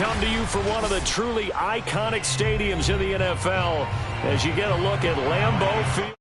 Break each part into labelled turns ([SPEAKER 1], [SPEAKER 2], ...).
[SPEAKER 1] come to you from one of the truly iconic stadiums in the NFL as you get a look at Lambeau Field.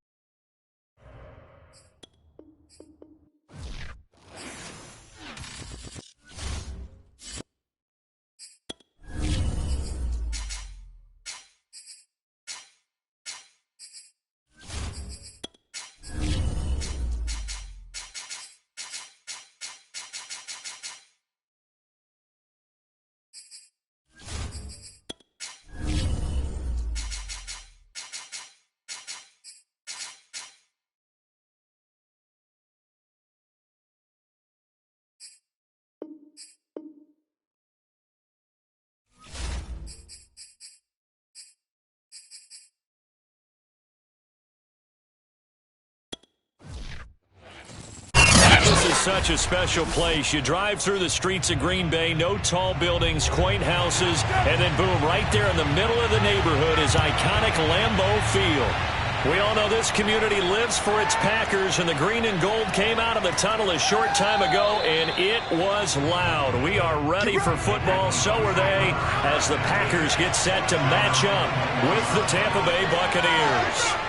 [SPEAKER 1] This is such a special place. You drive through the streets of Green Bay, no tall buildings, quaint houses, and then boom, right there in the middle of the neighborhood is iconic Lambeau Field. We all know this community lives for its Packers, and the green and gold came out of the tunnel a short time ago, and it was loud. We are ready for football, so are they, as the Packers get set to match up with the Tampa Bay Buccaneers.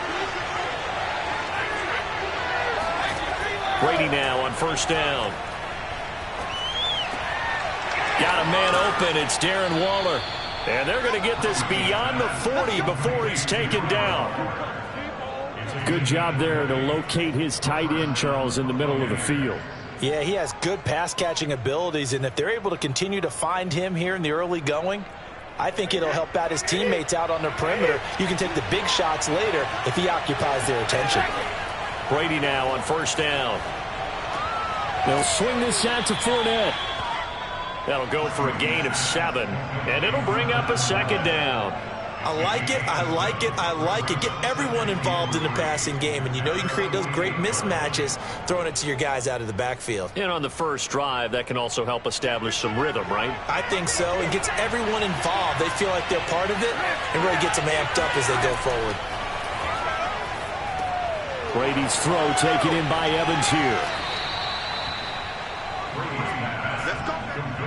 [SPEAKER 1] Brady now on first down. Got a man open. It's Darren Waller. And they're going to get this beyond the 40 before he's taken down.
[SPEAKER 2] Good job there to locate his tight end, Charles, in the middle of the field.
[SPEAKER 3] Yeah, he has good pass-catching abilities, and if they're able to continue to find him here in the early going, I think it'll help out his teammates out on the perimeter. You can take the big shots later if he occupies their attention.
[SPEAKER 1] Brady now on first down.
[SPEAKER 2] They'll swing this out to Fournette.
[SPEAKER 1] That'll go for a gain of 7, and it'll bring up a second down.
[SPEAKER 3] I like it, I like it, I like it. Get everyone involved in the passing game, and you know you can create those great mismatches throwing it to your guys out of the backfield.
[SPEAKER 1] And on the first drive, that can also help establish some rhythm, right?
[SPEAKER 3] I think so. It gets everyone involved. They feel like they're part of it, and really gets them amped up as they go forward.
[SPEAKER 2] Brady's throw taken in by Evans here.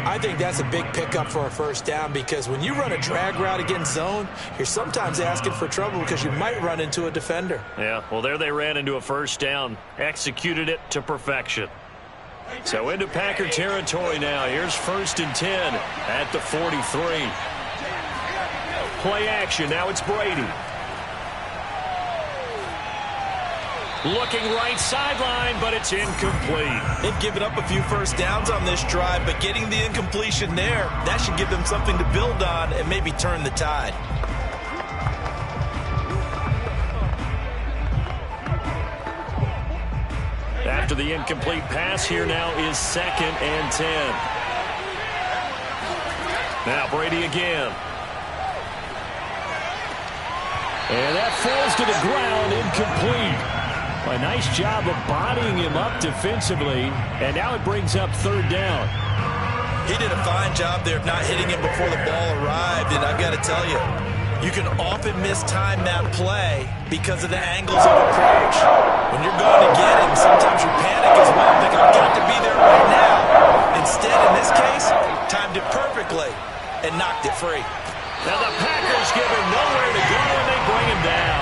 [SPEAKER 3] I think that's a big pickup for a first down, because when you run a drag route against zone, you're sometimes asking for trouble because you might run into a defender.
[SPEAKER 1] Yeah, well, there they ran into a first down, executed it to perfection. So into Packer territory now. Here's 1st and 10 at the 43. Play action. Now it's Brady. Looking right sideline, but it's incomplete.
[SPEAKER 3] They've given up a few first downs on this drive, but getting the incompletion there, that should give them something to build on and maybe turn the tide.
[SPEAKER 1] After the incomplete pass, here now is 2nd and 10. Now Brady again.
[SPEAKER 2] And that falls to the ground, incomplete. A nice job of bodying him up defensively, and now it brings up 3rd down.
[SPEAKER 3] He did a fine job there of not hitting him before the ball arrived, and I've got to tell you, you can often mistime that play because of the angles of approach. When you're going to get him, sometimes you panic as well, thinking, I've got to be there right now. Instead, in this case, timed it perfectly and knocked it free.
[SPEAKER 1] Now the Packers give him nowhere to go, and they bring him down.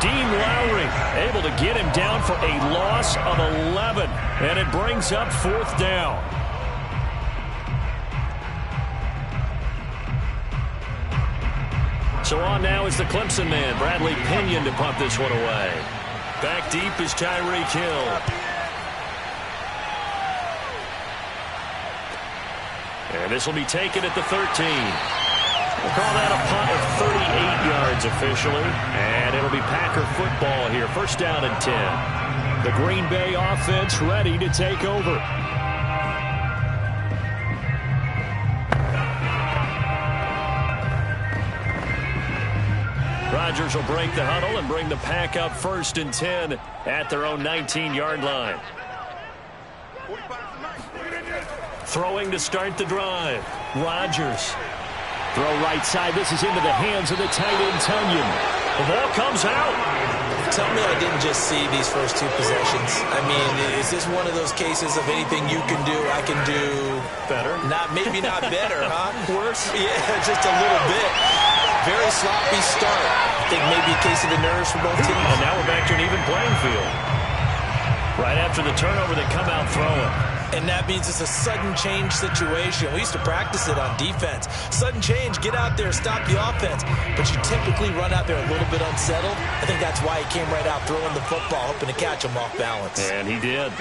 [SPEAKER 1] Dean Lowry able to get him down for a loss of 11, and it brings up 4th down. So on now is the Clemson man, Bradley Pinion, to punt this one away. Back deep is Tyreek Hill. And this will be taken at the 13. We'll call that a punt of 38 yards officially, and it'll be Packer football here. 1st down and 10.
[SPEAKER 2] The Green Bay offense ready to take over.
[SPEAKER 1] Rodgers will break the huddle and bring the Pack up 1st and 10 at their own 19-yard line. Throwing to start the drive. Rodgers.
[SPEAKER 2] Throw right side. This is into the hands of the tight end, Tunyon.
[SPEAKER 1] The ball comes out.
[SPEAKER 3] Tell me I didn't just see these first two possessions. I mean, is this one of those cases of anything you can do, I can do
[SPEAKER 1] better?
[SPEAKER 3] Maybe not better, huh? Worse? Yeah, just a little bit. Very sloppy start. I think maybe a case of the nerves for both teams.
[SPEAKER 1] And now we're back to an even playing field. Right after the turnover, they come out throwing.
[SPEAKER 3] And that means it's a sudden change situation. We used to practice it on defense. Sudden change, get out there, stop the offense. But you typically run out there a little bit unsettled. I think that's why he came right out throwing the football, hoping to catch him off balance.
[SPEAKER 1] And he did.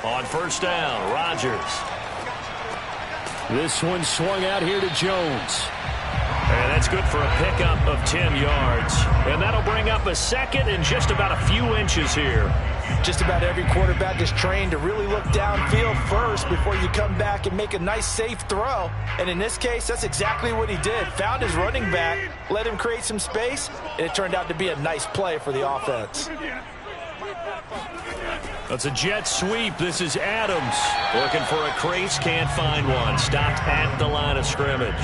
[SPEAKER 1] On first down, Rodgers.
[SPEAKER 2] This one swung out here to Jones.
[SPEAKER 1] And that's good for a pickup of 10 yards. And that'll bring up a second and just about a few inches here.
[SPEAKER 3] Just about every quarterback is trained to really look downfield first before you come back and make a nice, safe throw. And in this case, that's exactly what he did. Found his running back, let him create some space, and it turned out to be a nice play for the offense.
[SPEAKER 1] That's a jet sweep. This is Adams. Looking for a crease, can't find one. Stopped at the line of scrimmage.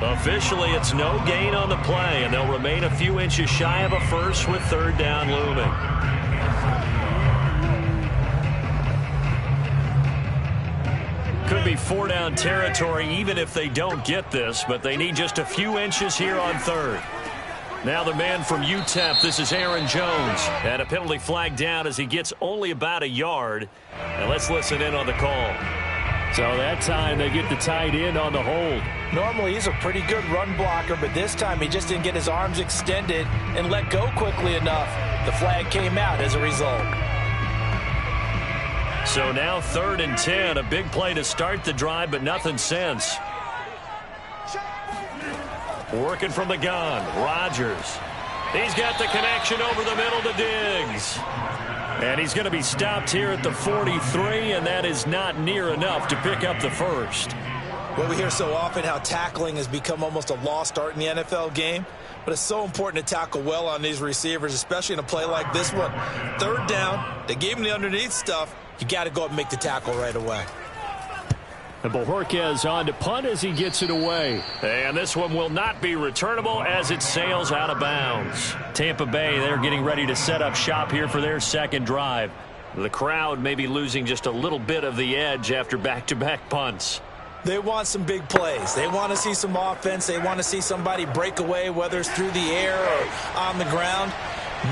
[SPEAKER 1] Officially, it's no gain on the play, and they'll remain a few inches shy of a first with third down looming. Could be four-down territory even if they don't get this, but they need just a few inches here on third. Now the man from UTEP, this is Aaron Jones. And a penalty flag down as he gets only about a yard. And let's listen in on the call.
[SPEAKER 2] So that time they get the tight end on the hold.
[SPEAKER 3] Normally he's a pretty good run blocker, but this time he just didn't get his arms extended and let go quickly enough. The flag came out as a result.
[SPEAKER 1] So now 3rd and 10, a big play to start the drive, but nothing since. Working from the gun, Rodgers. He's got the connection over the middle to Diggs. And he's going to be stopped here at the 43, and that is not near enough to pick up the first.
[SPEAKER 3] Well, we hear so often how tackling has become almost a lost art in the NFL game. But it's so important to tackle well on these receivers, especially in a play like this one. 3rd down, they gave him the underneath stuff. You got to go up and make the tackle right away.
[SPEAKER 2] And Bojorquez on to punt as he gets it away.
[SPEAKER 1] And this one will not be returnable as it sails out of bounds. Tampa Bay, they're getting ready to set up shop here for their second drive. The crowd may be losing just a little bit of the edge after back-to-back punts.
[SPEAKER 3] They want some big plays. They want to see some offense. They want to see somebody break away, whether it's through the air or on the ground.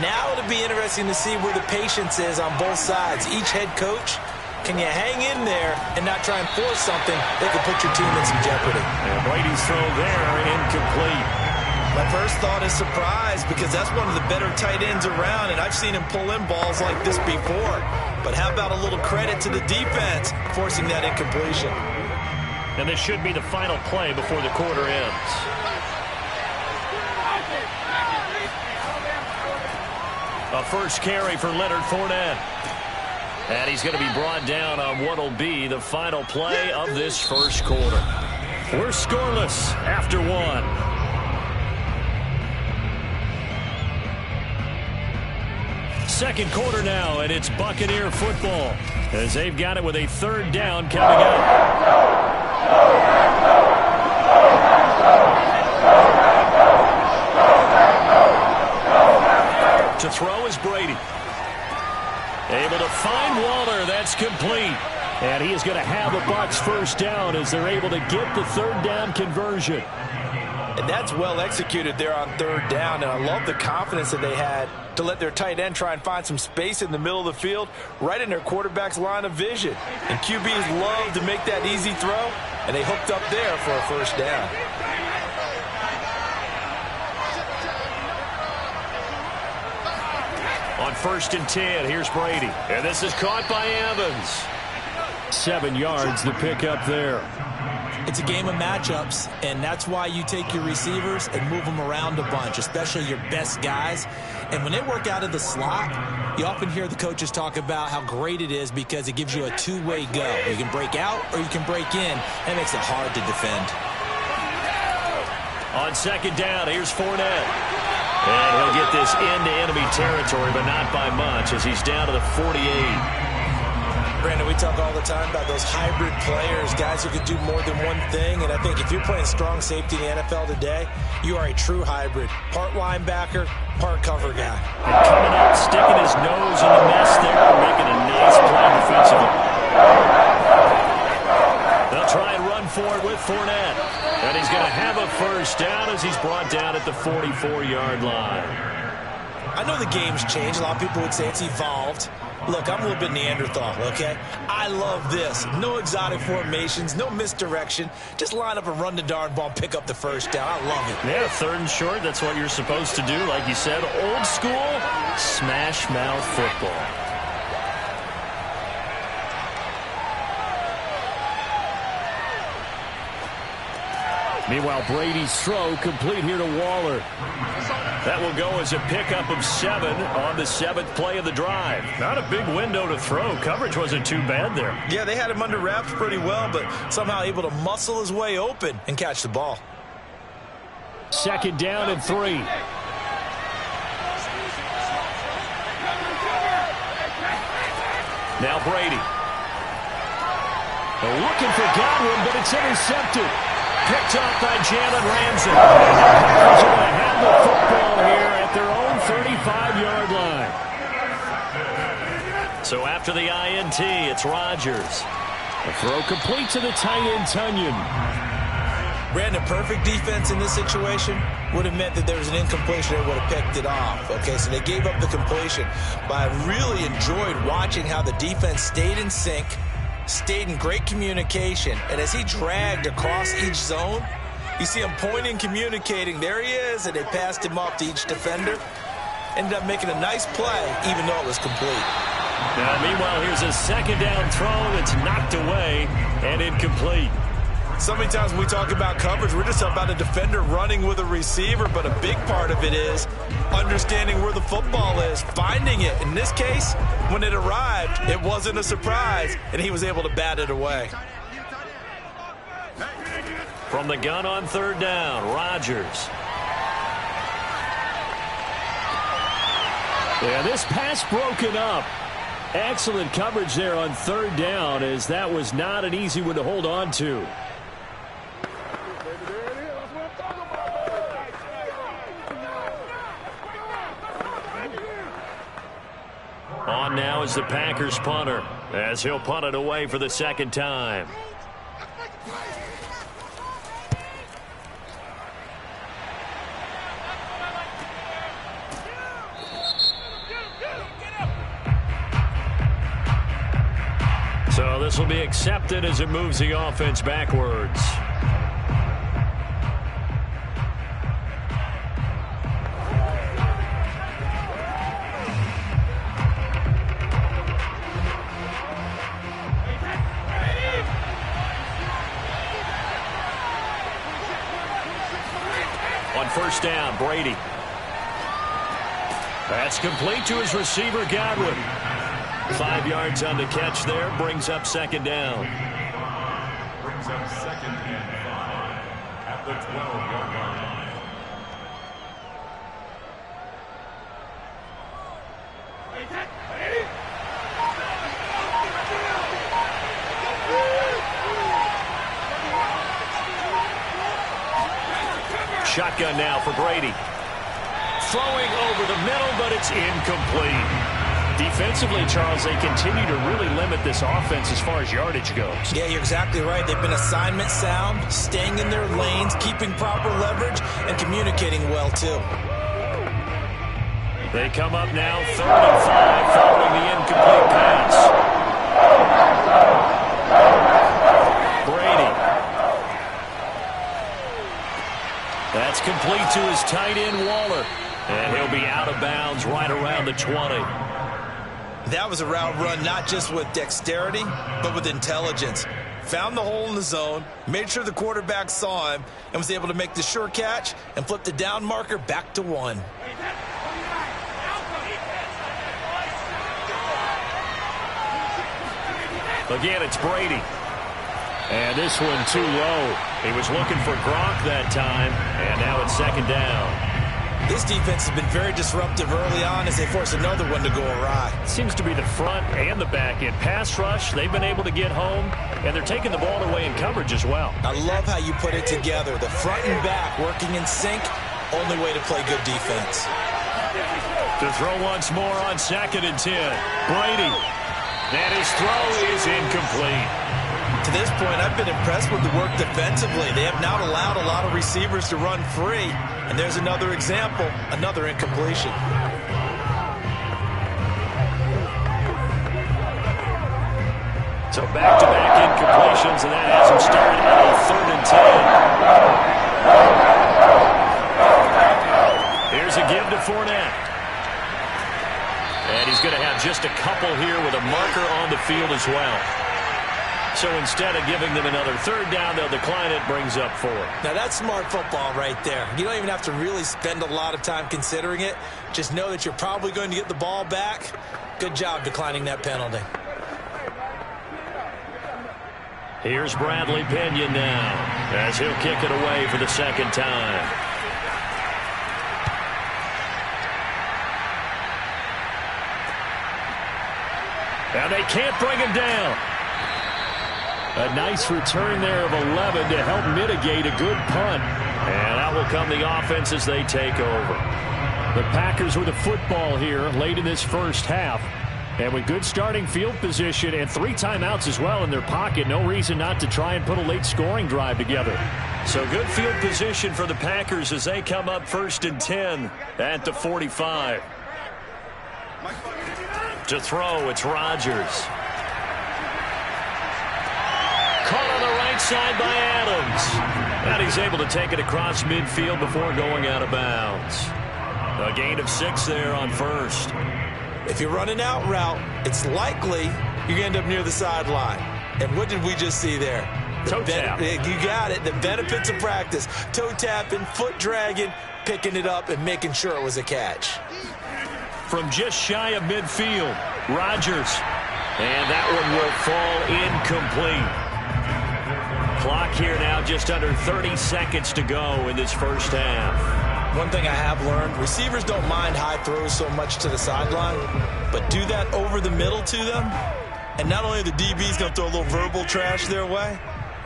[SPEAKER 3] Now it'll be interesting to see where the patience is on both sides. Each head coach, can you hang in there and not try and force something that could put your team in some jeopardy?
[SPEAKER 1] And Brady's throw there, incomplete.
[SPEAKER 3] My first thought is surprise because that's one of the better tight ends around, and I've seen him pull in balls like this before. But how about a little credit to the defense forcing that incompletion?
[SPEAKER 1] And this should be the final play before the quarter ends. A first carry for Leonard Fournette. And he's going to be brought down on what will be the final play of this first quarter. We're scoreless after one. Second quarter now, and it's Buccaneer football as they've got it with a 3rd down coming up. To throw is Brady. Able to find Waller. That's complete.
[SPEAKER 2] And he is going to have the Bucs first down as they're able to get the 3rd down conversion.
[SPEAKER 3] And that's well executed there on 3rd down. And I love the confidence that they had to let their tight end try and find some space in the middle of the field, right in their quarterback's line of vision. And QBs love to make that easy throw, and they hooked up there for a first down.
[SPEAKER 1] On 1st and 10, here's Brady. And this is caught by Evans.
[SPEAKER 2] 7 yards to pick up there.
[SPEAKER 3] It's a game of matchups, and that's why you take your receivers and move them around a bunch, especially your best guys. And when they work out of the slot, you often hear the coaches talk about how great it is because it gives you a two-way go. You can break out or you can break in. That makes it hard to defend.
[SPEAKER 1] On 2nd down, here's Fournette. And he'll get this into enemy territory, but not by much as he's down to the 48.
[SPEAKER 3] Brandon, we talk all the time about those hybrid players, guys who can do more than one thing. And I think if you're playing strong safety in the NFL today, you are a true hybrid. Part linebacker, part cover guy.
[SPEAKER 2] And coming up, sticking his nose in the mess there and making a nice play defensively. They'll try and run for it with Fournette. And he's going to have a first down as he's brought down at the 44-yard line.
[SPEAKER 3] I know the game's changed. A lot of people would say it's evolved. Look, I'm a little bit Neanderthal, okay? I love this. No exotic formations, no misdirection. Just line up and run the darn ball and pick up the first down. I love it.
[SPEAKER 2] Yeah, 3rd and short, that's what you're supposed to do. Like you said, old school, smash mouth football. Meanwhile, Brady's throw complete here to Waller. That will go as a pickup of 7 on the 7th play of the drive. Not a big window to throw. Coverage wasn't too bad there.
[SPEAKER 3] Yeah, they had him under wraps pretty well, but somehow able to muscle his way open and catch the ball.
[SPEAKER 2] 2nd down and 3. Now Brady. They're looking for Godwin, but it's intercepted. Picked off by Jalen Ramsey. And the Packers are going to have the football here at their own 35-yard line. So after the INT, it's Rodgers. The throw complete to the tight end, Tunyon.
[SPEAKER 3] Brandon, perfect defense in this situation would have meant that there was an incompletion. They would have picked it off. Okay, so they gave up the completion. But I really enjoyed watching how the defense stayed in sync, stayed in great communication, and as he dragged across each zone, you see him pointing, communicating. There he is, and they passed him off to each defender. Ended up making a nice play, even though it was complete.
[SPEAKER 2] Now, meanwhile, here's a 2nd down throw that's knocked away and incomplete.
[SPEAKER 3] So many times when we talk about coverage, we're just talking about a defender running with a receiver, but a big part of it is understanding where the football is, finding it. In this case, when it arrived, it wasn't a surprise, and he was able to bat it away.
[SPEAKER 2] From the gun on 3rd down, Rodgers. Yeah, this pass broken up. Excellent coverage there on 3rd down, as that was not an easy one to hold on to. On now is the Packers punter, as he'll punt it away for the 2nd time. So this will be accepted as it moves the offense backwards. On 1st down, Brady. That's complete to his receiver, Godwin. 5 yards on the catch there, brings up 2nd down.
[SPEAKER 4] Brings up 2nd and 5 at the 12-yard line.
[SPEAKER 2] Shotgun now for Brady. Throwing over the middle, but it's incomplete. Defensively, Charles, they continue to really limit this offense as far as yardage goes.
[SPEAKER 3] Yeah, you're exactly right. They've been assignment sound, staying in their lanes, keeping proper leverage, and communicating well, too.
[SPEAKER 2] They come up now 3rd and 5 following the incomplete pass. Brady. That's complete to his tight end, Waller. And he'll be out of bounds right around the 20.
[SPEAKER 3] That was a route run not just with dexterity, but with intelligence. Found the hole in the zone, made sure the quarterback saw him, and was able to make the sure catch and flip the down marker back to 1.
[SPEAKER 2] Again, it's Brady. And this one too low. He was looking for Gronk that time, and now it's 2nd down.
[SPEAKER 3] This defense has been very disruptive early on as they force another one to go awry.
[SPEAKER 1] Seems to be the front and the back end. Pass rush, they've been able to get home, and they're taking the ball away in coverage as well.
[SPEAKER 3] I love how you put it together. The front and back working in sync, only way to play good defense.
[SPEAKER 1] To throw once more on 2nd and 10. Brady. And his throw is incomplete.
[SPEAKER 3] To this point, I've been impressed with the work defensively. They have not allowed a lot of receivers to run free. And there's another example, another incompletion.
[SPEAKER 1] So back-to-back incompletions, and that has him started on 3rd and 10. Here's a give to Fournette. And he's going to have just a couple here with a marker on the field as well. So instead of giving them another 3rd down, they'll decline it, brings up 4.
[SPEAKER 3] Now that's smart football right there. You don't even have to really spend a lot of time considering it. Just know that you're probably going to get the ball back. Good job declining that penalty.
[SPEAKER 1] Here's Bradley Pinion now as he'll kick it away for the 2nd time. And they can't bring him down. A nice return there of 11 to help mitigate a good punt. And out will come the offense as they take over. The Packers with a football here late in this first half. And with good starting field position and 3 timeouts as well in their pocket, no reason not to try and put a late scoring drive together. So good field position for the Packers as they come up 1st and 10 at the 45. To throw, it's Rodgers. Caught on the right side by Adams. And he's able to take it across midfield before going out of bounds. A gain of 6 there on 1st.
[SPEAKER 3] If you're running out route, it's likely you're going to end up near the sideline. And what did we just see there?
[SPEAKER 1] Toe tap.
[SPEAKER 3] You got it. The benefits of practice. Toe tapping, foot dragging, picking it up, and making sure it was a catch.
[SPEAKER 1] From just shy of midfield, Rodgers. And that one will fall incomplete. Clock here now just under 30 seconds to go in this first half.
[SPEAKER 3] One thing I have learned, receivers don't mind high throws so much to the sideline, but do that over the middle to them, and not only are the DBs going to throw a little verbal trash their way,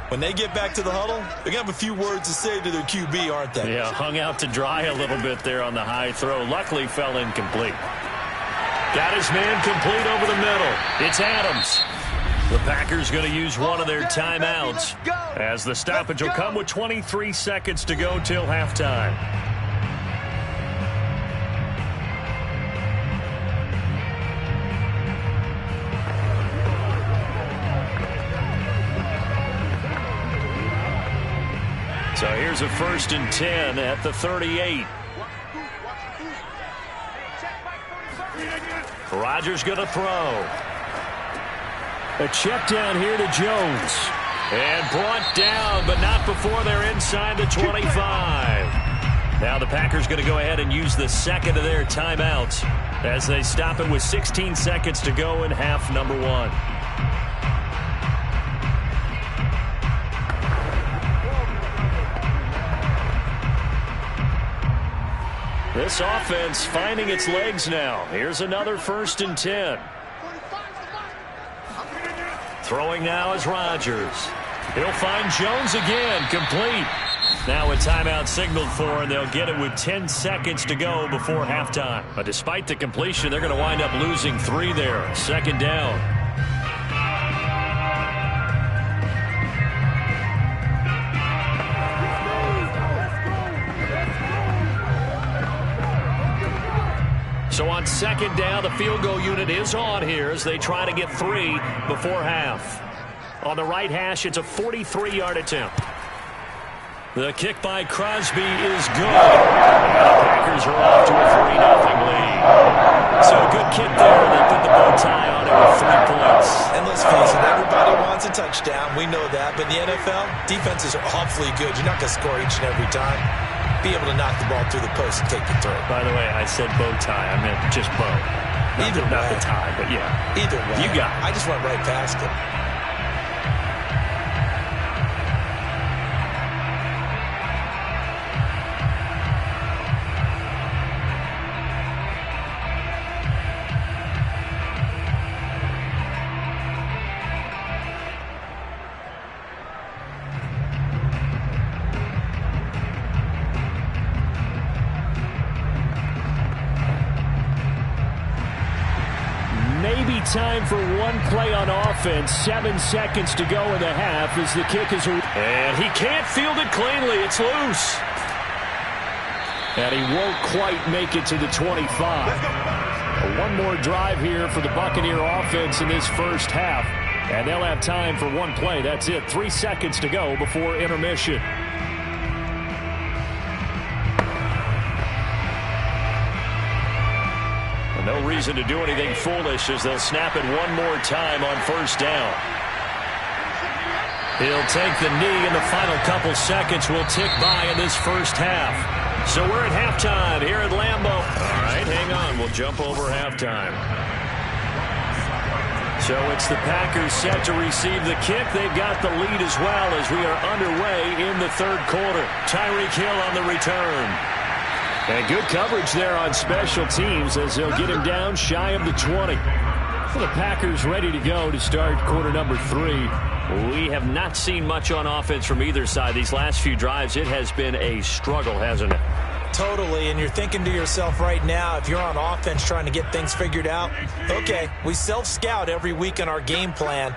[SPEAKER 3] when they get back to the huddle, they're going to have a few words to say to their QB, aren't they?
[SPEAKER 1] Yeah, hung out to dry a little bit there on the high throw. Luckily fell incomplete. Got his man complete over the middle. It's Adams. The Packers going to use one of their timeouts as the stoppage will come with 23 seconds to go till halftime. So here's a 1st and 10 at the 38. Rodgers going to throw. A check down here to Jones. And brought down, but not before they're inside the 25. Now the Packers going to go ahead and use the 2nd of their timeouts as they stop it with 16 seconds to go in half number 1. This offense finding its legs now. Here's another 1st and 10. Throwing now is Rodgers. He'll find Jones again, complete. Now a timeout signaled for, and they'll get it with 10 seconds to go before halftime. But despite the completion, they're going to wind up losing 3 there. 2nd down. So on 2nd down, the field goal unit is on here as they try to get 3 before half. On the right hash, it's a 43-yard attempt. The kick by Crosby is good. And the Packers are off to a 3-0 lead. So a good kick there. They put the bow tie on it with 3 points.
[SPEAKER 3] And let's face it, everybody wants a touchdown. We know that. But in the NFL, defenses are awfully good. You're not going to score each and every time. Be able to knock the ball through the post and take the throw.
[SPEAKER 1] By the way, I said bow tie. I meant just bow. Not the tie, but yeah.
[SPEAKER 3] Either way.
[SPEAKER 1] You got it.
[SPEAKER 3] I just went right past it.
[SPEAKER 1] time for one play on offense. 7 seconds to go in the half as the kick is... And he can't field it cleanly. It's loose. And he won't quite make it to the 25. One more drive here for the Buccaneer offense in this first half. And they'll have time for one play. That's it. 3 seconds to go before intermission. No reason to do anything foolish as they'll snap it one more time on first down. He'll take the knee, and the final couple seconds will tick by in this first half. So we're at halftime here at Lambeau. All right, hang on. We'll jump over halftime. So it's the Packers set to receive the kick. They've got the lead as well as we are underway in the third quarter. Tyreek Hill on the return. And good coverage there on special teams as they'll get him down shy of the 20. So the Packers ready to go to start quarter number 3.
[SPEAKER 2] We have not seen much on offense from either side. These last few drives, it has been a struggle, hasn't it?
[SPEAKER 3] Totally, and you're thinking to yourself right now, if you're on offense trying to get things figured out, okay, we self-scout every week in our game plan.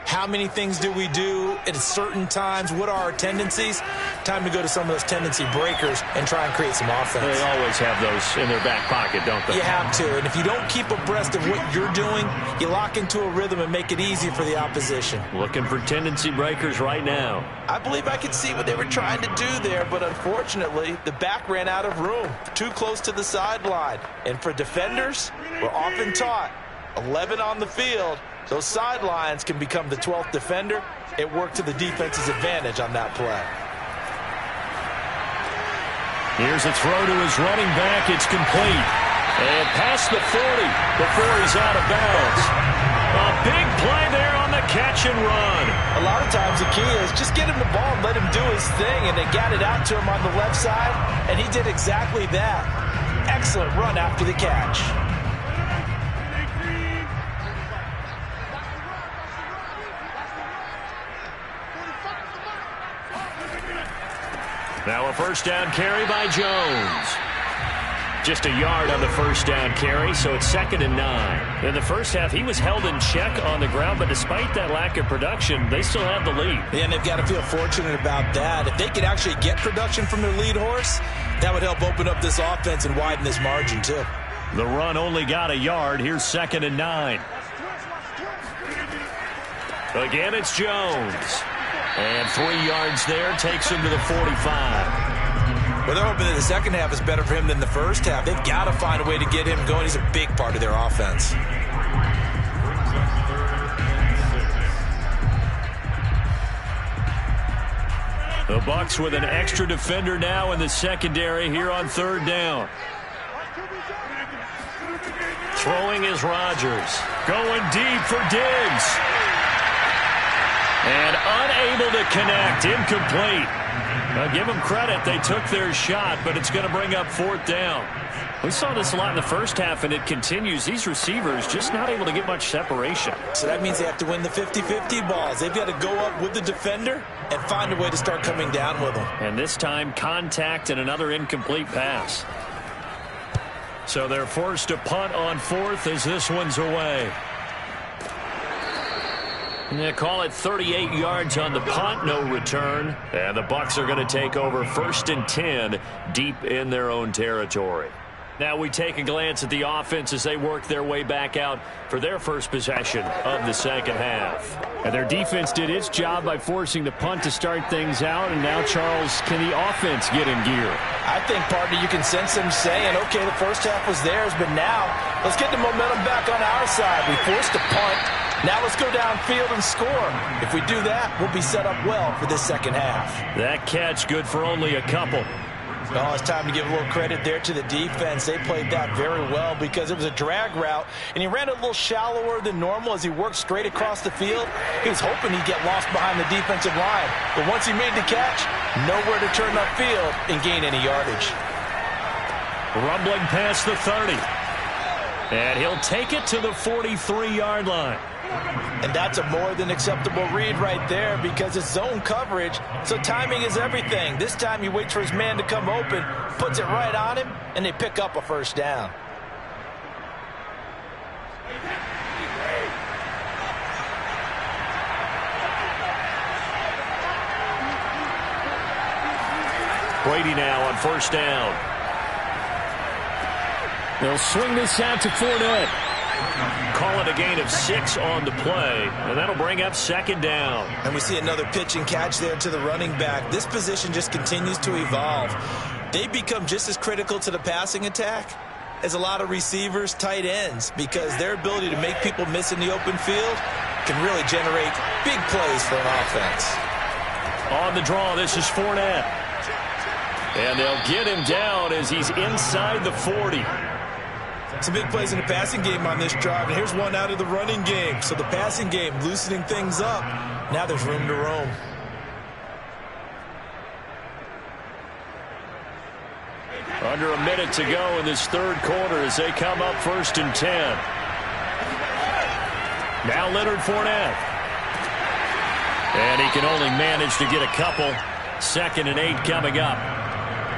[SPEAKER 3] How many things do we do at certain times? What are our tendencies? Time to go to some of those tendency breakers and try and create some offense.
[SPEAKER 2] They always have those in their back pocket, don't they?
[SPEAKER 3] You have to, and if you don't keep abreast of what you're doing, you lock into a rhythm and make it easy for the opposition.
[SPEAKER 2] Looking for tendency breakers right now.
[SPEAKER 3] I believe I could see what they were trying to do there, but unfortunately, the back ran out of room, too close to the sideline. And for defenders, we're often taught, 11 on the field, those sidelines can become the 12th defender. It worked to the defense's advantage on that play.
[SPEAKER 1] Here's a throw to his running back. It's complete. And past the 40 before he's out of bounds. A big play there on the catch and run.
[SPEAKER 3] A lot of times the key is just get him the ball and let him do his thing, and they got it out to him on the left side, and he did exactly that. Excellent run after the catch.
[SPEAKER 1] Now a first down carry by Jones. Just a yard on the first down carry, so it's 2nd and 9. In the first half, he was held in check on the ground, but despite that lack of production, they still have the lead.
[SPEAKER 3] Yeah, and they've got to feel fortunate about that. If they could actually get production from their lead horse, that would help open up this offense and widen this margin, too.
[SPEAKER 1] The run only got a yard. Here's 2nd and 9. Again, it's Jones. And 3 yards there takes him to the 45.
[SPEAKER 3] Well, they're hoping that the second half is better for him than the first half. They've got to find a way to get him going. He's a big part of their offense.
[SPEAKER 1] The Bucs with an extra defender now in the secondary here on 3rd down. Throwing is Rodgers. Going deep for Diggs. And unable to connect. Incomplete. Now give them credit. They took their shot, but it's going to bring up 4th down. We saw this a lot in the first half, and it continues. These receivers just not able to get much separation.
[SPEAKER 3] So that means they have to win the 50-50 balls. They've got to go up with the defender and find a way to start coming down with them.
[SPEAKER 1] And this time, contact and another incomplete pass. So they're forced to punt on 4th as this one's away. And they call it 38 yards on the punt, no return. And the Bucs are going to take over 1st and 10 deep in their own territory. Now we take a glance at the offense as they work their way back out for their first possession of the second half. And their defense did its job by forcing the punt to start things out. And now, Charles, can the offense get in gear?
[SPEAKER 3] I think, partner, you can sense them saying, okay, the first half was theirs, but now let's get the momentum back on our side. We forced a punt. Now let's go downfield and score. If we do that, we'll be set up well for this second half.
[SPEAKER 1] That catch good for only a couple.
[SPEAKER 3] Oh, it's time to give a little credit there to the defense. They played that very well because it was a drag route, and he ran a little shallower than normal as he worked straight across the field. He was hoping he'd get lost behind the defensive line, but once he made the catch, nowhere to turn upfield and gain any yardage.
[SPEAKER 1] Rumbling past the 30. And he'll take it to the 43-yard line.
[SPEAKER 3] And that's a more than acceptable read right there because it's zone coverage, so timing is everything. This time he waits for his man to come open, puts it right on him, and they pick up a first down.
[SPEAKER 1] Brady now on first down. They'll swing this out to Fournette. Call it a gain of 6 on the play, and that'll bring up second down.
[SPEAKER 3] And we see another pitch and catch there to the running back. This position just continues to evolve. They become just as critical to the passing attack as a lot of receivers, tight ends, because their ability to make people miss in the open field can really generate big plays for an offense.
[SPEAKER 1] On the draw, this is Fournette. And they'll get him down as he's inside the 40.
[SPEAKER 3] Some big plays in the passing game on this drive, and here's one out of the running game. So the passing game loosening things up. Now there's room to roam.
[SPEAKER 1] Under a minute to go in this third quarter as they come up 1st and 10. Now Leonard Fournette. And he can only manage to get a couple. 2nd and 8 coming up.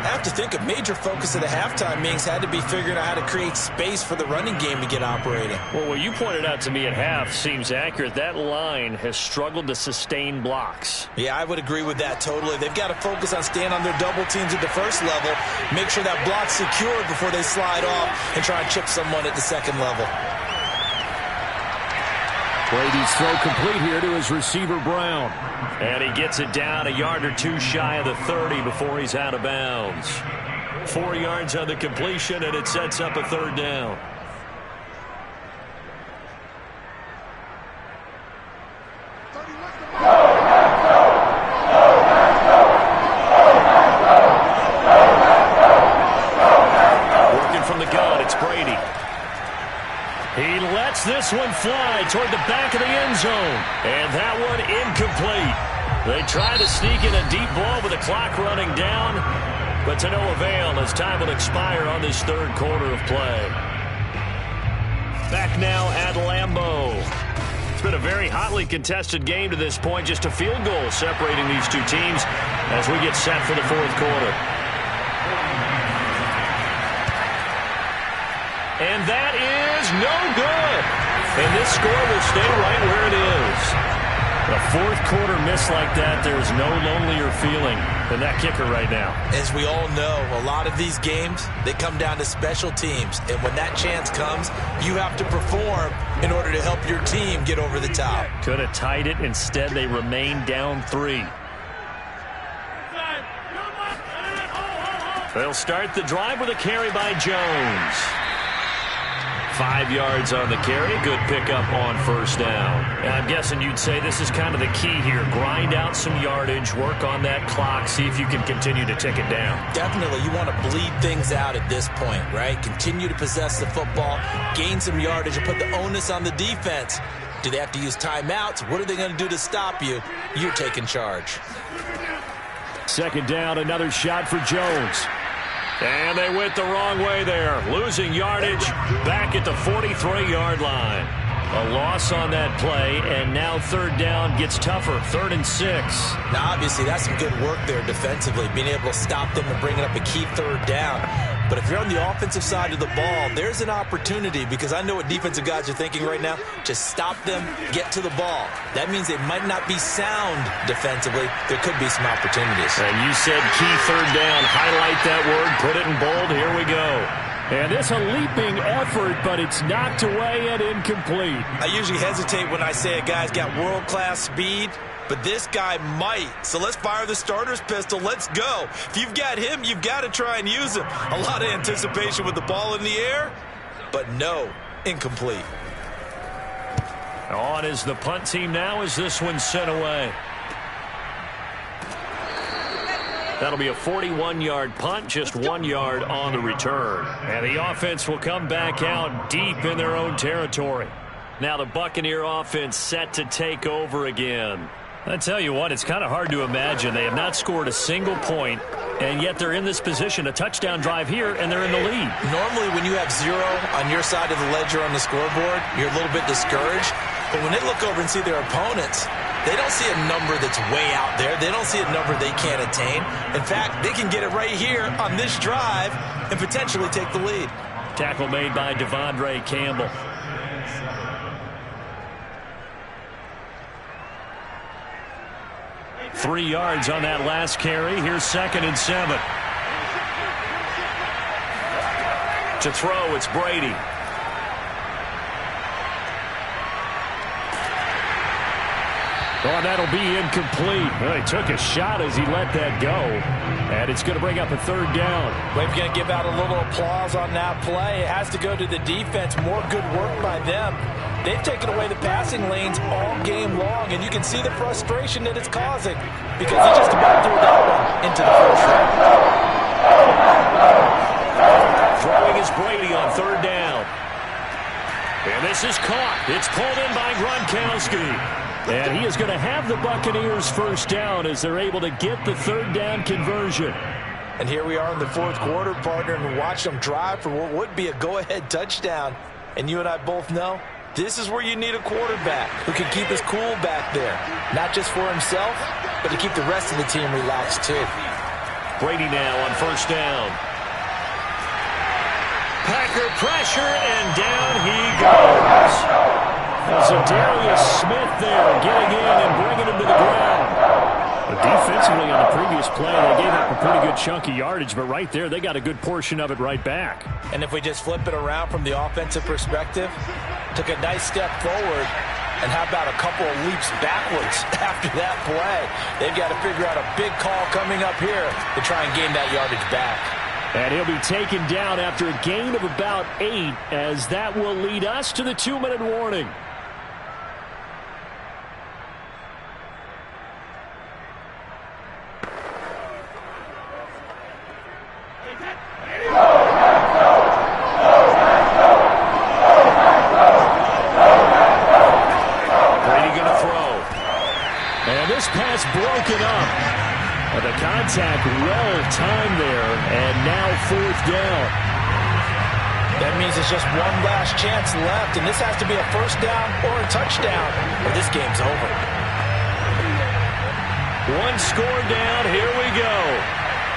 [SPEAKER 3] I have to think a major focus of the halftime meetings had to be figuring out how to create space for the running game to get operating.
[SPEAKER 1] Well, what you pointed out to me at half seems accurate. That line has struggled to sustain blocks.
[SPEAKER 3] Yeah, I would agree with that totally. They've got to focus on staying on their double teams at the first level, make sure that block's secured before they slide off and try and chip someone at the second level.
[SPEAKER 1] Brady's throw complete here to his receiver, Brown. And he gets it down a yard or 2 shy of the 30 before he's out of bounds. 4 yards on the completion, and it sets up a 3rd down. Working from the gun, it's Brady. He lets this one fly toward the back of the end zone. And that one incomplete. They try to sneak in a deep ball with the clock running down, but to no avail as time will expire on this third quarter of play. Back now at Lambeau. It's been a very hotly contested game to this point. Just a field goal separating these two teams as we get set for the fourth quarter. And that is no good. And this score will stay right where it is. A fourth quarter miss like that, there is no lonelier feeling than that kicker right now.
[SPEAKER 3] As we all know, a lot of these games, they come down to special teams. And when that chance comes, you have to perform in order to help your team get over the top.
[SPEAKER 1] Could have tied it. Instead, they remain down 3. They'll start the drive with a carry by Jones. 5 yards on the carry. Good pickup on first down. And I'm guessing you'd say this is kind of the key here. Grind out some yardage, work on that clock, see if you can continue to tick it down.
[SPEAKER 3] Definitely. You want to bleed things out at this point, right? Continue to possess the football, gain some yardage, and put the onus on the defense. Do they have to use timeouts? What are they going to do to stop you? You're taking charge.
[SPEAKER 1] Second down, another shot for Jones. And they went the wrong way there. Losing yardage back at the 43-yard line. A loss on that play, and now third down gets tougher. 3rd and 6.
[SPEAKER 3] Now, obviously, that's some good work there defensively, being able to stop them and bringing up a key third down. But if you're on the offensive side of the ball, there's an opportunity, because I know what defensive guys are thinking right now. Just stop them, get to the ball. That means they might not be sound defensively. There could be some opportunities.
[SPEAKER 1] And you said key third down. Highlight that word, put it in bold. Here we go. And it's a leaping effort, but it's knocked away and incomplete.
[SPEAKER 3] I usually hesitate when I say a guy's got world-class speed, but this guy might. So let's fire the starter's pistol. Let's go. If you've got him, you've got to try and use him. A lot of anticipation with the ball in the air, but no, incomplete.
[SPEAKER 1] On is the punt team now as this one's sent away. That'll be a 41-yard punt, just 1 yard on the return. And the offense will come back out deep in their own territory. Now the Buccaneer offense set to take over again. I tell you what, it's kind of hard to imagine. They have not scored a single point, and yet they're in this position. A touchdown drive here, and they're in the lead.
[SPEAKER 3] Normally, when you have 0 on your side of the ledger on the scoreboard, you're a little bit discouraged. But when they look over and see their opponents, they don't see a number that's way out there. They don't see a number they can't attain. In fact, they can get it right here on this drive and potentially take the lead.
[SPEAKER 1] Tackle made by Devondre Campbell. 3 yards on that last carry. Here's 2nd and 7. To throw, it's Brady. Oh, that'll be incomplete. Well, he took a shot as he let that go. And it's going to bring up a 3rd down.
[SPEAKER 3] We're going to give out a little applause on that play. It has to go to the defense. More good work by them. They've taken away the passing lanes all game long, and you can see the frustration that it's causing because he just about threw that one into the first round.
[SPEAKER 1] Throwing is Brady on 3rd down. And this is caught. It's pulled in by Gronkowski. And he is going to have the Buccaneers 1st down as they're able to get the 3rd down conversion.
[SPEAKER 3] And here we are in the 4th quarter, partner, and watch them drive for what would be a go-ahead touchdown. And you and I both know this is where you need a quarterback who can keep his cool back there. Not just for himself, but to keep the rest of the team relaxed too.
[SPEAKER 1] Brady now on 1st down. Packer pressure, and down he goes. Darius Smith there getting in and bringing him to the ground. But defensively on the previous play, they gave up a pretty good chunk of yardage, but right there they got a good portion of it right back.
[SPEAKER 3] And if we just flip it around from the offensive perspective, took a nice step forward, and how about a couple of leaps backwards after that play? They've got to figure out a big call coming up here to try and gain that yardage back.
[SPEAKER 1] And he'll be taken down after a gain of about 8, as that will lead us to the 2-minute warning. Pass broken up. The contact well timed there, and now 4th down.
[SPEAKER 3] That means it's just one last chance left, and this has to be a 1st down or a touchdown, or this game's over.
[SPEAKER 1] One score down, here we go.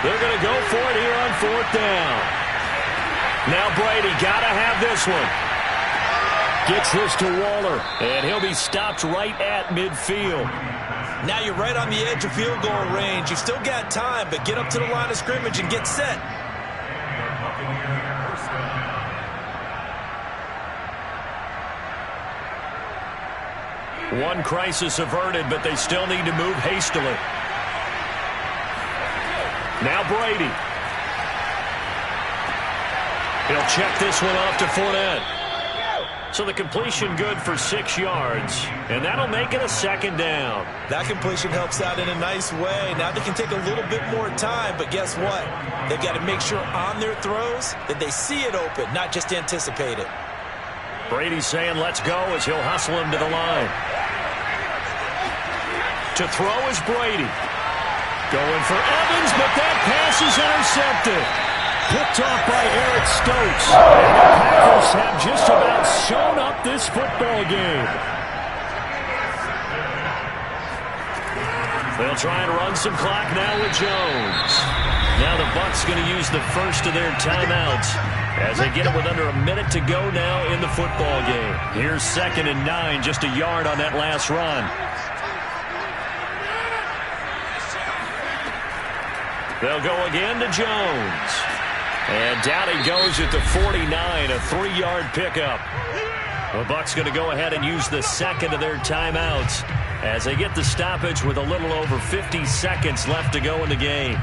[SPEAKER 1] They're going to go for it here on 4th down. Now Brady got to have this one. Gets this to Waller, and he'll be stopped right at midfield.
[SPEAKER 3] Now you're right on the edge of field goal range. You've still got time, but get up to the line of scrimmage and get set.
[SPEAKER 1] One crisis averted, but they still need to move hastily. Now Brady. He'll check this one off to Fournette. So the completion good for 6 yards, and that'll make it a 2nd down.
[SPEAKER 3] That completion helps out in a nice way. Now they can take a little bit more time, but guess what? They've got to make sure on their throws that they see it open, not just anticipate it.
[SPEAKER 1] Brady's saying let's go as he'll hustle him to the line. To throw is Brady. Going for Evans, but that pass is intercepted. Picked off by Eric Stokes. And the Packers have just about sewn up this football game. They'll try and run some clock now with Jones. Now the Bucs going to use the first of their timeouts as they get it with under a minute to go now in the football game. Here's 2nd and 9, just a yard on that last run. They'll go again to Jones. And down he goes at the 49, a 3-yard pickup. The Bucs going to go ahead and use the 2nd of their timeouts as they get the stoppage with a little over 50 seconds left to go in the game.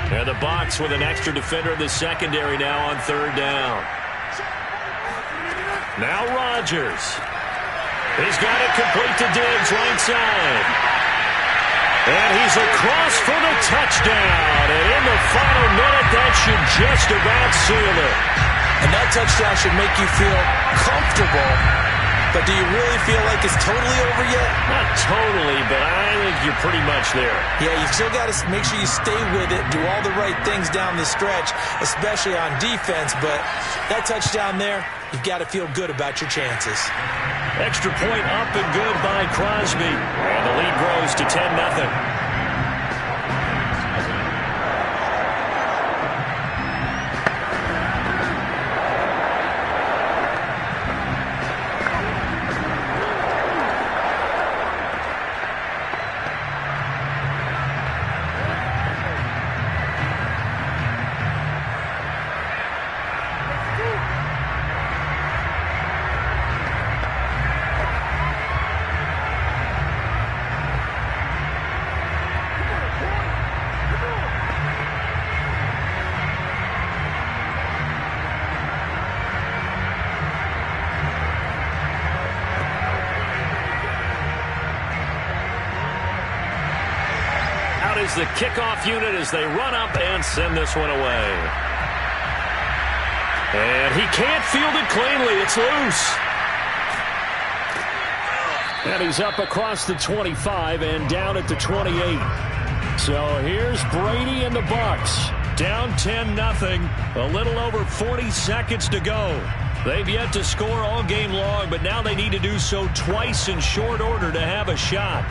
[SPEAKER 1] And the Bucs with an extra defender in the secondary now on 3rd down. Now Rodgers. He's got it complete to Diggs, right side. And he's across for the touchdown. And in the final minute, that should just about seal it.
[SPEAKER 3] And that touchdown should make you feel comfortable. But do you really feel like it's totally over yet?
[SPEAKER 1] Not totally, but I think you're pretty much there.
[SPEAKER 3] Yeah, you've still got to make sure you stay with it, do all the right things down the stretch, especially on defense. But that touchdown there, you've got to feel good about your chances.
[SPEAKER 1] Extra point up and good by Crosby. And the lead grows to 10-0. is the kickoff unit as they run up and send this one away. And he can't field it cleanly. It's loose. And he's up across the 25 and down at the 28. So here's Brady and the Bucs. Down 10-0. A little over 40 seconds to go. They've yet to score all game long, but now they need to do so twice in short order to have a shot.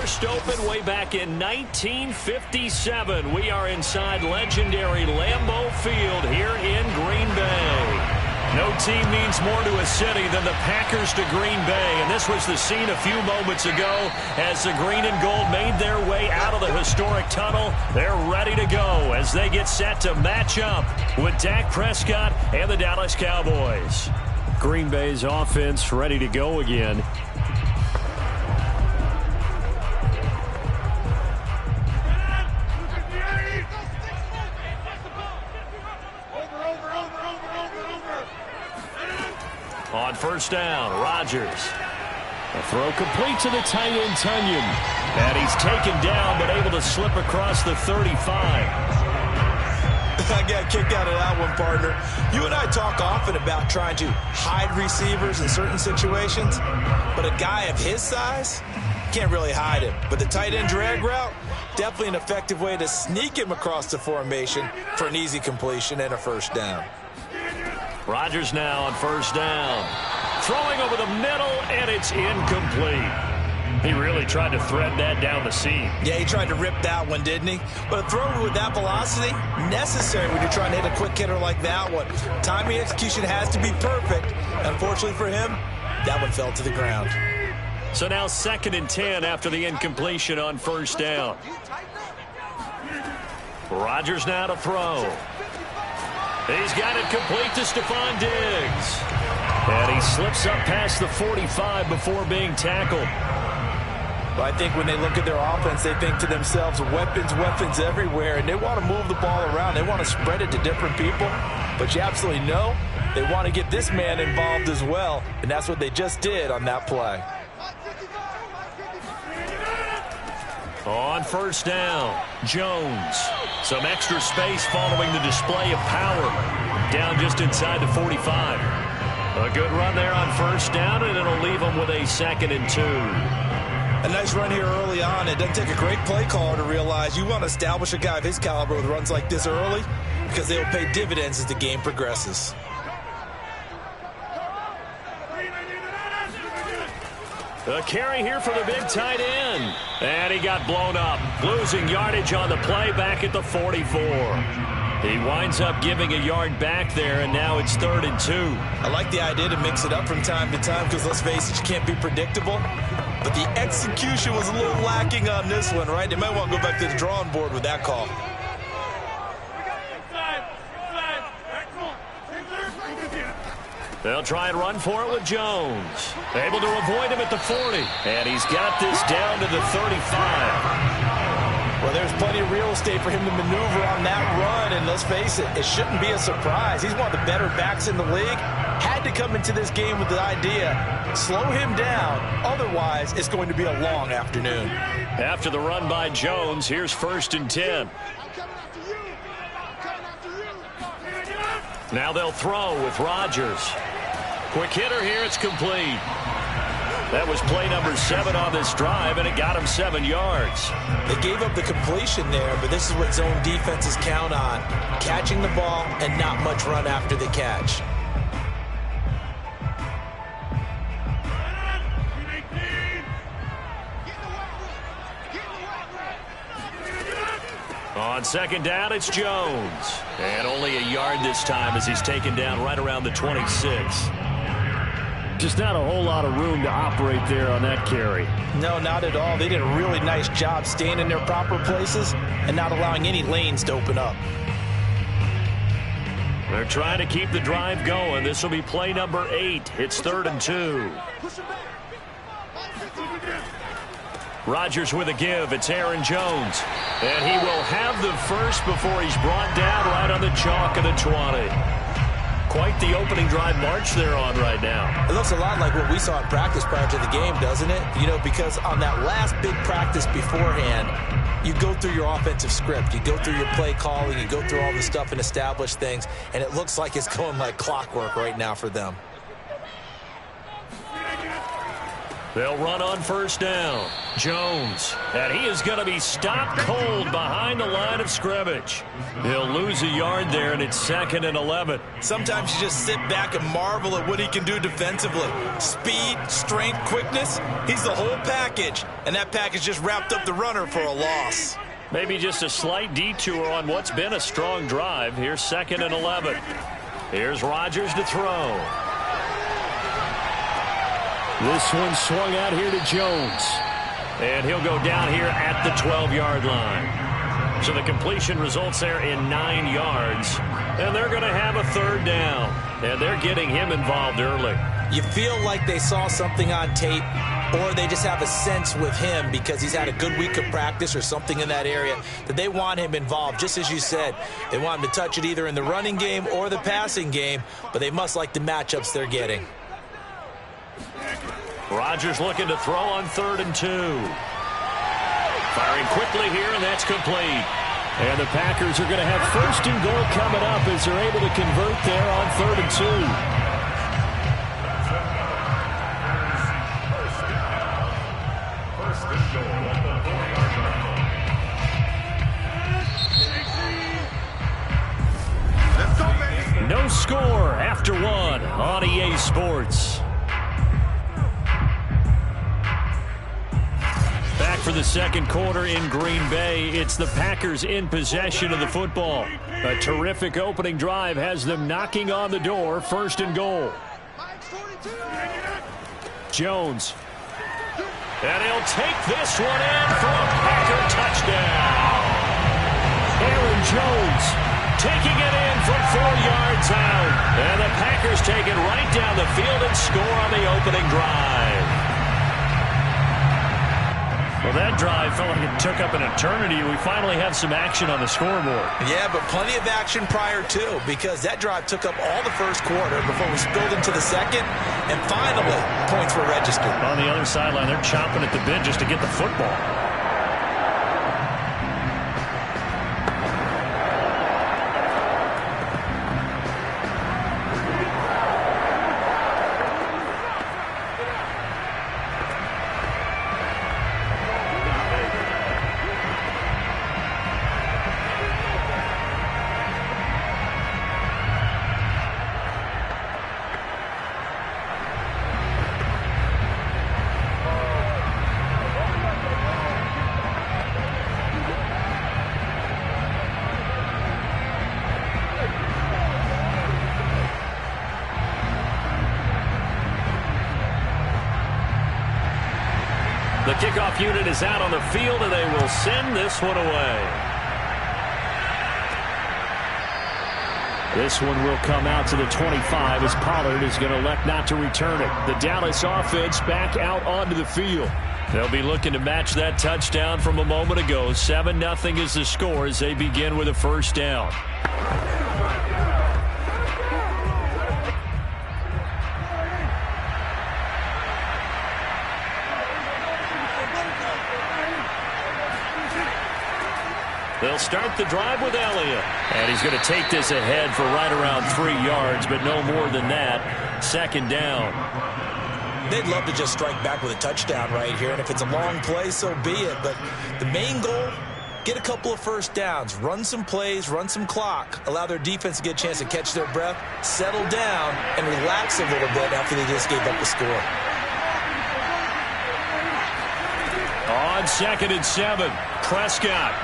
[SPEAKER 1] first opened way back in 1957. We are inside legendary Lambeau Field here in Green Bay. No team means more to a city than the Packers to Green Bay, and this was the scene a few moments ago as the green and gold made their way out of the historic tunnel. They're ready to go as they get set to match up with Dak Prescott and the Dallas Cowboys. Green Bay's offense ready to go again. On first down, Rodgers. A throw complete to the tight end, Tunyon. And he's taken down, but able to slip across the 35.
[SPEAKER 3] I got a kick out of that one, partner. You and I talk often about trying to hide receivers in certain situations, but a guy of his size can't really hide him. But the tight end drag route, definitely an effective way to sneak him across the formation for an easy completion and a first down.
[SPEAKER 1] Rodgers now on first down. Throwing over the middle, and it's incomplete. He really tried to thread that down the seam.
[SPEAKER 3] Yeah, he tried to rip that one, didn't he? But a throw with that velocity, necessary when you're trying to hit a quick hitter like that one. Timing execution has to be perfect. Unfortunately for him, that one fell to the ground.
[SPEAKER 1] So now 2nd and 10 after the incompletion on first down. Rodgers now to throw. He's got it complete to Stephon Diggs. And he slips up past the 45 before being tackled.
[SPEAKER 3] But I think when they look at their offense, they think to themselves, weapons, weapons everywhere, and they want to move the ball around. They want to spread it to different people. But you absolutely know they want to get this man involved as well, and that's what they just did on that play.
[SPEAKER 1] On first down, Jones. Some extra space following the display of power. Down just inside the 45. A good run there on first down, and it'll leave them with a 2nd and 2.
[SPEAKER 3] A nice run here early on. It doesn't take a great play caller to realize you want to establish a guy of his caliber with runs like this early because they'll pay dividends as the game progresses.
[SPEAKER 1] A carry here for the big tight end. And he got blown up. Losing yardage on the play back at the 44. He winds up giving a yard back there, and now it's 3rd and 2.
[SPEAKER 3] I like the idea to mix it up from time to time because, let's face it, you can't be predictable. But the execution was a little lacking on this one, right? They might want to go back to the drawing board with that call.
[SPEAKER 1] They'll try and run for it with Jones. Able to avoid him at the 40. And he's got this down to the 35.
[SPEAKER 3] Well, there's plenty of real estate for him to maneuver on that run. And let's face it, it shouldn't be a surprise. He's one of the better backs in the league. Had to come into this game with the idea, slow him down. Otherwise, it's going to be a long afternoon.
[SPEAKER 1] After the run by Jones, here's 1st and 10. Now they'll throw with Rodgers. Quick hitter here, it's complete. That was play number 7 on this drive, and it got him 7 yards.
[SPEAKER 3] They gave up the completion there, but this is what zone defenses count on. Catching the ball and not much run after the catch.
[SPEAKER 1] On 2nd down, it's Jones. And only a yard this time as he's taken down right around the 26. Just not a whole lot of room to operate there on that carry.
[SPEAKER 3] No, not at all. They did a really nice job staying in their proper places and not allowing any lanes to open up.
[SPEAKER 1] They're trying to keep the drive going. This will be play number 8. It's 3rd and 2. Rodgers with a give. It's Aaron Jones. And he will have the first before he's brought down right on the chalk of the 20. Quite the opening drive march they're on right now.
[SPEAKER 3] It looks a lot like what we saw in practice prior to the game, doesn't it? You know, because on that last big practice beforehand, you go through your offensive script. You go through your play calling. You go through all the stuff and establish things. And it looks like it's going like clockwork right now for them.
[SPEAKER 1] They'll run on first down. Jones. And he is going to be stopped cold behind the line of scrimmage. He'll lose a yard there, and it's 2nd and 11.
[SPEAKER 3] Sometimes you just sit back and marvel at what he can do defensively. Speed, strength, quickness. He's the whole package. And that package just wrapped up the runner for a loss.
[SPEAKER 1] Maybe just a slight detour on what's been a strong drive. Here's 2nd and 11. Here's Rodgers to throw. This one swung out here to Jones. And he'll go down here at the 12-yard line. So the completion results there in 9 yards. And they're going to have a 3rd down. And they're getting him involved early.
[SPEAKER 3] You feel like they saw something on tape, or they just have a sense with him because he's had a good week of practice or something in that area that they want him involved. Just as you said, they want him to touch it either in the running game or the passing game, but they must like the matchups they're getting.
[SPEAKER 1] Rodgers looking to throw on 3rd and 2. Firing quickly here, and that's complete. And the Packers are going to have 1st and goal coming up as they're able to convert there on 3rd and 2. No score after 1 on EA Sports. Back for the 2nd quarter in Green Bay. It's the Packers in possession of the football. A terrific opening drive has them knocking on the door. 1st and goal. Jones. And he'll take this one in for a Packer touchdown. Aaron Jones taking it in from 4 yards out. And the Packers take it right down the field and score on the opening drive. Well, that drive felt like it took up an eternity. We finally have some action on the scoreboard.
[SPEAKER 3] Yeah, but plenty of action prior to, because that drive took up all the 1st quarter before we spilled into the 2nd, and finally, points were registered.
[SPEAKER 1] On the other sideline, they're chomping at the bit just to get the football. The kickoff unit is out on the field, and they will send this one away. This one will come out to the 25 as Pollard is going to elect not to return it. The Dallas offense back out onto the field. They'll be looking to match that touchdown from a moment ago. 7-0 is the score as they begin with a 1st down. They'll start the drive with Elliott. And he's going to take this ahead for right around 3 yards, but no more than that. 2nd down.
[SPEAKER 3] They'd love to just strike back with a touchdown right here, and if it's a long play, so be it. But the main goal, get a couple of 1st downs, run some plays, run some clock, allow their defense to get a chance to catch their breath, settle down, and relax a little bit after they just gave up the score.
[SPEAKER 1] On 2nd and 7, Prescott.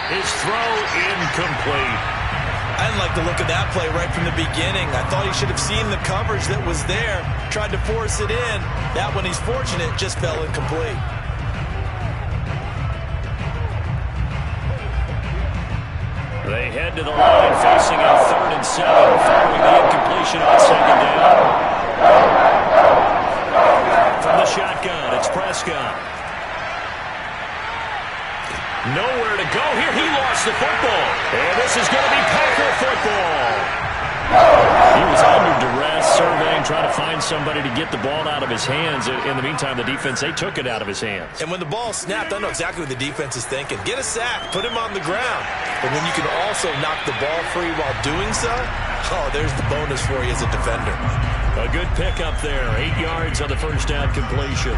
[SPEAKER 1] His throw incomplete.
[SPEAKER 3] I didn't like the look of that play right from the beginning. I thought he should have seen the coverage that was there, tried to force it in. That one, he's fortunate, just fell incomplete.
[SPEAKER 1] They head to the line facing a 3rd and 7 following the incompletion on 2nd down. From the shotgun, it's Prescott. Nowhere to go here. He lost the football. And this is going to be Packer football. He was under duress, surveying, trying to find somebody to get the ball out of his hands. In the meantime, the defense, they took it out of his hands.
[SPEAKER 3] And when the ball snapped, I know exactly what the defense is thinking. Get a sack, put him on the ground. But when you can also knock the ball free while doing so, oh, there's the bonus for you as a defender.
[SPEAKER 1] A good pickup there. 8 yards on the first down completion.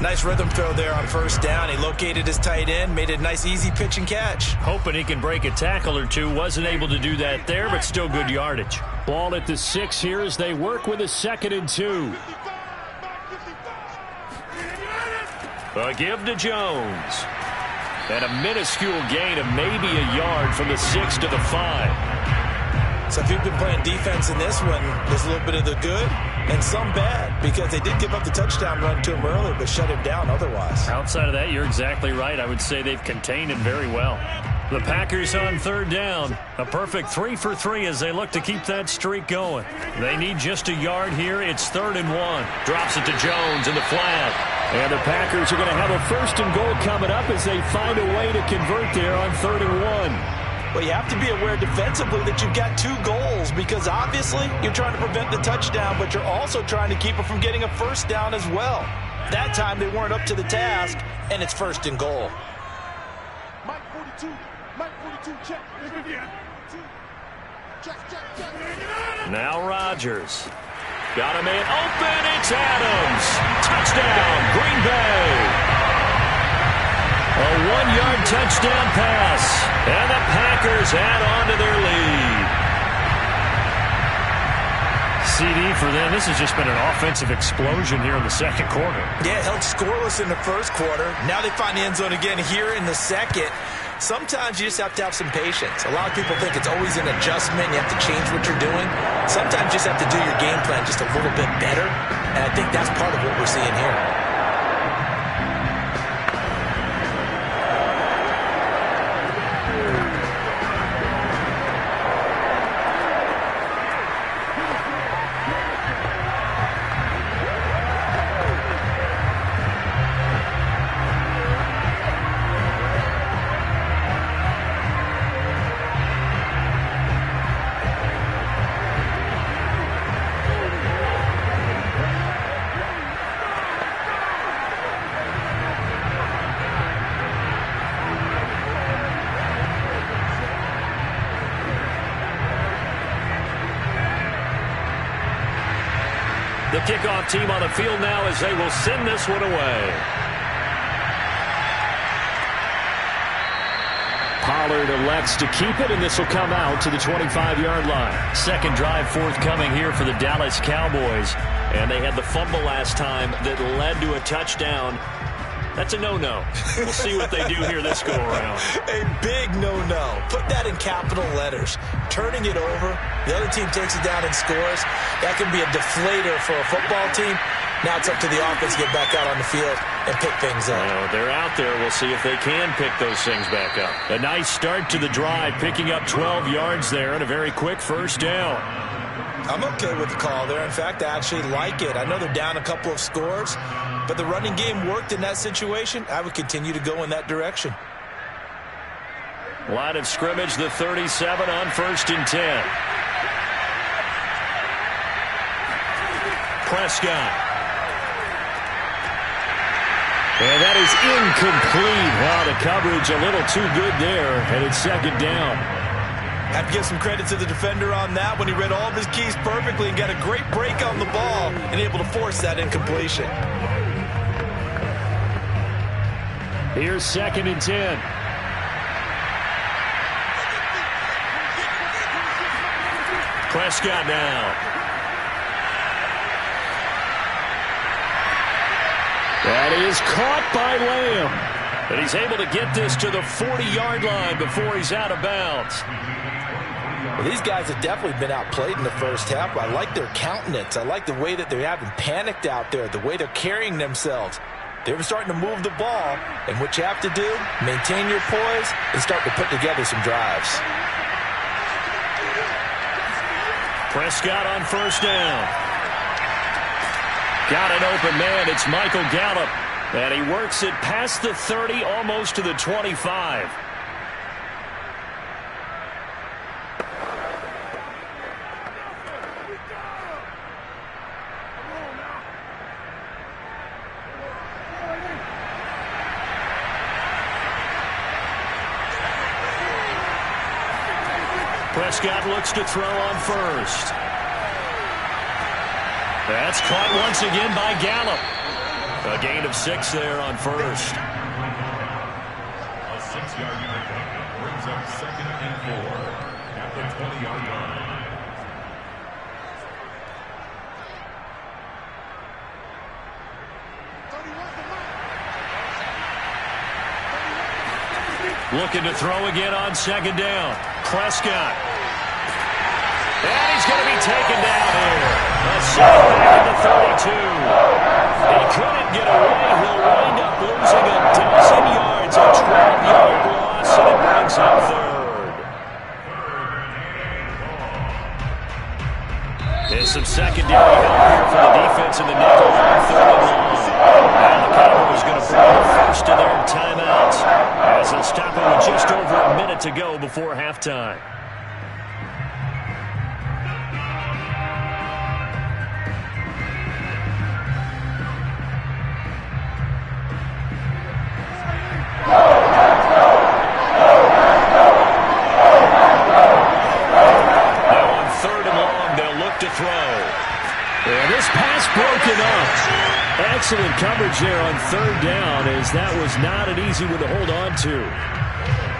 [SPEAKER 3] Nice rhythm throw there on first down. He located his tight end, made it a nice easy pitch and catch.
[SPEAKER 1] Hoping he can break a tackle or two. Wasn't able to do that there, but still good yardage. Ball at the 6 here as they work with a 2nd and 2. A give to Jones. And a minuscule gain of maybe a yard from the 6 to the 5.
[SPEAKER 3] So if you've been playing defense in this one, there's a little bit of the good and some bad, because they did give up the touchdown run to him earlier, but shut him down otherwise.
[SPEAKER 1] Outside of that, you're exactly right. I would say they've contained him very well. The Packers on 3rd down. A perfect 3 for 3 as they look to keep that streak going. They need just a yard here. It's 3rd and 1. Drops it to Jones in the flat. And the Packers are going to have a 1st and goal coming up as they find a way to convert there on 3rd and 1.
[SPEAKER 3] Well, you have to be aware defensively that you've got 2 goals, because obviously you're trying to prevent the touchdown, but you're also trying to keep it from getting a 1st down as well. That time they weren't up to the task, and it's 1st and goal.
[SPEAKER 4] Mike 42, check.
[SPEAKER 1] Now Rodgers. Got a man open. It's Adams. Touchdown, Green Bay. A 1-yard touchdown pass. And the Packers add on to their lead. CD for them. This has just been an offensive explosion here in the 2nd quarter.
[SPEAKER 3] Yeah, held scoreless in the 1st quarter. Now they find the end zone again here in the 2nd. Sometimes you just have to have some patience. A lot of people think it's always an adjustment. You have to change what you're doing. Sometimes you just have to do your game plan just a little bit better. And I think that's part of what we're seeing here.
[SPEAKER 1] The kickoff team on the field now as they will send this one away. Pollard elects to keep it, and this will come out to the 25-yard line. 2nd drive forthcoming here for the Dallas Cowboys. And they had the fumble last time that led to a touchdown. That's a no-no. We'll see what they do here this go-around.
[SPEAKER 3] A big no-no. Put that in capital letters. Turning it over, the other team takes it down and scores. That can be a deflator for a football team. Now it's up to the offense to get back out on the field and pick things up.
[SPEAKER 1] Well, they're out there. We'll see if they can pick those things back up. A nice start to the drive, picking up 12 yards there and a very quick 1st down.
[SPEAKER 3] I'm okay with the call there. In fact, I actually like it. I know they're down a couple of scores, but the running game worked in that situation. I would continue to go in that direction.
[SPEAKER 1] Line of scrimmage, the 37 on 1st and 10. Prescott. And that is incomplete. Wow, the coverage a little too good there, and it's 2nd down.
[SPEAKER 3] Have to give some credit to the defender on that when he read all of his keys perfectly and got a great break on the ball and able to force that incompletion.
[SPEAKER 1] Here's 2nd and 10. Prescott now. That is caught by Lamb. And he's able to get this to the 40-yard line before he's out of bounds.
[SPEAKER 3] Well, these guys have definitely been outplayed in the 1st half. I like their countenance. I like the way that they haven't panicked out there, the way they're carrying themselves. They're starting to move the ball, and what you have to do, maintain your poise and start to put together some drives.
[SPEAKER 1] Prescott on 1st down. Got an open man. It's Michael Gallup. And he works it past the 30, almost to the 25. Prescott looks to throw on 1st. That's caught once again by Gallup. A gain of 6 there on first.
[SPEAKER 4] A 6-yard pickup brings up 2nd and 4 at the 20-yard line.
[SPEAKER 1] Looking to throw again on 2nd down. Prescott. And he's going to be taken down here. A setback at the 32. He couldn't get away. He'll wind up losing a dozen yards. A 12-yard loss, and it brings up 3rd. There's some secondary help here for the defense in the nickel on 3rd and long. Now the Cowboys going to bring the first of their timeouts as they'll stop it with just over a minute to go before halftime. And this pass broken up. Excellent coverage there on 3rd down, as that was not an easy one to hold on to.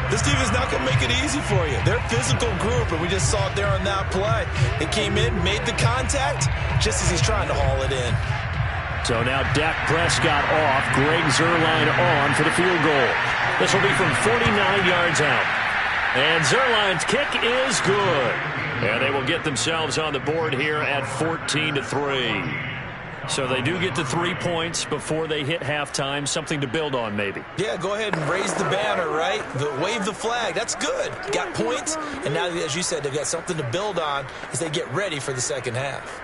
[SPEAKER 3] This team is not going to make it easy for you. They're a physical group, and we just saw it there on that play. They came in, made the contact, just as he's trying to haul it in.
[SPEAKER 1] So now Dak Prescott off, Greg Zuerlein on for the field goal. This will be from 49 yards out. And Zuerlein's kick is good. And they will get themselves on the board here at 14-3. So they do get to 3 points before they hit halftime. Something to build on, maybe.
[SPEAKER 3] Yeah, go ahead and raise the banner, right? Wave the flag. That's good. Got points, and now, as you said, they've got something to build on as they get ready for the second half.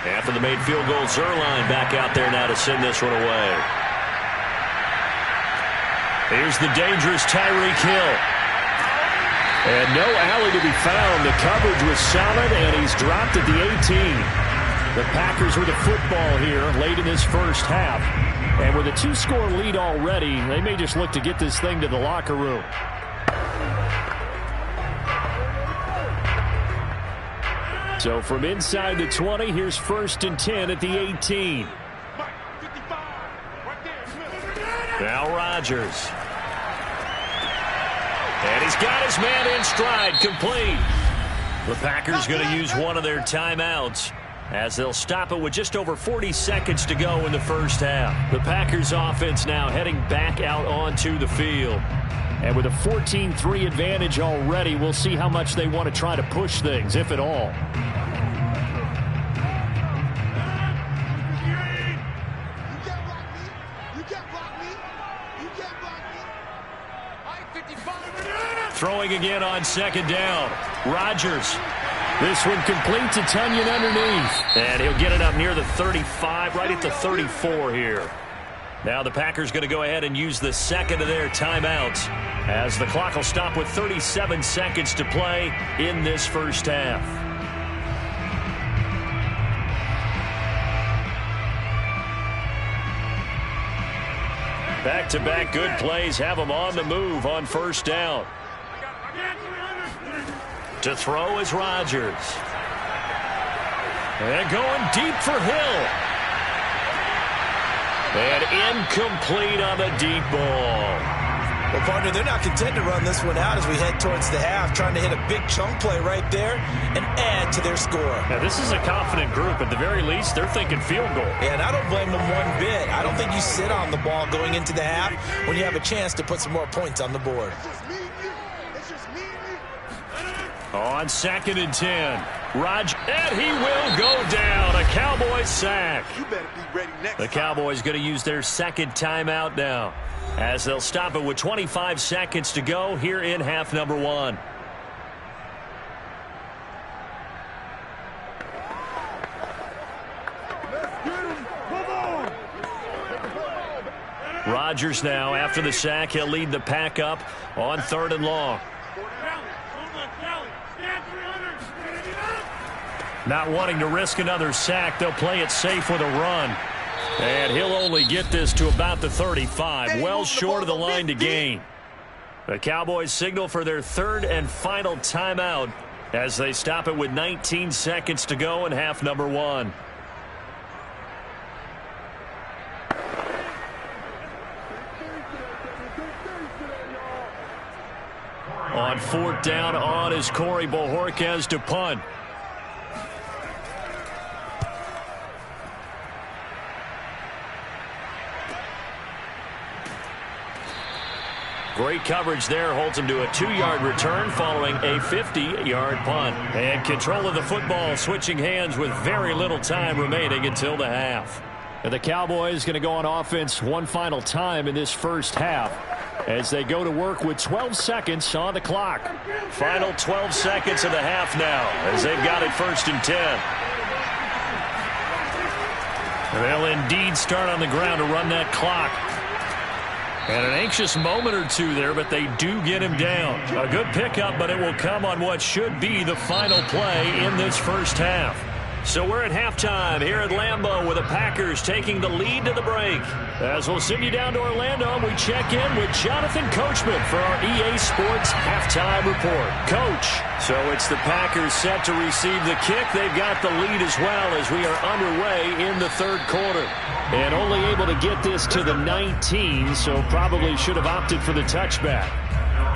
[SPEAKER 1] After the made field goal, Zuerlein back out there now to send this one away. Here's the dangerous Tyreek Hill. And no alley to be found. The coverage was solid, and he's dropped at the 18. The Packers with the football here late in this first half. And with a 2-score lead already, they may just look to get this thing to the locker room. So from inside the 20, here's 1st and 10 at the 18. Now Rodgers. And he's got his man in stride, complete. The Packers going to use one of their timeouts as they'll stop it with just over 40 seconds to go in the first half. The Packers offense now heading back out onto the field. And with a 14-3 advantage already, we'll see how much they want to try to push things, if at all. Throwing again on 2nd down. Rodgers. This one complete to Tunyon underneath. And he'll get it up near the 35, right at the 34 here. Now the Packers going to go ahead and use the second of their timeouts as the clock will stop with 37 seconds to play in this first half. Back-to-back good plays have them on the move on 1st down. To throw is Rodgers. And going deep for Hill. And incomplete on the deep ball.
[SPEAKER 3] Well, partner, they're not content to run this one out as we head towards the half, trying to hit a big chunk play right there and add to their score.
[SPEAKER 1] Now, this is a confident group. At the very least, they're thinking field goal.
[SPEAKER 3] Yeah, and I don't blame them one bit. I don't think you sit on the ball going into the half when you have a chance to put some more points on the board.
[SPEAKER 1] On 2nd and 10, and he will go down. A Cowboys sack.
[SPEAKER 5] You better be ready next
[SPEAKER 1] The Cowboys going to use their second timeout now as they'll stop it with 25 seconds to go here in half number 1. Rodgers now. After the sack, he'll lead the pack up on 3rd and long. Not wanting to risk another sack, they'll play it safe with a run. And he'll only get this to about the 35, well short of the line to gain. The Cowboys signal for their 3rd and final timeout as they stop it with 19 seconds to go in half number 1. On 4th down on is Corey Bojorquez to punt. Great coverage there, holds him to a 2-yard return following a 50-yard punt. And control of the football switching hands with very little time remaining until the half. And the Cowboys going to go on offense one final time in this first half as they go to work with 12 seconds on the clock. Final 12 seconds of the half now as they've got it 1st and 10. And they'll indeed start on the ground to run that clock. And an anxious moment or two there, but they do get him down. A good pickup, but it will come on what should be the final play in this first half. So we're at halftime here at Lambeau with the Packers taking the lead to the break. As we'll send you down to Orlando, we check in with Jonathan Coachman for our EA Sports Halftime Report. Coach, so it's the Packers set to receive the kick. They've got the lead as well as we are underway in the 3rd quarter. And only able to get this to the 19, so probably should have opted for the touchback.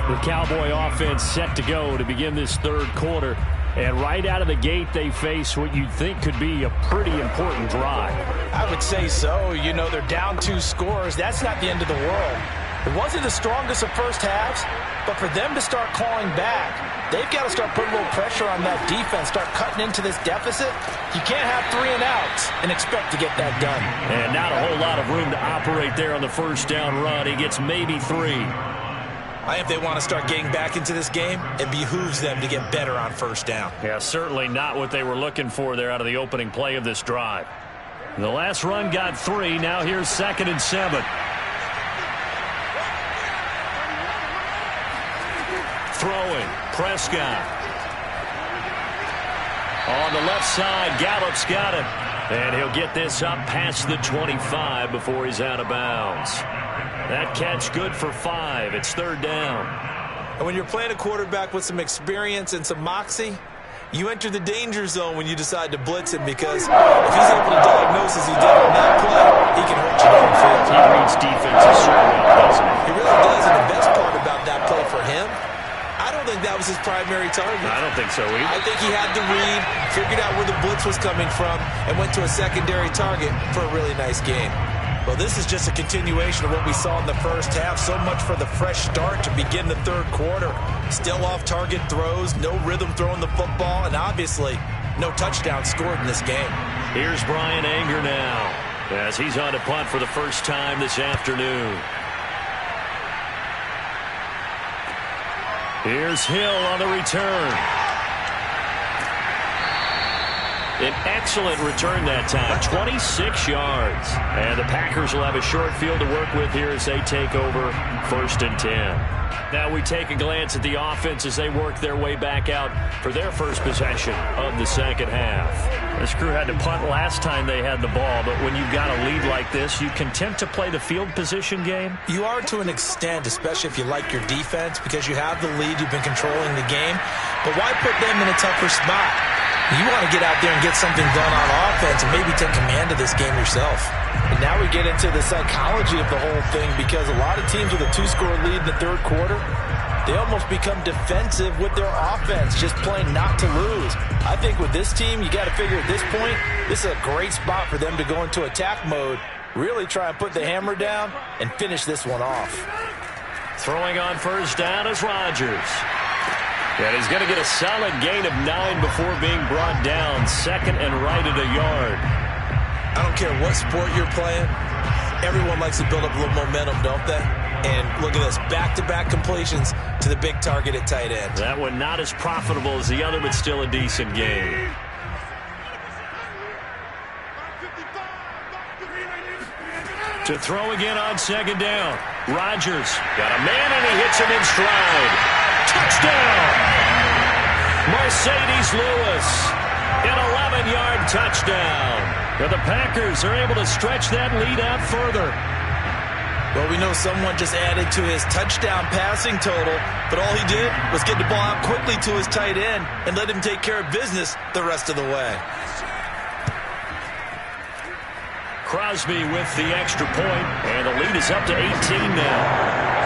[SPEAKER 1] The Cowboy offense set to go to begin this 3rd quarter. And right out of the gate, they face what you'd think could be a pretty important drive.
[SPEAKER 3] I would say so. You know, they're down 2 scores. That's not the end of the world. It wasn't the strongest of first halves, but for them to start clawing back, they've got to start putting a little pressure on that defense, start cutting into this deficit. You can't have 3 and outs and expect to get that done.
[SPEAKER 1] And not a whole lot of room to operate there on the 1st down run. He gets maybe 3.
[SPEAKER 3] If they want to start getting back into this game, it behooves them to get better on 1st down.
[SPEAKER 1] Yeah, certainly not what they were looking for there out of the opening play of this drive. The last run got 3. Now here's 2nd and 7. Throwing, Prescott. On the left side, Gallup's got it. And he'll get this up past the 25 before he's out of bounds. That catch good for 5. It's 3rd down.
[SPEAKER 3] And when you're playing a quarterback with some experience and some moxie, you enter the danger zone when you decide to blitz him, because if he's able to diagnose as he did on that play, he can hurt you downfield.
[SPEAKER 1] He reads defenses so well, doesn't he?
[SPEAKER 3] He really does, and the best part about that play for him, I don't think that was his primary target.
[SPEAKER 1] I don't think so either.
[SPEAKER 3] I think he had the read, figured out where the blitz was coming from, and went to a secondary target for a really nice game. Well, this is just a continuation of what we saw in the first half. So much for the fresh start to begin the 3rd quarter. Still off-target throws, no rhythm throwing the football, and obviously no touchdown scored in this game.
[SPEAKER 1] Here's Brian Anger now as he's on to punt for the first time this afternoon. Here's Hill on the return. An excellent return that time, 26 yards. And the Packers will have a short field to work with here as they take over 1st and 10. Now we take a glance at the offense as they work their way back out for their first possession of the 2nd half. This crew had to punt last time they had the ball, but when you've got a lead like this, you content to play the field position game?
[SPEAKER 3] You are to an extent, especially if you like your defense, because you have the lead, you've been controlling the game. But why put them in a tougher spot? You want to get out there and get something done on offense and maybe take command of this game yourself. And now we get into the psychology of the whole thing, because a lot of teams with a 2-score lead in the 3rd quarter, they almost become defensive with their offense, just playing not to lose. I think with this team, you got to figure at this point, this is a great spot for them to go into attack mode, really try and put the hammer down and finish this one off.
[SPEAKER 1] Throwing on 1st down is Rodgers. And he's going to get a solid gain of 9 before being brought down. 2nd and right at a yard.
[SPEAKER 3] I don't care what sport you're playing. Everyone likes to build up a little momentum, don't they? And look at this, back-to-back completions to the big target at tight end.
[SPEAKER 1] That one not as profitable as the other, but still a decent game. To throw again on second down. Rodgers got a man, and he hits him in stride. Touchdown! Mercedes Lewis, an 11-yard touchdown. And the Packers are able to stretch that lead out further.
[SPEAKER 3] Well, we know someone just added to his touchdown passing total, but all he did was get the ball out quickly to his tight end and let him take care of business the rest of the way.
[SPEAKER 1] Crosby with the extra point, and the lead is up to 18 now.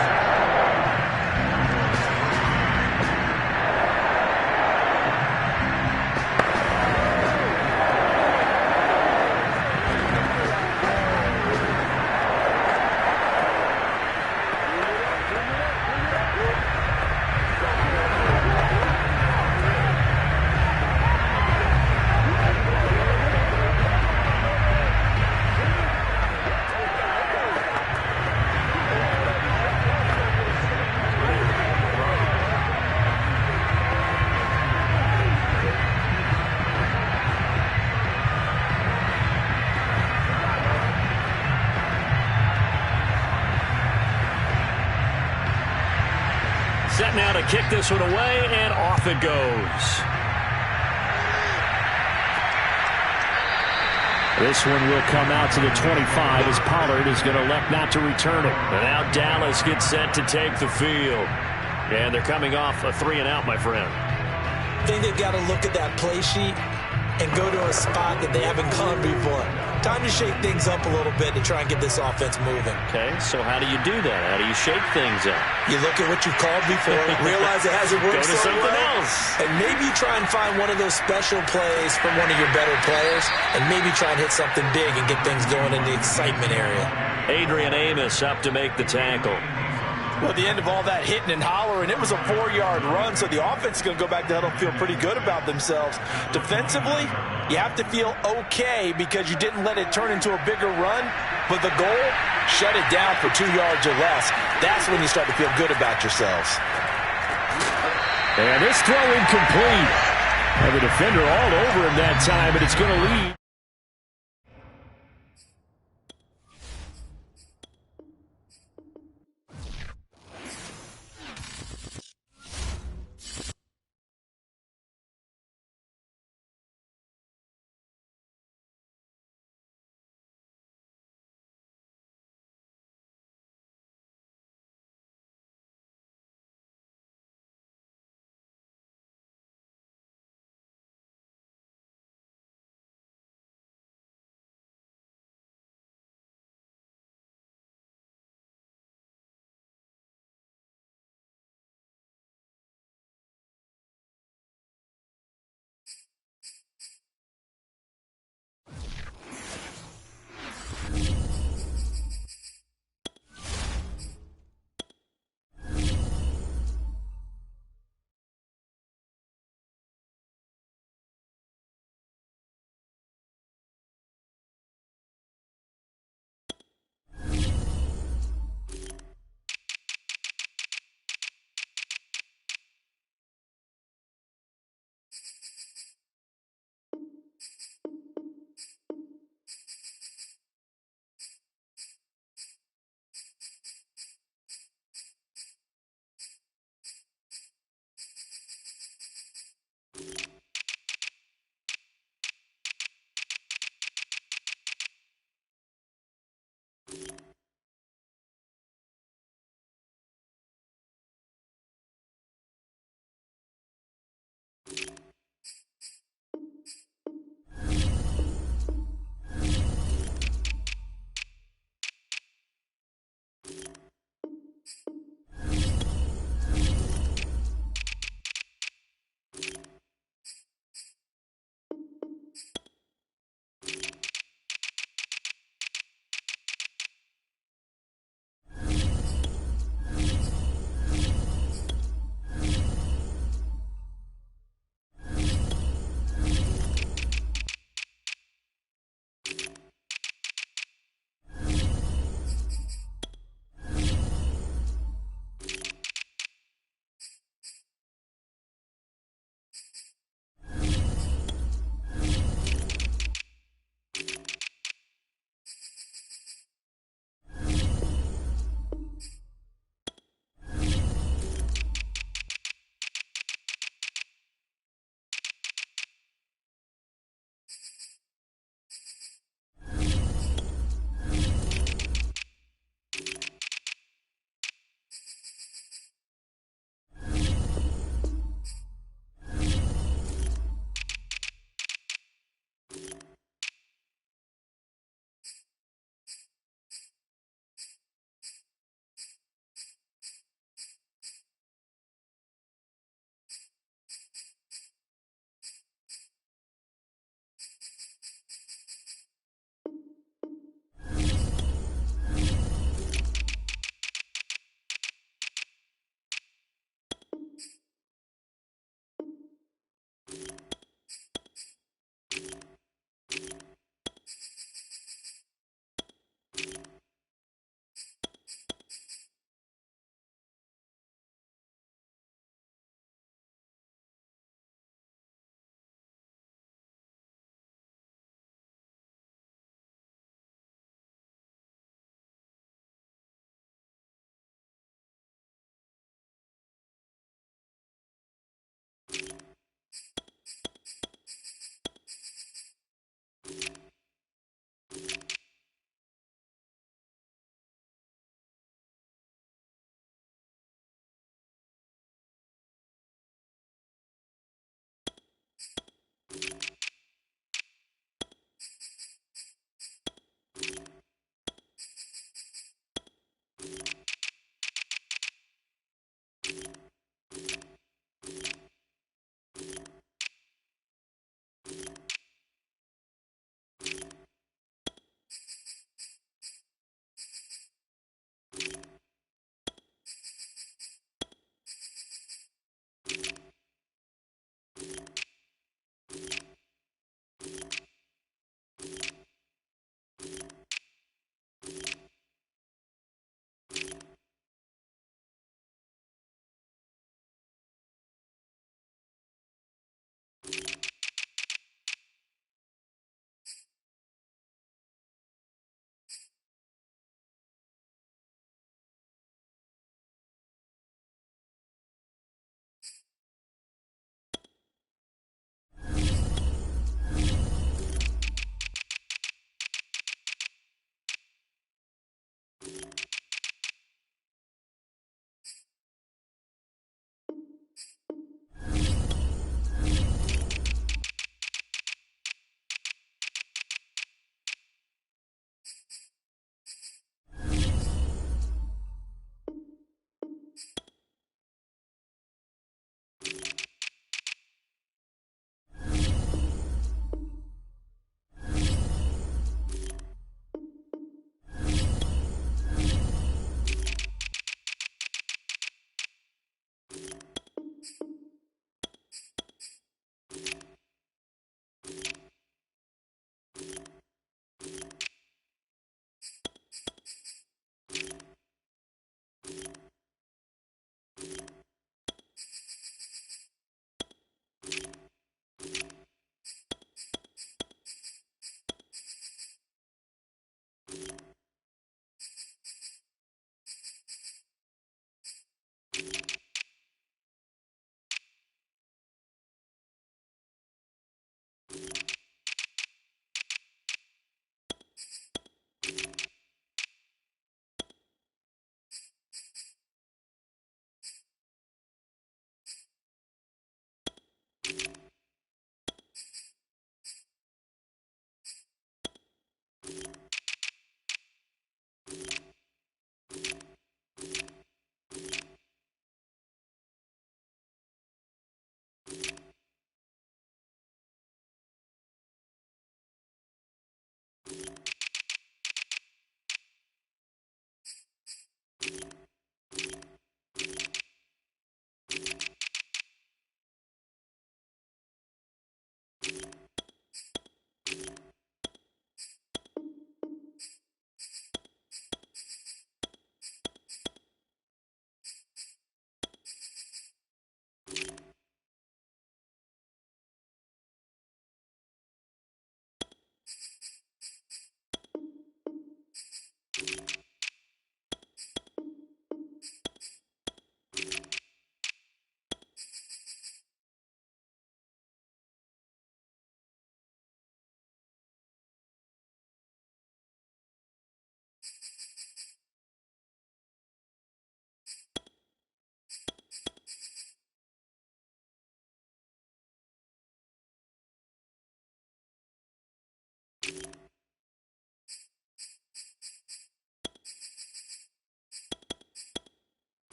[SPEAKER 1] Set now to kick this one away, and off it goes. This one will come out to the 25 as Pollard is going to elect not to return it. And now Dallas gets set to take the field. And they're coming off a 3-and-out, my friend.
[SPEAKER 3] I think they've got to look at that play sheet and go to a spot that they haven't gone before. Time to shake things up a little bit to try and get this offense moving.
[SPEAKER 1] Okay, so how do you do that? How do you shake things up?
[SPEAKER 3] You look at what you've called before, realize it hasn't worked
[SPEAKER 1] Go to
[SPEAKER 3] so
[SPEAKER 1] something
[SPEAKER 3] well,
[SPEAKER 1] else.
[SPEAKER 3] and maybe try and find one of those special plays from one of your better players, and maybe try and hit something big and get things going in the excitement area.
[SPEAKER 1] Adrian Amos up to make the tackle.
[SPEAKER 3] Well, at the end of all that hitting and hollering, it was a 4-yard run, so the offense is going to go back to huddle and feel pretty good about themselves. Defensively, you have to feel okay because you didn't let it turn into a bigger run, but the goal, shut it down for 2 yards or less. That's when you start to feel good about yourselves.
[SPEAKER 1] And this throw incomplete. And the defender all over him that time, but it's going to lead.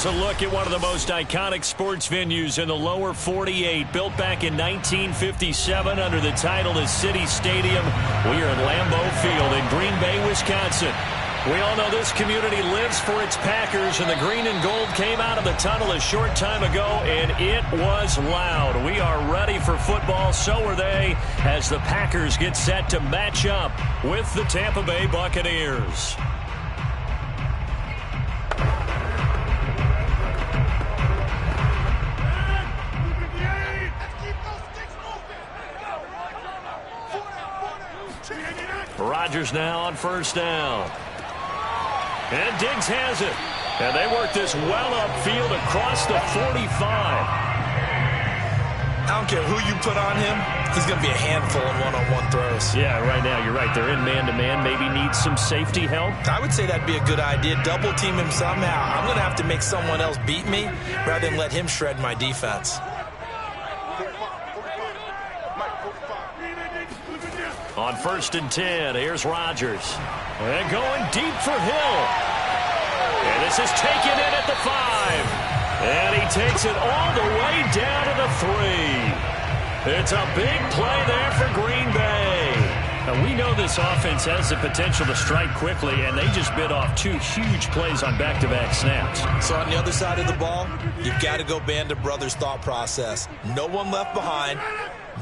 [SPEAKER 1] Here's a look at one of the most iconic sports venues in the lower 48. Built back in 1957 under the title of City Stadium. We are at Lambeau Field in Green Bay, Wisconsin. We all know this community lives for its Packers, and the green and gold came out of the tunnel a short time ago, and it was loud. We are ready for football, so are they, as the Packers get set to match up with the Tampa Bay Buccaneers. Rodgers now on first down. And Diggs has it. And they work this well upfield across the 45.
[SPEAKER 3] I don't care who you put on him. He's going to be a handful in one-on-one throws.
[SPEAKER 1] Yeah, right now, you're right. They're in man-to-man. Maybe needs some safety help.
[SPEAKER 3] I would say that'd be a good idea. Double team him somehow. I'm going to have to make someone else beat me rather than let him shred my defense.
[SPEAKER 1] On first and 10, here's Rodgers. And going deep for Hill. And this is taken in at the 5. And he takes it all the way down to the 3. It's a big play there for Green Bay. Now, we know this offense has the potential to strike quickly, and they just bit off 2 huge plays on back-to-back snaps.
[SPEAKER 3] So on the other side of the ball, you've got to go Band of Brothers thought process. No one left behind.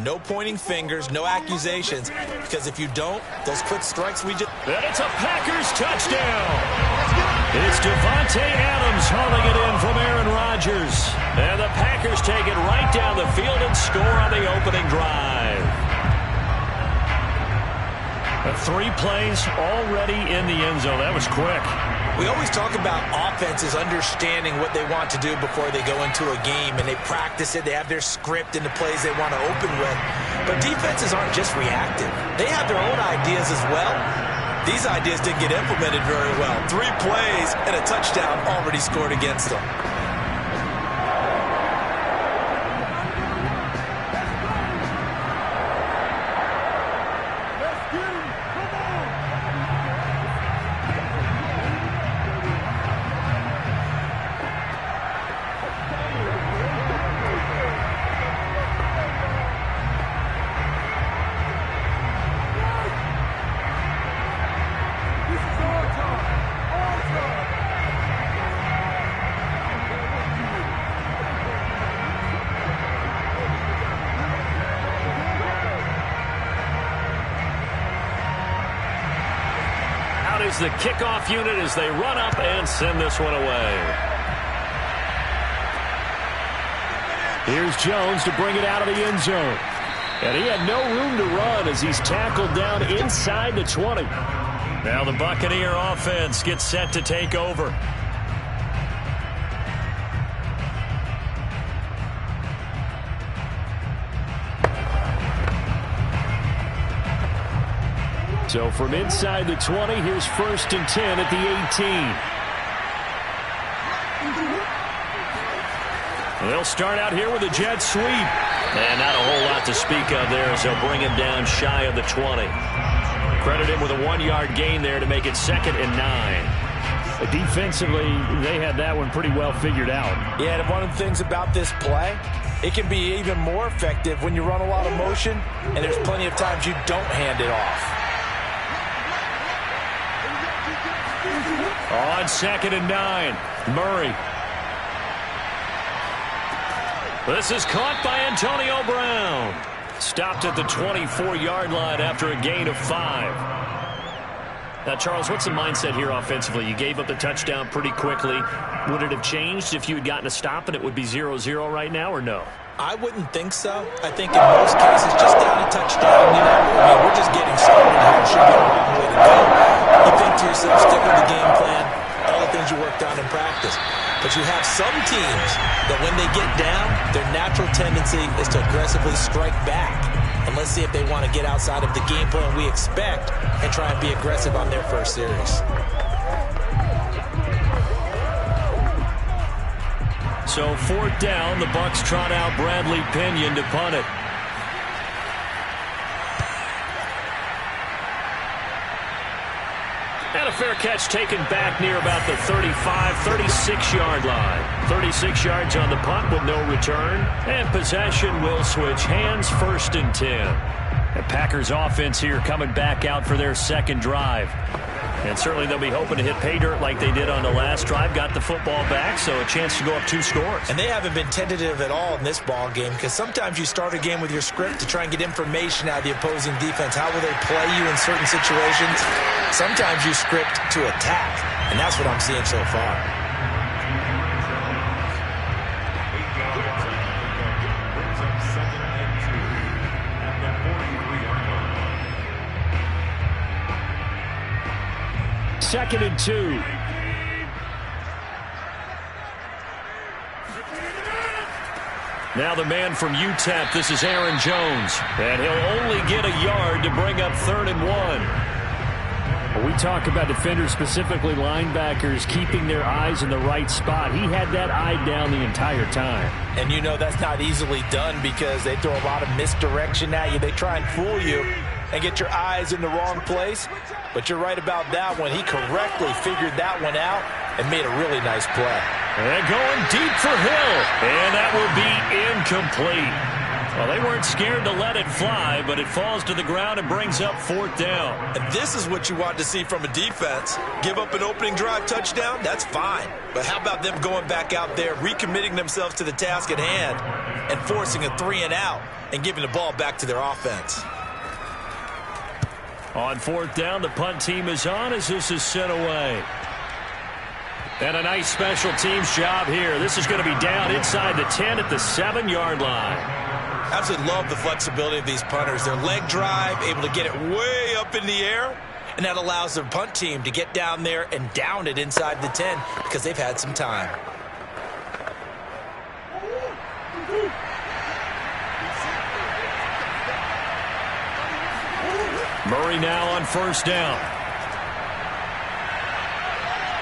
[SPEAKER 3] No pointing fingers, no accusations, because if you don't, those quick strikes we just...
[SPEAKER 1] And it's a Packers touchdown. It's Devontae Adams hauling it in from Aaron Rodgers. And the Packers take it right down the field and score on the opening drive. 3 plays already in the end zone. That was quick.
[SPEAKER 3] We always talk about offenses understanding what they want to do before they go into a game, and they practice it. They have their script and the plays they want to open with. But defenses aren't just reactive. They have their own ideas as well. These ideas didn't get implemented very well. 3 plays and a touchdown already scored against them.
[SPEAKER 1] The kickoff unit as they run up and send this one away. Here's Jones to bring it out of the end zone. And he had no room to run as he's tackled down inside the 20. Now the Buccaneer offense gets set to take over. So from inside the 20, here's first and 10 at the 18. They'll start out here with a jet sweep. And not a whole lot to speak of there as they'll bring him down shy of the 20. Credit him with a 1-yard gain there to make it 2nd and 9.
[SPEAKER 2] Defensively, they had that one pretty well figured out.
[SPEAKER 3] Yeah, and one of the things about this play, it can be even more effective when you run a lot of motion, and there's plenty of times you don't hand it off.
[SPEAKER 1] On 2nd and 9, Murray. This is caught by Antonio Brown. Stopped at the 24-yard line after a gain of 5. Now, Charles, what's the mindset here offensively? You gave up the touchdown pretty quickly. Would it have changed if you had gotten a stop and it would be 0-0 right now, or no?
[SPEAKER 3] I wouldn't think so. I think in most cases, just down a touchdown, we're just getting started here. It should be a long way to go. You think to yourself, stick with the game plan, all the things you worked on in practice. But you have some teams that when they get down, their natural tendency is to aggressively strike back. And let's see if they want to get outside of the game plan we expect and try and be aggressive on their first series.
[SPEAKER 1] So 4th down, the Bucs trot out Bradley Pinion to punt it. And a fair catch taken back near about the 35, 36-yard line. 36 yards on the punt with no return. And possession will switch hands, 1st and 10. The Packers offense here coming back out for their second drive. And certainly they'll be hoping to hit pay dirt like they did on the last drive. Got the football back, so a chance to go up 2 scores.
[SPEAKER 3] And they haven't been tentative at all in this ball game, because sometimes you start a game with your script to try and get information out of the opposing defense. How will they play you in certain situations? Sometimes you script to attack, and that's what I'm seeing so far.
[SPEAKER 1] Second and 2. Now the man from UTEP, this is Aaron Jones. And he'll only get a yard to bring up 3rd and 1.
[SPEAKER 2] When we talk about defenders, specifically linebackers, keeping their eyes in the right spot. He had that eye down the entire time.
[SPEAKER 3] And you know that's not easily done because they throw a lot of misdirection at you. They try and fool you and get your eyes in the wrong place. But you're right about that one. He correctly figured that one out and made a really nice play.
[SPEAKER 1] And going deep for Hill. And that will be incomplete. Well, they weren't scared to let it fly, but it falls to the ground and brings up 4th down.
[SPEAKER 3] And this is what you want to see from a defense. Give up an opening drive touchdown, that's fine. But how about them going back out there, recommitting themselves to the task at hand, and forcing a 3 and out, and giving the ball back to their offense.
[SPEAKER 1] On 4th down, the punt team is on as this is sent away. And a nice special teams job here. This is going to be down inside the 10 at the 7-yard line.
[SPEAKER 3] Absolutely love the flexibility of these punters. Their leg drive, able to get it way up in the air, and that allows their punt team to get down there and down it inside the 10 because they've had some time.
[SPEAKER 1] Murray now on 1st down.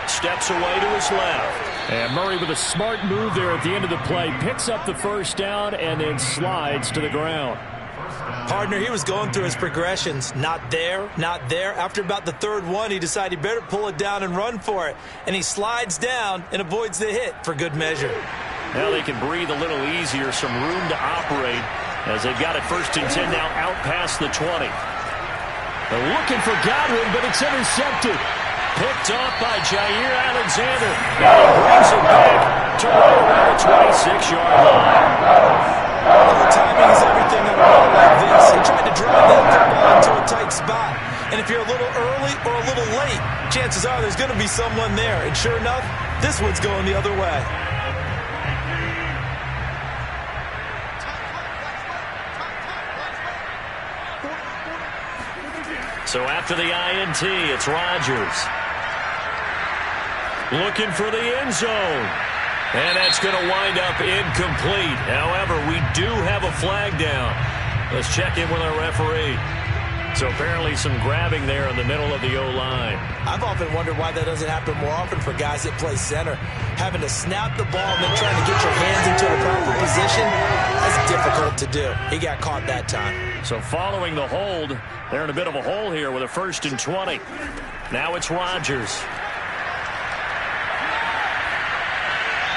[SPEAKER 1] Steps away to his left.
[SPEAKER 2] And Murray with a smart move there at the end of the play. Picks up the 1st down and then slides to the ground.
[SPEAKER 3] Partner, he was going through his progressions. Not there, not there. After about the 3rd one, he decided he better pull it down and run for it. And he slides down and avoids the hit for good measure.
[SPEAKER 1] Now they can breathe a little easier, some room to operate as they've got it 1st and 10 now out past the 20. They're looking for Godwin, but it's intercepted. Picked off by Jair Alexander. Now he brings it back to right around the 26-yard line.
[SPEAKER 3] The timing is everything on a ball like this. He tried to drive that football into a tight spot. And if you're a little early or a little late, chances are there's going to be someone there. And sure enough, this one's going the other way.
[SPEAKER 1] So after the INT, it's Rodgers. Looking for the end zone. And that's going to wind up incomplete. However, we do have a flag down. Let's check in with our referee. So apparently some grabbing there in the middle of the O-line.
[SPEAKER 3] I've often wondered why that doesn't happen more often for guys that play center. Having to snap the ball and then trying to get your hands into the proper position, that's difficult to do. He got caught that time.
[SPEAKER 1] So following the hold, they're in a bit of a hole here with a 1st and 20. Now it's Rodgers.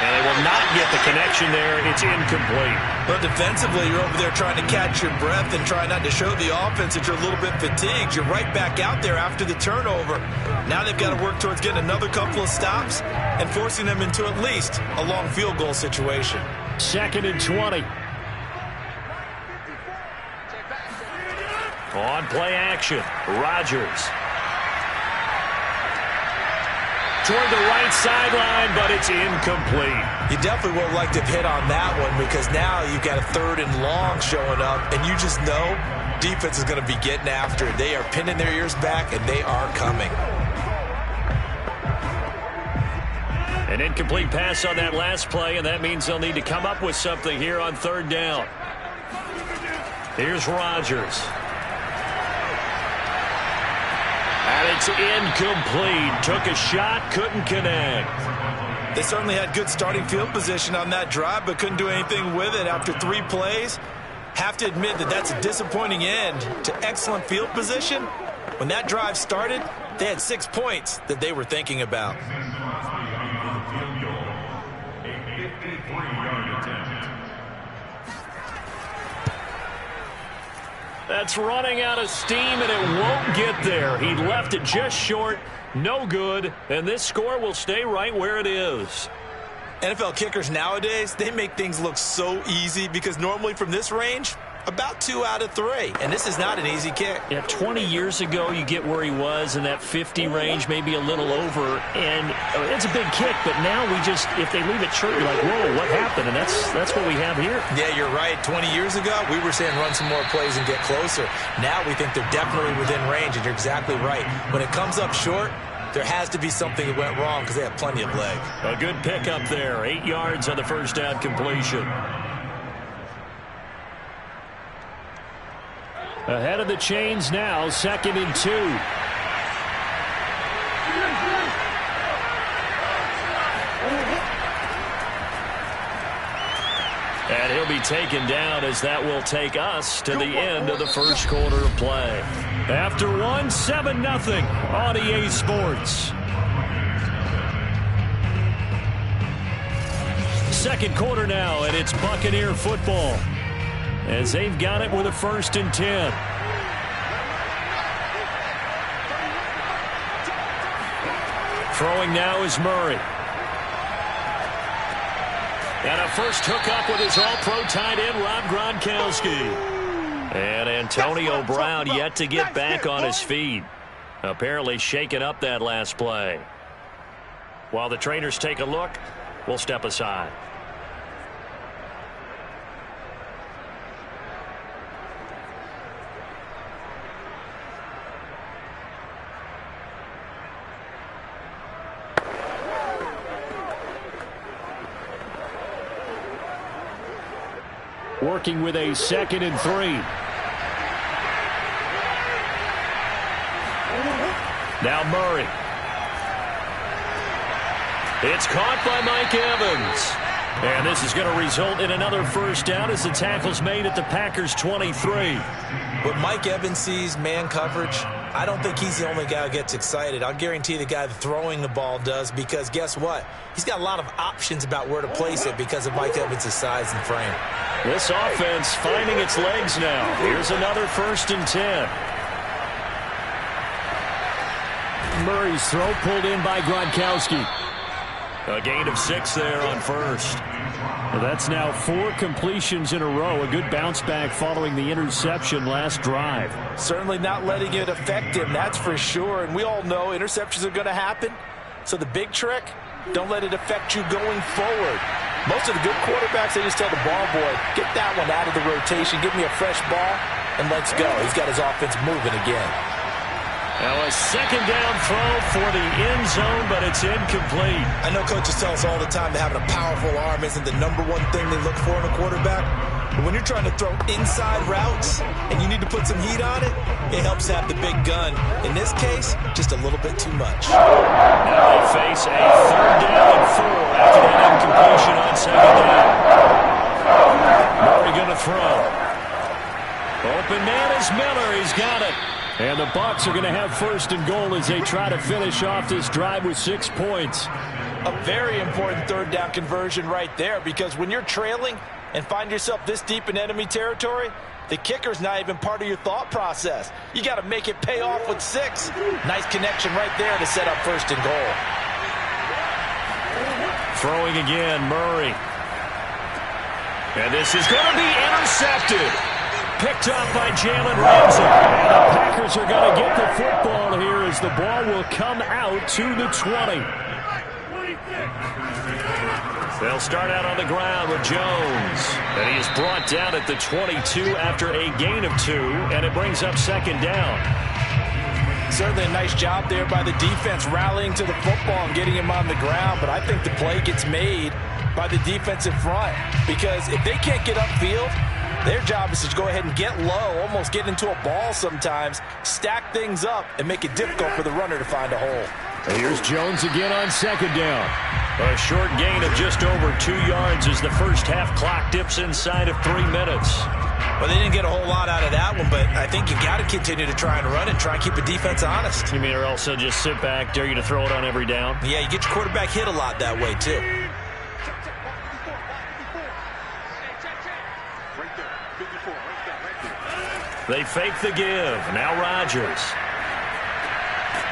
[SPEAKER 1] And they will not get the connection there. It's incomplete.
[SPEAKER 3] But defensively, you're over there trying to catch your breath and try not to show the offense that you're a little bit fatigued. You're right back out there after the turnover. Now they've got to work towards getting another couple of stops and forcing them into at least a long field goal situation.
[SPEAKER 1] 2nd and 20. On play action, Rodgers. Toward the right sideline, but it's incomplete.
[SPEAKER 3] You definitely would have liked to have hit on that one because now you've got a 3rd and long showing up, and you just know defense is going to be getting after it. They are pinning their ears back, and they are coming.
[SPEAKER 1] An incomplete pass on that last play, and that means they'll need to come up with something here on 3rd down. Here's Rodgers. And it's incomplete. Took a shot, couldn't connect.
[SPEAKER 3] They certainly had good starting field position on that drive, but couldn't do anything with it after 3 plays. Have to admit that that's a disappointing end to excellent field position, When that drive started, they had 6 points that they were thinking about.
[SPEAKER 1] That's running out of steam, and it won't get there. He left it just short, no good, and this score will stay right where it is.
[SPEAKER 3] NFL kickers nowadays, they make things look so easy because normally from this range, about 2 out of 3, and this is not an easy kick.
[SPEAKER 1] Yeah, 20 years ago, you get where he was in that 50 range, maybe a little over, and it's a big kick, but now we just, if they leave it short, you're like, whoa, what happened? And that's what we have here.
[SPEAKER 3] Yeah, you're right. 20 years ago, we were saying run some more plays and get closer. Now we think they're definitely within range, and you're exactly right. When it comes up short, there has to be something that went wrong because they have plenty of leg.
[SPEAKER 1] A good pickup there, 8 yards on the first down completion. Ahead of the chains now, 2nd and 2. And he'll be taken down as that will take us to the end of the first quarter of play. After one, 7-0 on EA Sports. Second quarter now, and it's Buccaneer football, as they've got it with a 1st and 10. Throwing now is Murray. And a first hookup with his all-pro tight end, Rob Gronkowski. And Antonio Brown yet to get back on his feet. Apparently shaking up that last play. While the trainers take a look, we'll step aside. Working with a 2nd and 3. Now Murray. It's caught by Mike Evans. And this is going to result in another first down as the tackle's made at the Packers' 23.
[SPEAKER 3] When Mike Evans sees man coverage, I don't think he's the only guy who gets excited. I'll guarantee the guy throwing the ball does, because guess what? He's got a lot of options about where to place it because of Mike Evans' size and frame.
[SPEAKER 1] This offense finding its legs now. Here's another 1st and 10. Murray's throw pulled in by Gronkowski. A gain of 6 there on first. Well, that's now 4 completions in a row. A good bounce back following the interception last drive.
[SPEAKER 3] Certainly not letting it affect him, that's for sure. And we all know interceptions are going to happen. So the big trick, don't let it affect you going forward. Most of the good quarterbacks, they just tell the ball boy, get that one out of the rotation, give me a fresh ball, and let's go. He's got his offense moving again.
[SPEAKER 1] Now a 2nd down throw for the end zone, but it's incomplete.
[SPEAKER 3] I know coaches tell us all the time that having a powerful arm isn't the #1 thing they look for in a quarterback. But when you're trying to throw inside routes and you need to put some heat on it, it helps have the big gun. In this case, just a little bit too much.
[SPEAKER 1] Now they face a 3rd down and 4 after that incompletion on 2nd down. Murray going to throw. Open man is Miller. He's got it. And the Bucs are going to have 1st and goal as they try to finish off this drive with 6 points.
[SPEAKER 3] A very important 3rd down conversion right there, because when you're trailing and find yourself this deep in enemy territory, the kicker's not even part of your thought process. You got to make it pay off with 6. Nice connection right there to set up 1st and goal.
[SPEAKER 1] Throwing again, Murray. And this is going to be intercepted. Picked up by Jalen Ramsey. And the Packers are going to get the football here as the ball will come out to the 20. They'll start out on the ground with Jones. And he is brought down at the 22 after a gain of 2, and it brings up 2nd down.
[SPEAKER 3] Certainly a nice job there by the defense rallying to the football and getting him on the ground, but I think the play gets made by the defensive front, because if they can't get upfield, their job is to go ahead and get low, almost get into a ball sometimes, stack things up, and make it difficult for the runner to find a hole.
[SPEAKER 1] And here's Jones again on 2nd down. A short gain of just over 2 yards as the first half clock dips inside of 3 minutes.
[SPEAKER 3] Well, they didn't get a whole lot out of that one, but I think you got to continue to try and run and try and keep the defense honest.
[SPEAKER 1] You mean or also just sit back, dare you to throw it on every down?
[SPEAKER 3] Yeah, you get your quarterback hit a lot that way, too.
[SPEAKER 1] They fake the give. Now Rodgers.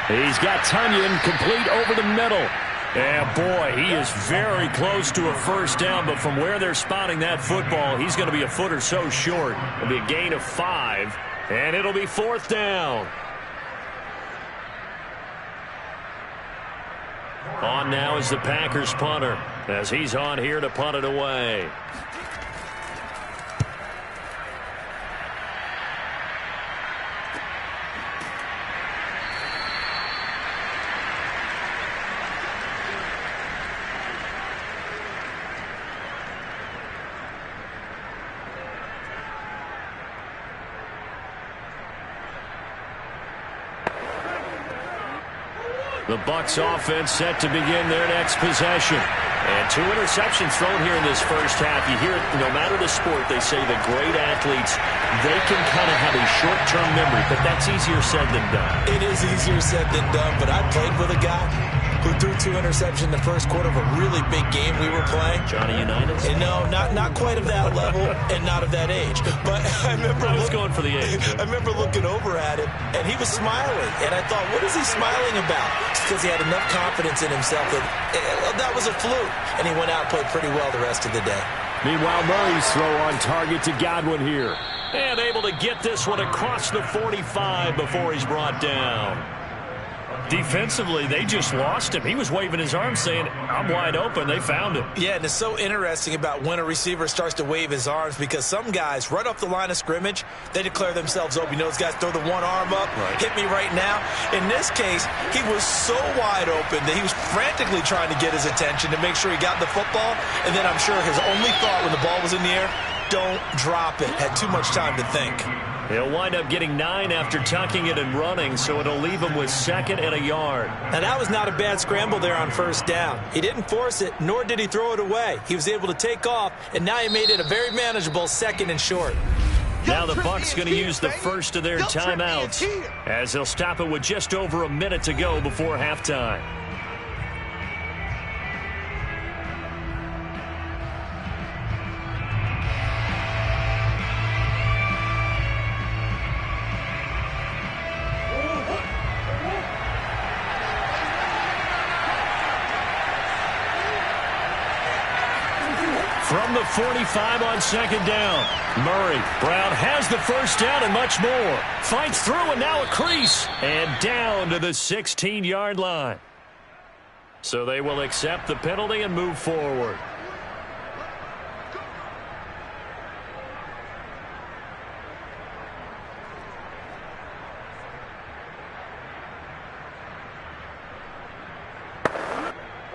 [SPEAKER 1] He's got Tunyon complete over the middle. And boy, he is very close to a first down, but from where they're spotting that football, he's going to be a foot or so short. It'll be a gain of 5, and it'll be 4th down. On now is the Packers punter, as he's on here to punt it away. The Bucs offense set to begin their next possession. And 2 interceptions thrown here in this first half. You hear it, no matter the sport, they say the great athletes, they can kind of have a short-term memory, but that's easier said than done.
[SPEAKER 3] It is easier said than done, but I played with a guy who threw 2 interceptions in the first quarter of a really big game we were playing.
[SPEAKER 1] Johnny Unitas?
[SPEAKER 3] And no, not quite of that level and not of that age. But I remember
[SPEAKER 1] I was going for the age.
[SPEAKER 3] I remember looking over at him, and he was smiling. And I thought, what is he smiling about? It's because he had enough confidence in himself that was a fluke. And he went out and played pretty well the rest of the day.
[SPEAKER 1] Meanwhile, Murray's throw on target to Godwin here. And able to get this one across the 45 before he's brought down. Defensively, they just lost him. He was waving his arms saying, I'm wide open. They found him.
[SPEAKER 3] Yeah, and it's so interesting about when a receiver starts to wave his arms because some guys, right off the line of scrimmage, they declare themselves open. You know, those guys throw the one arm up, hit me right now. In this case, he was so wide open that he was frantically trying to get his attention to make sure he got the football. And then I'm sure his only thought when the ball was in the air, don't drop it. Had too much time to think.
[SPEAKER 1] He'll wind up getting 9 after tucking it and running, so it'll leave him with 2nd and a yard.
[SPEAKER 3] Now, that was not a bad scramble there on first down. He didn't force it, nor did he throw it away. He was able to take off, and now he made it a very manageable 2nd and short.
[SPEAKER 1] Now the Bucs going to use the first of their timeouts, as they'll stop it with just over a minute to go before halftime. From the 45 on 2nd down. Murray. Brown has the first down and much more. Fights through and now a crease. And down to the 16-yard line. So they will accept the penalty and move forward.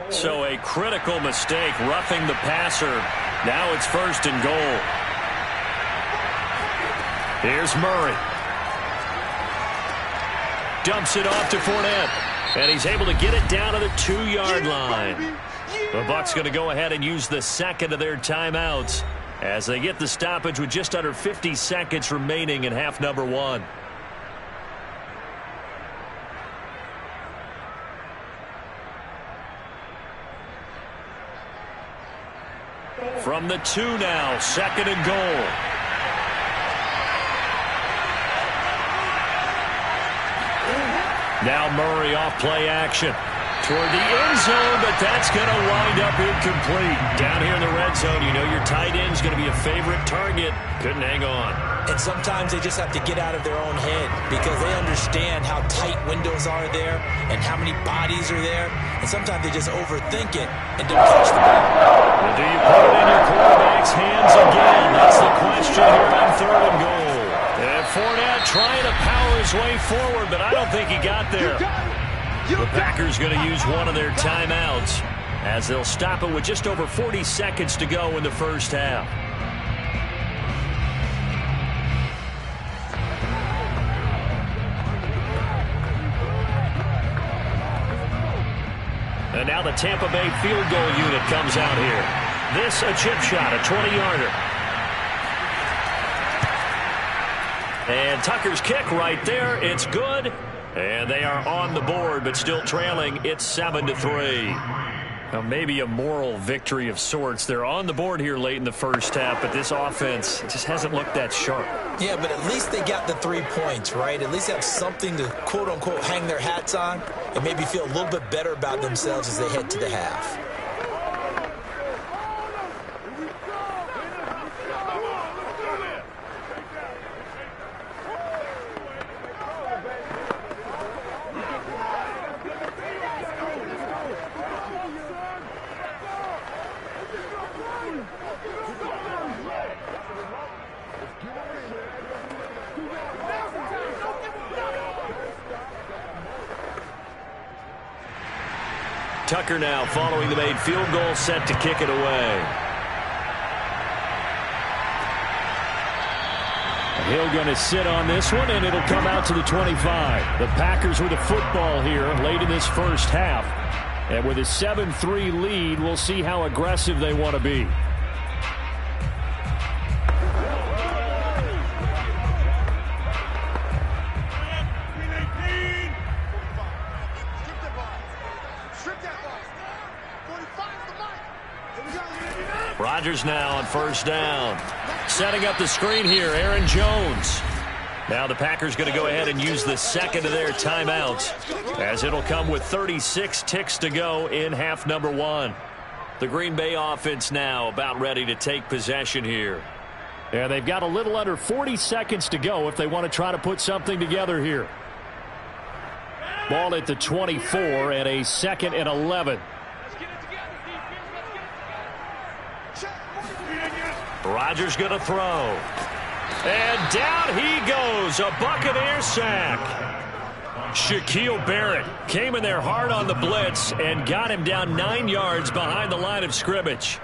[SPEAKER 1] So a critical mistake, roughing the passer. Now it's 1st and goal. Here's Murray. Dumps it off to Fournette. And he's able to get it down to the 2-yard line. The Bucs going to go ahead and use the 2nd of their timeouts as they get the stoppage with just under 50 seconds remaining in half number 1. From the 2 now, 2nd and goal. Now Murray off play action. Toward the end zone, but that's going to wind up incomplete. Down here in the red zone, you know your tight end's going to be a favorite target. Couldn't hang on.
[SPEAKER 3] And sometimes they just have to get out of their own head because they understand how tight windows are there and how many bodies are there. And sometimes they just overthink it and don't catch the ball.
[SPEAKER 1] Well, do you put it in your quarterback's hands again? That's the question here on 3rd and goal. And Fournette trying to power his way forward, but I don't think he got there. The Packers going to use one of their timeouts as they'll stop it with just over 40 seconds to go in the first half. And now the Tampa Bay field goal unit comes out here. This a chip shot, a 20-yarder. And Tucker's kick right there. It's good. And they are on the board, but still trailing. It's 7-3. Now, maybe a moral victory of sorts. They're on the board here late in the first half, but this offense just hasn't looked that sharp.
[SPEAKER 3] Yeah, but at least they got the 3 points, right? At least have something to, quote-unquote, hang their hats on and maybe feel a little bit better about themselves as they head to the half.
[SPEAKER 1] Tucker now following the made field goal, set to kick it away. Hill going to sit on this one, and it'll come out to the 25. The Packers with a football here late in this first half. And with a 7-3 lead, we'll see how aggressive they want to be. Rodgers now on first down. Setting up the screen here, Aaron Jones. Now the Packers going to go ahead and use the second of their timeouts, as it'll come with 36 ticks to go in half number 1. The Green Bay offense now about ready to take possession here. Yeah, they've got a little under 40 seconds to go if they want to try to put something together here. Ball at the 24 and a 2nd and 11. Rodgers going to throw. And down he goes. A Buccaneer sack. Shaquille Barrett came in there hard on the blitz and got him down 9 yards behind the line of scrimmage.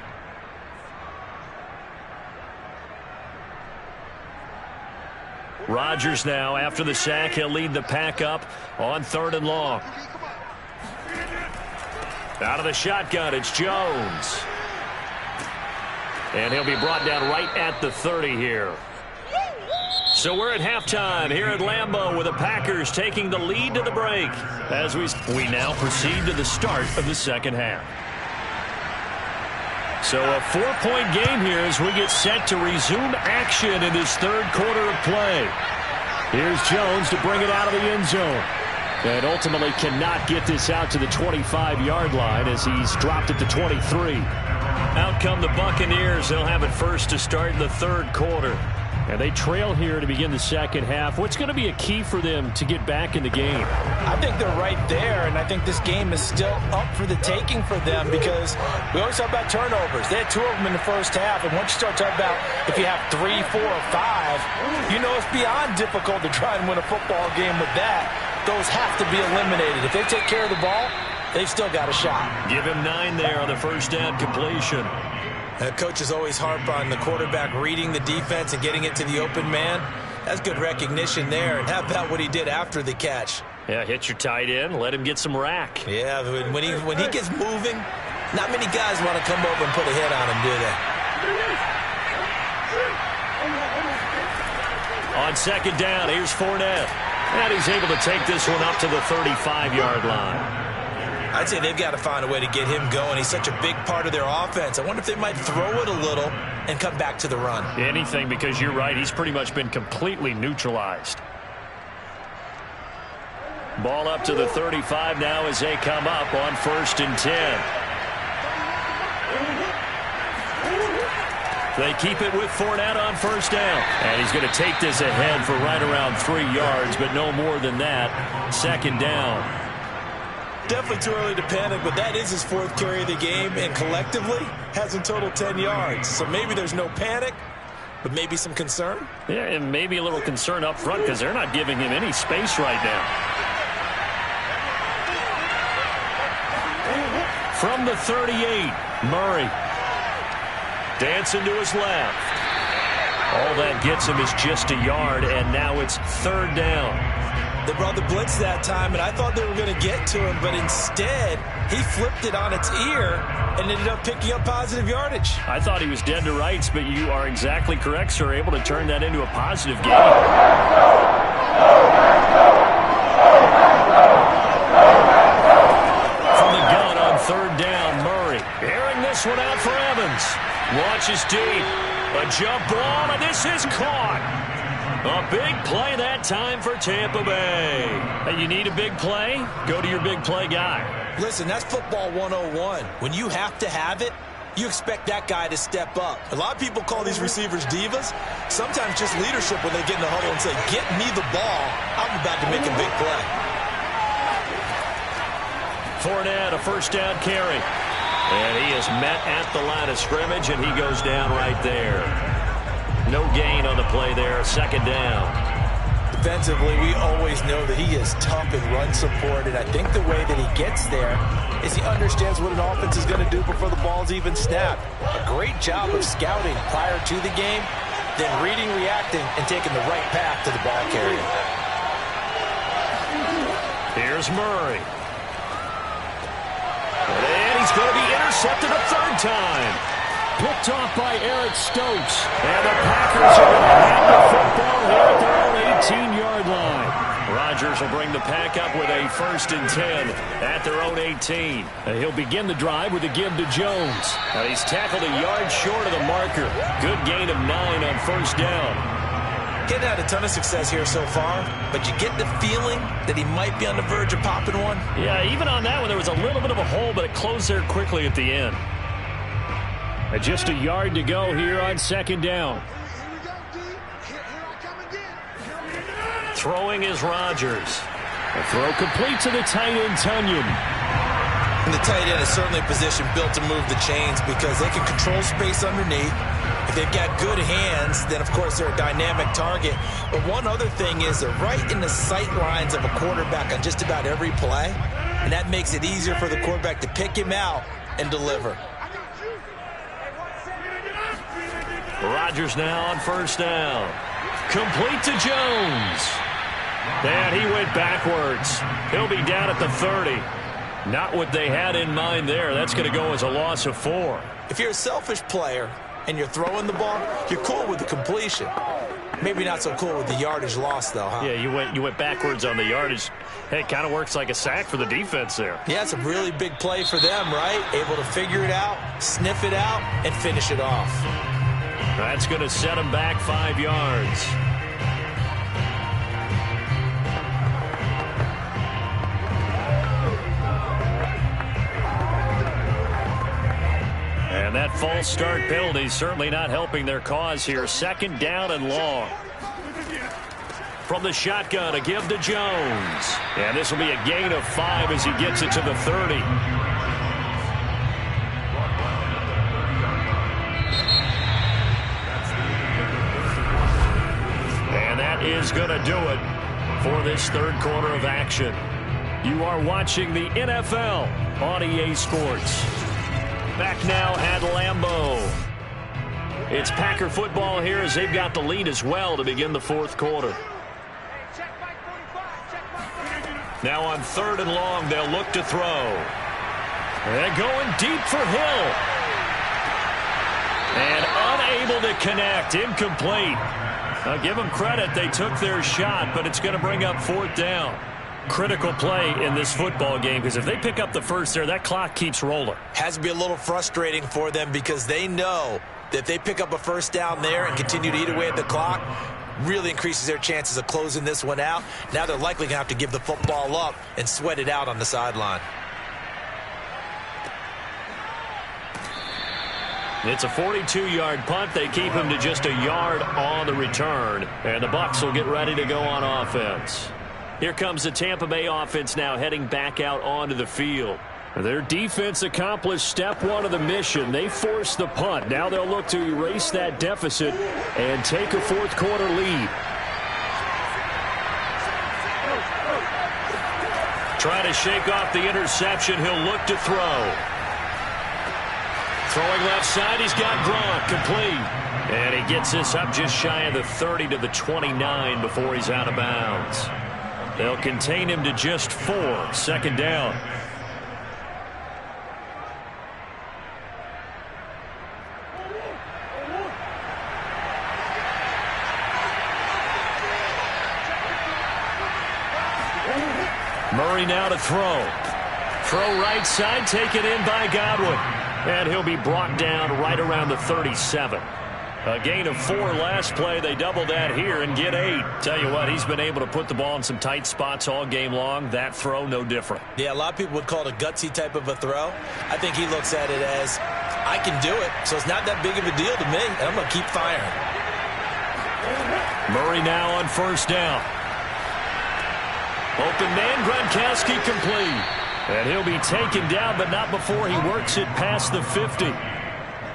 [SPEAKER 1] Rodgers now, after the sack, he'll lead the pack up on 3rd and long. Out of the shotgun, it's Jones. And he'll be brought down right at the 30 here. So we're at halftime here at Lambeau with the Packers taking the lead to the break as we now proceed to the start of the second half. So a 4-point game here as we get set to resume action in this third quarter of play. Here's Jones to bring it out of the end zone. And ultimately cannot get this out to the 25-yard line as he's dropped it to 23. Out come the Buccaneers. They'll have it first to start the third quarter. And they trail here to begin the second half. What's going to be a key for them to get back in the game?
[SPEAKER 3] I think they're right there, and I think this game is still up for the taking for them because we always talk about turnovers. They had 2 of them in the first half, and once you start talking about if you have 3, 4, or 5, you know it's beyond difficult to try and win a football game with that. Those have to be eliminated. If they take care of the ball, they've still got a shot. Give him 9 there on the first down completion. Coaches always harp on the quarterback reading the defense and getting it to the open man. That's good recognition there. And how about what he did after the catch?
[SPEAKER 1] Yeah, hit your tight end, let him get some rack.
[SPEAKER 3] Yeah, when he gets moving, not many guys want to come over and put a hit on him, do they?
[SPEAKER 1] On second down, here's Fournette. And he's able to take this one up to the 35-yard line.
[SPEAKER 3] I'd say they've got to find a way to get him going. He's such a big part of their offense. I wonder if they might throw it a little and come back to the run.
[SPEAKER 1] Anything, because you're right. He's pretty much been completely neutralized. Ball up to the 35 now as they come up on 1st and 10. They keep it with Fournette on first down. And he's going to take this ahead for right around 3 yards, but no more than that. Second down.
[SPEAKER 3] Definitely too early to panic, but that is his 4th carry of the game, and collectively has in total 10 yards. So maybe there's no panic, but maybe some concern.
[SPEAKER 1] Yeah, and maybe a little concern up front because they're not giving him any space right now. From the 38, Murray. Dancing to his left. All that gets him is just a yard, and now it's 3rd down.
[SPEAKER 3] They brought the blitz that time, and I thought they were going to get to him, but instead, he flipped it on its ear and ended up picking up positive yardage.
[SPEAKER 1] I thought he was dead to rights, but you are exactly correct, sir. Able to turn that into a positive gain. From the gun on third down, Murray. Airing this one out for Evans. Launches deep. A jump ball, and this is caught. A big play that time for Tampa Bay. Hey, you need a big play? Go to your big play guy.
[SPEAKER 3] Listen, that's football 101. When you have to have it, you expect that guy to step up. A lot of people call these receivers divas. Sometimes just leadership when they get in the huddle and say, get me the ball. I'm about to make a big play.
[SPEAKER 1] Fournette, a first down carry. And he is met at the line of scrimmage, and he goes down right there. No gain on the play there, second down.
[SPEAKER 3] Defensively, we always know that he is tough in run support, and I think the way that he gets there is he understands what an offense is going to do before the ball's even snapped. A great job of scouting prior to the game, then reading, reacting, and taking the right path to the ball carrier.
[SPEAKER 1] Here's Murray. And he's going to be intercepted a third time. Picked off by Eric Stokes. And the Packers are going to have the football here at their own 18-yard line. Rodgers will bring the pack up with a 1st and 10 at their own 18. And he'll begin the drive with a give to Jones. Now he's tackled a yard short of the marker. Good gain of 9 on first down.
[SPEAKER 3] Getting had a ton of success here so far, but you get the feeling that he might be on the verge of popping one.
[SPEAKER 1] Yeah, even on that one, there was a little bit of a hole, but it closed there quickly at the end. Just a yard to go here on second down. Throwing is Rodgers. A throw complete to the tight end, Tunyon.
[SPEAKER 3] And the tight end is certainly a position built to move the chains because they can control space underneath. If they've got good hands, then, of course, they're a dynamic target. But one other thing is they're right in the sight lines of a quarterback on just about every play, and that makes it easier for the quarterback to pick him out and deliver.
[SPEAKER 1] Rodgers now on first down. Complete to Jones. And he went backwards. He'll be down at the 30. Not what they had in mind there. That's going to go as a loss of 4.
[SPEAKER 3] If you're a selfish player and you're throwing the ball, you're cool with the completion. Maybe not so cool with the yardage loss, though, huh?
[SPEAKER 1] Yeah, you went backwards on the yardage. Hey, it kind of works like a sack for the defense there.
[SPEAKER 3] Yeah, it's a really big play for them, right? Able to figure it out, sniff it out, and finish it off.
[SPEAKER 1] That's going to set him back 5 yards. And that false start penalty certainly not helping their cause here. Second down and long. From the shotgun, a give to Jones. And this will be a gain of 5 as he gets it to the 30. And that is going to do it for this third quarter of action. You are watching the NFL on EA Sports. Back now at Lambeau. It's Packer football here as they've got the lead as well to begin the fourth quarter. Now on third and long, they'll look to throw. And going deep for Hill. And unable to connect. Incomplete. Now give them credit. They took their shot, but it's going to bring up fourth down. Critical play in this football game because if they pick up the first there, that clock keeps rolling.
[SPEAKER 3] Has to be a little frustrating for them because they know that if they pick up a first down there and continue to eat away at the clock, really increases their chances of closing this one out. Now they're likely going to have to give the football up and sweat it out on the sideline.
[SPEAKER 1] It's a 42-yard punt. They keep him to just a yard on the return. And the Bucs will get ready to go on offense. Here comes the Tampa Bay offense now heading back out onto the field. Their defense accomplished step one of the mission. They forced the punt. Now they'll look to erase that deficit and take a fourth quarter lead. Trying to shake off the interception. He'll look to throw. Throwing left side, he's got Gronk complete. And he gets this up just shy of the 30 to the 29 before he's out of bounds. They'll contain him to just 4. Second down. Murray now to throw. Throw right side, taken in by Godwin. And he'll be brought down right around the 37. A gain of 4 last play. They double that here and get 8. Tell you what, he's been able to put the ball in some tight spots all game long. That throw, no different.
[SPEAKER 3] Yeah, a lot of people would call it a gutsy type of a throw. I think he looks at it as, I can do it, so it's not that big of a deal to me, and I'm going to keep firing.
[SPEAKER 1] Murray now on first down. Open man, Gronkowski complete. And he'll be taken down, but not before he works it past the 50.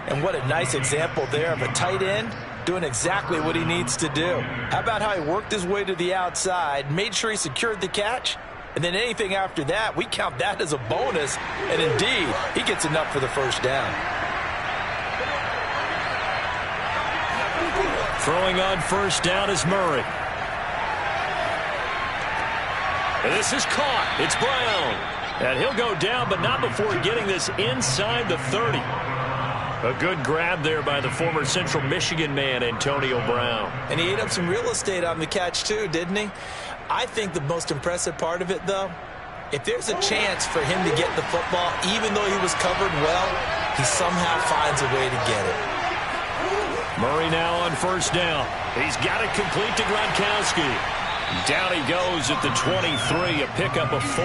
[SPEAKER 3] And what a nice example there of a tight end doing exactly what he needs to do. How about how he worked his way to the outside, made sure he secured the catch, and then anything after that, we count that as a bonus. And indeed, he gets enough for the first down.
[SPEAKER 1] Throwing on first down is Murray. And this is caught. It's Brown. And he'll go down, but not before getting this inside the 30. A good grab there by the former Central Michigan man, Antonio Brown.
[SPEAKER 3] And he ate up some real estate on the catch, too, didn't he? I think the most impressive part of it, though, if there's a chance for him to get the football, even though he was covered well, he somehow finds a way to get it.
[SPEAKER 1] Murray now on first down. He's got it complete to Gronkowski. Down he goes at the 23, a pickup of 4.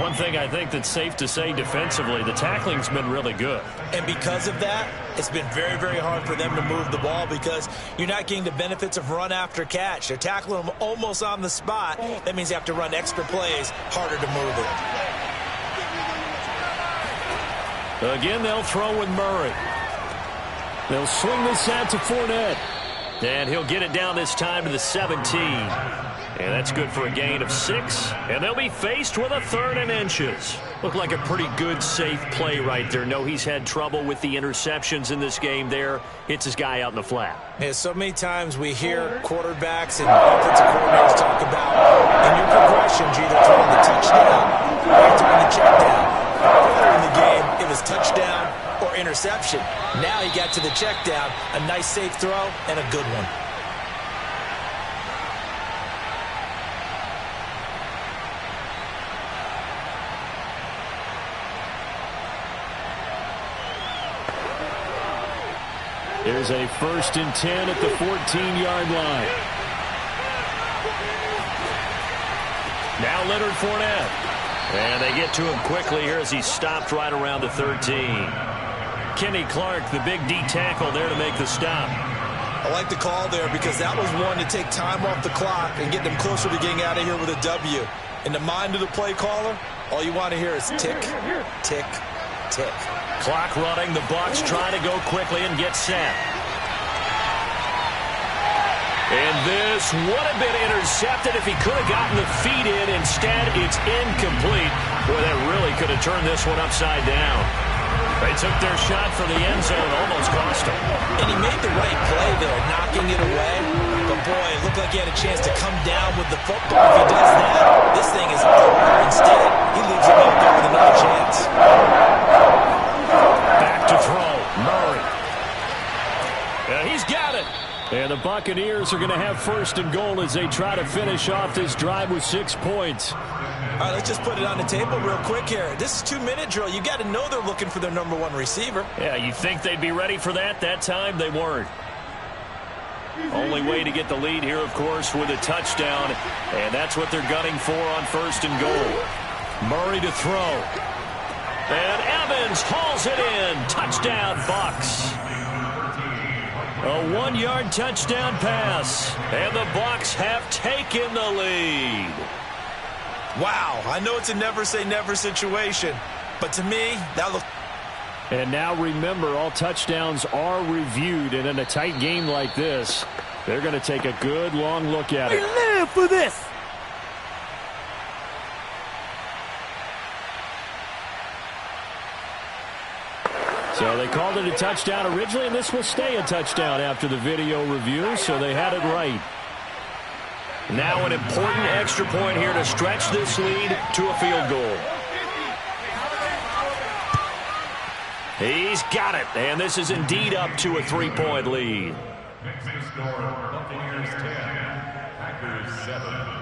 [SPEAKER 1] One thing I think that's safe to say defensively, the tackling's been really good.
[SPEAKER 3] And because of that, it's been very, very hard for them to move the ball because you're not getting the benefits of run after catch. They're tackling them almost on the spot. That means you have to run extra plays, harder to move it.
[SPEAKER 1] Again, they'll throw with Murray. They'll swing this out to Fournette. And he'll get it down this time to the 17. And that's good for a gain of 6. And they'll be faced with a 3rd and inches. Looked like a pretty good, safe play right there. No, he's had trouble with the interceptions in this game there. Hits his guy out in the flat.
[SPEAKER 3] Yeah, so many times we hear quarterbacks and offensive coordinators talk about in your progressions, you're either throwing the touchdown or you're throwing the check down. Earlier in the game, it was touchdown or interception. Now he got to the check down, a nice safe throw and a good one.
[SPEAKER 1] There's a 1st and 10 at the 14-yard line. Now Leonard Fournette. And they get to him quickly here as he stopped right around the 13. Kenny Clark, the big D tackle there to make the stop.
[SPEAKER 3] I like the call there because that was one to take time off the clock and get them closer to getting out of here with a W. In the mind of the play caller, all you want to hear is tick, tick, tick.
[SPEAKER 1] Clock running. The Bucs trying to go quickly and get set. And this would have been intercepted if he could have gotten the feet in. Instead, it's incomplete. Boy, that really could have turned this one upside down. They took their shot for the end zone, almost cost him.
[SPEAKER 3] And he made the right play there, knocking it away. But, boy, it looked like he had a chance to come down with the football. If he does that, this thing is over. Instead, he leaves him out there with another chance.
[SPEAKER 1] Back to throw. Murray. He's got it. And the Buccaneers are going to have 1st and goal as they try to finish off this drive with 6 points.
[SPEAKER 3] All right, let's just put it on the table real quick here. This is 2-minute drill. You got to know they're looking for their #1 receiver.
[SPEAKER 1] Yeah, you think they'd be ready for that? That time they weren't. Only way to get the lead here, of course, with a touchdown. And that's what they're gunning for on 1st and goal. Murray to throw. And Evans hauls it in. Touchdown, Bucs. A 1-yard touchdown pass. And the Bucs have taken the lead.
[SPEAKER 3] Wow, I know it's a never-say-never situation, but to me, that looks...
[SPEAKER 1] And now remember, all touchdowns are reviewed, and in a tight game like this, they're going to take a good long look at it.
[SPEAKER 5] We live for this!
[SPEAKER 1] So they called it a touchdown originally, and this will stay a touchdown after the video review, so they had it right. Now an important extra point here to stretch this lead to a field goal. He's got it, and this is indeed up to a 3-point lead.
[SPEAKER 4] Next score, Buccaneers 10, Packers 7.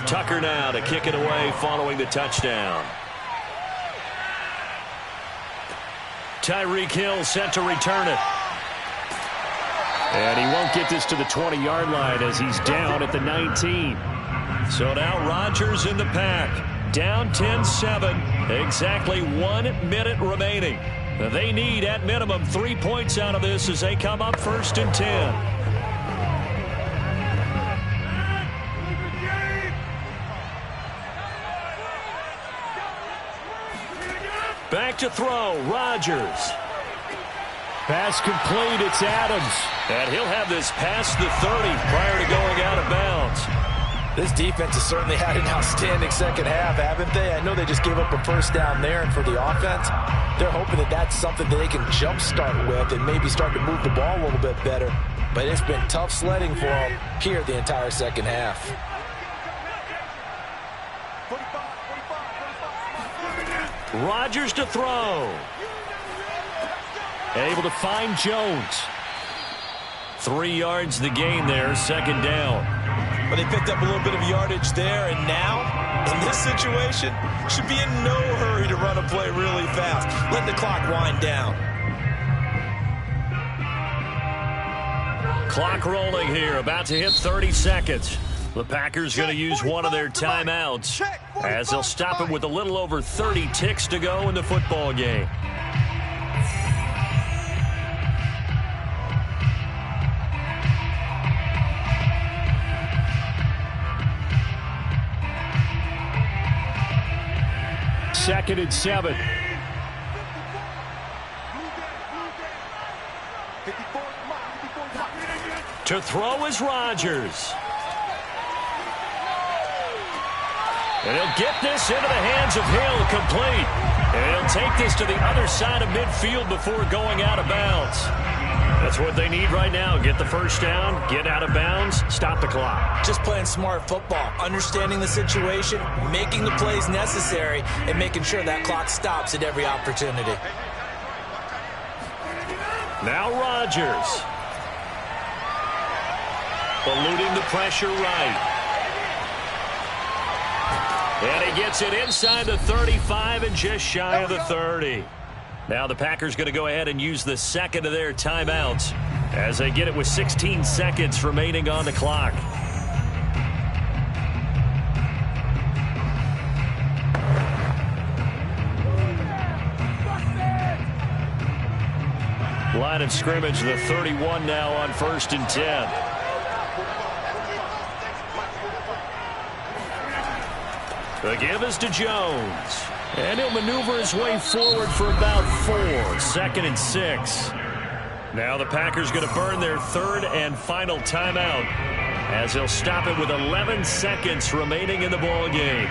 [SPEAKER 1] Tucker now to kick it away following the touchdown. Tyreek Hill set to return it. And he won't get this to the 20-yard line as he's down at the 19. So now Rodgers in the pack. Down 10-7. Exactly 1 minute remaining. They need, at minimum, 3 points out of this as they come up 1st and 10. Back to throw, Rodgers. Pass complete, it's Adams. And he'll have this past the 30 prior to going out of bounds.
[SPEAKER 3] This defense has certainly had an outstanding second half, haven't they? I know they just gave up a first down there, and for the offense, they're hoping that that's something that they can jumpstart with and maybe start to move the ball a little bit better. But it's been tough sledding for them here the entire second half.
[SPEAKER 1] Rodgers to throw. Able to find Jones. 3 yards the gain there, second down.
[SPEAKER 3] But they picked up a little bit of yardage there, and now, in this situation, should be in no hurry to run a play really fast. Let the clock wind down.
[SPEAKER 1] Clock rolling here, about to hit 30 seconds. The Packers going to use one of their timeouts as they'll stop it with a little over 30 ticks to go in the football game. Second and 7. To throw is Rodgers. And he'll get this into the hands of Hill, complete. And he'll take this to the other side of midfield before going out of bounds. That's what they need right now. Get the first down, get out of bounds, stop the clock.
[SPEAKER 3] Just playing smart football, understanding the situation, making the plays necessary, and making sure that clock stops at every opportunity.
[SPEAKER 1] Now Rodgers. Eluding the pressure right. And he gets it inside the 35 and just shy of the 30. Now the Packers going to go ahead and use the second of their timeouts as they get it with 16 seconds remaining on the clock. Line of scrimmage, the 31 now on 1st and 10. The give is to Jones. And he'll maneuver his way forward for about 4. 2nd and 6. Now the Packers going to burn their third and final timeout as they'll stop it with 11 seconds remaining in the ball game.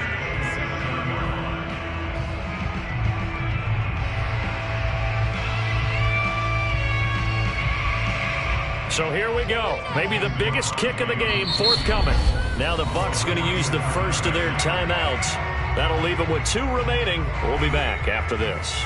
[SPEAKER 1] So here we go. Maybe the biggest kick of the game forthcoming. Now the Bucs going to use the first of their timeouts. That'll leave them with 2 remaining. We'll be back after this.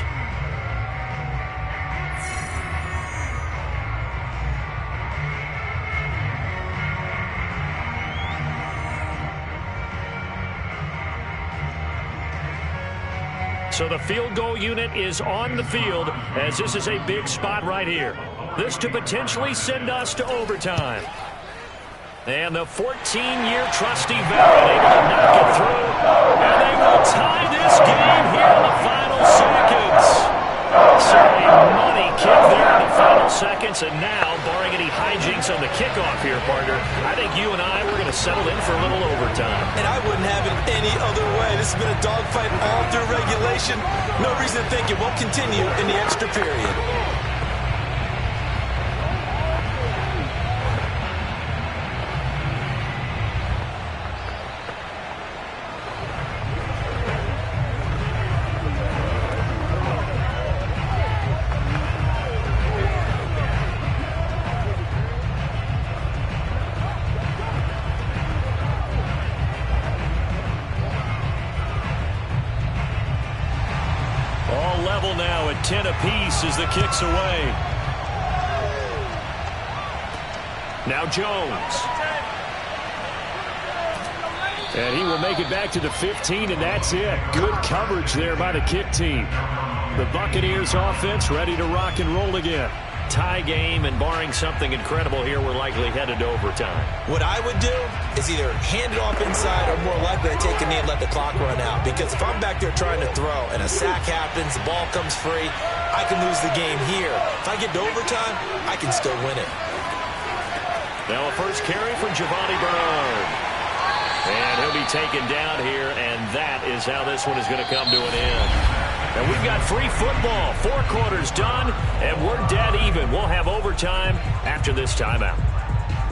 [SPEAKER 1] So the field goal unit is on the field as this is a big spot right here. This to potentially send us to overtime. And the 14-year trusty veteran able to knock it through. And they will tie this game here in the final seconds. So a money kick there in the final seconds. And now, barring any hijinks on the kickoff here, partner, I think you and I, we're going to settle in for a little overtime.
[SPEAKER 3] And I wouldn't have it any other way. This has been a dogfight all through regulation. No reason to think it won't continue in the extra period.
[SPEAKER 1] Now at 10 apiece as the kick's away. Now Jones. And he will make it back to the 15, and that's it. Good coverage there by the kick team. The Buccaneers offense ready to rock and roll again. Tie game, and barring something incredible here, we're likely headed to overtime.
[SPEAKER 3] What I would do is either hand it off inside or more likely to take a knee and let the clock run out. Because if I'm back there trying to throw and a sack happens, the ball comes free, I can lose the game here. If I get to overtime, I can still win it.
[SPEAKER 1] Now a first carry for Giovanni Bernard. And he'll be taken down here, and that is how this one is going to come to an end. And we've got free football. 4 quarters done, and we're dead even. We'll have overtime after this timeout.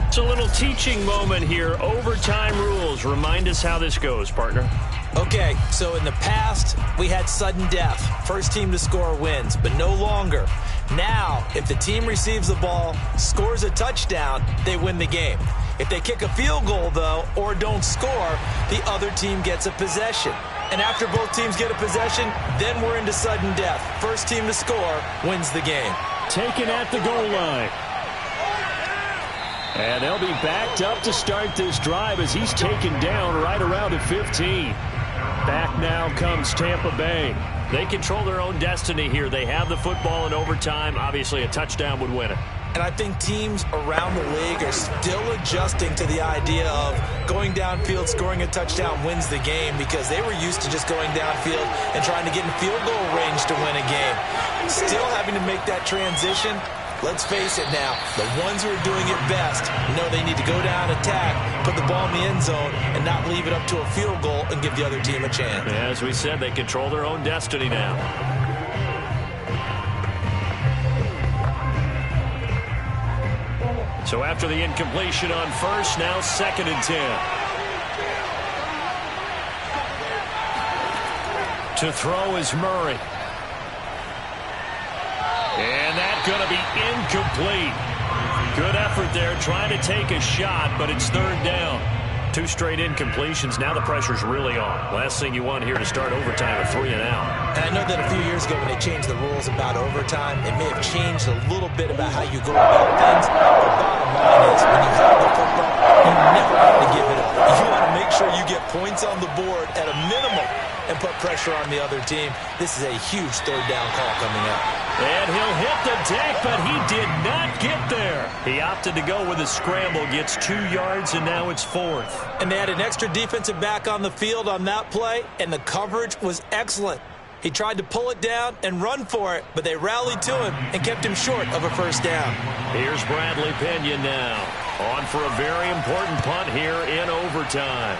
[SPEAKER 1] It's a little teaching moment here. Overtime rules. Remind us how this goes, partner.
[SPEAKER 3] Okay, so in the past, we had sudden death. First team to score wins, but no longer. Now, if the team receives the ball, scores a touchdown, they win the game. If they kick a field goal, though, or don't score, the other team gets a possession. And after both teams get a possession, then we're into sudden death. First team to score wins the game.
[SPEAKER 1] Taken at the goal line. And they'll be backed up to start this drive as he's taken down right around the 15. Back now comes Tampa Bay. They control their own destiny here. They have the football in overtime. Obviously, a touchdown would win it.
[SPEAKER 3] And I think teams around the league are still adjusting to the idea of going downfield, scoring a touchdown wins the game, because they were used to just going downfield and trying to get in field goal range to win a game. Still having to make that transition. Let's face it now, the ones who are doing it best know they need to go down, attack, put the ball in the end zone, and not leave it up to a field goal and give the other team a chance.
[SPEAKER 1] As we said, they control their own destiny now. So after the incompletion on first, now 2nd and 10. To throw is Murray. And that's going to be incomplete. Good effort there, trying to take a shot, but it's 3rd down. 2 straight incompletions. Now the pressure's really on. Last thing you want here to start overtime at 3 and out.
[SPEAKER 3] And I know that a few years ago when they changed the rules about overtime, it may have changed a little bit about how you go about things. The bottom line is, when you have the football, you never want to give it up. You want to make sure you get points on the board at a minimum and put pressure on the other team. This is a huge 3rd down call coming up.
[SPEAKER 1] And he'll hit the deck, but he did not get there. He opted to go with a scramble, gets 2 yards, and now it's 4th.
[SPEAKER 3] And they had an extra defensive back on the field on that play, and the coverage was excellent. He tried to pull it down and run for it, but they rallied to him and kept him short of a 1st down.
[SPEAKER 1] Here's Bradley Pinion now, on for a very important punt here in overtime.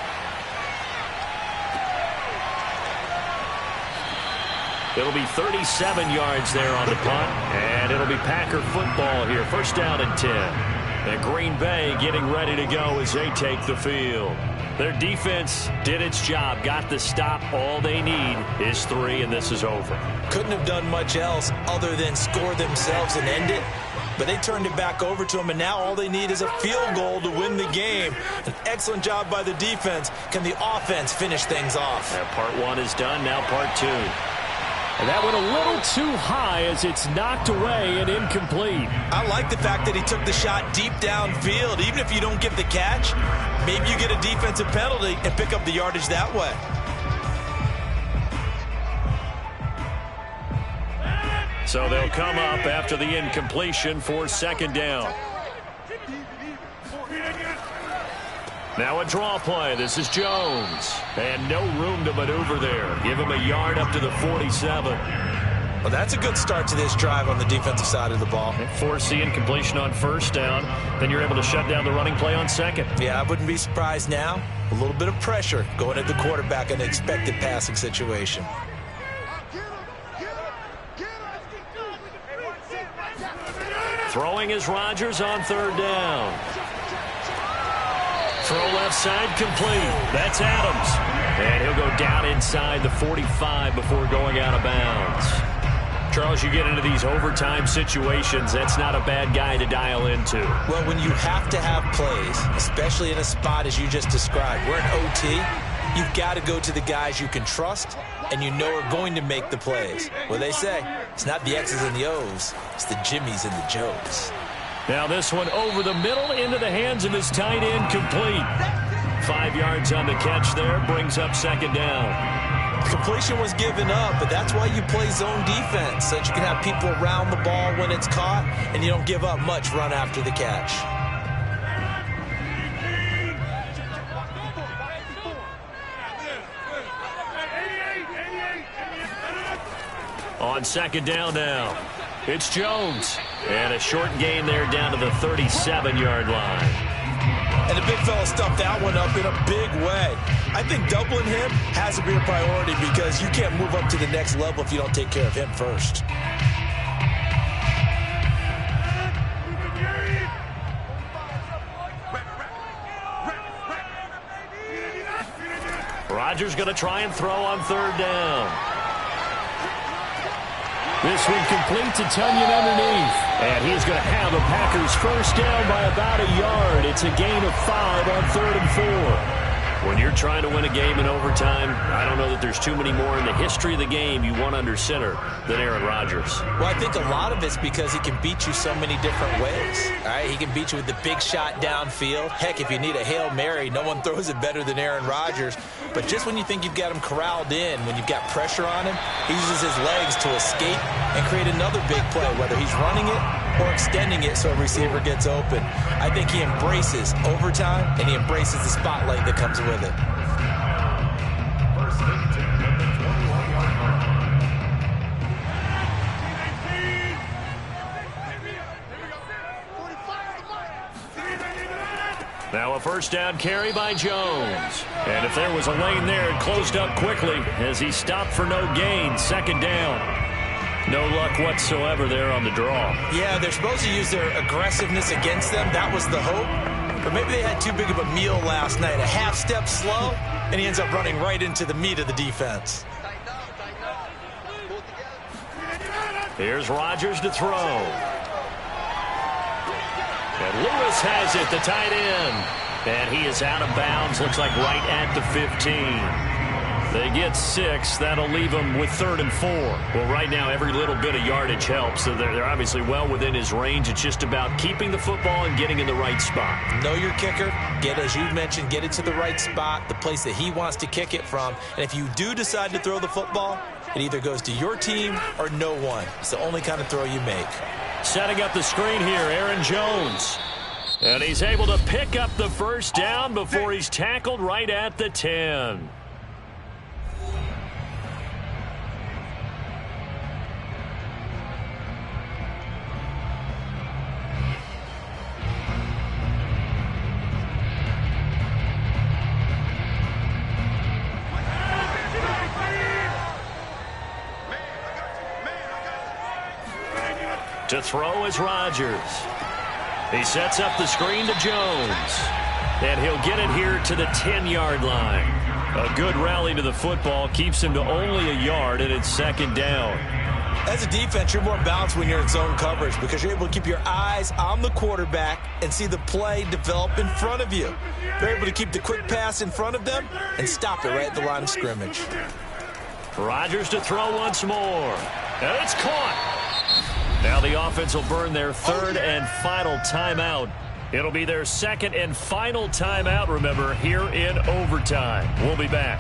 [SPEAKER 1] It'll be 37 yards there on the punt, and it'll be Packer football here. 1st down and 10. And Green Bay getting ready to go as they take the field. Their defense did its job, got the stop. All they need is 3, and this is over.
[SPEAKER 3] Couldn't have done much else other than score themselves and end it. But they turned it back over to them, and now all they need is a field goal to win the game. An excellent job by the defense. Can the offense finish things off?
[SPEAKER 1] Yeah, part 1 is done, now part 2. And that went a little too high as it's knocked away and incomplete.
[SPEAKER 3] I like the fact that he took the shot deep downfield. Even if you don't get the catch, maybe you get a defensive penalty and pick up the yardage that way.
[SPEAKER 1] So they'll come up after the incompletion for 2nd down. Now a draw play. This is Jones. And no room to maneuver there. Give him a yard up to the 47.
[SPEAKER 3] Well, that's a good start to this drive on the defensive side of the ball.
[SPEAKER 1] Forcing incompletion on first down. Then you're able to shut down the running play on second.
[SPEAKER 3] Yeah, I wouldn't be surprised now. A little bit of pressure going at the quarterback in an expected passing situation.
[SPEAKER 1] Throwing is Rodgers on third down. Throw left side complete. That's Adams. And he'll go down inside the 45 before going out of bounds. Charles, you get into these overtime situations, that's not a bad guy to dial into.
[SPEAKER 3] Well, when you have to have plays, especially in a spot as you just described, we're in OT, you've got to go to the guys you can trust and you know are going to make the plays. Well, they say it's not the X's and the O's, it's the Jimmies and the Joes.
[SPEAKER 1] Now this one over the middle into the hands of his tight end, complete. 5 yards on the catch there, brings up second down.
[SPEAKER 3] Completion was given up, but that's why you play zone defense, so that you can have people around the ball when it's caught, and you don't give up much run after the catch.
[SPEAKER 1] On second down now, it's Jones. And a short gain there down to the 37-yard line.
[SPEAKER 3] And the big fella stuffed that one up in a big way. I think doubling him has to be a priority because you can't move up to the next level if you don't take care of him first.
[SPEAKER 1] Rodgers going to try and throw on third down. This one complete to Tunyon underneath. And he's going to have the Packers first down by about a yard. It's a gain of 5 on 3rd and 4. When you're trying to win a game in overtime, I don't know that there's too many more in the history of the game you want under center than Aaron Rodgers.
[SPEAKER 3] Well, I think a lot of it's because he can beat you so many different ways. All right, he can beat you with the big shot downfield. Heck, if you need a Hail Mary, no one throws it better than Aaron Rodgers. But just when you think you've got him corralled in, when you've got pressure on him, he uses his legs to escape and create another big play, whether he's running it or extending it so a receiver gets open. I think he embraces overtime, and he embraces the spotlight that comes with it.
[SPEAKER 4] First and 10 at the 21-yard line.
[SPEAKER 1] Now a first down carry by Jones. And if there was a lane there, it closed up quickly as he stopped for no gain. Second down. No luck whatsoever there on the draw.
[SPEAKER 3] Yeah, they're supposed to use their aggressiveness against them. That was the hope. But maybe they had too big of a meal last night. A half step slow, and he ends up running right into the meat of the defense.
[SPEAKER 1] Here's Rodgers to throw. And Lewis has it, the tight end. And he is out of bounds, looks like right at the 15. They get 6. That'll leave them with 3rd and 4. Well, right now, every little bit of yardage helps. So they're obviously well within his range. It's just about keeping the football and getting in the right spot.
[SPEAKER 3] Know your kicker. Get, as you mentioned, get it to the right spot, the place that he wants to kick it from. And if you do decide to throw the football, it either goes to your team or no one. It's the only kind of throw you make.
[SPEAKER 1] Setting up the screen here, Aaron Jones. And he's able to pick up the first down before he's tackled right at the 10. To throw is Rodgers. He sets up the screen to Jones. And he'll get it here to the 10-yard line. A good rally to the football keeps him to only a yard, and it's second down.
[SPEAKER 3] As a defense, you're more balanced when you're in zone coverage because you're able to keep your eyes on the quarterback and see the play develop in front of you. They're able to keep the quick pass in front of them and stop it right at the line of scrimmage.
[SPEAKER 1] Rodgers to throw once more. And it's caught. Now the offense will burn their 3rd and final timeout. It'll be their 2nd and final timeout, remember, here in overtime. We'll be back.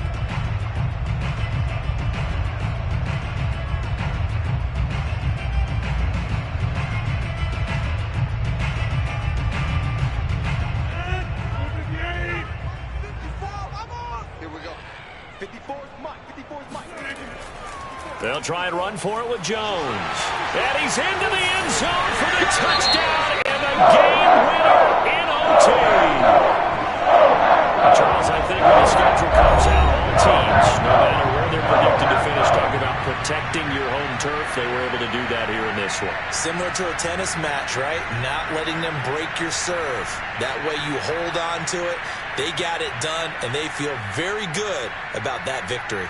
[SPEAKER 1] They'll try and run for it with Jones. And he's into the end zone for the touchdown and the game winner in OT. Charles, I think when the schedule comes out, all teams, no matter where they're predicted to finish, talk about protecting your home turf. They were able to do that here in this one.
[SPEAKER 3] Similar to a tennis match, right? Not letting them break your serve. That way you hold on to it. They got it done, and they feel very good about that victory.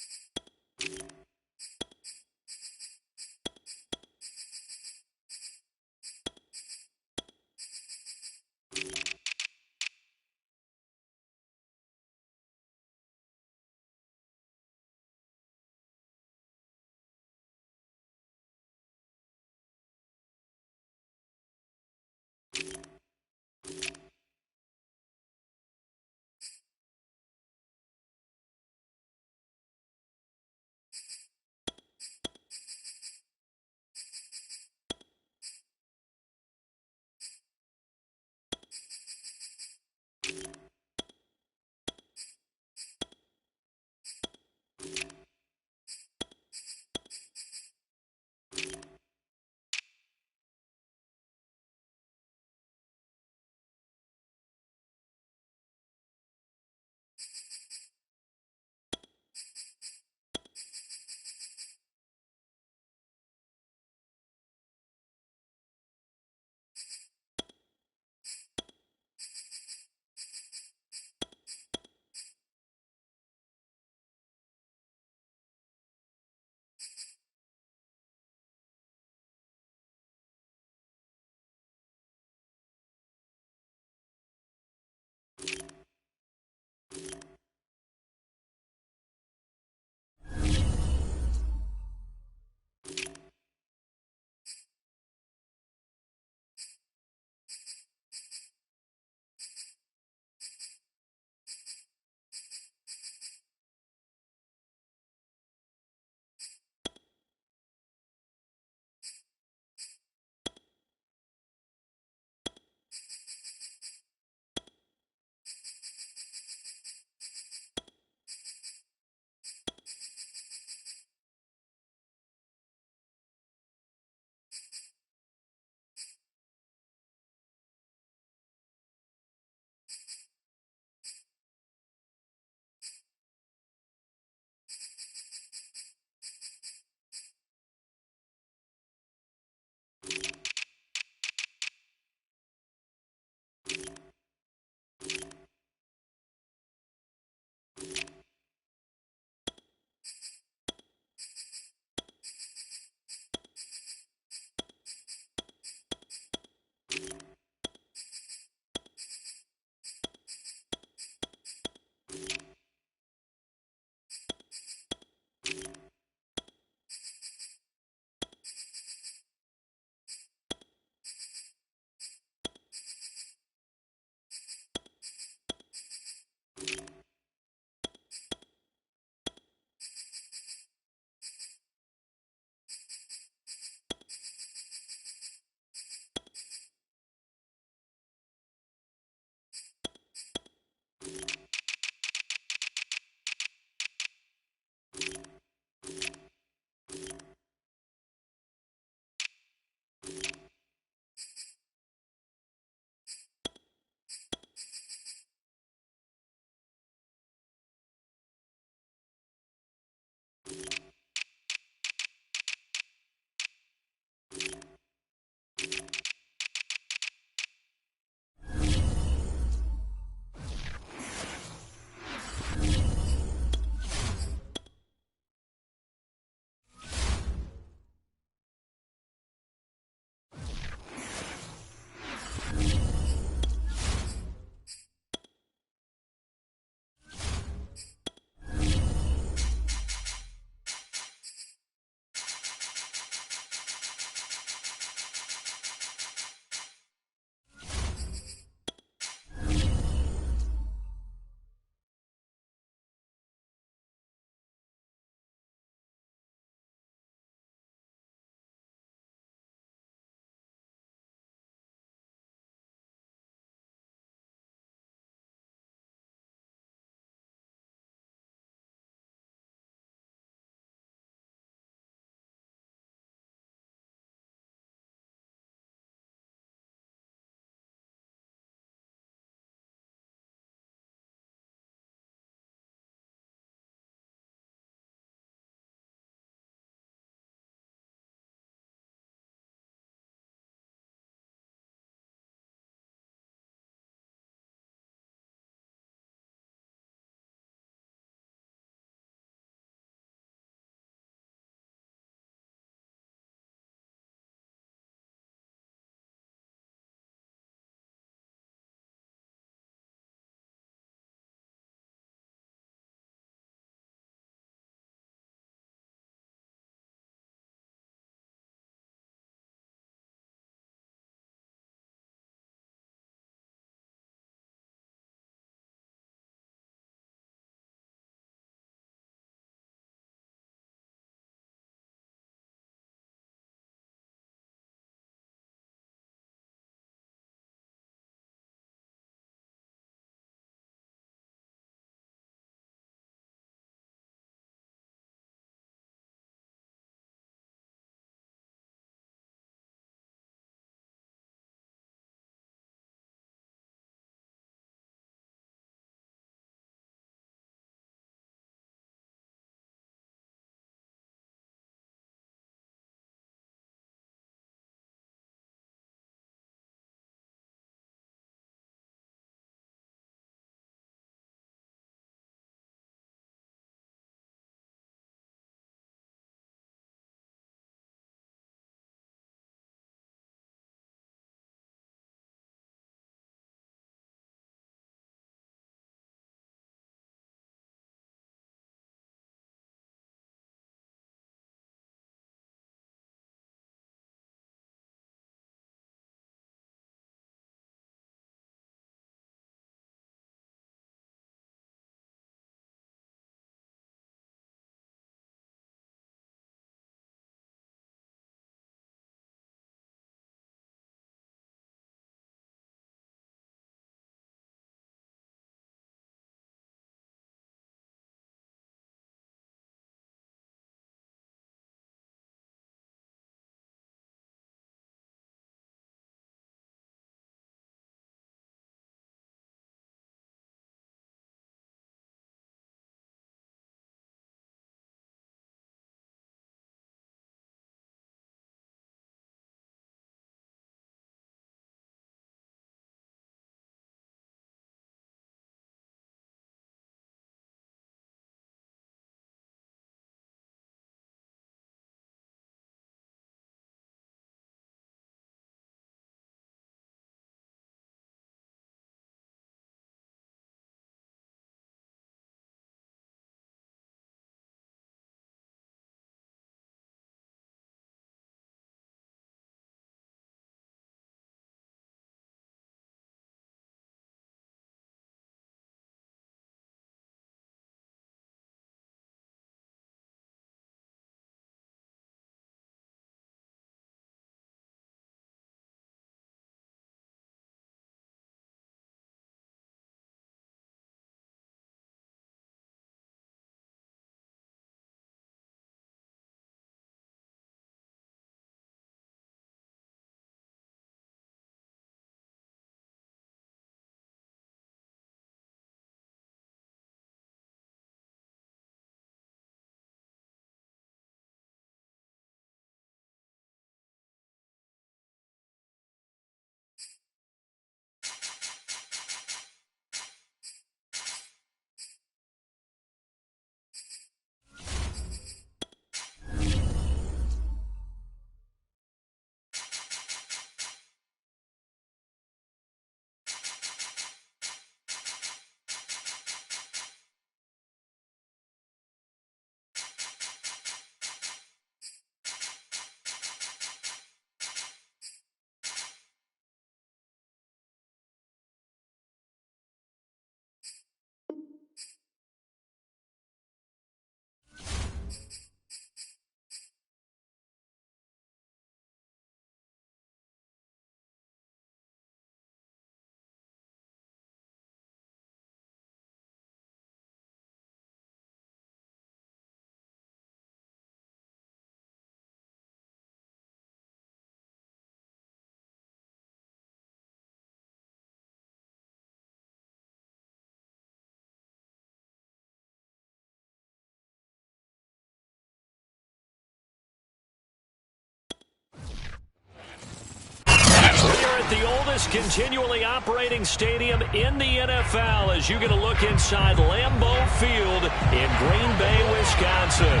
[SPEAKER 1] at the oldest continually operating stadium in the NFL as you get a look inside Lambeau Field in Green Bay, Wisconsin.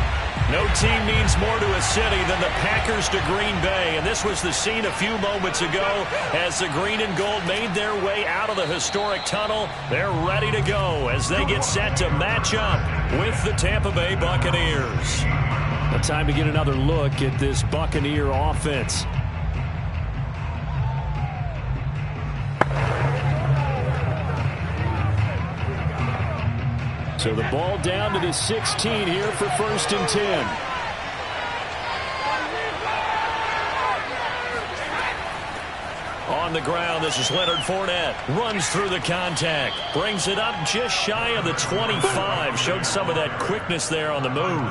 [SPEAKER 1] No team means more to a city than the Packers to Green Bay, and this was the scene a few moments ago as the green and gold made their way out of the historic tunnel. They're ready to go as they get set to match up with the Tampa Bay Buccaneers. A time to get another look at this Buccaneer offense. So the ball down to the 16 here for 1st and 10. On the ground, this is Leonard Fournette. Runs through the contact. Brings it up just shy of the 25. Showed some of that quickness there on the move.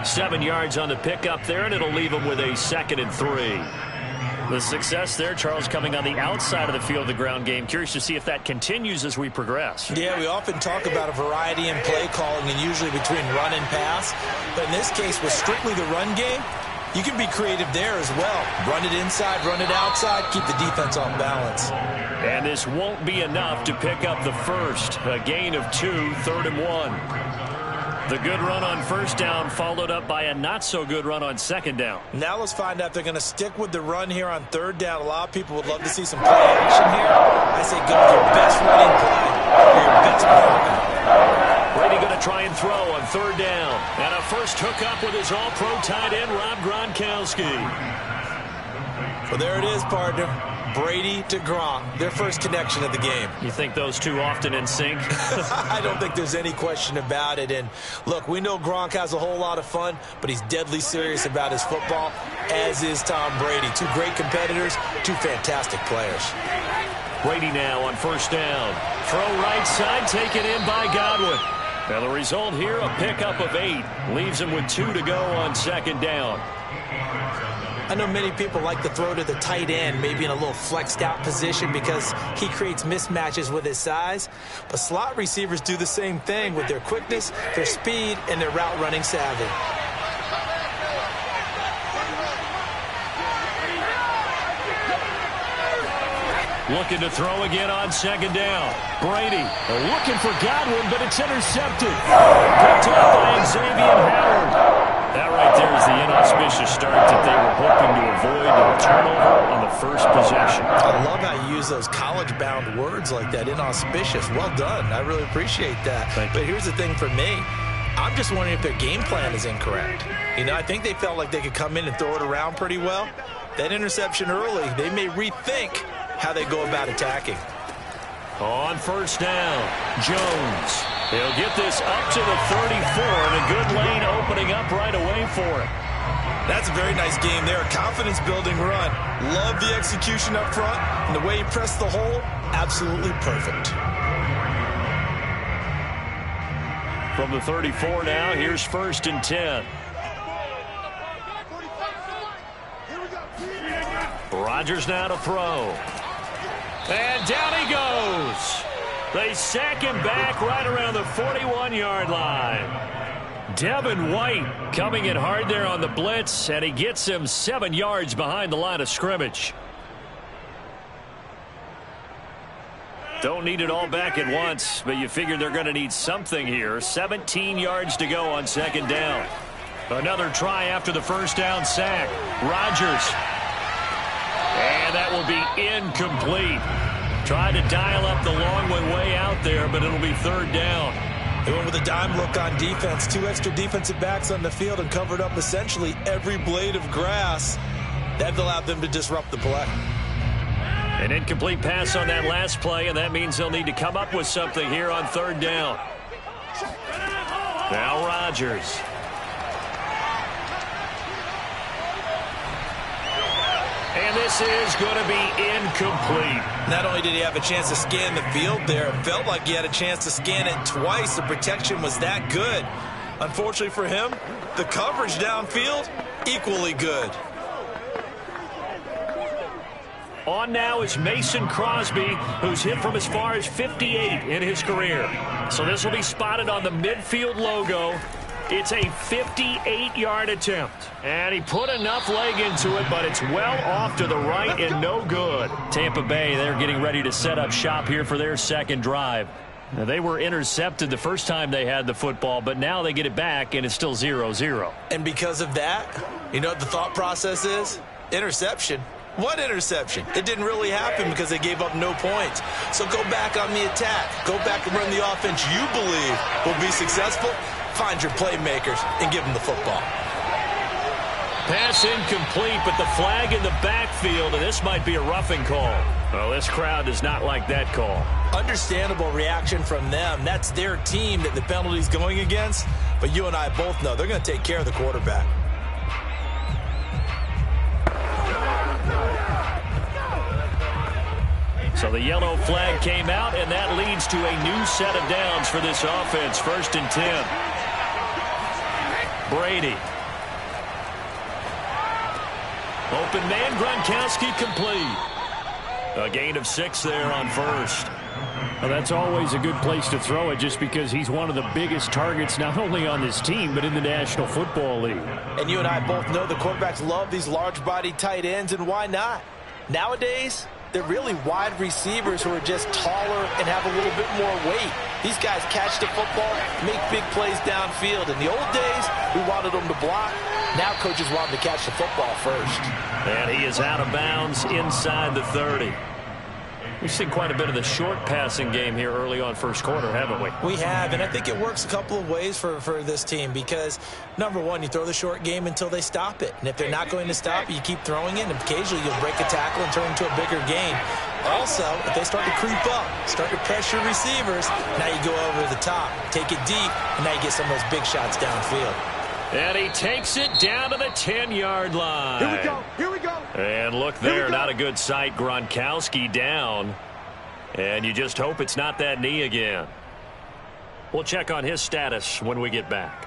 [SPEAKER 1] 7 yards on the pickup there, and it'll leave him with a 2nd and 3. The success there, Charles, coming on the outside of the field of the ground game. Curious to see if that continues as we progress.
[SPEAKER 3] Yeah, we often talk about a variety in play calling and usually between run and pass. But in this case, with strictly the run game, you can be creative there as well. Run it inside, run it outside, keep the defense off balance.
[SPEAKER 1] And this won't be enough to pick up the first. A gain of 2, 3rd and 1. The good run on 1st down followed up by a not-so-good run on 2nd down.
[SPEAKER 3] Now let's find out if they're going to stick with the run here on 3rd down. A lot of people would love to see some play action here. I say go with your best running play for your best opponent.
[SPEAKER 1] Brady going to try and throw on 3rd down. And a first hookup with his all-pro tight end, Rob Gronkowski.
[SPEAKER 3] Well, there it is, partner. Brady to Gronk, their first connection of the game.
[SPEAKER 1] You think those two often in sync?
[SPEAKER 3] I don't think there's any question about it. And look, we know Gronk has a whole lot of fun, but he's deadly serious about his football, as is Tom Brady. 2 great competitors, 2 fantastic players.
[SPEAKER 1] Brady now on 1st down. Throw right side, taken in by Godwin. Now the result here, a pickup of 8. Leaves him with 2 to go on 2nd down.
[SPEAKER 3] I know many people like to throw to the tight end, maybe in a little flexed out position because he creates mismatches with his size. But slot receivers do the same thing with their quickness, their speed, and their route running savvy.
[SPEAKER 1] Looking to throw again on 2nd down. Brady looking for Godwin, but it's intercepted. Picked up by Xavier Howard. That right there is the inauspicious start that they were hoping to avoid, a turnover on the first possession.
[SPEAKER 3] I love how you use those college-bound words like that, inauspicious. Well done. I really appreciate that. But here's the thing for me. I'm just wondering if their game plan is incorrect. You know, I think they felt like they could come in and throw it around pretty well. That interception early, they may rethink how they go about attacking.
[SPEAKER 1] On 1st down, Jones. He'll get this up to the 34, and a good lane opening up right away for him.
[SPEAKER 3] That's a very nice game there. Confidence-building run. Love the execution up front, and the way he pressed the hole, absolutely perfect.
[SPEAKER 1] From the 34 now, here's 1st and 10. Rodgers now to throw. And down he goes. They sack him back right around the 41-yard line. Devin White coming in hard there on the blitz, and he gets him 7 yards behind the line of scrimmage. Don't need it all back at once, but you figure they're going to need something here. 17 yards to go on 2nd down. Another try after the 1st down sack. Rodgers. And that will be incomplete. Tried to dial up the long way out there, but it'll be 3rd down.
[SPEAKER 3] They went with a dime look on defense. 2 extra defensive backs on the field and covered up essentially every blade of grass. That allowed them to disrupt the play.
[SPEAKER 1] An incomplete pass on that last play, and that means they'll need to come up with something here on 3rd down. Now Rodgers. And this is going to be incomplete.
[SPEAKER 3] Not only did he have a chance to scan the field there, it felt like he had a chance to scan it twice. The protection was that good. Unfortunately for him, the coverage downfield, equally good.
[SPEAKER 1] On now is Mason Crosby, who's hit from as far as 58 in his career. So this will be spotted on the midfield logo. It's a 58-yard attempt. And he put enough leg into it, but it's well off to the right and no good. Tampa Bay, they're getting ready to set up shop here for their second drive. Now, they were intercepted the first time they had the football, but now they get it back, and it's still 0-0.
[SPEAKER 3] And because of that, you know what the thought process is? Interception. What interception? It didn't really happen because they gave up no points. So go back on the attack. Go back and run the offense you believe will be successful. Find your playmakers and give them the football.
[SPEAKER 1] Pass incomplete, but the flag in the backfield, and this might be a roughing call. Well, this crowd does not like that call.
[SPEAKER 3] Understandable reaction from them. That's their team that the penalty's going against. But you and I both know they're going to take care of the quarterback.
[SPEAKER 1] So the yellow flag came out, and that leads to a new set of downs for this offense. 1st and 10. Brady. Open man, Gronkowski complete. A gain of 6 there on 1st.
[SPEAKER 2] Well, that's always a good place to throw it just because he's one of the biggest targets not only on this team but in the National Football League.
[SPEAKER 3] And you and I both know the quarterbacks love these large-bodied tight ends, and why not? Nowadays, they're really wide receivers who are just taller and have a little bit more weight. These guys catch the football, make big plays downfield. In the old days, we wanted them to block. Now coaches want them to catch the football first.
[SPEAKER 1] And he is out of bounds inside the 30. We've seen quite a bit of the short passing game here early on first quarter, haven't we?
[SPEAKER 3] We have, and I think it works a couple of ways for this team because, number one, you throw the short game until they stop it. And if they're not going to stop it, you keep throwing it, and occasionally you'll break a tackle and turn it into a bigger game. Also, if they start to creep up, start to pressure receivers, now you go over the top, take it deep, and now you get some of those big shots downfield.
[SPEAKER 1] And he takes it down to the 10-yard line.
[SPEAKER 5] Here we go. Here we go.
[SPEAKER 1] And look there, not a good sight. Gronkowski down. And you just hope it's not that knee again. We'll check on his status when we get back.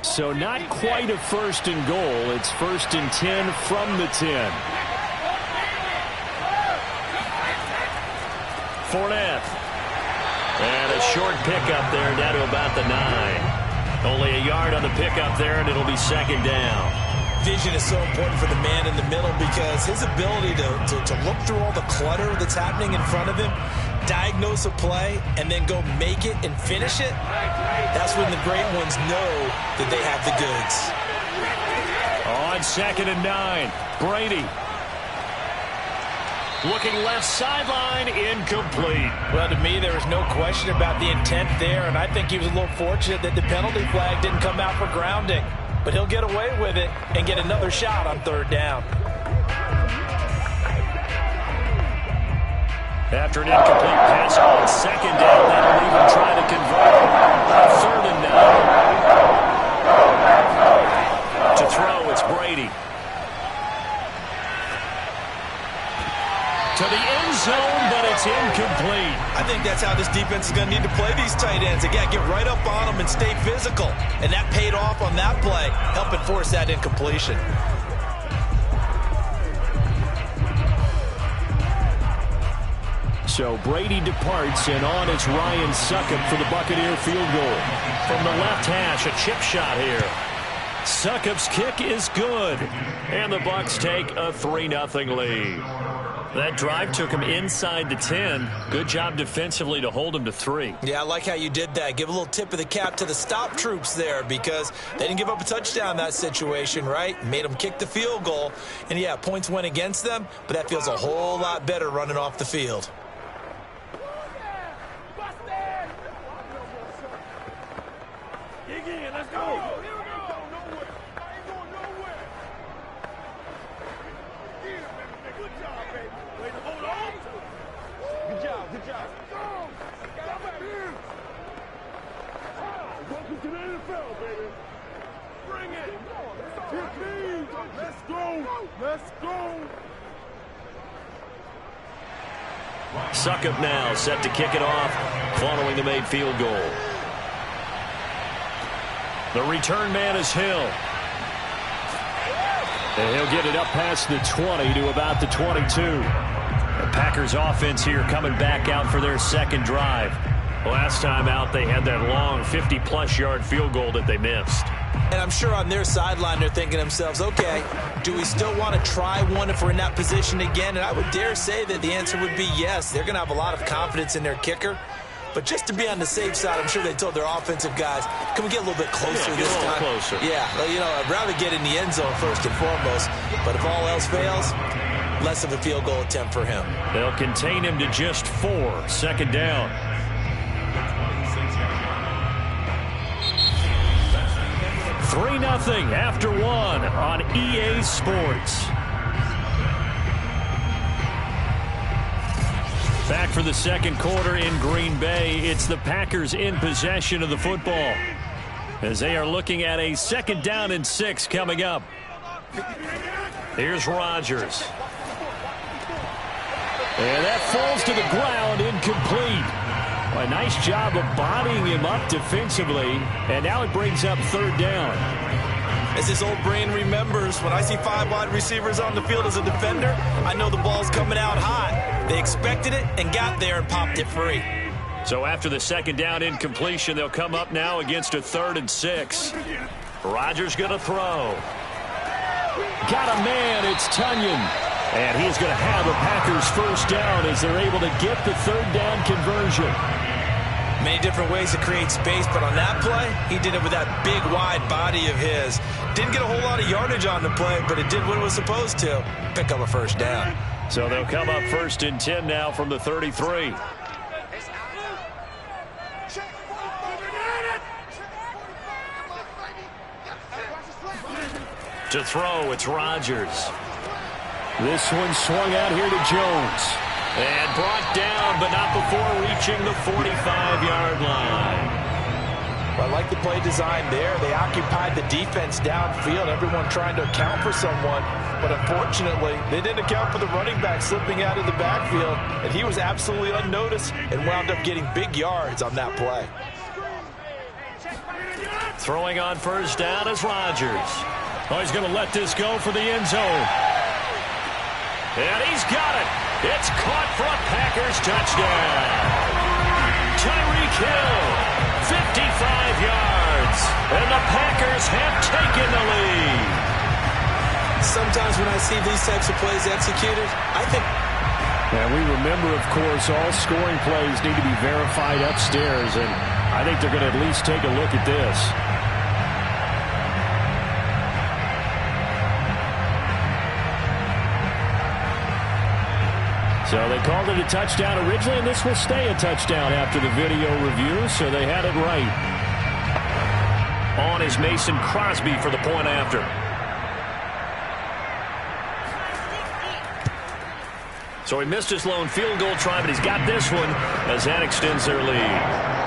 [SPEAKER 2] So not quite a 1st and goal. It's 1st and 10 from the 10.
[SPEAKER 1] Fournette. And a short pickup there down to about the 9. Only a yard on the pickup there, and it'll be 2nd down.
[SPEAKER 3] Vision is so important for the man in the middle because his ability to look through all the clutter that's happening in front of him, diagnose a play, and then go make it and finish it, that's when the great ones know that they have the goods.
[SPEAKER 1] On 2nd and 9, Brady. Looking left sideline, incomplete.
[SPEAKER 3] Well, to me, there was no question about the intent there, and I think he was a little fortunate that the penalty flag didn't come out for grounding. But he'll get away with it and get another shot on 3rd down.
[SPEAKER 1] After an incomplete pass on 2nd down, that'll leave him trying to convert. 3rd and 9. To throw, it's Brady. To the end zone, but it's incomplete.
[SPEAKER 3] I think that's how this defense is going to need to play these tight ends. Again, get right up on them and stay physical. And that paid off on that play, helping force that incompletion.
[SPEAKER 2] So Brady departs, and on it's Ryan Succop for the Buccaneer field goal.
[SPEAKER 1] From the left hash, a chip shot here. Succop's kick is good. And the Bucs take a 3-0 lead. That drive took him inside the 10. Good job defensively to hold him to 3.
[SPEAKER 3] Yeah, I like how you did that. Give a little tip of the cap to the stop troops there because they didn't give up a touchdown in that situation, right? Made them kick the field goal. And, yeah, points went against them, but that feels a whole lot better running off the field.
[SPEAKER 5] Dig in. Let's go. Good job. Welcome to the NFL, baby. Bring it. Let's go.
[SPEAKER 1] Succop now set to kick it off following the made field goal. The return man is Hill. And he'll get it up past the 20 to about the 22. The Packers offense here coming back out for their second drive. Last time out, they had that long 50-plus yard field goal that they missed.
[SPEAKER 3] And I'm sure on their sideline they're thinking to themselves, okay, do we still want to try one if we're in that position again? And I would dare say that the answer would be yes. They're going to have a lot of confidence in their kicker. But just to be on the safe side, I'm sure they told their offensive guys, can we get a little bit closer this time?
[SPEAKER 1] Closer.
[SPEAKER 3] Yeah, well, you know, I'd rather get in the end zone first and foremost. But if all else fails, less of a field goal attempt for him.
[SPEAKER 1] They'll contain him to just 4. Second down. 3-0 after 1 on EA Sports. Back for the second quarter in Green Bay. It's the Packers in possession of the football as they are looking at a 2nd down and 6 coming up. Here's Rodgers. And that falls to the ground, incomplete. A nice job of bodying him up defensively, and now it brings up 3rd down.
[SPEAKER 3] As his old brain remembers, when I see 5 wide receivers on the field as a defender, I know the ball's coming out hot. They expected it and got there and popped it free.
[SPEAKER 1] So after the 2nd down incompletion, they'll come up now against a 3rd and 6. Rodgers going to throw. Got a man, it's Tunyon. And he's going to have a Packers 1st down as they're able to get the 3rd down conversion.
[SPEAKER 3] Many different ways to create space, but on that play, he did it with that big, wide body of his. Didn't get a whole lot of yardage on the play, but it did what it was supposed to. Pick up a 1st down.
[SPEAKER 1] So they'll come up 1st and 10 now from the 33. To throw, it's Rodgers. This one swung out here to Jones. And brought down, but not before reaching the 45-yard line.
[SPEAKER 3] Well, I like the play design there. They occupied the defense downfield, everyone trying to account for someone. But unfortunately, they didn't account for the running back slipping out of the backfield. And he was absolutely unnoticed and wound up getting big yards on that play.
[SPEAKER 1] Throwing on 1st down is Rodgers. Oh, he's going to let this go for the end zone. And he's got it. It's caught for a Packers touchdown. Tyreek Hill, 55 yards. And the Packers have taken the lead.
[SPEAKER 3] Sometimes when I see these types of plays executed, I think...
[SPEAKER 1] And we remember, of course, all scoring plays need to be verified upstairs. And I think they're going to at least take a look at this. So they called it a touchdown originally, and this will stay a touchdown after the video review, so they had it right. On is Mason Crosby for the point after. So he missed his lone field goal try, but he's got this one as that extends their lead.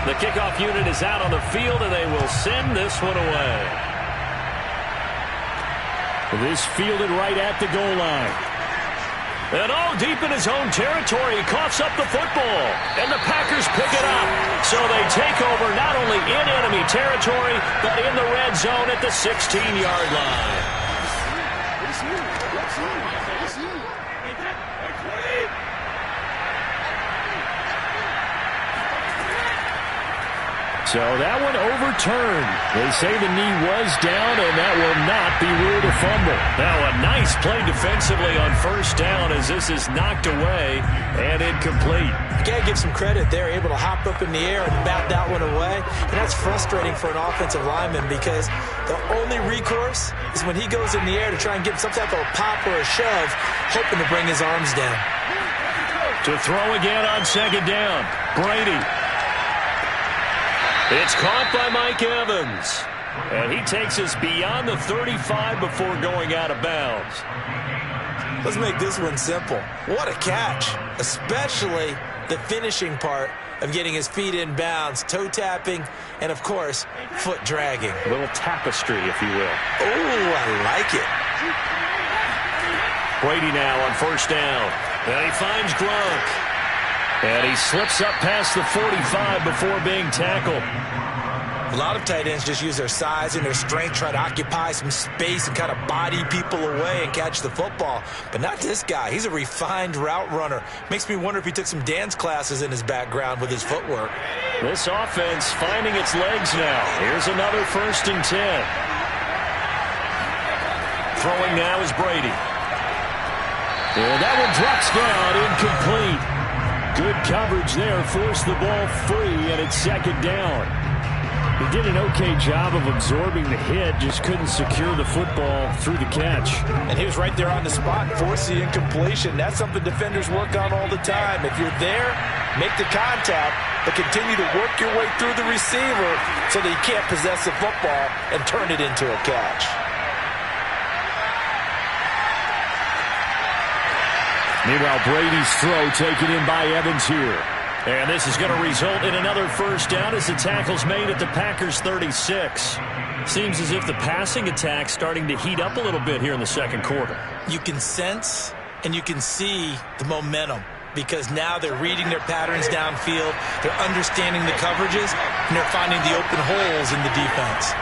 [SPEAKER 1] The kickoff unit is out on the field, and they will send this one away. This fielded right at the goal line. And all deep in his own territory, he coughs up the football. And the Packers pick it up. So they take over not only in enemy territory, but in the red zone at the 16-yard line. So that one overturned. They say the knee was down, and that will not be ruled a fumble.
[SPEAKER 2] Now a nice play defensively on first down as this is knocked away and incomplete.
[SPEAKER 3] You got to give some credit. They're able to hop up in the air and bat that one away. And that's frustrating for an offensive lineman because the only recourse is when he goes in the air to try and get some type of a pop or a shove, hoping to bring his arms down.
[SPEAKER 2] To throw again on second down, Brady. It's caught by Mike Evans. And he takes us beyond the 35 before going out of bounds.
[SPEAKER 3] Let's make this one simple. What a catch, especially the finishing part of getting his feet in bounds, toe tapping, and, of course, foot dragging.
[SPEAKER 2] A little tapestry, if you will.
[SPEAKER 3] Oh, I like it.
[SPEAKER 2] Brady now on first down. And he finds Gronk. And he slips up past the 45 before being tackled.
[SPEAKER 3] A lot of tight ends just use their size and their strength, try to occupy some space and kind of body people away and catch the football. But not this guy. He's a refined route runner. Makes me wonder if he took some dance classes in his background with his footwork.
[SPEAKER 2] This offense finding its legs now. Here's another 1st and 10. Throwing now is Brady. And that one drops down, incomplete. Good coverage there, forced the ball free, and it's second down. He did an okay job of absorbing the hit, just couldn't secure the football through the catch.
[SPEAKER 3] And he was right there on the spot, forced the incompletion. That's something defenders work on all the time. If you're there, make the contact, but continue to work your way through the receiver so that you can't possess the football and turn it into a catch.
[SPEAKER 1] Meanwhile, Brady's throw taken in by Evans here.
[SPEAKER 2] And this is going to result in another first down as the tackle's made at the Packers' 36. Seems as if the passing attack's starting to heat up a little bit here in the second quarter.
[SPEAKER 3] You can sense and you can see the momentum because now they're reading their patterns downfield, they're understanding the coverages, and they're finding the open holes in the defense.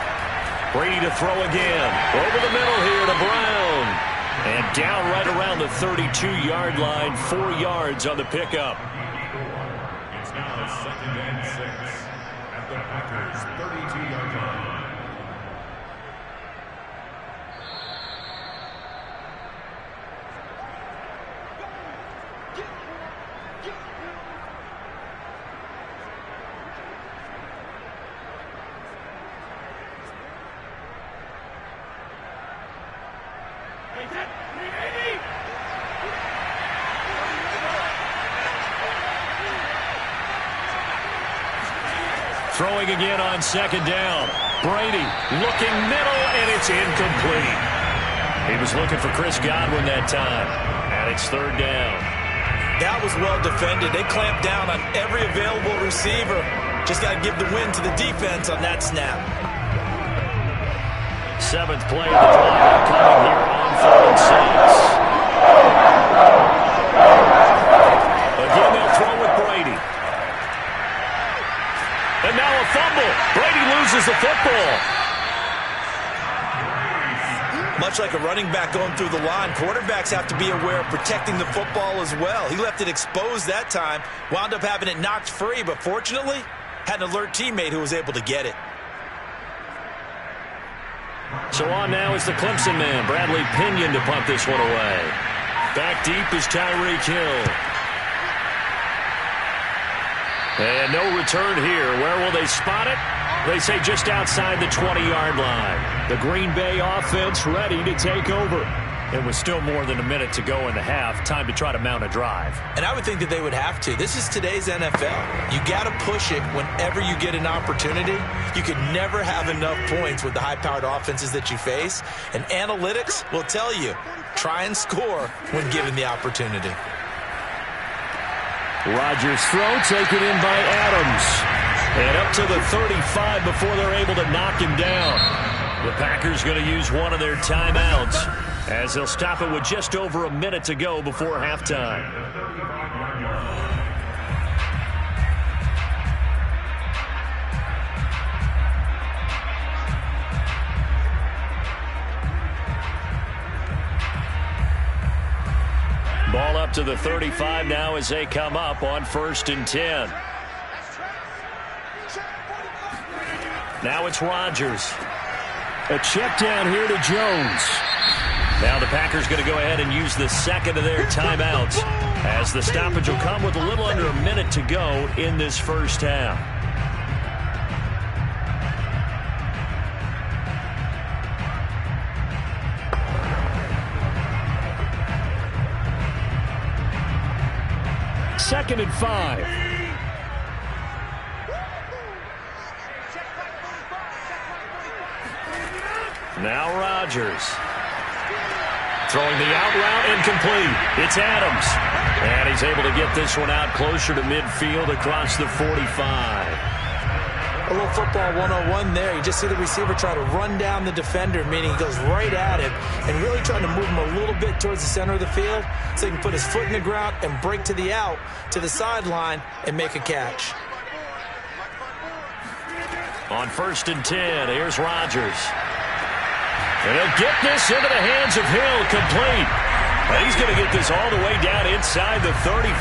[SPEAKER 2] Brady to throw again. Over the middle here to Brown. And down right around the 32-yard line, 4 yards on the pickup.
[SPEAKER 4] It's now 2nd and 6 at the Packers' 32-yard line.
[SPEAKER 2] Throwing again on second down. Brady looking middle, and it's incomplete. He was looking for Chris Godwin that time, and it's 3rd down.
[SPEAKER 3] That was well defended. They clamped down on every available receiver. Just got to give the win to the defense on that snap.
[SPEAKER 2] 7th play of the drive coming here on 4th and 6. Again, they'll throw with Brady. And now a fumble. Brady loses the football.
[SPEAKER 3] Much like a running back going through the line, quarterbacks have to be aware of protecting the football as well. He left it exposed that time, wound up having it knocked free, but fortunately, had an alert teammate who was able to get it.
[SPEAKER 2] So on now is the Clemson man, Bradley Pinion, to punt this one away. Back deep is Tyreek Hill. And no return here. Where will they spot it? They say just outside the 20-yard line. The Green Bay offense ready to take over. And with still more than a minute to go in the half, time to try to mount a drive.
[SPEAKER 3] And I would think that they would have to. This is today's NFL. You got to push it whenever you get an opportunity. You can never have enough points with the high-powered offenses that you face. And analytics will tell you, try and score when given the opportunity.
[SPEAKER 1] Rodgers' throw taken in by Adams.
[SPEAKER 2] And up to the 35 before they're able to knock him down. The Packers going to use one of their timeouts as they'll stop it with just over a minute to go before halftime. Ball up to the 35 now as they come up on 1st and 10.
[SPEAKER 1] Now it's Rodgers. A check down here to Jones. Now the Packers going to go ahead and use the second of their timeouts, as the stoppage will come with a little under a minute to go in this first half. Second and 5. Now Rodgers. Throwing the out route incomplete. It's Adams. And he's able to get this one out closer to midfield across the 45.
[SPEAKER 3] A little football 101 there. You just see the receiver try to run down the defender, meaning he goes right at him and really trying to move him a little bit towards the center of the field so he can put his foot in the ground and break to the out, to the sideline, and make a catch.
[SPEAKER 1] On 1st and 10, here's Rodgers. And he'll get this into the hands of Hill, complete. And he's going to get this all the way down inside the 35.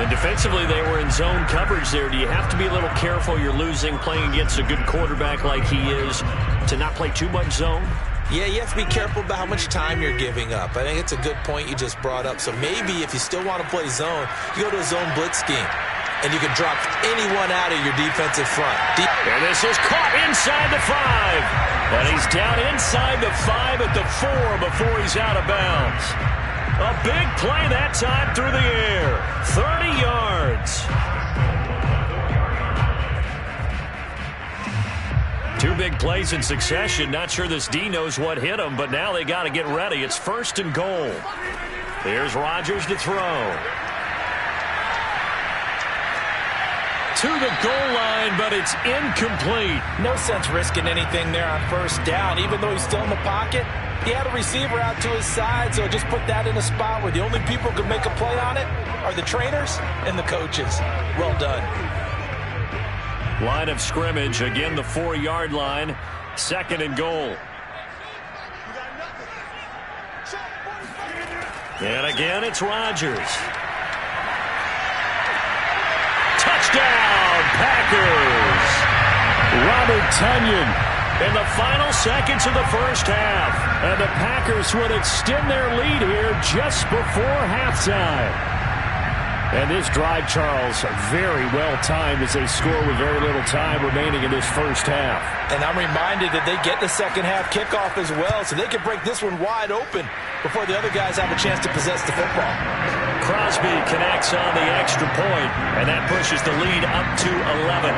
[SPEAKER 1] And defensively, they were in zone coverage there. Do you have to be a little careful? You're losing, playing against a good quarterback like he is, to not play too much zone?
[SPEAKER 3] Yeah, you have to be careful about how much time you're giving up. I think it's a good point you just brought up. So maybe if you still want to play zone, you go to a zone blitz scheme. And you can drop anyone out of your defensive front.
[SPEAKER 1] And this is caught inside the 5. And he's down inside the 5 at the 4 before he's out of bounds. A big play that time through the air. 30 yards. 2 big plays in succession. Not sure this D knows what hit him, but now they got to get ready. It's 1st and goal. Here's Rodgers to throw. To the goal line, but it's incomplete.
[SPEAKER 3] No sense risking anything there on 1st down. Even though he's still in the pocket, he had a receiver out to his side, so just put that in a spot where the only people who can make a play on it are the trainers and the coaches. Well done.
[SPEAKER 1] Line of scrimmage, again the 4-yard line. 2nd and goal. And again, it's Rodgers. Touchdown, Packers! Robert Tonyan in the final seconds of the first half. And the Packers would extend their lead here just before halftime. And this drive, Charles, very well timed as they score with very little time remaining in this first half.
[SPEAKER 3] And I'm reminded that they get the second half kickoff as well, so they can break this one wide open before the other guys have a chance to possess the football.
[SPEAKER 1] Crosby connects on the extra point, and that pushes the lead up to 11.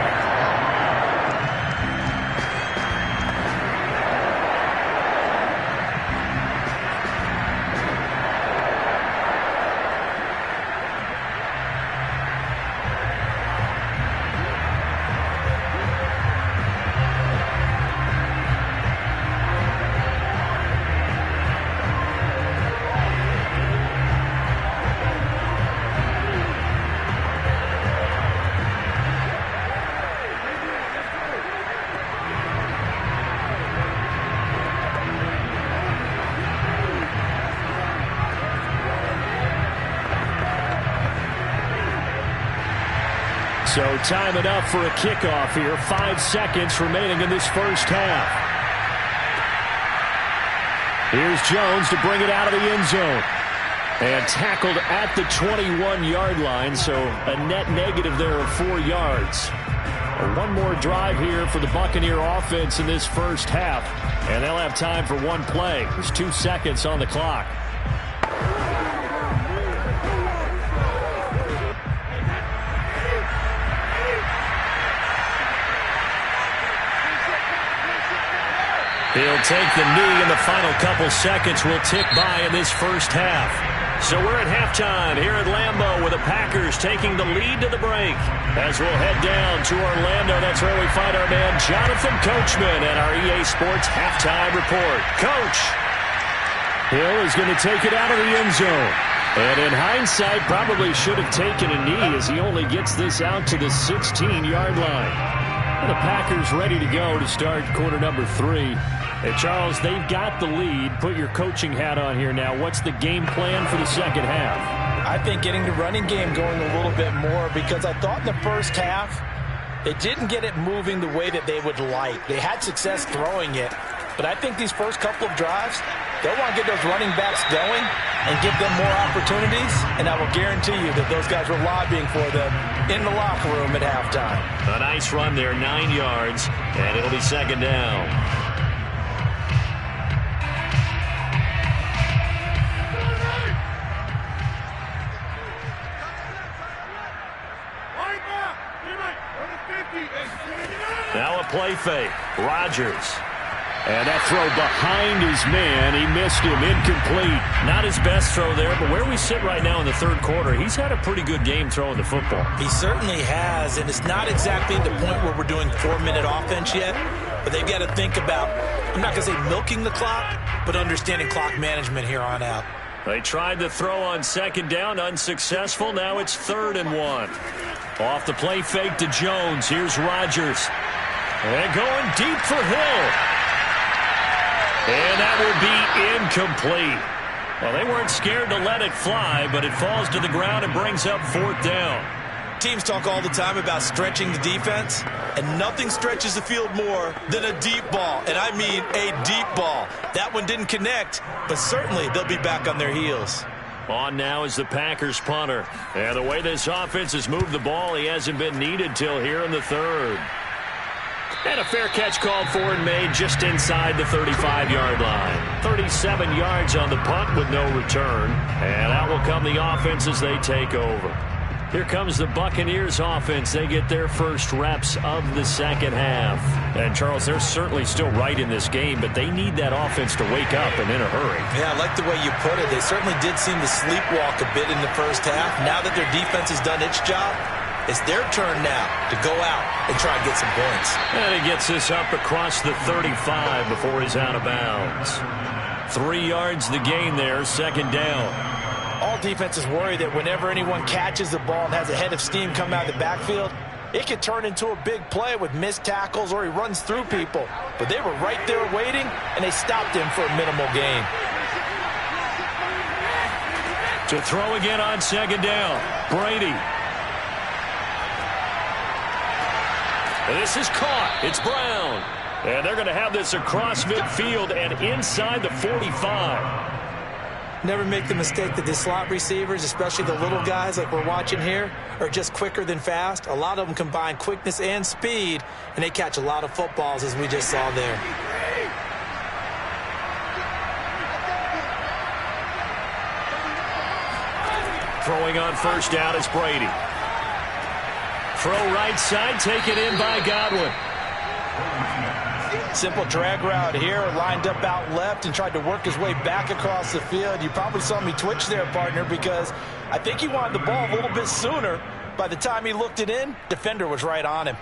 [SPEAKER 1] So time enough for a kickoff here. 5 seconds remaining in this first half. Here's Jones to bring it out of the end zone. And tackled at the 21-yard line, so a net negative there of 4 yards. One more drive here for the Buccaneer offense in this first half. And they'll have time for one play. There's 2 seconds on the clock. He'll take the knee, and the final couple seconds will tick by in this first half. So we're at halftime here at Lambeau with the Packers taking the lead to the break. As we'll head down to Orlando, that's where we find our man Jonathan Coachman and our EA Sports halftime report. Coach. Hill is going to take it out of the end zone. And in hindsight, probably should have taken a knee as he only gets this out to the 16-yard line. And the Packers ready to go to start quarter number 3. Hey, Charles, they've got the lead. Put your coaching hat on here now. What's the game plan for the second half?
[SPEAKER 3] I think getting the running game going a little bit more, because I thought in the first half They didn't get it moving the way that they would like. They had success throwing it, but I think these first couple of drives, they'll want to get those running backs going and give them more opportunities, and I will guarantee you that those guys were lobbying for them in the locker room at halftime.
[SPEAKER 1] A nice run there, 9 yards, and it'll be second down. Now a play fake. Rodgers. And that throw behind his man. He missed him. Incomplete. Not his best throw there, but where we sit right now in the third quarter, he's had a pretty good game throwing the football.
[SPEAKER 3] He certainly has, and it's not exactly at the point where we're doing 4-minute offense yet, but they've got to think about, I'm not going to say milking the clock, but understanding clock management here on out.
[SPEAKER 1] They tried to throw on second down, unsuccessful. Now it's 3rd and 1. Off the play fake to Jones. Here's Rodgers. And going deep for Hill. And that will be incomplete. Well, they weren't scared to let it fly, but it falls to the ground and brings up 4th down.
[SPEAKER 3] Teams talk all the time about stretching the defense, and nothing stretches the field more than a deep ball, and I mean a deep ball. That one didn't connect, but certainly they'll be back on their heels.
[SPEAKER 1] On now is the Packers punter. And the way this offense has moved the ball, he hasn't been needed till here in the 3rd. And a fair catch called for and made just inside the 35-yard line. 37 yards on the punt with no return. And out will come the offense as they take over. Here comes the Buccaneers offense. They get their first reps of the second half. And, Charles, they're certainly still right in this game, but they need that offense to wake up and in a hurry.
[SPEAKER 3] Yeah, I like the way you put it. They certainly did seem to sleepwalk a bit in the first half. Now that their defense has done its job, it's their turn now to go out and try and get some points.
[SPEAKER 1] And he gets this up across the 35 before he's out of bounds. 3 yards the gain there, second down.
[SPEAKER 3] All defenses worry that whenever anyone catches the ball and has a head of steam come out of the backfield, it could turn into a big play with missed tackles or he runs through people. But they were right there waiting, and they stopped him for a minimal gain.
[SPEAKER 1] To throw again on second down, Brady. This is caught. It's Brown. And they're going to have this across midfield and inside the 45.
[SPEAKER 3] Never make the mistake that the slot receivers, especially the little guys like we're watching here, are just quicker than fast. A lot of them combine quickness and speed, and they catch a lot of footballs, as we just saw there.
[SPEAKER 1] Throwing on first down is Brady. Throw right side, taken in by Godwin.
[SPEAKER 3] Simple drag route here, lined up out left and tried to work his way back across the field. You probably saw me twitch there, partner, because I think he wanted the ball a little bit sooner. By the time he looked it in, defender was right on him.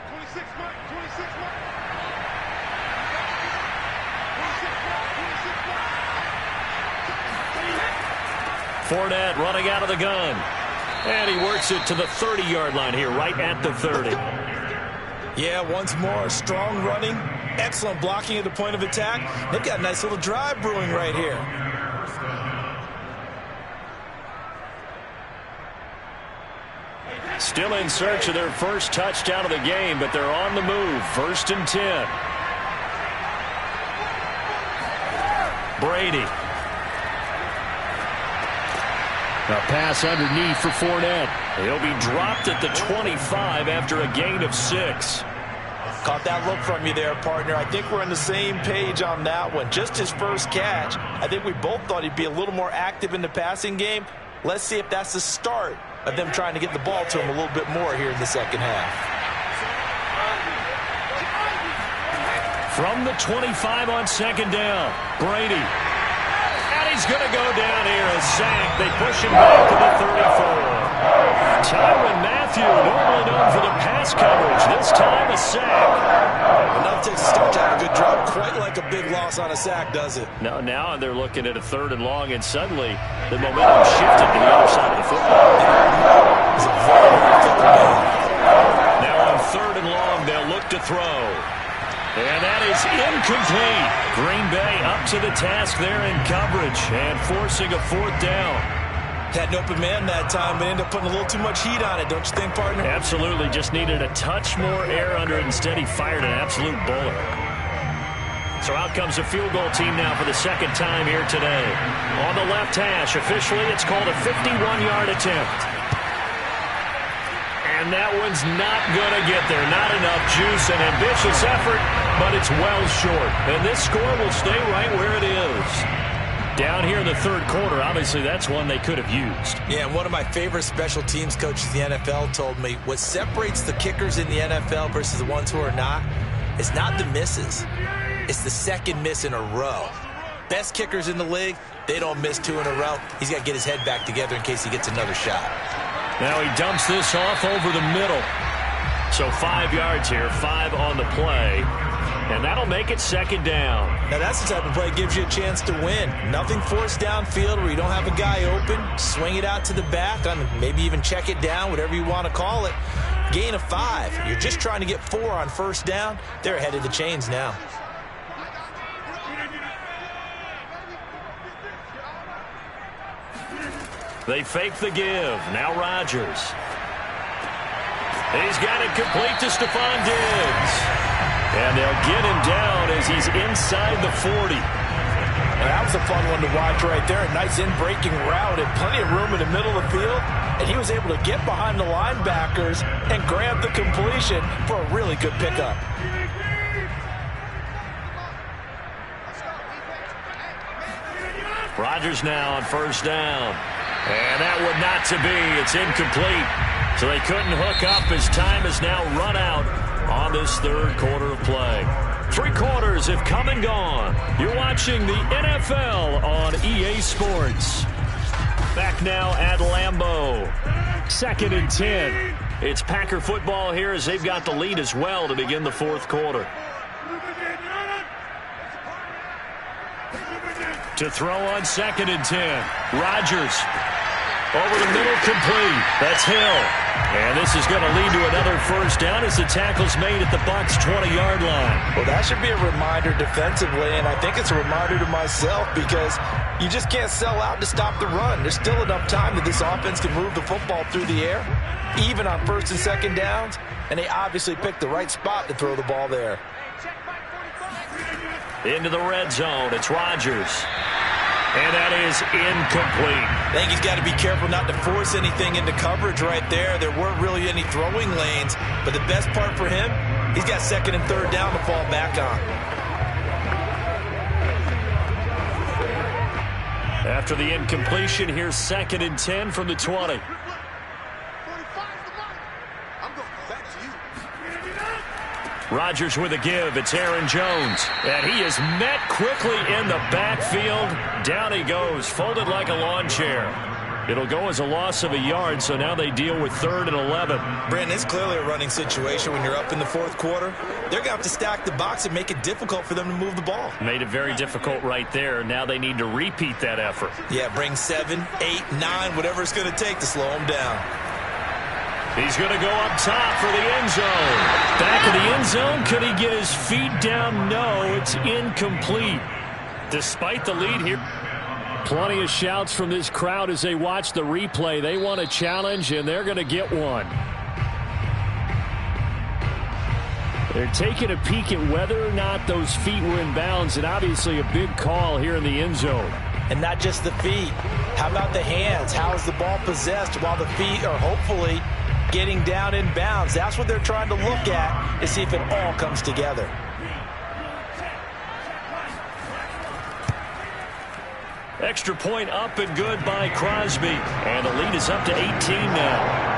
[SPEAKER 5] 26 mark, 26 mark.
[SPEAKER 1] Fournette running out of the gun. And he works it to the 30-yard line here, right at the 30.
[SPEAKER 3] Yeah, once more, strong running, excellent blocking at the point of attack. They've got a nice little drive brewing right here.
[SPEAKER 1] Still in search of their first touchdown of the game, but they're on the move. 1st and 10. Brady. A pass underneath for Fournette. He'll be dropped at the 25 after a gain of 6.
[SPEAKER 3] Caught that look from you there, partner. I think we're on the same page on that one. Just his first catch. I think we both thought he'd be a little more active in the passing game. Let's see if that's the start of them trying to get the ball to him a little bit more here in the second half.
[SPEAKER 1] From the 25 on second down, Brady. He's going to go down here, a sack. They push him back to the 34. Tyrann Mathieu, normally known for the pass coverage. This time a sack.
[SPEAKER 3] Enough takes a start to have a good drop. Quite like a big loss on a sack, does it?
[SPEAKER 1] No, now they're looking at a 3rd and long, and suddenly the momentum shifted to the other side of the football.
[SPEAKER 3] He's a very, very fickle man.
[SPEAKER 1] Now on 3rd and long, they'll look to throw. And that is incomplete. Green Bay up to the task there in coverage and forcing a 4th down.
[SPEAKER 3] Had an open man that time, but ended up putting a little too much heat on it, don't you think, partner?
[SPEAKER 2] Absolutely. Just needed a touch more air under it. Instead, he fired an absolute bullet. So out comes a field goal team now for the second time here today. On the left hash, officially, it's called a 51-yard attempt. And that one's not going to get there. Not enough juice, an ambitious effort, but it's well short. And this score will stay right where it is. Down here in the third quarter, obviously that's one they could have used.
[SPEAKER 3] Yeah, one of my favorite special teams coaches in the NFL told me what separates the kickers in the NFL versus the ones who are not is not the misses. It's the second miss in a row. Best kickers in the league, they don't miss 2 in a row. He's got to get his head back together in case he gets another shot.
[SPEAKER 2] Now he dumps this off over the middle. So 5 yards here, 5 on the play. And that'll make it second down.
[SPEAKER 3] Now that's the type of play that gives you a chance to win. Nothing forced downfield where you don't have a guy open. Swing it out to the back. Maybe even check it down, whatever you want to call it. Gain of 5. You're just trying to get 4 on first down. They're ahead of the chains now.
[SPEAKER 2] They fake the give. Now Rodgers. He's got it complete to Stephon Diggs. And they'll get him down as he's inside the 40.
[SPEAKER 3] Now, that was a fun one to watch right there. A nice in-breaking route and plenty of room in the middle of the field. And he was able to get behind the linebackers and grab the completion for a really good pickup.
[SPEAKER 2] Rodgers now on first down. And that one not to be. It's incomplete. So they couldn't hook up as time has now run out on this third quarter of play. 3 quarters have come and gone. You're watching the NFL on EA Sports. Back now at Lambeau. 2nd and 10. It's Packer football here as they've got the lead as well to begin the fourth quarter. To throw on 2nd and 10. Rodgers. Over the middle, complete. That's Hill. And this is going to lead to another first down as the tackle's made at the Bucs' 20-yard line.
[SPEAKER 3] Well, that should be a reminder defensively, and I think it's a reminder to myself because you just can't sell out to stop the run. There's still enough time that this offense can move the football through the air, even on first and second downs, and they obviously picked the right spot to throw the ball there.
[SPEAKER 2] Into the red zone, it's Rodgers. And that is incomplete.
[SPEAKER 3] I think he's got to be careful not to force anything into coverage right there. There weren't really any throwing lanes, but the best part for him, he's got 2nd and 3rd down to fall back on.
[SPEAKER 2] After the incompletion, here's 2nd and 10 from the 20. Rodgers with a give. It's Aaron Jones. And he is met quickly in the backfield. Down he goes, folded like a lawn chair. It'll go as a loss of a yard, so now they deal with 3rd and 11.
[SPEAKER 3] Brandon, it's clearly a running situation when you're up in the fourth quarter. They're going to have to stack the box and make it difficult for them to move the ball.
[SPEAKER 2] Made it very difficult right there. Now they need to repeat that effort.
[SPEAKER 3] Yeah, bring 7, 8, 9, whatever it's going to take to slow them down.
[SPEAKER 2] He's going to go up top for the end zone. Back of the end zone. Could he get his feet down? No, it's incomplete. Despite the lead here. Plenty of shouts from this crowd as they watch the replay. They want a challenge, and they're going to get one. They're taking a peek at whether or not those feet were in bounds, and obviously a big call here in the end zone.
[SPEAKER 3] And not just the feet. How about the hands? How is the ball possessed while the feet are hopefully getting down in bounds? That's what they're trying to look at to see if it all comes together.
[SPEAKER 2] Extra point up and good by Crosby. And the lead is up to 18 now.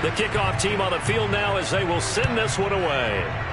[SPEAKER 1] The kickoff team on the field now as they will send this one away.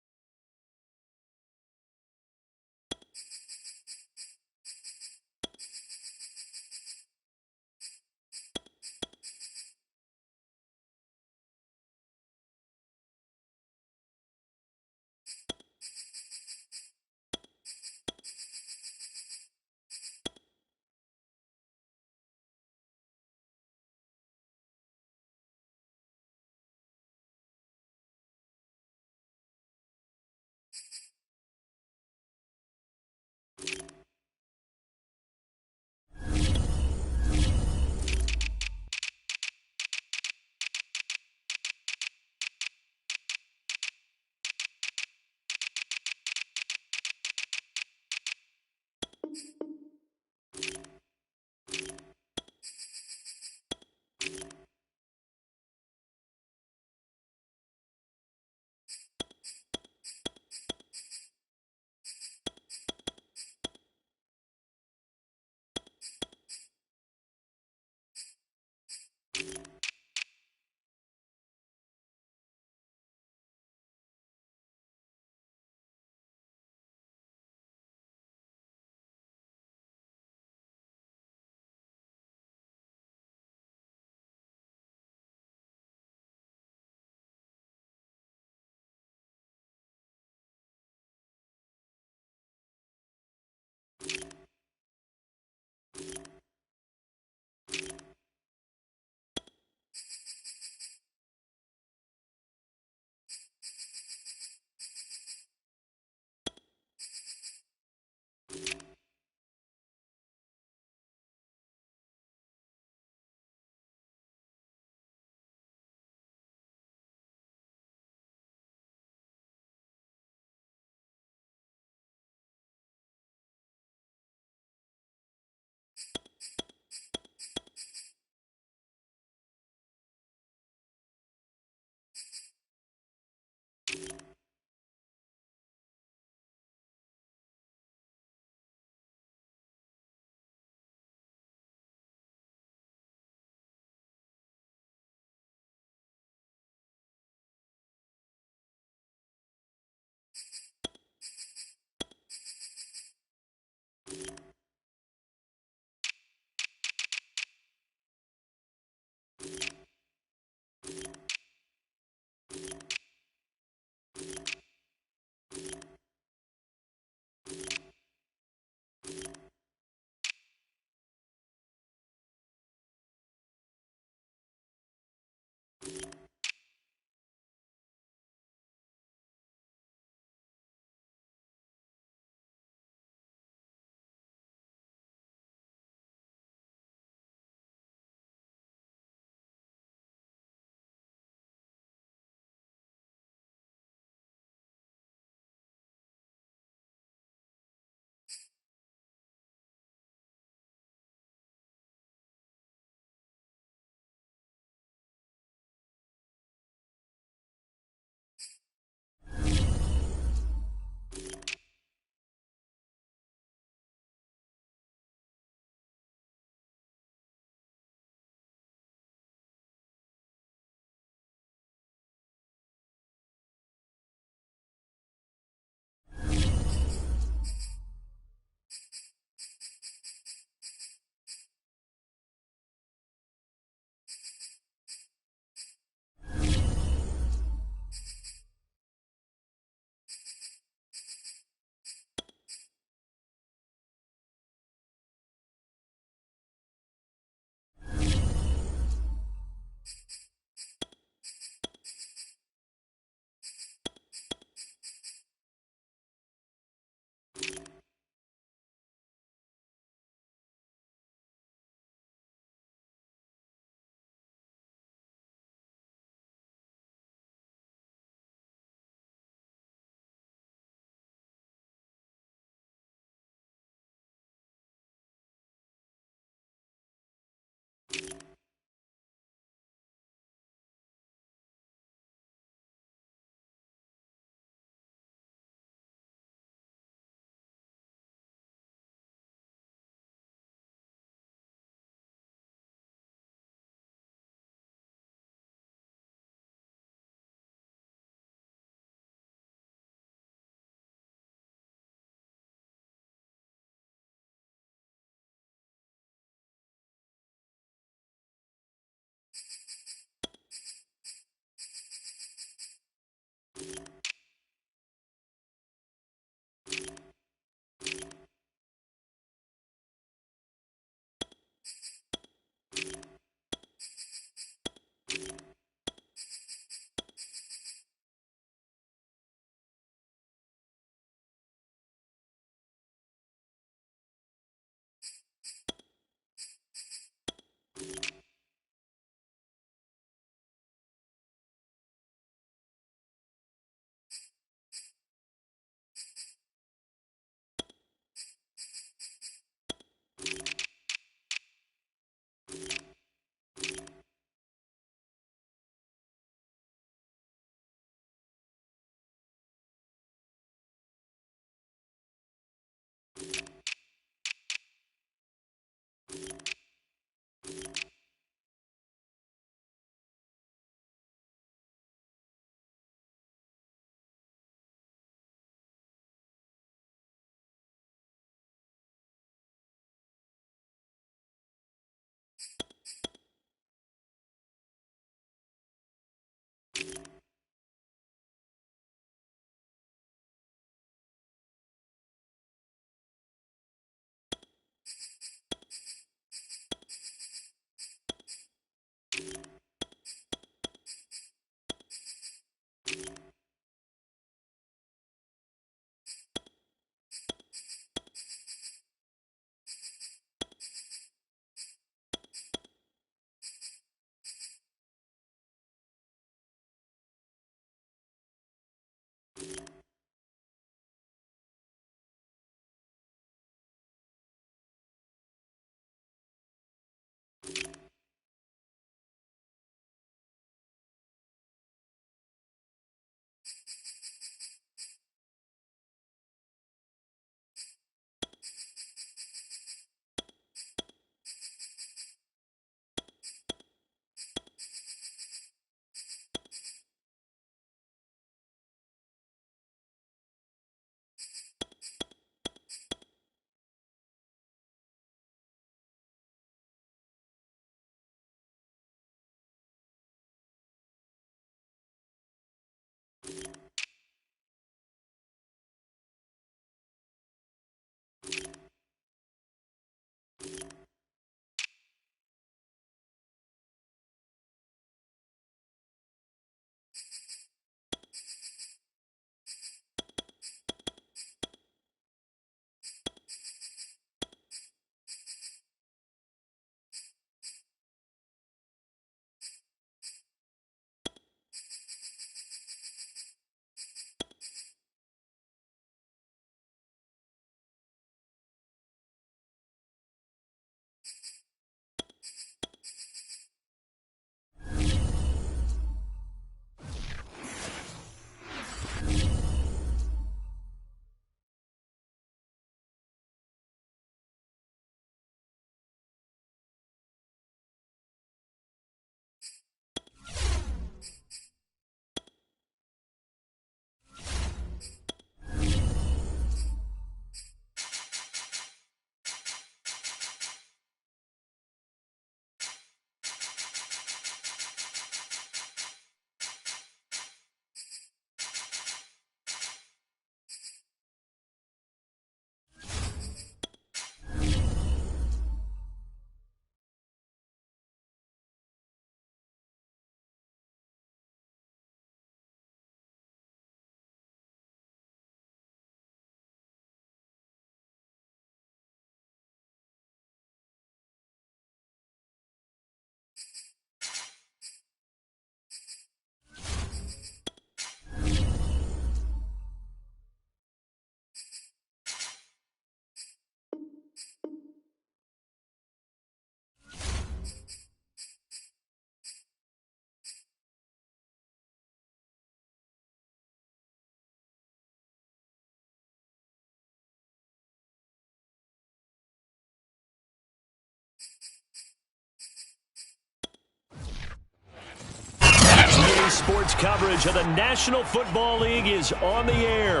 [SPEAKER 1] sports coverage of the National Football League is on the air.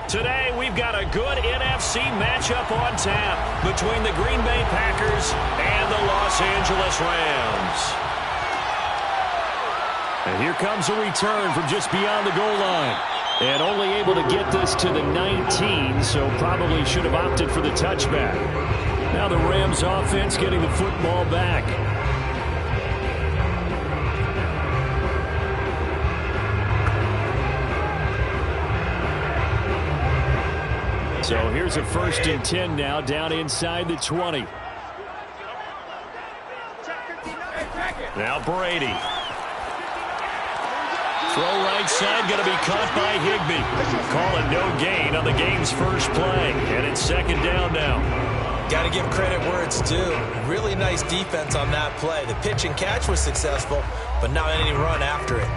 [SPEAKER 1] Today, we've got a good NFC matchup on tap between the Green Bay Packers and the Los Angeles Rams. And here comes a return from just beyond the goal line. And only able to get this to the 19, so probably should have opted for the touchback. Now the Rams offense getting the football back. So here's a 1st and 10 now, down inside the 20. Now Brady. Throw right side, going to be caught by Higbee. Calling no gain on the game's first play. And it's 2nd down now.
[SPEAKER 3] Got to give credit where it's due. Really nice defense on that play. The pitch and catch was successful, but not any run after it.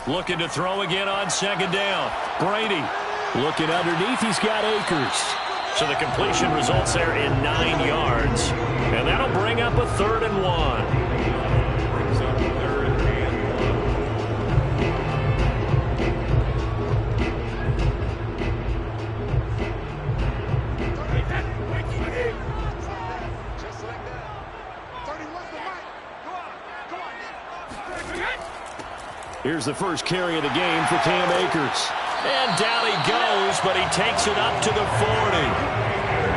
[SPEAKER 1] Looking to throw again on 2nd down. Brady looking underneath. He's got Akers. So the completion results there in 9 yards. And that'll bring up a 3rd and 1.
[SPEAKER 4] Brings up 3rd and
[SPEAKER 1] 1. Here's the first carry of the game for Cam Akers. And down he goes, but he takes it up to the 40.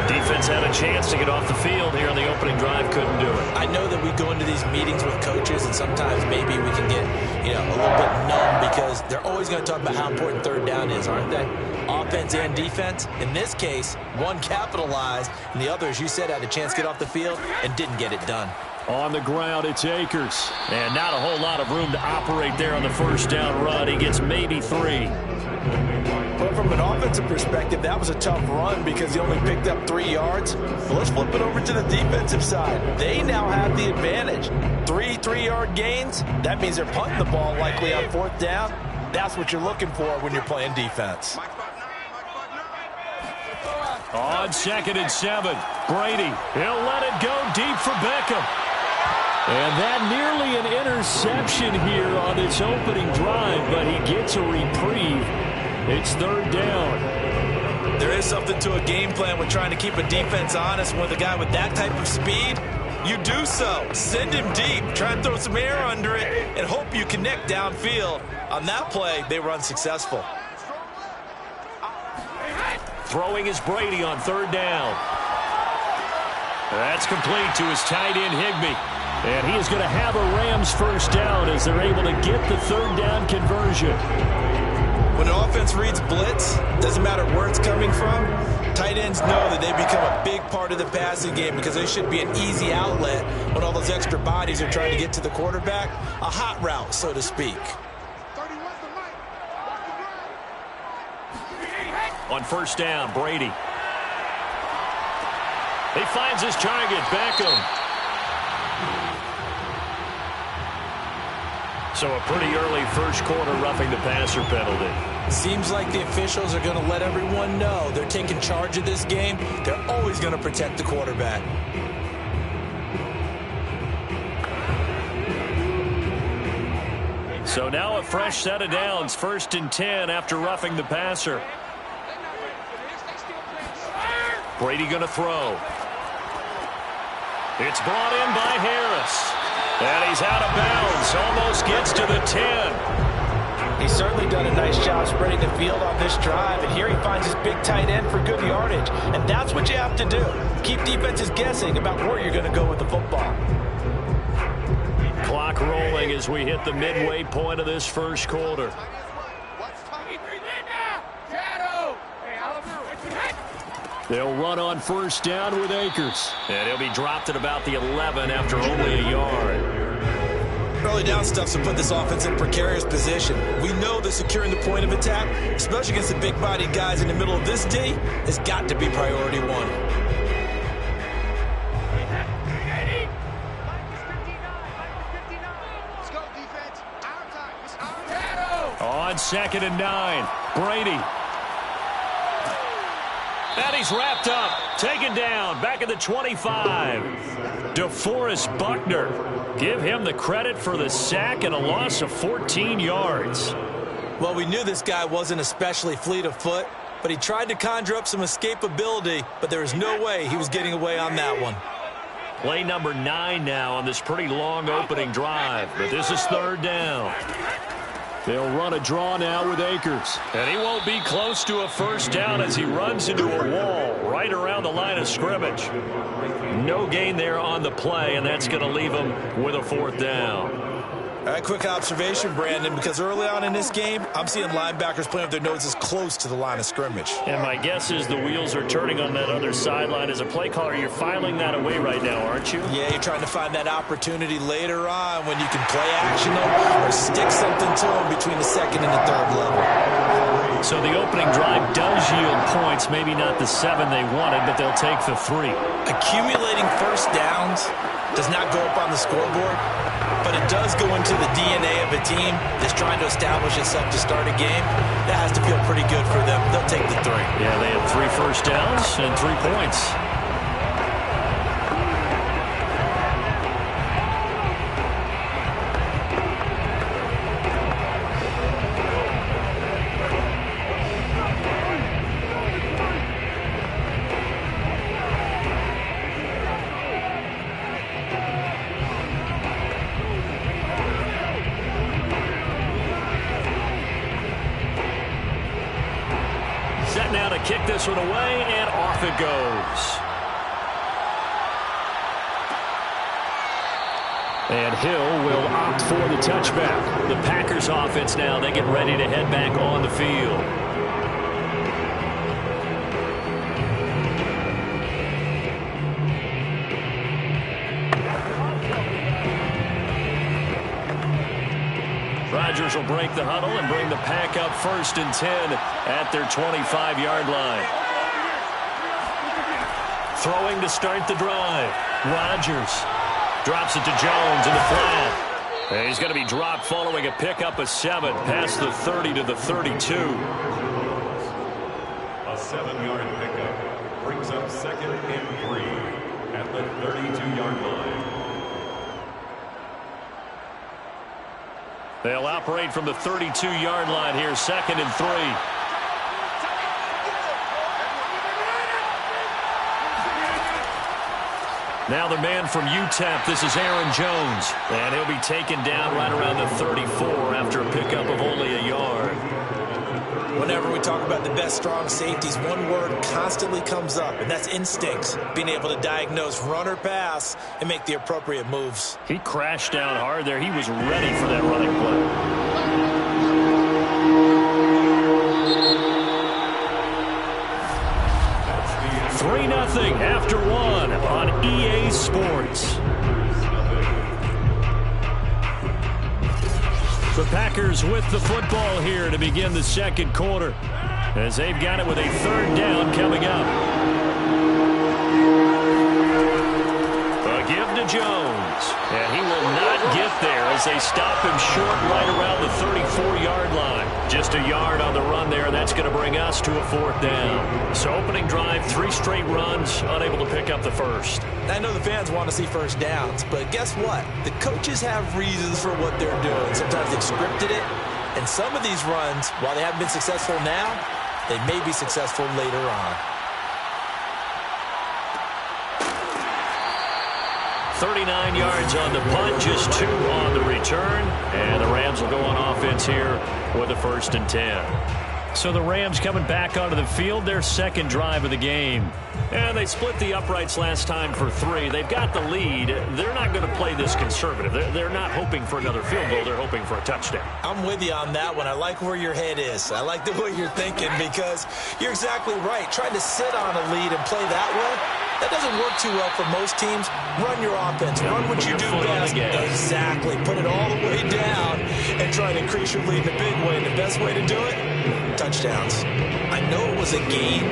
[SPEAKER 1] Defense had a chance to get off the field here on the opening drive, couldn't do it.
[SPEAKER 3] I know that we go into these meetings with coaches, and sometimes maybe we can get, a little bit numb because they're always going to talk about how important 3rd down is, aren't they? Offense and defense. In this case, one capitalized, and the other, as you said, had a chance to get off the field and didn't get it done.
[SPEAKER 1] On the ground, it's Akers. And not a whole lot of room to operate there on the 1st down run. He gets maybe 3.
[SPEAKER 3] But from an offensive perspective, that was a tough run because he only picked up 3 yards. But let's flip it over to the defensive side. They now have the advantage. 3 3-yard gains. That means they're punting the ball likely on 4th down. That's what you're looking for when you're playing defense.
[SPEAKER 1] On 2nd and 7, Brady. He'll let it go deep for Beckham. And that nearly an interception here on this opening drive, but he gets a reprieve. It's 3rd down.
[SPEAKER 3] There is something to a game plan with trying to keep a defense honest. With a guy with that type of speed, you do so. Send him deep, try and throw some air under it, and hope you connect downfield. On that play, they were unsuccessful.
[SPEAKER 1] Throwing is Brady on 3rd down. That's complete to his tight end, Higbee. And he is going to have a Rams 1st down as they're able to get the 3rd down conversion.
[SPEAKER 3] When an offense reads blitz, doesn't matter where it's coming from, tight ends know that they become a big part of the passing game because they should be an easy outlet when all those extra bodies are trying to get to the quarterback. A hot route, so to speak.
[SPEAKER 1] On 1st down, Brady. He finds his target, Beckham. So a pretty early 1st quarter roughing the passer penalty.
[SPEAKER 3] Seems like the officials are going to let everyone know they're taking charge of this game. They're always going to protect the quarterback.
[SPEAKER 1] So now a fresh set of downs, 1st and 10 after roughing the passer. Brady going to throw. It's brought in by Harris. And he's out of bounds. Almost gets to the 10.
[SPEAKER 3] He's certainly done a nice job spreading the field on this drive. And here he finds his big tight end for good yardage. And that's what you have to do. Keep defenses guessing about where you're going to go with the football.
[SPEAKER 1] Clock rolling as we hit the midway point of this 1st quarter. They'll run on 1st down with Akers. And he'll be dropped at about the 11 after only a yard.
[SPEAKER 3] Early down stuff to put this offense in precarious position. We know that securing the point of attack, especially against the big-bodied guys in the middle of this D, has got to be priority 1.
[SPEAKER 1] On 2nd and 9, Brady. And he's wrapped up, taken down, back at the 25. DeForest Buckner. Give him the credit for the sack and a loss of 14 yards.
[SPEAKER 3] Well, we knew this guy wasn't especially fleet of foot, but he tried to conjure up some escapability, but there was no way he was getting away on that one.
[SPEAKER 1] Play number 9 now on this pretty long opening drive, but this is third down. They'll run a draw now with Akers. And he won't be close to a first down as he runs into a wall right around the line of scrimmage. No gain there on the play, and that's going to leave him with a fourth down.
[SPEAKER 3] All right, quick observation, Brandon, because early on in this game, I'm seeing linebackers playing with their noses close to the line of scrimmage.
[SPEAKER 1] And my guess is the wheels are turning on that other sideline. As a play caller, you're filing that away right now, aren't you?
[SPEAKER 3] Yeah, you're trying to find that opportunity later on when you can play action them or stick something to them between the second and the third level.
[SPEAKER 1] So the opening drive does yield points, maybe not the 7 they wanted, but they'll take the 3.
[SPEAKER 3] Accumulating first downs does not go up on the scoreboard, but it does go into the DNA of a team that's trying to establish itself to start a game. That has to feel pretty good for them. They'll take the 3.
[SPEAKER 1] Yeah, they had 3 first downs and 3 points. Now to kick this one away, and off it goes. And Hill will opt for the touchback. The Packers offense now, they get ready to head back on the field. Rodgers will break the huddle and bring the pack up 1st and 10 at their 25-yard line. Throwing to start the drive. Rodgers drops it to Jones in the flat. And he's going to be dropped following a pickup of 7 past the 30 to the 32.
[SPEAKER 4] A 7-yard pickup brings up 2nd and 3 at the 32-yard line.
[SPEAKER 1] They'll operate from the 32-yard line here, 2nd and 3. Now the man from UTEP, this is Aaron Jones. And he'll be taken down right around the 34 after a pickup of only a yard.
[SPEAKER 3] Whenever we talk about the best strong safeties, one word constantly comes up, and that's instincts. Being able to diagnose run or pass and make the appropriate moves.
[SPEAKER 1] He crashed down hard there. He was ready for that running play. That's 3-0 after 1 on EA Sports. The Packers with the football here to begin the second quarter, as they've got it with a 3rd down coming up. A give to Jones, and he will not get there as they stop him short right around the 34-yard line. Just a yard on the run there, and that's going to bring us to a 4th down. So opening drive, 3 straight runs, unable to pick up the first.
[SPEAKER 3] I know the fans want to see first downs, but guess what? The coaches have reasons for what they're doing. Sometimes they've scripted it, and some of these runs, while they haven't been successful now, they may be successful later on.
[SPEAKER 1] 39 yards on the punt, just 2 on the return. And the Rams will go on offense here with a 1st and 10. So the Rams coming back onto the field, their 2nd drive of the game. And they split the uprights last time for 3. They've got the lead. They're not going to play this conservative. They're not hoping for another field goal. They're hoping for a touchdown.
[SPEAKER 3] I'm with you on that one. I like where your head is. I like the way you're thinking because you're exactly right. Trying to sit on a lead and play that way, that doesn't work too well for most teams. Run your offense. Run what you do best. Exactly. Put it all the way down and try to increase your lead in a big way. And the best way to do it, touchdowns. I know it was a game,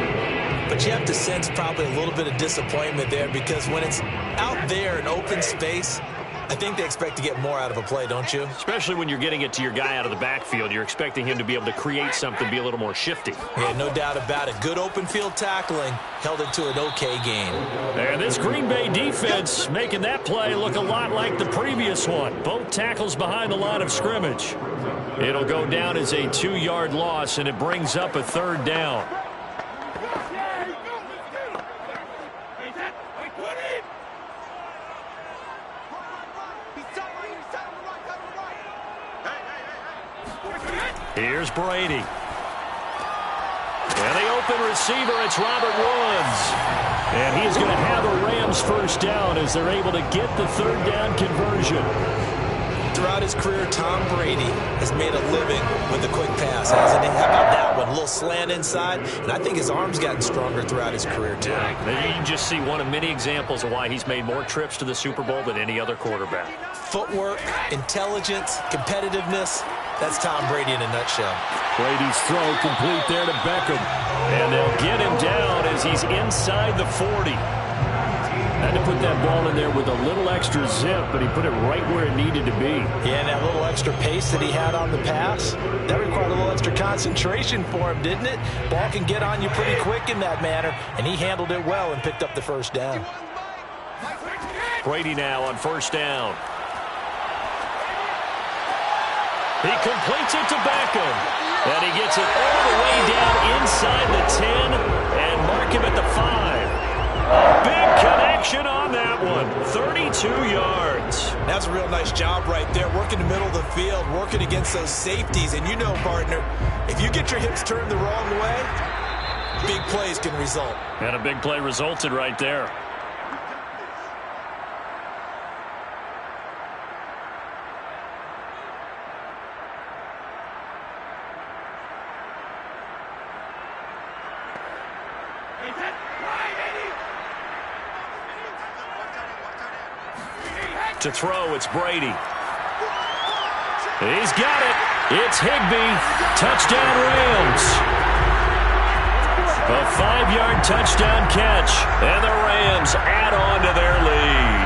[SPEAKER 3] but you have to sense probably a little bit of disappointment there because when it's out there in open space, I think they expect to get more out of a play, don't you?
[SPEAKER 2] Especially when you're getting it to your guy out of the backfield. You're expecting him to be able to create something, be a little more shifty.
[SPEAKER 3] Yeah, no doubt about it. Good open field tackling held it to an okay game.
[SPEAKER 1] And this Green Bay defense making that play look a lot like the previous one. Both tackles behind the line of scrimmage. It'll go down as a 2-yard loss, and it brings up a 3rd down. Here's Brady. And the open receiver, it's Robert Woods. And he's going to have a Rams 1st down as they're able to get the 3rd down conversion.
[SPEAKER 3] Throughout his career, Tom Brady has made a living with the quick pass, hasn't he? How about that one? A little slant inside, and I think his arm's gotten stronger throughout his career, too.
[SPEAKER 2] You can just see one of many examples of why he's made more trips to the Super Bowl than any other quarterback.
[SPEAKER 3] Footwork, intelligence, competitiveness. That's Tom Brady in a nutshell.
[SPEAKER 1] Brady's throw complete there to Beckham.
[SPEAKER 2] And they'll get him down as he's inside the 40.
[SPEAKER 1] Had to put that ball in there with a little extra zip, but he put it right where it needed to be.
[SPEAKER 3] Yeah, and that little extra pace that he had on the pass, that required a little extra concentration for him, didn't it? Ball can get on you pretty quick in that manner, and he handled it well and picked up the 1st down.
[SPEAKER 2] Brady now on 1st down. He completes it to Beckham. And he gets it all the way down inside the 10 and mark him at the 5. A big connection on that one. 32 yards.
[SPEAKER 3] That's a real nice job right there, working the middle of the field, working against those safeties. And you know, partner, if you get your hips turned the wrong way, big plays can result.
[SPEAKER 1] And a big play resulted right there.
[SPEAKER 2] To throw, it's Brady. He's got it. It's Higbee. Touchdown Rams. A 5-yard touchdown catch. And the Rams add on to their lead.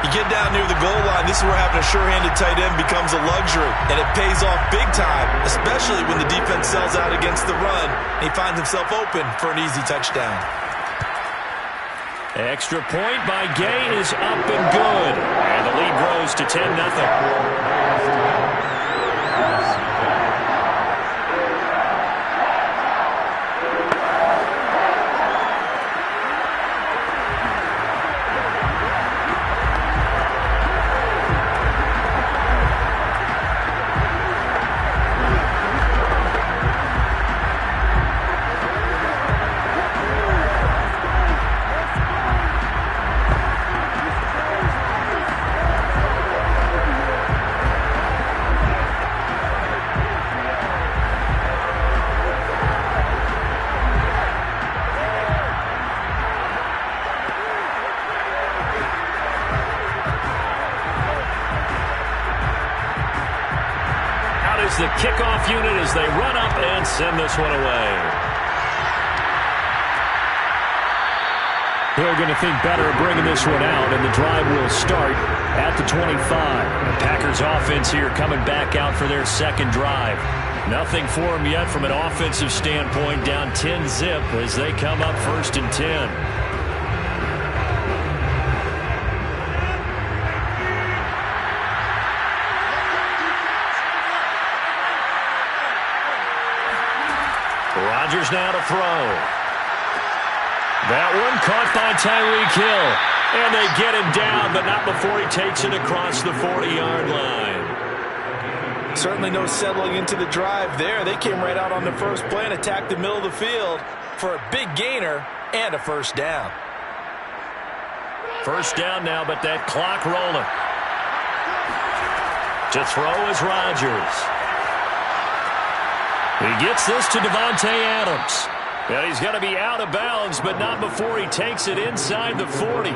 [SPEAKER 3] You get down near the goal line, this is where having a sure-handed tight end becomes a luxury. And it pays off big time, especially when the defense sells out against the run. And he finds himself open for an easy touchdown.
[SPEAKER 1] Extra point by Gay is up and good.
[SPEAKER 2] And the lead grows to 10-0. The kickoff unit as they run up and send this one away.
[SPEAKER 1] They're going to think better of bringing this one out, and the drive will start at the 25.
[SPEAKER 2] The Packers offense here coming back out for their 2nd drive.
[SPEAKER 1] Nothing for them yet from an offensive standpoint, down 10-zip as they come up 1st and 10.
[SPEAKER 2] Rodgers now to throw. That one caught by Tyreek Hill. And they get him down, but not before he takes it across the 40-yard line.
[SPEAKER 3] Certainly no settling into the drive there. They came right out on the first play and attacked the middle of the field for a big gainer and a 1st down.
[SPEAKER 2] 1st down now, but that clock rolling. To throw is Rodgers.
[SPEAKER 1] He gets this to Devontae Adams. And he's going to be out of bounds, but not before he takes it inside the 40.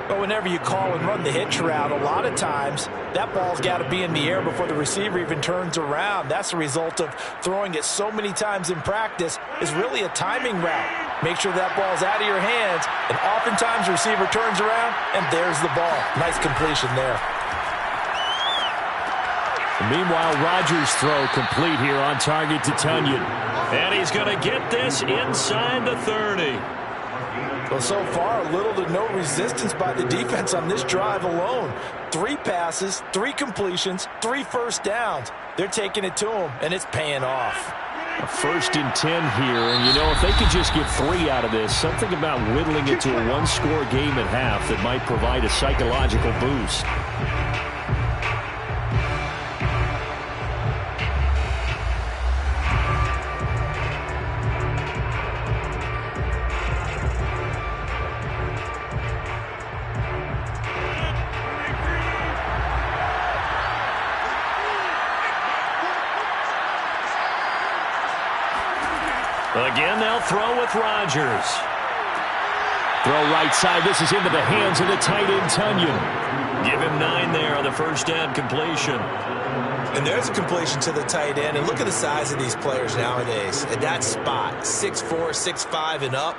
[SPEAKER 3] But whenever you call and run the hitch route, a lot of times that ball's got to be in the air before the receiver even turns around. That's the result of throwing it so many times in practice, is really a timing route. Make sure that ball's out of your hands, and oftentimes the receiver turns around, and there's the ball. Nice completion there.
[SPEAKER 1] Meanwhile, Rodgers' throw complete here on target to Tunyon. And he's going to get this inside the 30.
[SPEAKER 3] Well, so far, little to no resistance by the defense on this drive alone. 3 passes, 3 completions, 3 first downs. They're taking it to him, and it's paying off.
[SPEAKER 1] A 1st and 10 here, and you know, if they could just get 3 out of this, something about whittling it to a 1-score game at half that might provide a psychological boost. Again, they'll throw with Rodgers. Throw right side. This is into the hands of the tight end, Tunyon. Give him 9 there on the first down completion.
[SPEAKER 3] And there's a completion to the tight end. And look at the size of these players nowadays. At that spot, 6'4", 6'5", and up.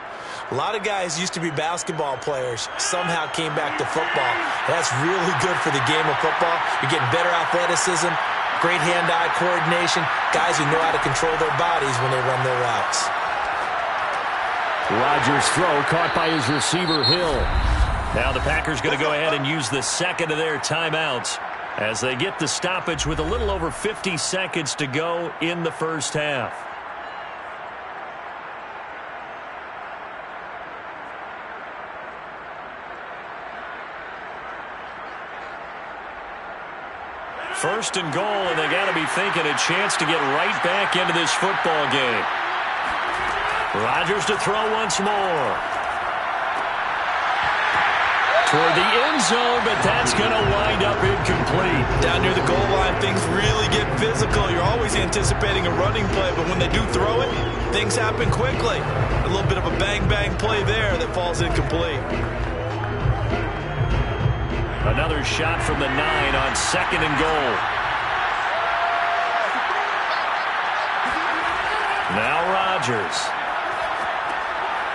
[SPEAKER 3] A lot of guys used to be basketball players, somehow came back to football. And that's really good for the game of football. You're getting better athleticism, great hand-eye coordination, guys who know how to control their bodies when they run their routes.
[SPEAKER 1] Rodgers' throw caught by his receiver, Hill. Now the Packers going to go ahead and use the second of their timeouts as they get the stoppage with a little over 50 seconds to go in the first half. First and goal, and they got to be thinking a chance to get right back into this football game. Rodgers to throw once more. Toward the end zone, but that's going to wind up incomplete.
[SPEAKER 3] Down near the goal line, things really get physical. You're always anticipating a running play, but when they do throw it, things happen quickly. A little bit of a bang-bang play there that falls incomplete.
[SPEAKER 1] Another shot from the 9 on 2nd and goal. Now Rodgers.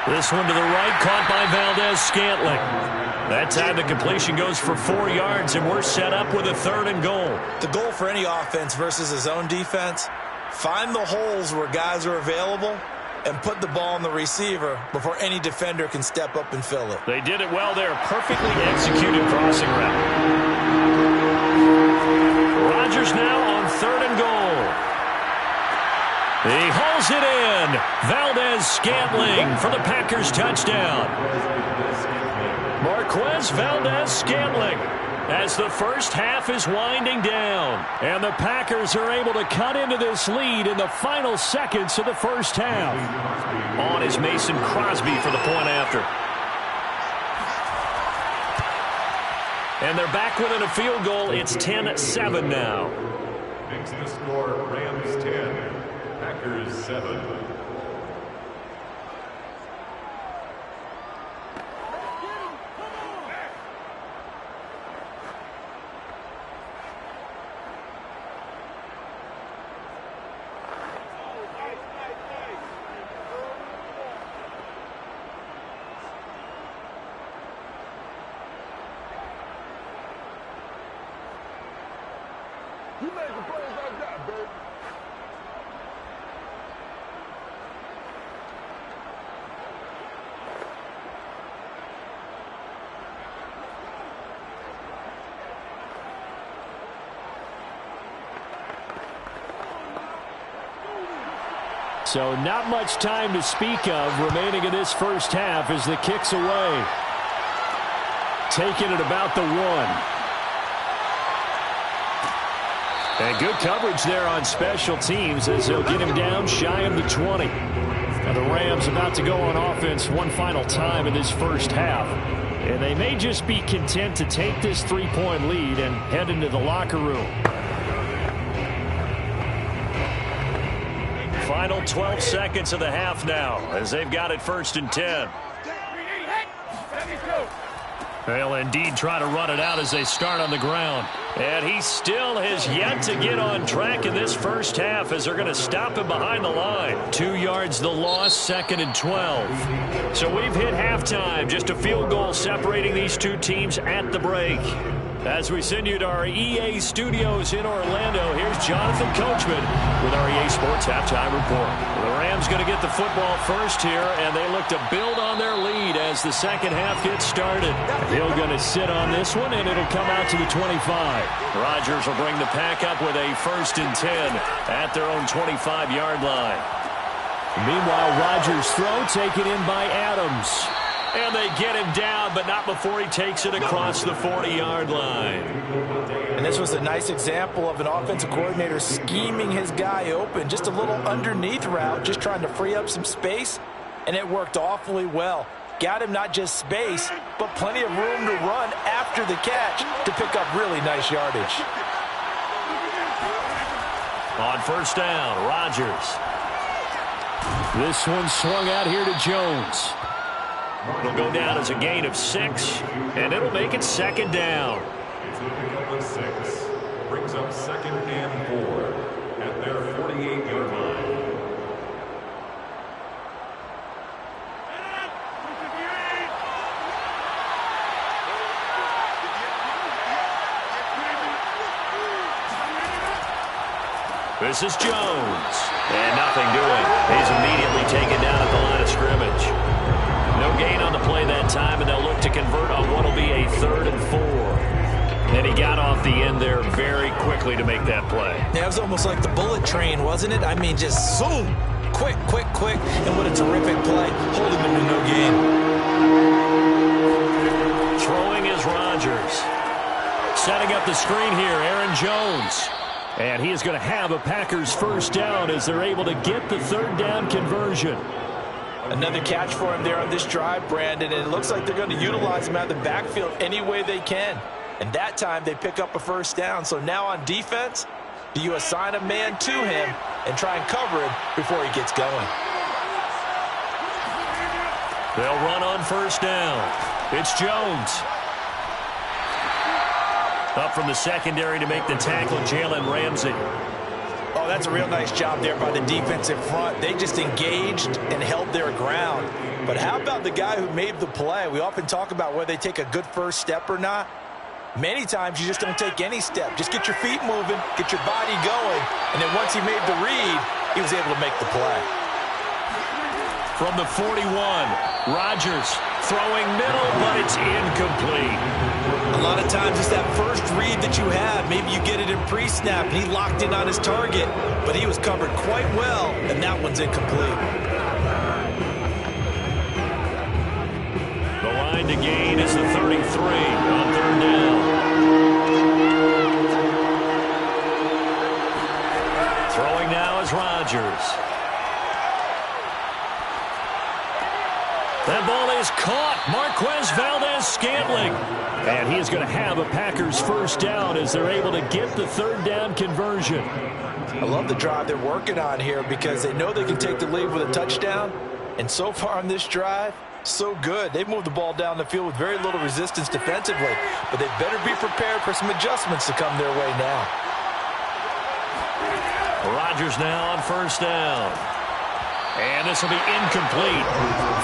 [SPEAKER 1] This one to the right, caught by Valdez-Scantling. That time the completion goes for 4 yards, and we're set up with a 3rd and goal.
[SPEAKER 3] The goal for any offense versus his own defense, find the holes where guys are available and put the ball on the receiver before any defender can step up and fill it.
[SPEAKER 1] They did it well there. Perfectly executed crossing route. Rodgers now on 3rd and goal. He hauls it in. Valdez-Scantling for the Packers touchdown. Marquez Valdez-Scantling as the first half is winding down. And the Packers are able to cut into this lead in the final seconds of the first half. On is Mason Crosby for the point after. And they're back within a field goal. It's 10-7 now.
[SPEAKER 4] Makes the score Rams 10, Packers 7.
[SPEAKER 5] You make the plays like that, baby.
[SPEAKER 1] So not much time to speak of remaining in this first half as the kick's away. Taking it about the 1. And good coverage there on special teams as they'll get him down shy of the 20. And the Rams about to go on offense one final time in this first half. And they may just be content to take this 3-point lead and head into the locker room. Final 12 seconds of the half now as they've got it 1st and 10. They'll indeed try to run it out as they start on the ground. And he still has yet to get on track in this first half as they're going to stop him behind the line. 2 yards the loss, 2nd and 12. So we've hit halftime. Just a field goal separating these two teams at the break. As we send you to our EA studios in Orlando, here's Jonathan Coachman with our EA Sports Halftime Report. The Rams going to get the football first here, and they look to build on their lead as the second half gets started. Hill going to sit on this one, and it'll come out to the 25. Rodgers will bring the pack up with a 1st and 10 at their own 25-yard line. Meanwhile, Rodgers' throw taken in by Adams. And they get him down, but not before he takes it across the 40-yard line.
[SPEAKER 3] And this was a nice example of an offensive coordinator scheming his guy open. Just a little underneath route, just trying to free up some space, and it worked awfully well. Got him not just space, but plenty of room to run after the catch to pick up really nice yardage.
[SPEAKER 1] On 1st down, Rodgers. This one swung out here to Jones. It'll go down as a gain of 6, and it'll make it 2nd down.
[SPEAKER 4] It's a pickup of 6. Brings up 2nd and 4 at their 48-yard line.
[SPEAKER 1] This is Jones. And nothing doing. He's immediately taken down at the line of scrimmage. No gain on the play that time, and they'll look to convert on what will be a 3rd and 4. And he got off the end there very quickly to make that play.
[SPEAKER 3] Yeah, it was almost like the bullet train, wasn't it? I mean, just zoom. Quick, quick, quick. And what a terrific play, holding them to no gain.
[SPEAKER 1] Throwing is Rodgers. Setting up the screen here, Aaron Jones. And he is going to have a Packers 1st down as they're able to get the 3rd down conversion.
[SPEAKER 3] Another catch for him there on this drive, Brandon, and it looks like they're going to utilize him out of the backfield any way they can. And that time they pick up a 1st down. So now on defense, do you assign a man to him and try and cover him before he gets going?
[SPEAKER 1] They'll run on 1st down. It's Jones. Up from the secondary to make the tackle, Jalen Ramsey.
[SPEAKER 3] Oh, that's a real nice job there by the defensive front. They just engaged and held their ground. But how about the guy who made the play? We often talk about whether they take a good first step or not. Many times you just don't take any step. Just get your feet moving, get your body going, and then once he made the read, he was able to make the play.
[SPEAKER 1] From the 41, Rodgers throwing middle, but it's incomplete.
[SPEAKER 3] A lot of times it's that first read that you have. Maybe you get it in pre-snap, and he locked in on his target, but he was covered quite well, and that one's incomplete.
[SPEAKER 1] The line to gain is the 33 on 3rd down. Throwing now is Rodgers. That ball is caught. Marquez Valdez-Scantling. And he is going to have a Packers 1st down as they're able to get the 3rd down conversion.
[SPEAKER 3] I love the drive they're working on here because they know they can take the lead with a touchdown. And so far on this drive, so good. They've moved the ball down the field with very little resistance defensively. But they better be prepared for some adjustments to come their way now.
[SPEAKER 1] Rodgers now on 1st down. And this will be incomplete.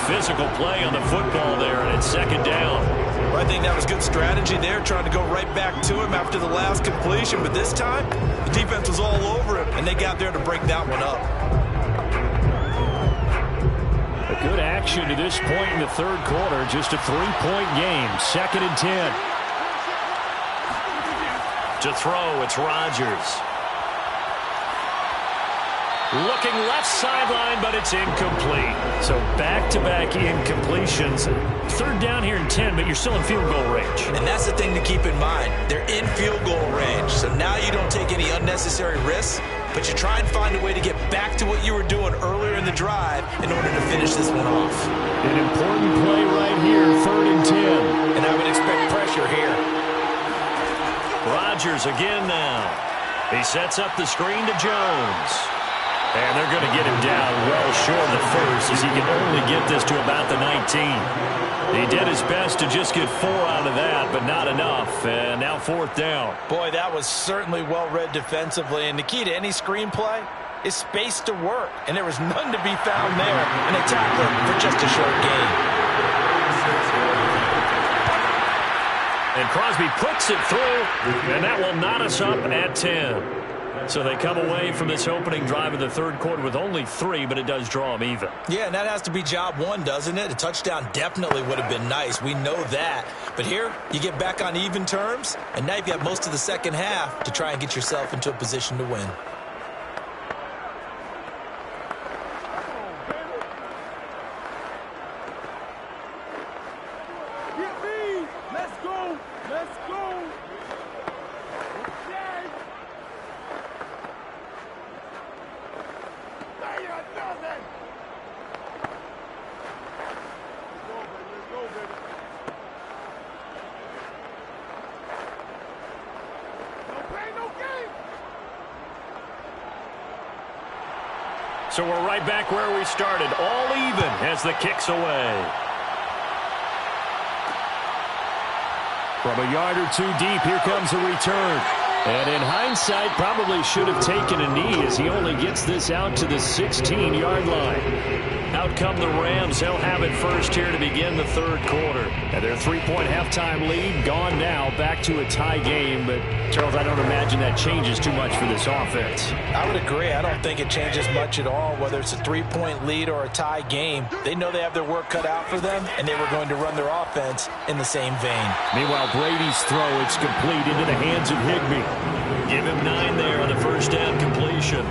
[SPEAKER 1] Physical play on the football there, and it's 2nd down.
[SPEAKER 3] Well, I think that was good strategy there, trying to go right back to him after the last completion. But this time, the defense was all over him, and they got there to break that one up.
[SPEAKER 1] A good action to this point in the 3rd quarter. Just a 3-point game. 2nd and 10. To throw, it's Rodgers. Looking left sideline, but it's incomplete. So back-to-back incompletions. 3rd down here in 10, but you're still in field goal range.
[SPEAKER 3] And that's the thing to keep in mind. They're in field goal range. So now you don't take any unnecessary risks, but you try and find a way to get back to what you were doing earlier in the drive in order to finish this one off.
[SPEAKER 1] An important play right here, 3rd and 10.
[SPEAKER 3] And I would expect pressure here.
[SPEAKER 1] Rodgers again now. He sets up the screen to Jones. And they're going to get him down well short of the first, as he can only get this to about the 19. He did his best to just get 4 out of that, but not enough. And now 4th down.
[SPEAKER 3] Boy, that was certainly well read defensively. And the key to any screenplay is space to work. And there was none to be found there. And they tackle him for just a short gain.
[SPEAKER 1] And Crosby puts it through, and that will knot us up at 10. So they come away from this opening drive of the third quarter with only 3, but it does draw them even.
[SPEAKER 3] Yeah, and that has to be job 1, doesn't it? A touchdown definitely would have been nice. We know that. But here, you get back on even terms, and now you've got most of the second half to try and get yourself into a position to win.
[SPEAKER 1] So we're right back where we started, all even as the kick's away. From a yard or 2 deep, here comes a return. And in hindsight, probably should have taken a knee as he only gets this out to the 16-yard line. Out come the Rams. They'll have it first here to begin the third quarter. And their 3-point halftime lead gone now, back to a tie game. But, Charles, I don't imagine that changes too much for this offense.
[SPEAKER 3] I would agree. I don't think it changes much at all, whether it's a 3-point lead or a tie game. They know they have their work cut out for them, and they were going to run their offense in the same vein.
[SPEAKER 1] Meanwhile, Brady's throw, it's complete into the hands of Higbee. Give him 9 there on the first down completion.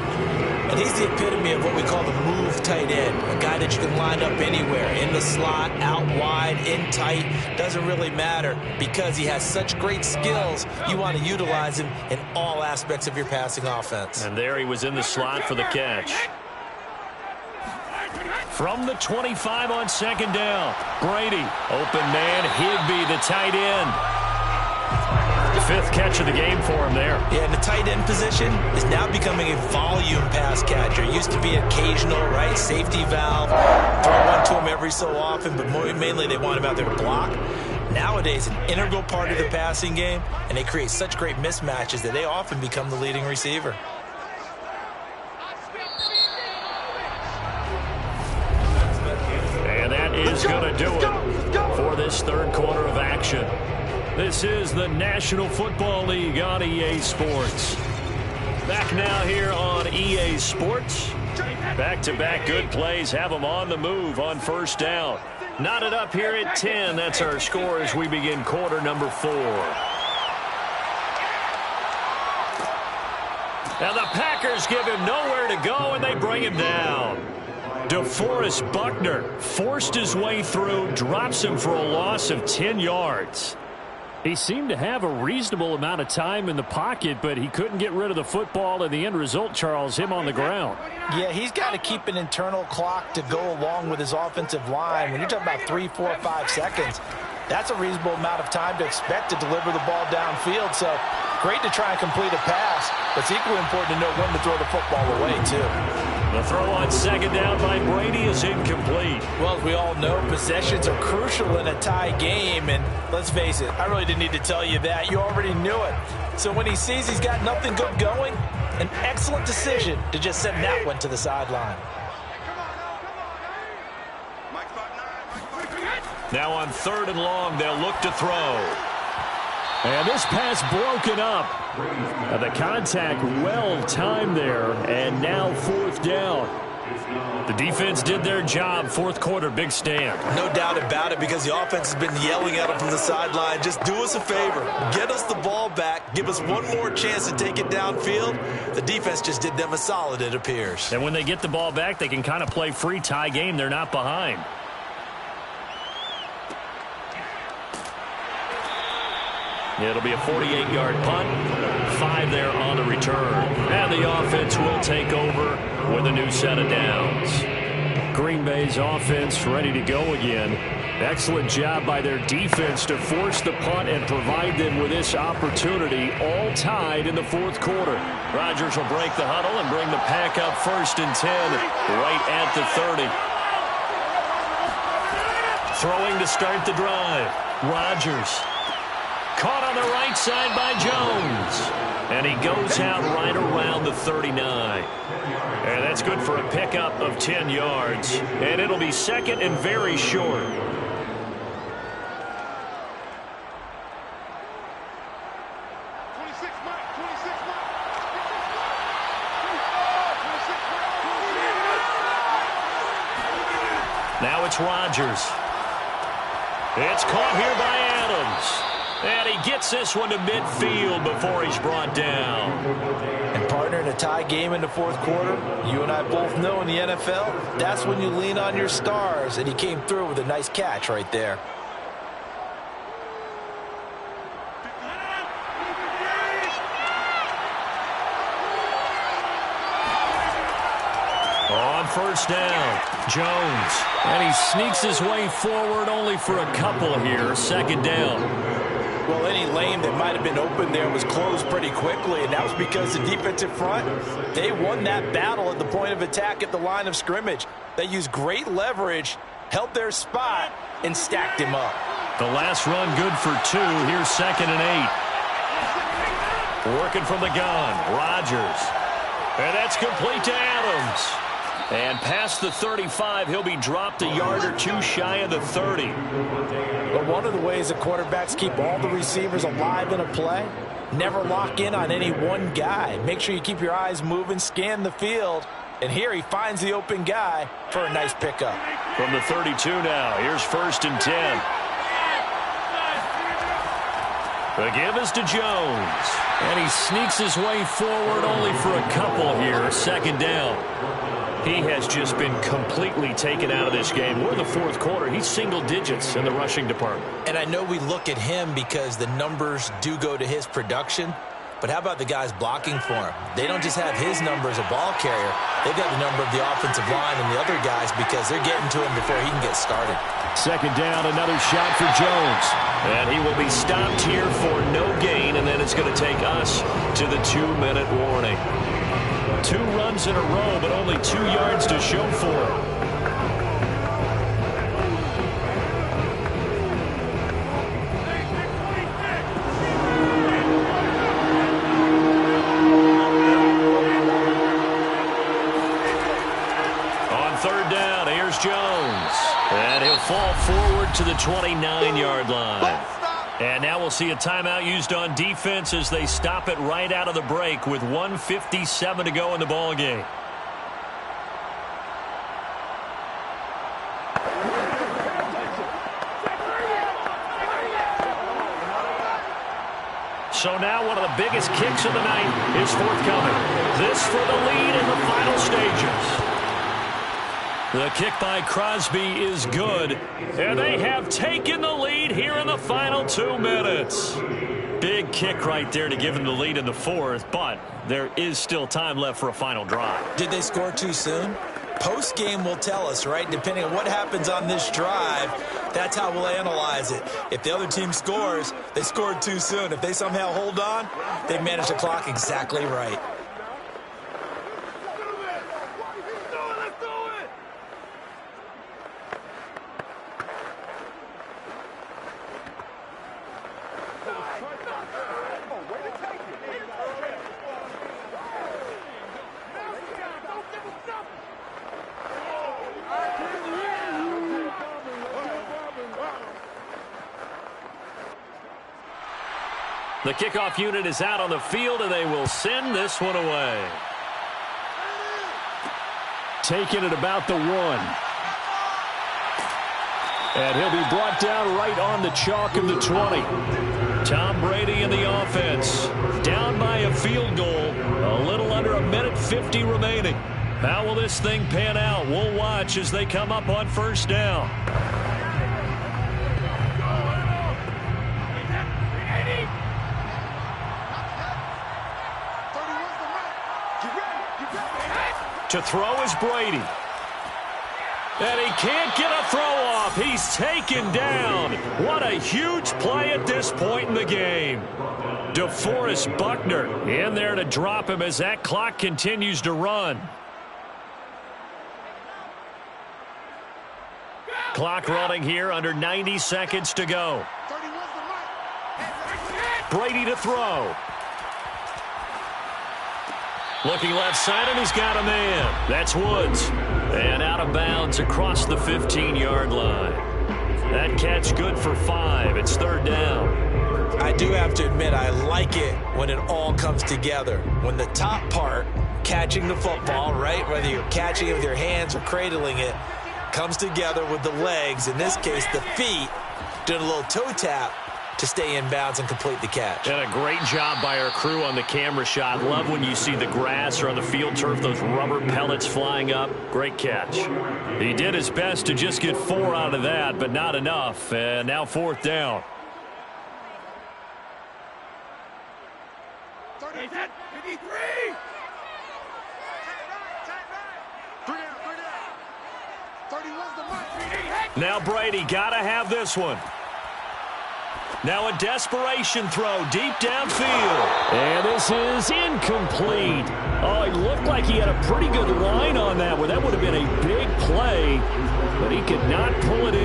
[SPEAKER 3] And he's the epitome of what we call the move tight end, a guy that you can line up anywhere, in the slot, out wide, in tight, doesn't really matter because he has such great skills. You want to utilize him in all aspects of your passing offense.
[SPEAKER 1] And there he was in the slot for the catch. From the 25 on second down, Brady, open man, Higbee, the tight end. 5th catch of the game for him there.
[SPEAKER 3] Yeah, and the tight end position is now becoming a volume pass catcher. It used to be occasional, right? Safety valve. Throw one to him every so often, but mainly they want him out there to block. Nowadays, an integral part of the passing game, and they create such great mismatches that they often become the leading receiver.
[SPEAKER 1] And that is going to do it for this third quarter of action. This is the National Football League on EA Sports. Back now here on EA Sports. Back-to-back good plays have them on the move on first down. Knotted up here at 10. That's our score as we begin quarter number 4. Now the Packers give him nowhere to go, and they bring him down. DeForest Buckner forced his way through, drops him for a loss of 10 yards. He seemed to have a reasonable amount of time in the pocket, but he couldn't get rid of the football, and the end result, Charles, him on the ground.
[SPEAKER 3] Yeah, he's got to keep an internal clock to go along with his offensive line. When you're talking about 3, 4, 5 seconds, that's a reasonable amount of time to expect to deliver the ball downfield. So great to try and complete a pass, but it's equally important to know when to throw the football away, too.
[SPEAKER 1] The throw on second down by Brady is incomplete.
[SPEAKER 3] Well, as we all know, possessions are crucial in a tie game, and let's face it, I really didn't need to tell you that. You already knew it. So when he sees he's got nothing good going, an excellent decision to just send that one to the sideline.
[SPEAKER 1] Now on 3rd and long, they'll look to throw. And this pass broken up. The contact well timed there, and now 4th down. The defense did their job. 4th quarter, big stand.
[SPEAKER 3] No doubt about it, because the offense has been yelling at them from the sideline. Just do us a favor. Get us the ball back. Give us one more chance to take it downfield. The defense just did them a solid, it appears.
[SPEAKER 1] And when they get the ball back, they can kind of play free tie game. They're not behind. It'll be a 48-yard punt, 5 there on the return. And the offense will take over with a new set of downs. Green Bay's offense ready to go again. Excellent job by their defense to force the punt and provide them with this opportunity, all tied in the fourth quarter. Rodgers will break the huddle and bring the pack up 1st and 10 right at the 30. Throwing to start the drive. Rodgers. Caught on the right side by Jones. And he goes out right around the 39. And that's good for a pickup of 10 yards. And it'll be second and very short. Now it's Rodgers. It's caught here by Adams. And he gets this one to midfield before he's brought down.
[SPEAKER 3] And partner, in a tie game in the fourth quarter, you and I both know in the NFL, that's when you lean on your stars. And he came through with a nice catch right there.
[SPEAKER 1] On 1st down, Jones. And he sneaks his way forward only for a couple here. 2nd down.
[SPEAKER 3] Well, any lane that might have been open there was closed pretty quickly, and that was because the defensive front, they won that battle at the point of attack at the line of scrimmage. They used great leverage, held their spot, and stacked him up.
[SPEAKER 1] The last run good for 2. Here's 2nd and 8. Working from the gun, Rodgers. And that's complete to Adams. And past the 35, he'll be dropped a yard or 2 shy of the 30.
[SPEAKER 3] But one of the ways that quarterbacks keep all the receivers alive in a play, never lock in on any one guy. Make sure you keep your eyes moving, scan the field. And here he finds the open guy for a nice pickup.
[SPEAKER 1] From the 32 now, here's 1st and 10. The give is to Jones. And he sneaks his way forward only for a couple here. 2nd down. He has just been completely taken out of this game. We're in the fourth quarter. He's single digits in the rushing department.
[SPEAKER 3] And I know we look at him because the numbers do go to his production. But how about the guys blocking for him? They don't just have his number as a ball carrier. They've got the number of the offensive line and the other guys because they're getting to him before he can get started.
[SPEAKER 1] 2nd down, another shot for Jones. And he will be stopped here for no gain, and then it's going to take us to the 2-minute warning. 2 runs in a row, but only 2 yards to show for it. On 3rd down, here's Jones. And he'll fall forward to the 29-yard line. And now we'll see a timeout used on defense as they stop it right out of the break with 1:57 to go in the ball game. So now one of the biggest kicks of the night is forthcoming. This for the lead in the final stages. The kick by Crosby is good, and they have taken the lead here in the final 2 minutes. Big kick right there to give them the lead in the fourth, but there is still time left for a final drive.
[SPEAKER 3] Did they score too soon? Post-game will tell us, right? Depending on what happens on this drive, that's how we'll analyze it. If the other team scores, they scored too soon. If they somehow hold on, they've managed the clock exactly right.
[SPEAKER 1] The kickoff unit is out on the field, and they will send this one away. Taking it about the 1. And he'll be brought down right on the chalk of the 20. Tom Brady in the offense. Down by a field goal. A little under 1:50 remaining. How will this thing pan out? We'll watch as they come up on 1st down. To throw is Brady. And he can't get a throw off. He's taken down. What a huge play at this point in the game. DeForest Buckner in there to drop him as that clock continues to run. Clock running here, under 90 seconds to go. Brady to throw. Looking left side, and he's got a man. That's Woods. And out of bounds across the 15-yard line. That catch good for 5. It's third down.
[SPEAKER 3] I do have to admit, I like it when it all comes together. When the top part, catching the football, right, whether you're catching it with your hands or cradling it, comes together with the legs, in this case the feet, doing a little toe tap to stay in bounds and complete the catch.
[SPEAKER 1] And a great job by our crew on the camera shot. Love when you see the grass or on the field turf, those rubber pellets flying up. Great catch. He did his best to just get 4 out of that, but not enough. And now fourth down.
[SPEAKER 5] 53!
[SPEAKER 1] Now Brady got to have this one. Now a desperation throw deep downfield. And this is incomplete. Oh, it looked like he had a pretty good line on that one. That would have been a big play, but he could not pull it in.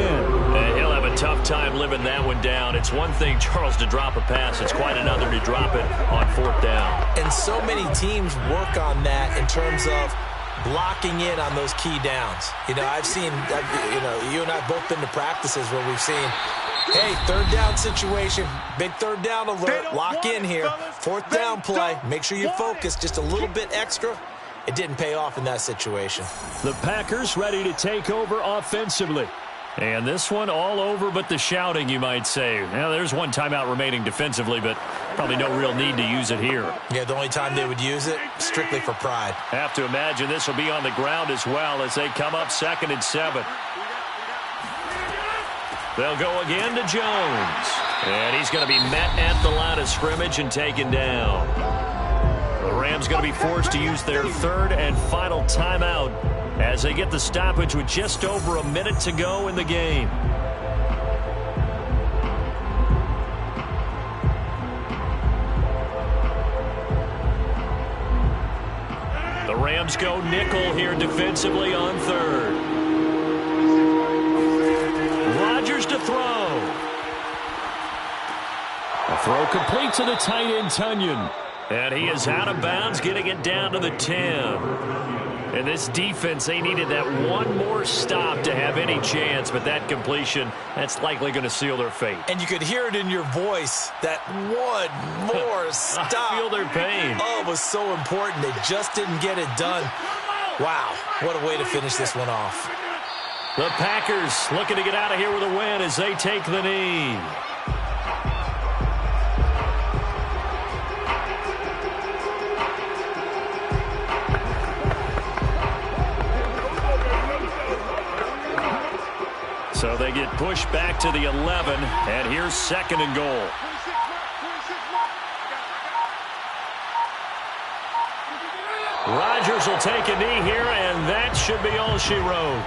[SPEAKER 1] And he'll have a tough time living that one down. It's one thing, Charles, to drop a pass. It's quite another to drop it on fourth down.
[SPEAKER 3] And so many teams work on that in terms of blocking in on those key downs. You know, I've seen, you and I have both been to practices where we've seen, hey, third down situation, big third down alert, lock in here, fourth down play, make sure you focus just a little bit extra. It didn't pay off in that situation.
[SPEAKER 1] The Packers ready to take over offensively. And this one all over but the shouting, you might say. Now, there's one timeout remaining defensively, but probably no real need to use it here.
[SPEAKER 3] Yeah, the only time they would use it, strictly for pride.
[SPEAKER 1] Have to imagine this will be on the ground as well as they come up 2nd and 7. They'll go again to Jones. And he's going to be met at the line of scrimmage and taken down. The Rams going to be forced to use their third and final timeout as they get the stoppage with just over a minute to go in the game. The Rams go nickel here defensively on third. Rodgers to throw. A throw complete to the tight end, Tunyon. And he is out of bounds, getting it down to the 10. And this defense, they needed that one more stop to have any chance, but that completion, that's likely going to seal their fate.
[SPEAKER 3] And you could hear it in your voice, that one more stop.
[SPEAKER 1] I feel their pain.
[SPEAKER 3] Oh, it was so important. They just didn't get it done. Wow, what a way to finish this one off.
[SPEAKER 1] The Packers looking to get out of here with a win as they take the knee. So they get pushed back to the 11, and here's 2nd and goal. Rodgers will take a knee here, and that should be all she wrote.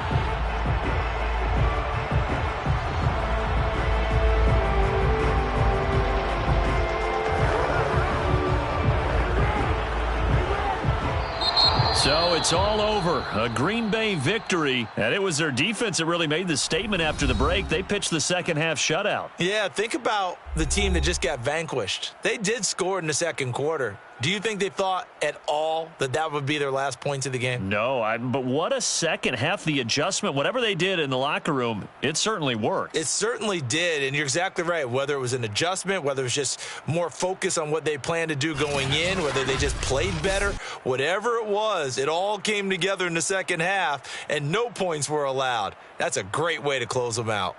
[SPEAKER 1] So it's all over. A Green Bay victory. And it was their defense that really made the statement after the break. They pitched the second half shutout.
[SPEAKER 3] Yeah, think about the team that just got vanquished. They did score in the second quarter. Do you think they thought at all that that would be their last points of the game?
[SPEAKER 1] No, but what a second half. The adjustment, whatever they did in the locker room, it certainly worked.
[SPEAKER 3] It certainly did, and you're exactly right. Whether it was an adjustment, whether it was just more focus on what they planned to do going in, whether they just played better, whatever it was, it all came together in the second half, and no points were allowed. That's a great way to close them out.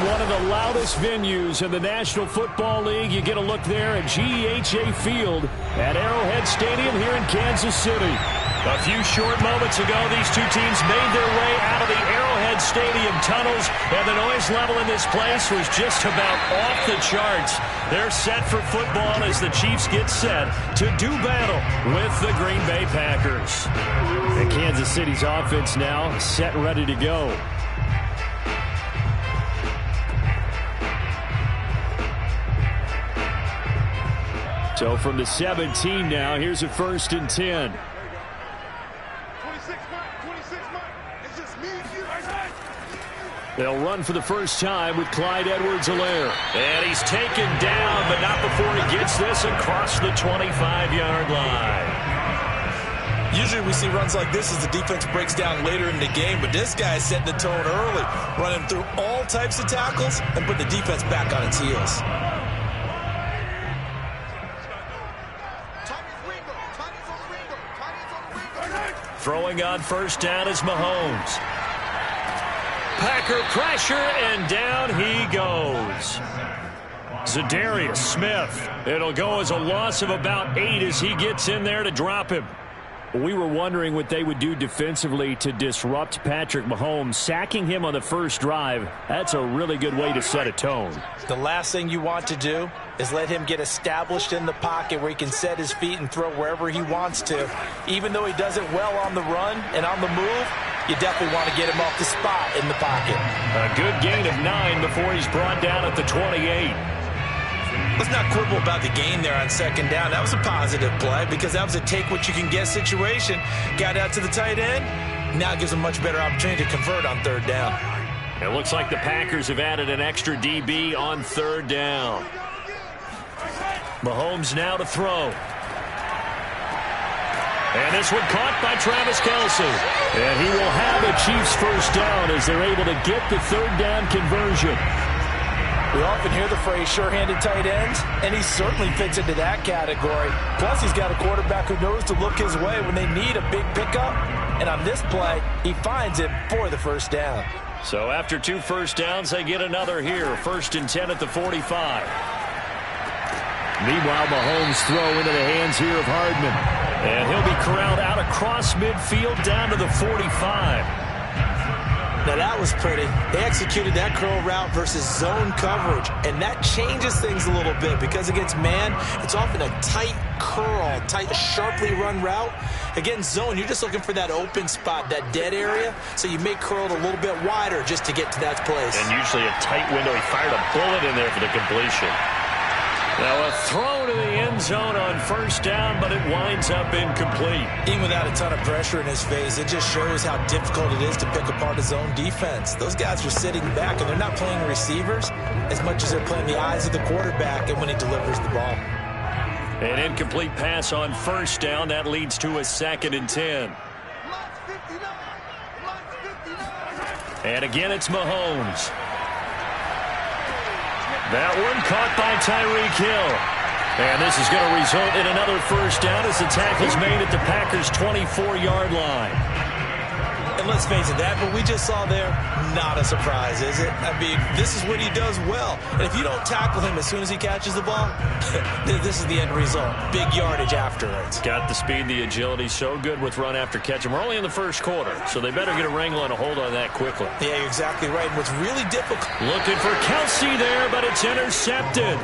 [SPEAKER 1] One of the loudest venues in the National Football League. You get a look there at GEHA Field at Arrowhead Stadium here in Kansas City. A few short moments ago, these two teams made their way out of the Arrowhead Stadium tunnels, and the noise level in this place was just about off the charts. They're set for football as the Chiefs get set to do battle with the Green Bay Packers. And Kansas City's offense now set and ready to go. So from the 17 now, here's a 1st and 10.
[SPEAKER 5] 26 it's just me and you.
[SPEAKER 1] They'll run for the first time with Clyde Edwards-Helaire. And he's taken down, but not before he gets this across the 25-yard line.
[SPEAKER 3] Usually we see runs like this as the defense breaks down later in the game, but this guy is setting the tone early, running through all types of tackles and putting the defense back on its heels.
[SPEAKER 1] Throwing on first down is Mahomes. Packer pressure, and down he goes. Zadarius Smith. It'll go as a loss of about 8 as he gets in there to drop him. We were wondering what they would do defensively to disrupt Patrick Mahomes. Sacking him on the first drive, that's a really good way to set a tone.
[SPEAKER 3] The last thing you want to do is let him get established in the pocket where he can set his feet and throw wherever he wants to. Even though he does it well on the run and on the move, you definitely want to get him off the spot in the pocket.
[SPEAKER 1] A good gain of 9 before he's brought down at the 28.
[SPEAKER 3] Let's not quibble about the gain there on second down. That was a positive play because that was a take-what-you-can-get situation. Got out to the tight end. Now it gives him a much better opportunity to convert on third down.
[SPEAKER 1] It looks like the Packers have added an extra DB on third down. Mahomes now to throw. And this one caught by Travis Kelce. And he will have a Chiefs first down as they're able to get the third down conversion.
[SPEAKER 3] We often hear the phrase sure-handed tight ends, and he certainly fits into that category. Plus, he's got a quarterback who knows to look his way when they need a big pickup. And on this play, he finds it for the first down.
[SPEAKER 1] So after 2 first downs, they get another here. 1st and 10 at the 45. Meanwhile, Mahomes throw into the hands here of Hardman. And he'll be corralled out across midfield down to the 45.
[SPEAKER 3] Now that was pretty. They executed that curl route versus zone coverage, and that changes things a little bit because against man, it's often a tight curl, tight, sharply run route. Against zone, you're just looking for that open spot, that dead area, so you may curl it a little bit wider just to get to that place.
[SPEAKER 2] And usually a tight window. He fired a bullet in there for the completion.
[SPEAKER 1] Now a throw to the end zone on first down, but it winds up incomplete.
[SPEAKER 3] Even without a ton of pressure in his face, it just shows how difficult it is to pick apart his own defense. Those guys are sitting back, and they're not playing receivers as much as they're playing the eyes of the quarterback and when he delivers the ball.
[SPEAKER 1] An incomplete pass on first down. That leads to a 2nd and 10. And again, it's Mahomes. That one caught by Tyreek Hill. And this is going to result in another first down as the tackle's made at the Packers' 24-yard line.
[SPEAKER 3] And let's face it, that what we just saw there, not a surprise, is it? I mean, this is what he does well. And if you don't tackle him as soon as he catches the ball, this is the end result. Big yardage afterwards.
[SPEAKER 1] Got the speed, the agility, so good with run after catch. And we're only in the first quarter, so they better get a wrangle and a hold on that quickly.
[SPEAKER 3] Yeah, you're exactly right. And what's really difficult.
[SPEAKER 1] Looking for Kelce there, but it's intercepted.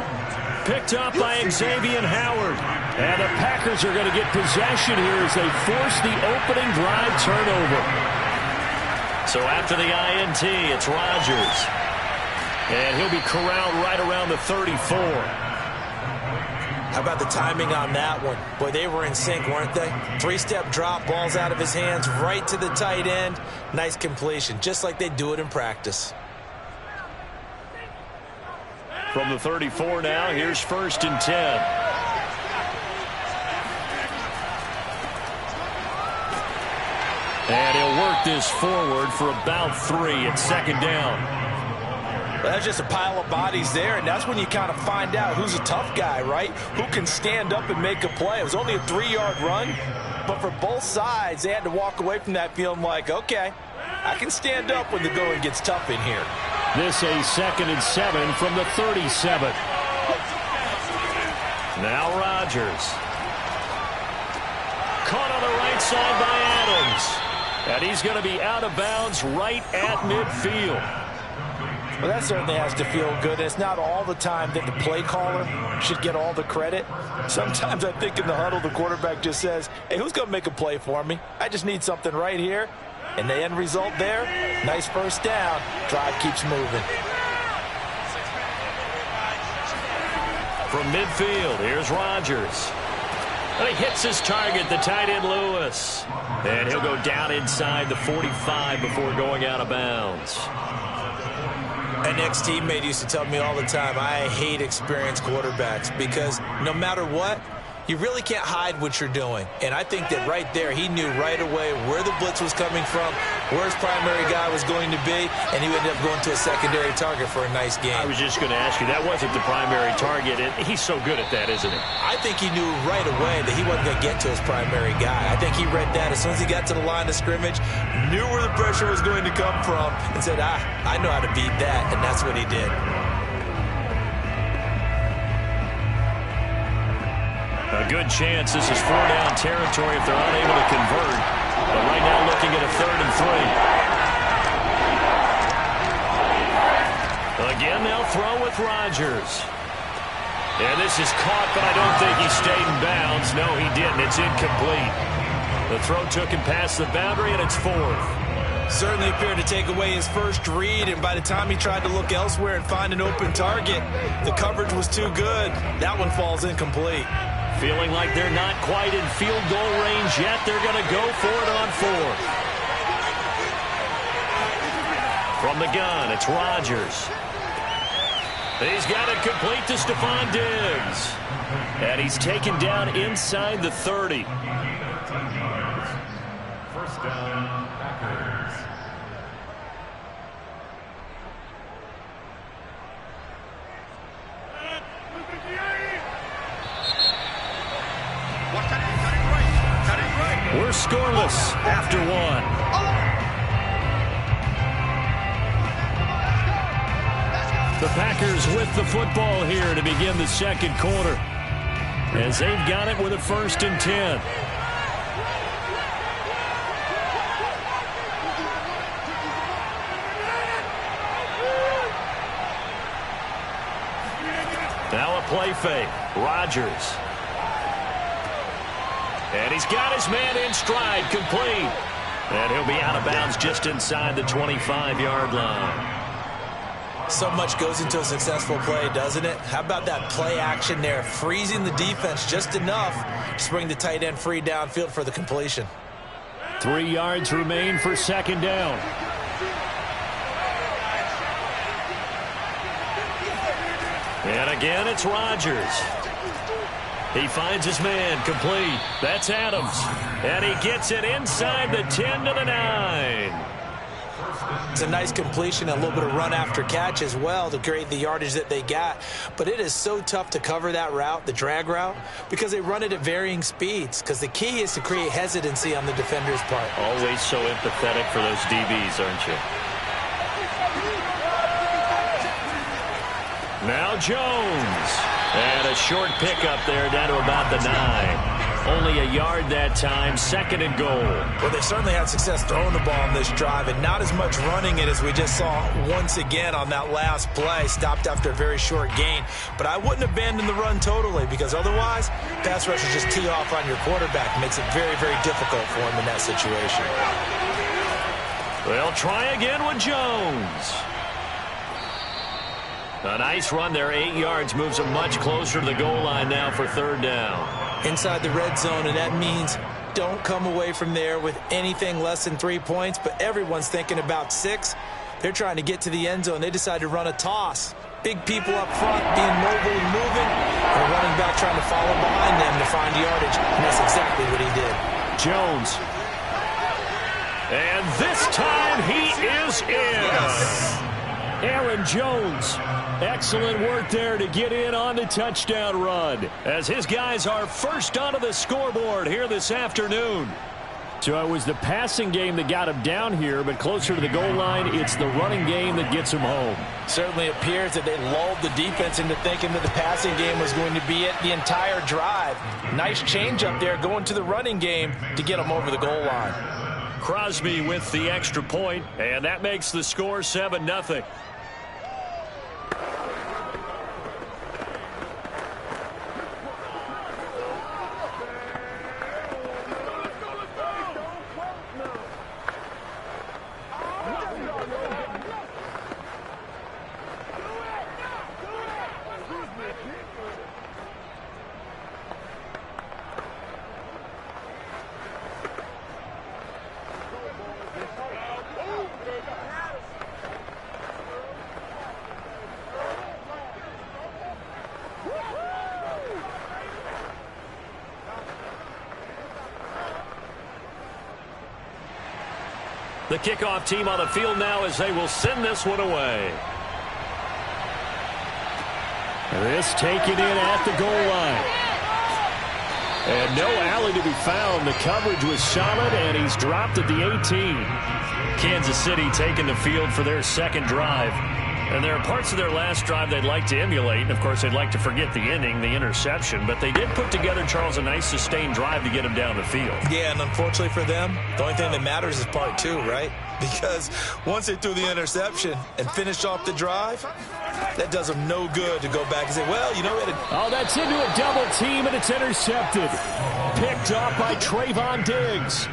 [SPEAKER 1] Picked up by Xavier Howard. And the Packers are going to get possession here as they force the opening drive turnover. So after the INT, it's Rodgers. And he'll be corralled right around the 34.
[SPEAKER 3] How about the timing on that one? Boy, they were in sync, weren't they? 3-step drop, balls out of his hands, right to the tight end. Nice completion, just like they do it in practice.
[SPEAKER 1] From the 34 now, here's 1st and 10. And he'll work this forward for about 3 at 2nd down.
[SPEAKER 3] Well, that's just a pile of bodies there, and that's when you kind of find out who's a tough guy, right? Who can stand up and make a play. It was only a 3-yard run, but for both sides, they had to walk away from that feeling like, okay, I can stand up when the going gets tough in here.
[SPEAKER 1] This a 2nd and 7 from the 37. Now Rodgers. Caught on the right side by Adams. And he's going to be out of bounds right at midfield.
[SPEAKER 3] Well, that certainly has to feel good. It's not all the time that the play caller should get all the credit. Sometimes I think in the huddle, the quarterback just says, hey, who's going to make a play for me? I just need something right here. And the end result there, nice first down. Drive keeps moving.
[SPEAKER 1] From midfield, here's Rodgers. And he hits his target, the tight end Lewis. And he'll go down inside the 45 before going out of bounds.
[SPEAKER 3] An ex-teammate used to tell me all the time, I hate experienced quarterbacks because no matter what, you really can't hide what you're doing. And I think that right there, he knew right away where the blitz was coming from, where his primary guy was going to be, and he ended up going to a secondary target for a nice game.
[SPEAKER 2] I was just going to ask you, that wasn't the primary target, and he's so good at that, isn't he?
[SPEAKER 3] I think he knew right away that he wasn't going to get to his primary guy. I think he read that as soon as he got to the line of scrimmage, knew where the pressure was going to come from, and said, I know how to beat that, and that's what he did.
[SPEAKER 1] A good chance this is 4-down territory if they're unable to convert. But right now looking at a 3rd and 3. Again, they'll throw with Rodgers. And this is caught, but I don't think he stayed in bounds. No, he didn't. It's incomplete. The throw took him past the boundary, and it's 4th.
[SPEAKER 3] Certainly appeared to take away his first read, and by the time he tried to look elsewhere and find an open target, the coverage was too good. That one falls incomplete.
[SPEAKER 1] Feeling like they're not quite in field goal range yet. They're going to go for it on 4th. From the gun, it's Rodgers. He's got it complete to Stephon Diggs. And he's taken down inside the 30.
[SPEAKER 4] 1st down, Packers.
[SPEAKER 1] We're scoreless after 1. The Packers with the football here to begin the 2nd quarter, as they've got it with a 1st and 10. Now a play fake. Rodgers. And he's got his man in stride, complete. And he'll be out of bounds just inside the 25-yard line.
[SPEAKER 3] So much goes into a successful play, doesn't it? How about that play action there, freezing the defense just enough to bring the tight end free downfield for the completion.
[SPEAKER 1] 3 yards remain for 2nd down. And again, it's Rodgers. He finds his man, complete. That's Adams. And he gets it inside the 10 to the 9.
[SPEAKER 3] It's a nice completion, a little bit of run after catch as well to create the yardage that they got. But it is so tough to cover that route, the drag route, because they run it at varying speeds. Because the key is to create hesitancy on the defender's part.
[SPEAKER 1] Always so empathetic for those DBs, aren't you? Now Jones. And a short pickup there down to about the 9. Only a yard that time, 2nd and goal.
[SPEAKER 3] Well, they certainly had success throwing the ball on this drive, and not as much running it as we just saw once again on that last play. Stopped after a very short gain. But I wouldn't abandon the run totally, because otherwise, pass rushers just tee off on your quarterback. It makes it very, very difficult for him in that situation.
[SPEAKER 1] They'll try again with Jones. A nice run there, 8 yards, moves them much closer to the goal line now for 3rd down.
[SPEAKER 3] Inside the red zone, and that means don't come away from there with anything less than 3 points, but everyone's thinking about 6. They're trying to get to the end zone. They decide to run a toss. Big people up front being mobile and moving, and a running back trying to follow behind them to find yardage, and that's exactly what he did.
[SPEAKER 1] Jones. And this time he is in.
[SPEAKER 3] Yes.
[SPEAKER 1] Aaron Jones. Excellent work there to get in on the touchdown run, as his guys are first onto the scoreboard here this afternoon. So it was the passing game that got him down here, but closer to the goal line, it's the running game that gets him home.
[SPEAKER 3] Certainly appears that they lulled the defense into thinking that the passing game was going to be it the entire drive. Nice change up there going to the running game to get them over the goal line.
[SPEAKER 1] Crosby with the extra point, and that makes the score 7-0. The kickoff team on the field now as they will send this one away. This taken in at the goal line. And no alley to be found. The coverage was solid, and he's dropped at the 18. Kansas City taking the field for their second drive. And there are parts of their last drive they'd like to emulate. And, of course, they'd like to forget the ending, the interception. But they did put together, Charles, a nice sustained drive to get him down the field.
[SPEAKER 3] Yeah, and unfortunately for them, the only thing that matters is part two, right? Because once they threw the interception and finished off the drive, that does them no good to go back and say, well, you know what?
[SPEAKER 1] Oh, that's into a double team, and it's intercepted. Picked off by Trayvon Diggs.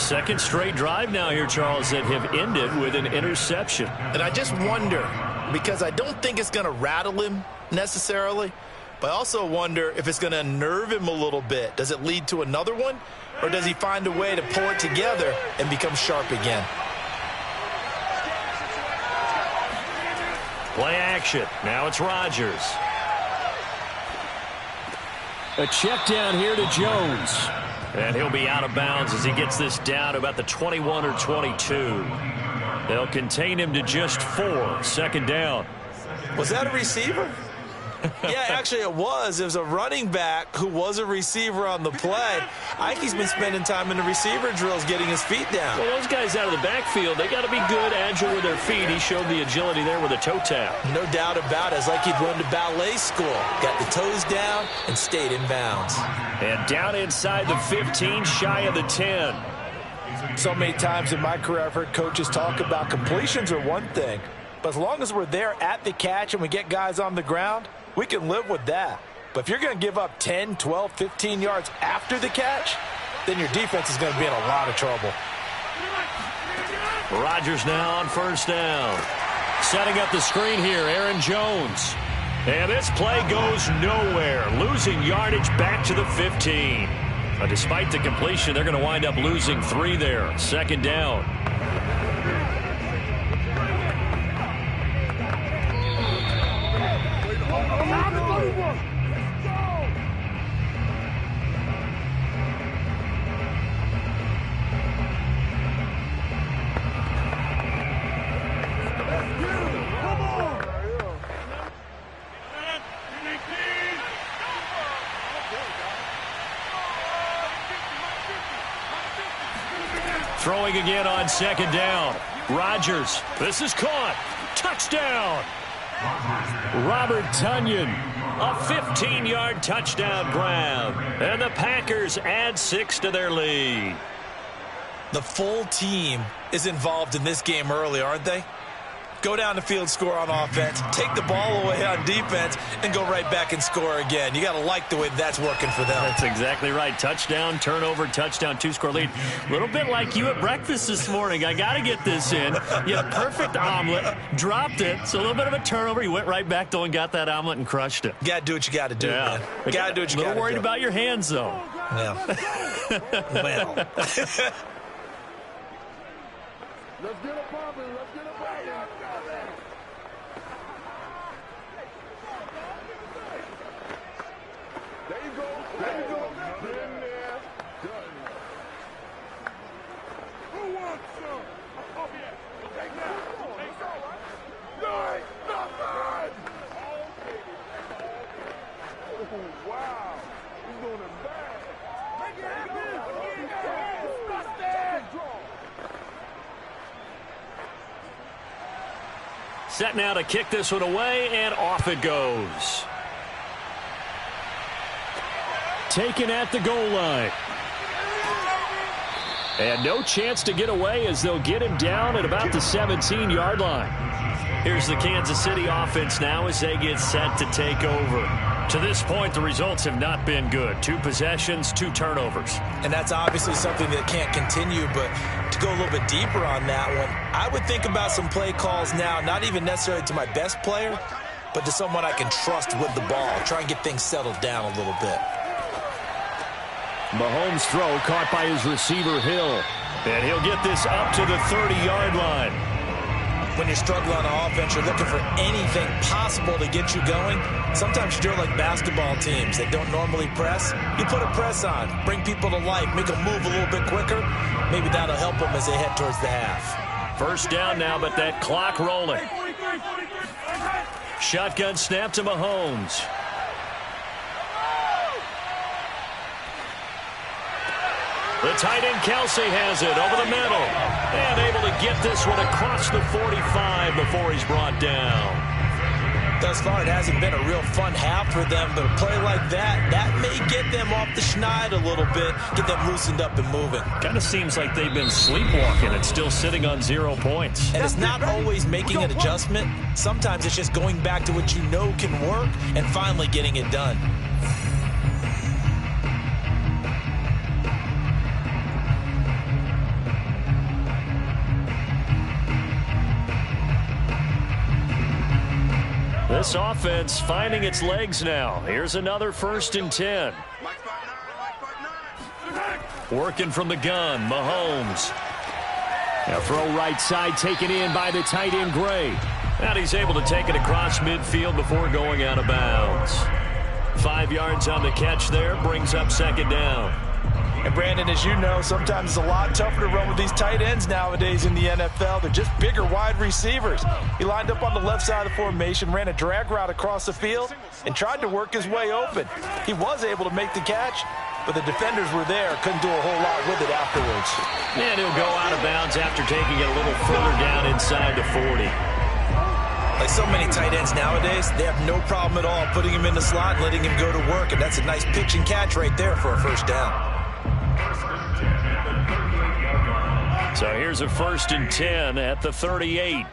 [SPEAKER 1] Second straight drive now here, Charles, that have ended with an interception.
[SPEAKER 3] And I just wonder, because I don't think it's going to rattle him necessarily, but I also wonder if it's going to unnerve him a little bit. Does it lead to another one, or does he find a way to pull it together and become sharp again?
[SPEAKER 1] Play action. Now it's Rodgers. A check down here to Jones. And he'll be out of bounds as he gets this down about the 21 or 22. They'll contain him to just 4. Second down.
[SPEAKER 3] Was that a receiver? Yeah, actually it was. It was a running back who was a receiver on the play. Ike's been spending time in the receiver drills getting his feet down.
[SPEAKER 1] Well, those guys out of the backfield, they got to be good, agile with their feet. He showed the agility there with a toe tap.
[SPEAKER 3] No doubt about it. It's like he'd run to ballet school. Got the toes down and stayed in bounds.
[SPEAKER 1] And down inside the 15, shy of the 10.
[SPEAKER 6] So many times in my career I've heard coaches talk about completions are one thing, but as long as we're there at the catch and we get guys on the ground, we can live with that. But if you're going to give up 10, 12, 15 yards after the catch, then your defense is going to be in a lot of trouble.
[SPEAKER 1] Rodgers now on first down. Setting up the screen here, Aaron Jones. And this play goes nowhere. Losing yardage back to the 15. Despite the completion, they're going to wind up losing 3 there. Second down. Throwing again on second down. Rodgers. This is caught. Touchdown. Robert Tonyan. A 15-yard touchdown grab. And the Packers add 6 to their lead.
[SPEAKER 3] The full team is involved in this game early, aren't they? Go down the field, score on offense, take the ball away on defense, and go right back and score again. You got to like the way that's working for them.
[SPEAKER 1] That's exactly right. Touchdown, turnover, touchdown, 2-score lead. A little bit like you at breakfast this morning. I got to get this in. You had a perfect omelet, dropped it, so a little bit of a turnover. You went right back, though, and got that omelet and crushed it.
[SPEAKER 3] You got to do what you got to do, man. You got to do what you got to do.
[SPEAKER 1] A little worried about your hands, though.
[SPEAKER 3] Yeah. Well.
[SPEAKER 5] Let's get it popping. Let's get it popping. There you go. There you go. Been there. Done. Who wants some? Oh, yeah. Take that. It's all right. No, ain't nothing. Oh, wow. He's doing it bad. Make it happen.
[SPEAKER 1] Set now to kick this one away, and off it goes. Taken at the goal line. And no chance to get away as they'll get him down at about the 17-yard line. Here's the Kansas City offense now as they get set to take over. To this point, the results have not been good. 2 possessions, 2 turnovers.
[SPEAKER 3] And that's obviously something that can't continue, but to go a little bit deeper on that one, I would think about some play calls now, not even necessarily to my best player, but to someone I can trust with the ball. Try and get things settled down a little bit.
[SPEAKER 1] Mahomes' throw caught by his receiver, Hill. And he'll get this up to the 30-yard line.
[SPEAKER 3] when you're struggling on offense, you're looking for anything possible to get you going. Sometimes you do it like basketball teams that don't normally press. You put a press on, bring people to life, make them move a little bit quicker. Maybe that'll help them as they head towards the half.
[SPEAKER 1] First down now, but that clock rolling. Shotgun snap to Mahomes. The tight end Kelsey has it over the middle. And able to get this one across the 45 before he's brought down.
[SPEAKER 3] Thus far, it hasn't been a real fun half for them, but a play like that may get them off the schneid a little bit, get them loosened up and moving.
[SPEAKER 1] Kind of seems like they've been sleepwalking and still sitting on 0 points.
[SPEAKER 3] And it's not always making an adjustment. Sometimes it's just going back to what you know can work and finally getting it done.
[SPEAKER 1] This offense finding its legs now. Here's another 1st and 10. Working from the gun, Mahomes. Now throw right side taken in by the tight end Gray. And he's able to take it across midfield before going out of bounds. 5 yards on the catch there, brings up 2nd down.
[SPEAKER 6] And Brandon, as you know, sometimes it's a lot tougher to run with these tight ends nowadays in the NFL. They're just bigger wide receivers. He lined up on the left side of the formation, ran a drag route across the field, and tried to work his way open. He was able to make the catch, but the defenders were there, couldn't do a whole lot with it afterwards.
[SPEAKER 1] And he'll go out of bounds after taking it a little further down inside the 40.
[SPEAKER 3] Like so many tight ends nowadays, they have no problem at all putting him in the slot and letting him go to work, and that's a nice pitch and catch right there for a 1st down.
[SPEAKER 1] So here's a 1st and 10 at the 38.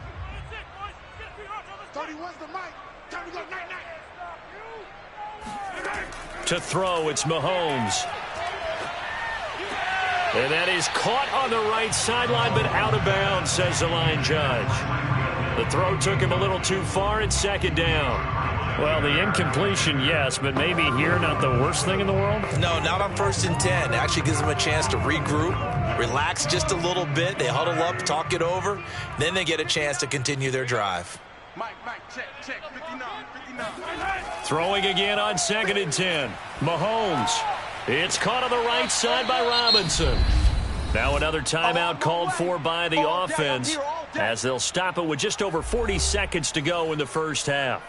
[SPEAKER 1] To throw, it's Mahomes. And that is caught on the right sideline, but out of bounds, says the line judge. The throw took him a little too far. It's 2nd down. Well, the incompletion, yes, but maybe here not the worst thing in the world?
[SPEAKER 3] No, not on 1st and 10. It actually gives them a chance to regroup, relax just a little bit. They huddle up, talk it over. Then they get a chance to continue their drive.
[SPEAKER 5] Mike, check, 59.
[SPEAKER 1] Throwing again on 2nd and 10. Mahomes. It's caught on the right side by Robinson. Now another timeout called for by the offense as they'll stop it with just over 40 seconds to go in the 1st half.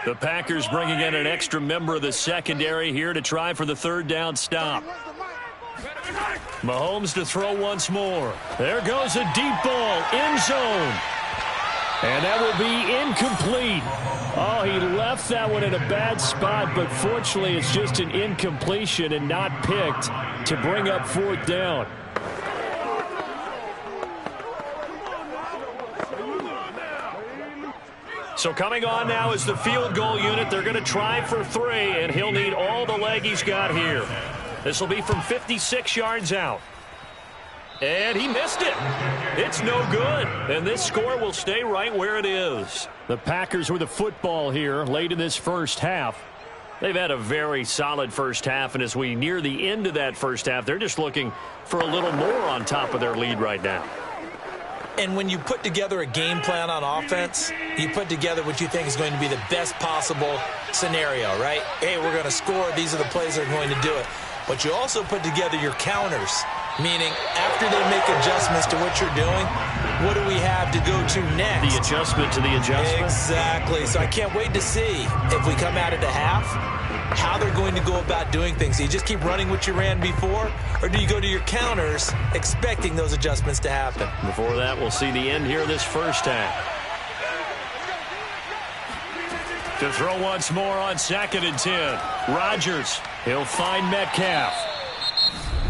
[SPEAKER 1] The Packers bringing in an extra member of the secondary here to try for the 3rd down stop. Mahomes to throw once more. There goes a deep ball, end zone. And that will be incomplete. Oh, he left that one in a bad spot, but fortunately it's just an incompletion and not picked to bring up 4th down. So coming on now is the field goal unit. They're going to try for 3, and he'll need all the leg he's got here. This will be from 56 yards out. And he missed it. It's no good. And this score will stay right where it is. The Packers with the football here late in this 1st half. They've had a very solid 1st half, and as we near the end of that 1st half, they're just looking for a little more on top of their lead right now.
[SPEAKER 3] And when you put together a game plan on offense, you put together what you think is going to be the best possible scenario, right? Hey, we're going to score. These are the plays that are going to do it. But you also put together your counters, meaning after they make adjustments to what you're doing, what do we have to go to next?
[SPEAKER 1] The adjustment to the adjustment.
[SPEAKER 3] Exactly. So I can't wait to see if we come out at the half, how they're going to go about doing things. Do you just keep running what you ran before, or do you go to your counters expecting those adjustments to happen?
[SPEAKER 1] Before that, we'll see the end here of this 1st half. To throw once more on 2nd and 10. Rodgers. He'll find Metcalf.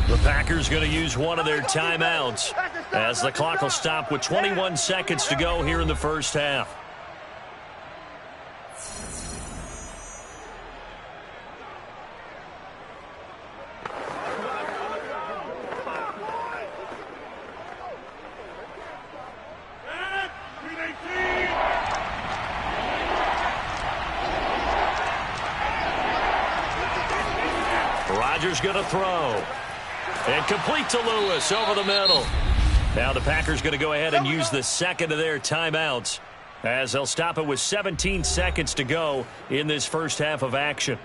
[SPEAKER 1] The Packers going to use one of their timeouts as the clock will stop with 21 seconds to go here in the 1st half. Rodgers going to throw. And complete to Lewis over the middle. Now the Packers going to go ahead and use the second of their timeouts, as they'll stop it with 17 seconds to go in this first half of action.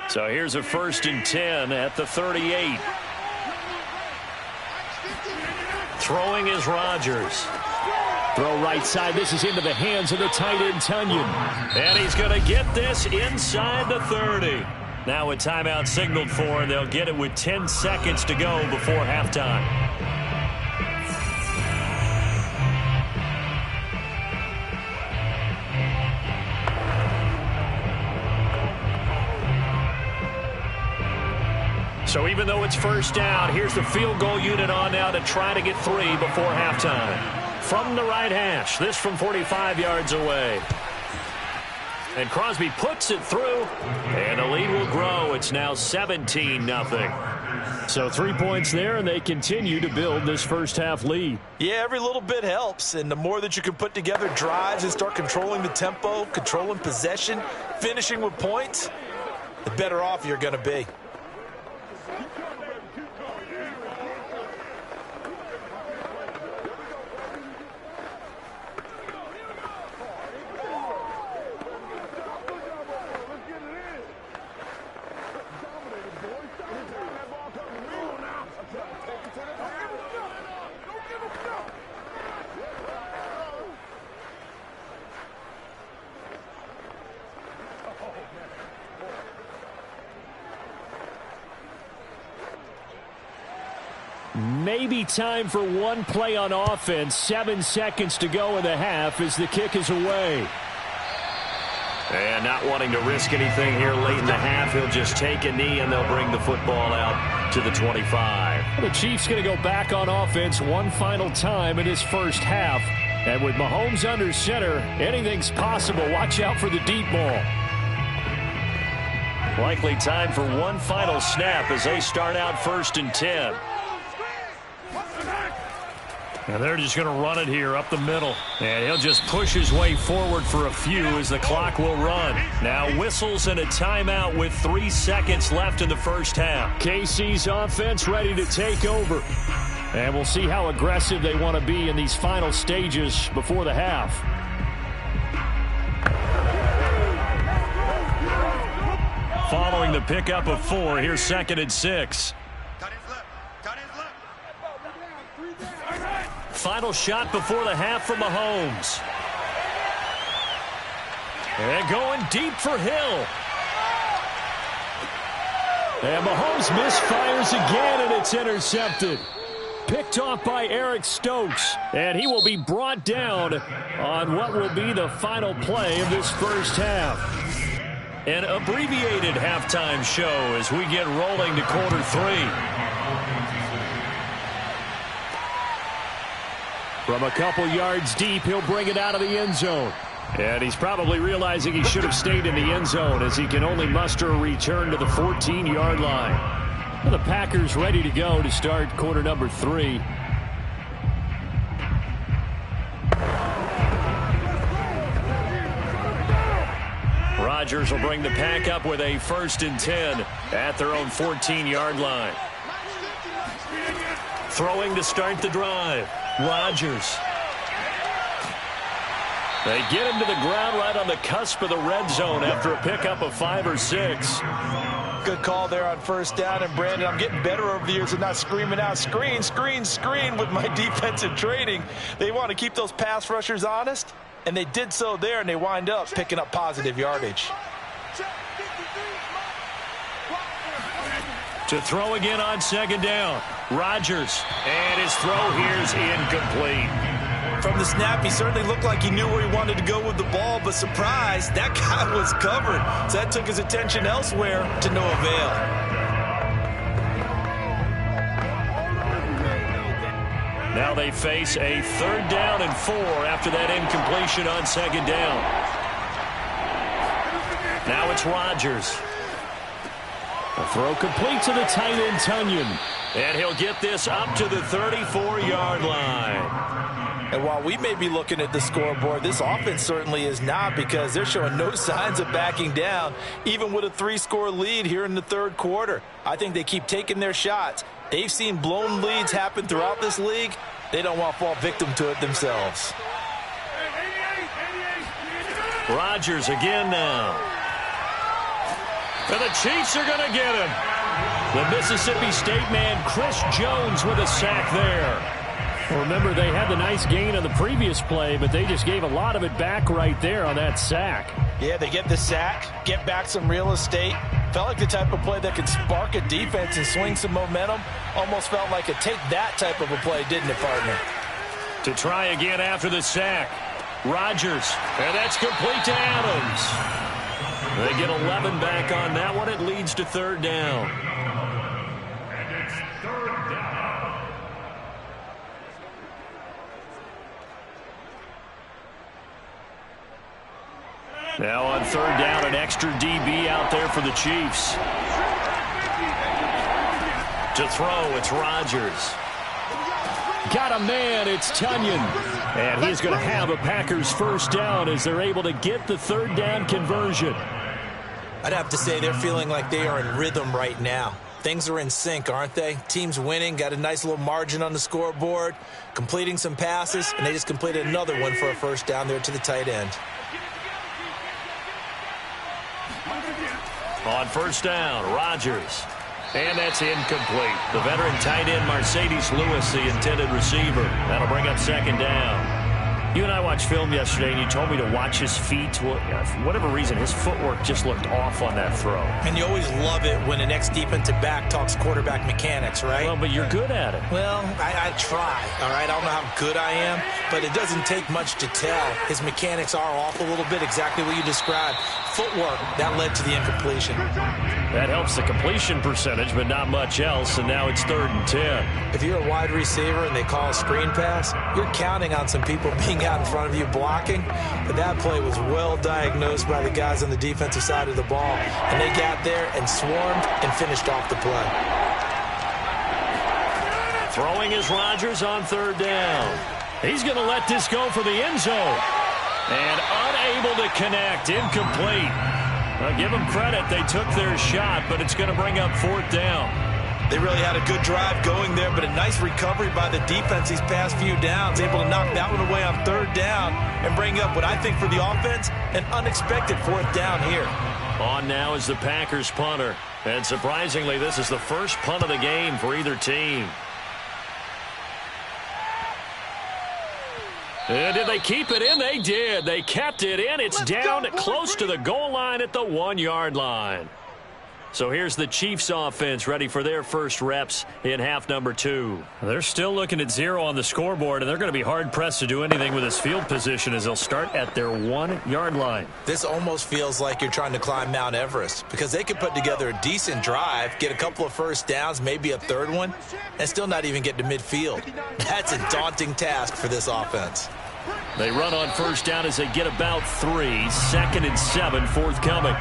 [SPEAKER 1] So here's a 1st and 10 at the 38. Throwing is Rodgers. Throw right side. This is into the hands of the tight end, Tunyon. And he's going to get this inside the 30. Now a timeout signaled for, and they'll get it with 10 seconds to go before halftime. So even though it's first down, here's the field goal unit on now to try to get 3 before halftime. From the right hash, this from 45 yards away. And Crosby puts it through, and the lead will grow. It's now 17-0. So 3 points there, and they continue to build this first half lead.
[SPEAKER 6] Yeah, every little bit helps, and the more that you can put together drives and start controlling the tempo, controlling possession, finishing with points, the better off you're going to be.
[SPEAKER 1] Maybe time for one play on offense. 7 seconds to go in the half as the kick is away. And not wanting to risk anything here late in the half, he'll just take a knee and they'll bring the football out to the 25. The Chiefs going to go back on offense one final time in his first half. And with Mahomes under center, anything's possible. Watch out for the deep ball. Likely time for one final snap as they start out 1st and 10. And they're just going to run it here up the middle. And he'll just push his way forward for a few as the clock will run. Now whistles and a timeout with 3 seconds left in the first half. KC's offense ready to take over. And we'll see how aggressive they want to be in these final stages before the half. Following the pickup of 4, here's 2nd and 6. Final shot before the half from Mahomes. And going deep for Hill. And Mahomes misfires again, and it's intercepted. Picked off by Eric Stokes. And he will be brought down on what will be the final play of this first half. An abbreviated halftime show as we get rolling to quarter 3. From a couple yards deep, he'll bring it out of the end zone. And he's probably realizing he should have stayed in the end zone as he can only muster a return to the 14-yard line. Well, the Packers ready to go to start quarter number 3. Rodgers will bring the Pack up with a 1st and 10 at their own 14-yard line. Throwing to start the drive. Rodgers. They get him to the ground right on the cusp of the red zone after a pickup of 5 or 6.
[SPEAKER 6] Good call there on first down. And, Brandon, I'm getting better over the years of not screaming out, screen, screen, screen with my defensive training. They want to keep those pass rushers honest, and they did so there, and they wind up picking up positive yardage.
[SPEAKER 1] To throw again on 2nd down. Rodgers. And his throw here's incomplete.
[SPEAKER 3] From the snap, he certainly looked like he knew where he wanted to go with the ball, but surprise, that guy was covered. So that took his attention elsewhere to no avail.
[SPEAKER 1] Now they face a 3rd down and 4 after that incompletion on 2nd down. Now it's Rodgers. The throw complete to the tight end, Tunyon. And he'll get this up to the 34-yard line.
[SPEAKER 6] And while we may be looking at the scoreboard, this offense certainly is not, because they're showing no signs of backing down, even with a 3-score lead here in the third quarter. I think they keep taking their shots. They've seen blown leads happen throughout this league. They don't want to fall victim to it themselves.
[SPEAKER 1] Rodgers again now. And the Chiefs are going to get him. The Mississippi State man, Chris Jones, with a sack there. Well, remember, they had the nice gain on the previous play, but they just gave a lot of it back right there on that sack.
[SPEAKER 6] Yeah, they get the sack, get back some real estate. Felt like the type of play that could spark a defense and swing some momentum. Almost felt like a take-that type of a play, didn't it, partner?
[SPEAKER 1] To try again after the sack. Rodgers, and that's complete to Adams. They get 11 back on that one. It leads to third down.
[SPEAKER 4] And it's third down.
[SPEAKER 1] Now on third down, an extra DB out there for the Chiefs. To throw, it's Rodgers. Got a man, it's Tunyon. And he's going to have a Packers first down as they're able to get the third down conversion.
[SPEAKER 3] I'd have to say they're feeling like they are in rhythm right now. Things are in sync, aren't they? Team's winning, got a nice little margin on the scoreboard, completing some passes, and they just completed another one for a first down there to the tight end.
[SPEAKER 1] On first down, Rodgers. And that's incomplete. The veteran tight end, Mercedes Lewis, the intended receiver. That'll bring up second down. You and I watched film yesterday, and you told me to watch his feet. Well, for whatever reason, his footwork just looked off on that throw.
[SPEAKER 3] And you always love it when an ex-defensive back talks quarterback mechanics, right?
[SPEAKER 1] Well, but you're good at it.
[SPEAKER 3] Well, I try, all right? I don't know how good I am, but it doesn't take much to tell. His mechanics are off a little bit, exactly what you described. Footwork, that led to the incompletion.
[SPEAKER 1] That helps the completion percentage, but not much else, and now it's 3rd and 10.
[SPEAKER 3] If you're a wide receiver and they call a screen pass, you're counting on some people being out in front of you blocking, but that play was well diagnosed by the guys on the defensive side of the ball, and they got there and swarmed and finished off the play.
[SPEAKER 1] Throwing is Rodgers on 3rd down. He's going to let this go for the end zone. And unable to connect, incomplete. Well, give them credit, they took their shot, but it's going to bring up 4th down.
[SPEAKER 3] They really had a good drive going there, but a nice recovery by the defense these past few downs, able to knock that one away on 3rd down and bring up what I think for the offense, an unexpected 4th down here.
[SPEAKER 1] On now is the Packers punter, and surprisingly, this is the first punt of the game for either team. Did they keep it in? They did. They kept it in. It's down close to the goal line at the 1-yard line. So here's the Chiefs offense ready for their first reps in half number 2. They're still looking at 0 on the scoreboard, and they're going to be hard-pressed to do anything with this field position as they'll start at their 1-yard line.
[SPEAKER 3] This almost feels like you're trying to climb Mount Everest, because they could put together a decent drive, get a couple of first downs, maybe a 3rd one, and still not even get to midfield. That's a daunting task for this offense.
[SPEAKER 1] They run on first down as they get about 3. 2nd and 7 forthcoming.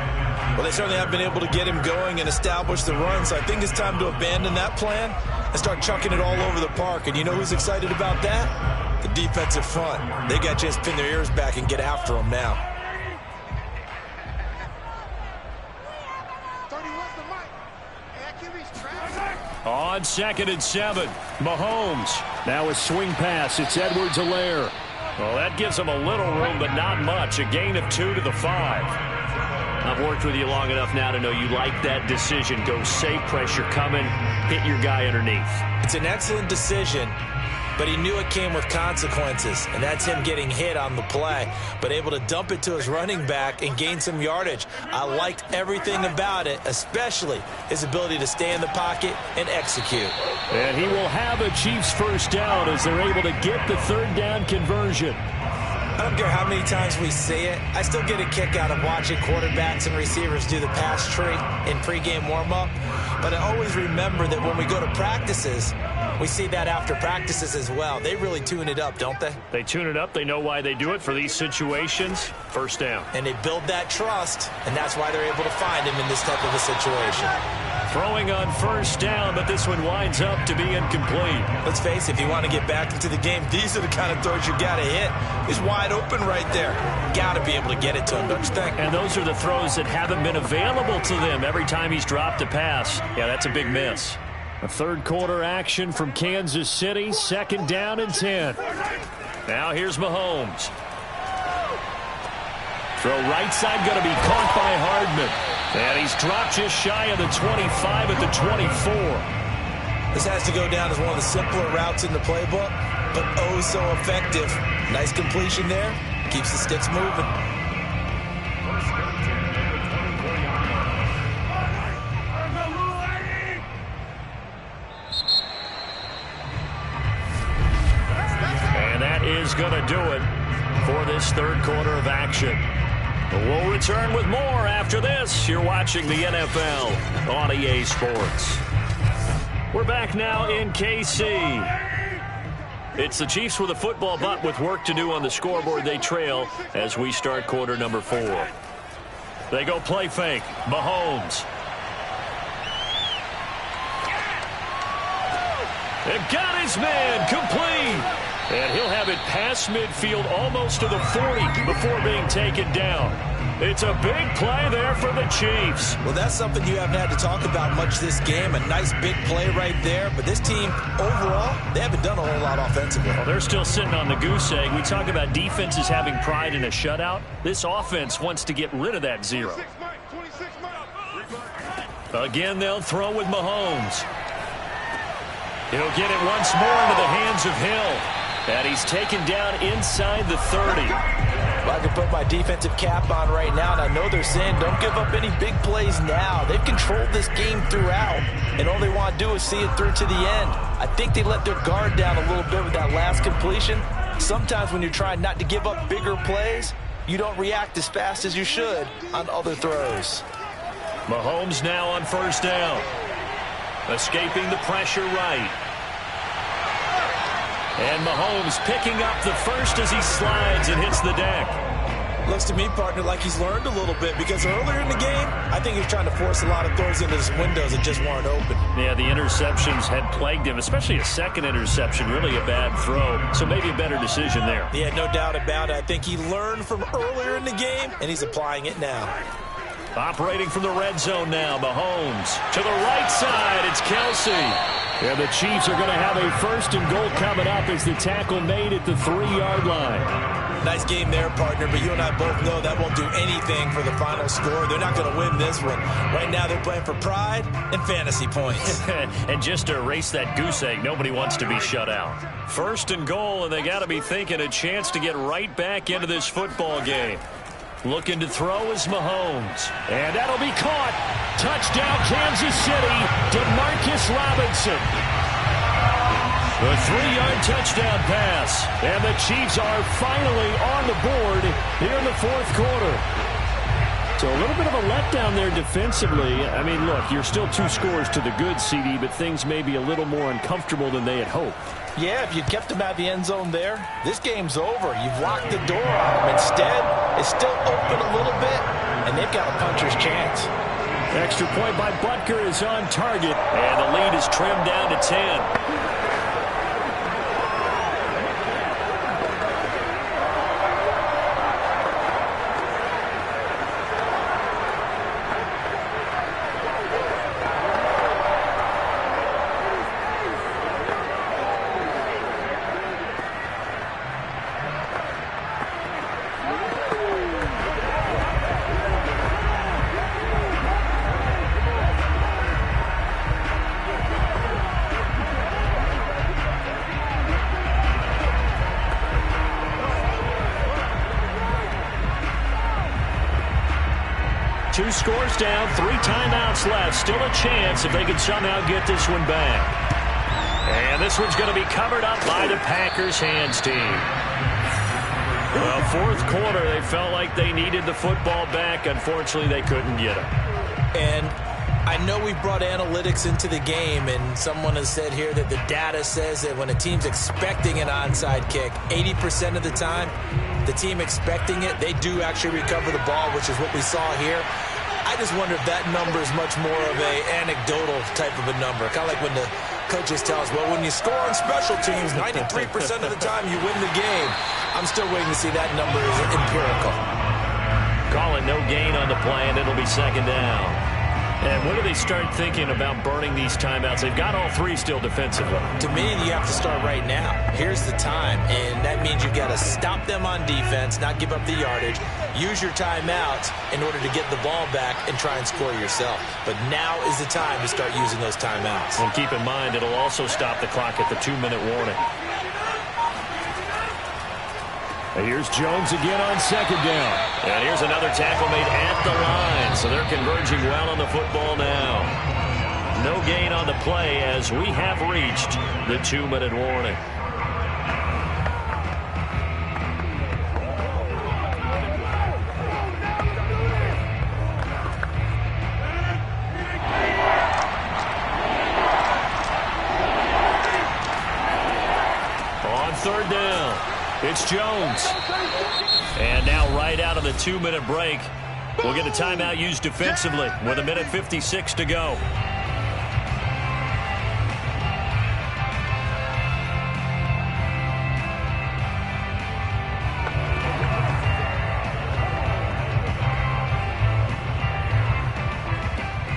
[SPEAKER 3] Well, they certainly have been able to get him going and establish the run, so I think it's time to abandon that plan and start chucking it all over the park. And you know who's excited about that? The defensive front. They got a chance to pin their ears back and get after him now.
[SPEAKER 1] On 2nd and 7, Mahomes. Now a swing pass. It's Edwards-Helaire. Well, that gives them a little room, but not much. A gain of 2 to the 5. I've worked with you long enough now to know you like that decision. Go safe, pressure coming, hit your guy underneath.
[SPEAKER 3] It's an excellent decision, but he knew it came with consequences, and that's him getting hit on the play, but able to dump it to his running back and gain some yardage. I liked everything about it, especially his ability to stay in the pocket and execute.
[SPEAKER 1] And he will have a Chiefs first down as they're able to get the 3rd down conversion.
[SPEAKER 3] I don't care how many times we say it, I still get a kick out of watching quarterbacks and receivers do the pass tree in pregame warm-up. But I always remember that when we go to practices, we see that after practices as well. They really tune it up, don't they?
[SPEAKER 1] They tune it up. They know why they do it for these situations. First down.
[SPEAKER 3] And they build that trust, and that's why they're able to find him in this type of a situation.
[SPEAKER 1] Throwing on first down, but this one winds up to be incomplete.
[SPEAKER 3] Let's face it, if you want to get back into the game, these are the kind of throws you got to hit. He's wide open right there. Got to be able to get it to him, don't you think?
[SPEAKER 1] And those are the throws that haven't been available to them every time he's dropped a pass. Yeah, that's a big miss. A third quarter action from Kansas City, second down and 10. Now here's Mahomes. Throw right side going to be caught by Hardman. And he's dropped just shy of the 25 at the 24.
[SPEAKER 3] This has to go down as one of the simpler routes in the playbook, but oh so effective. Nice completion there. Keeps the sticks moving.
[SPEAKER 1] And that is going to do it for this third quarter of action. We'll return with more after this. You're watching the NFL on EA Sports. We're back now in KC. It's the Chiefs with a football, but with work to do on the scoreboard. They trail as we start quarter number 4. They go play fake. Mahomes. They've got his man complete. And he'll have it past midfield almost to the 40 before being taken down. It's a big play there for the Chiefs.
[SPEAKER 3] Well, that's something you haven't had to talk about much this game. A nice big play right there. But this team, overall, they haven't done a whole lot offensively.
[SPEAKER 1] Well, they're still sitting on the goose egg. We talk about defenses having pride in a shutout. This offense wants to get rid of that 0. Again, they'll throw with Mahomes. He'll get it once more into the hands of Hill. And he's taken down inside the 30.
[SPEAKER 6] Well, I can put my defensive cap on right now, and I know they're saying don't give up any big plays now. They've controlled this game throughout, and all they want to do is see it through to the end. I think they let their guard down a little bit with that last completion. Sometimes when you're trying not to give up bigger plays, you don't react as fast as you should on other throws.
[SPEAKER 1] Mahomes now on first down. Escaping the pressure right. And Mahomes picking up the first as he slides and hits the deck.
[SPEAKER 3] Looks to me, partner, like he's learned a little bit because earlier in the game, I think he was trying to force a lot of throws into his windows that just weren't open.
[SPEAKER 1] Yeah, the interceptions had plagued him, especially a second interception, really a bad throw. So maybe a better decision there.
[SPEAKER 3] Yeah, no doubt about it. I think he learned from earlier in the game, and he's applying it now.
[SPEAKER 1] Operating from the red zone now, Mahomes. To the right side, it's Kelsey. And the Chiefs are going to have a first and goal coming up as the tackle made at the 3-yard line.
[SPEAKER 3] Nice game there, partner, but you and I both know that won't do anything for the final score. They're not going to win this one. Right now they're playing for pride and fantasy points.
[SPEAKER 1] And just to erase that goose egg, nobody wants to be shut out. First and goal, and they got to be thinking a chance to get right back into this football game. Looking to throw is Mahomes. And that'll be caught. Touchdown, Kansas City. DeMarcus Robinson. The 3-yard touchdown pass. And the Chiefs are finally on the board here in the fourth quarter. So a little bit of a letdown there defensively. I mean, look, you're still 2 scores to the good, CD, but things may be a little more uncomfortable than they had hoped.
[SPEAKER 6] Yeah, if you kept them out of the end zone there, this game's over. You've locked the door on them. Instead, it's still open a little bit, and they've got a puncher's chance.
[SPEAKER 1] Extra point by Butker is on target, and the lead is trimmed down to 10. Two scores down, 3 timeouts left. Still a chance if they could somehow get this one back. And this one's going to be covered up by the Packers hands team. Well, fourth quarter, they felt like they needed the football back. Unfortunately, they couldn't get it.
[SPEAKER 3] And I know we brought analytics into the game, and someone has said here that the data says that when a team's expecting an onside kick, 80% of the time, the team expecting it, they do actually recover the ball, which is what we saw here.
[SPEAKER 6] I just wonder if that number is much more of a anecdotal type of a number. Kind of like when the coaches tell us, well, when you score on special teams, 93% of the time you win the game. I'm still waiting to see that number is empirical.
[SPEAKER 1] Calling no gain on the play, and it'll be second down. And when do they start thinking about burning these timeouts? They've got all three still defensively.
[SPEAKER 6] To me, you have to start right now. Here's the time, and that means you've got to stop them on defense, not give up the yardage, use your timeouts in order to get the ball back and try and score yourself. But now is the time to start using those timeouts.
[SPEAKER 1] And keep in mind, it'll also stop the clock at the 2-minute warning. And here's Jones again on second down. And here's another tackle made at the line. So they're converging well on the football now. No gain on the play as we have reached the 2-minute warning. On third down, it's Jones. And now right out of the 2-minute break, we'll get a timeout used defensively with 1:56 to go.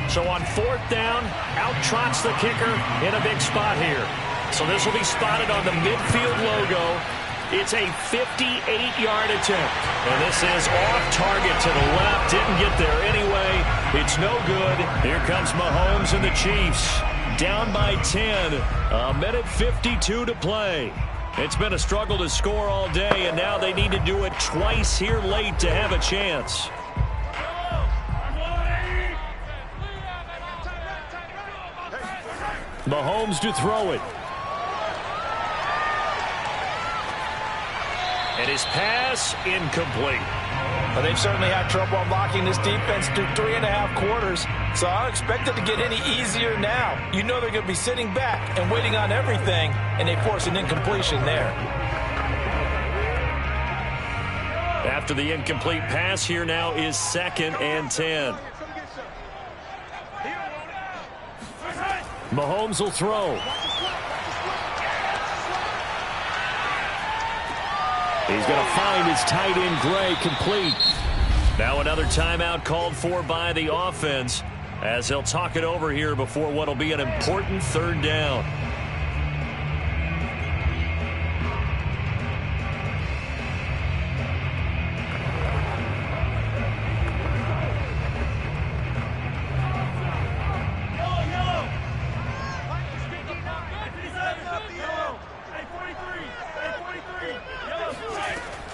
[SPEAKER 1] So on fourth down, out trots the kicker in a big spot here. So this will be spotted on the midfield logo. It's a 58-yard attempt. And this is off target to the left. Didn't get there anyway. It's no good. Here comes Mahomes and the Chiefs. Down by 10. 1:52 to play. It's been a struggle to score all day, and now they need to do it twice here late to have a chance. Mahomes to throw it. And his pass incomplete.
[SPEAKER 6] Well, they've certainly had trouble unlocking this defense through 3.5 quarters, so I don't expect it to get any easier now. You know they're going to be sitting back and waiting on everything, and they force an incompletion there.
[SPEAKER 1] After the incomplete pass, here now is 2nd and 10. Mahomes will throw. He's going to find his tight end, Gray, complete. Now another timeout called for by the offense as they'll talk it over here before what will be an important third down.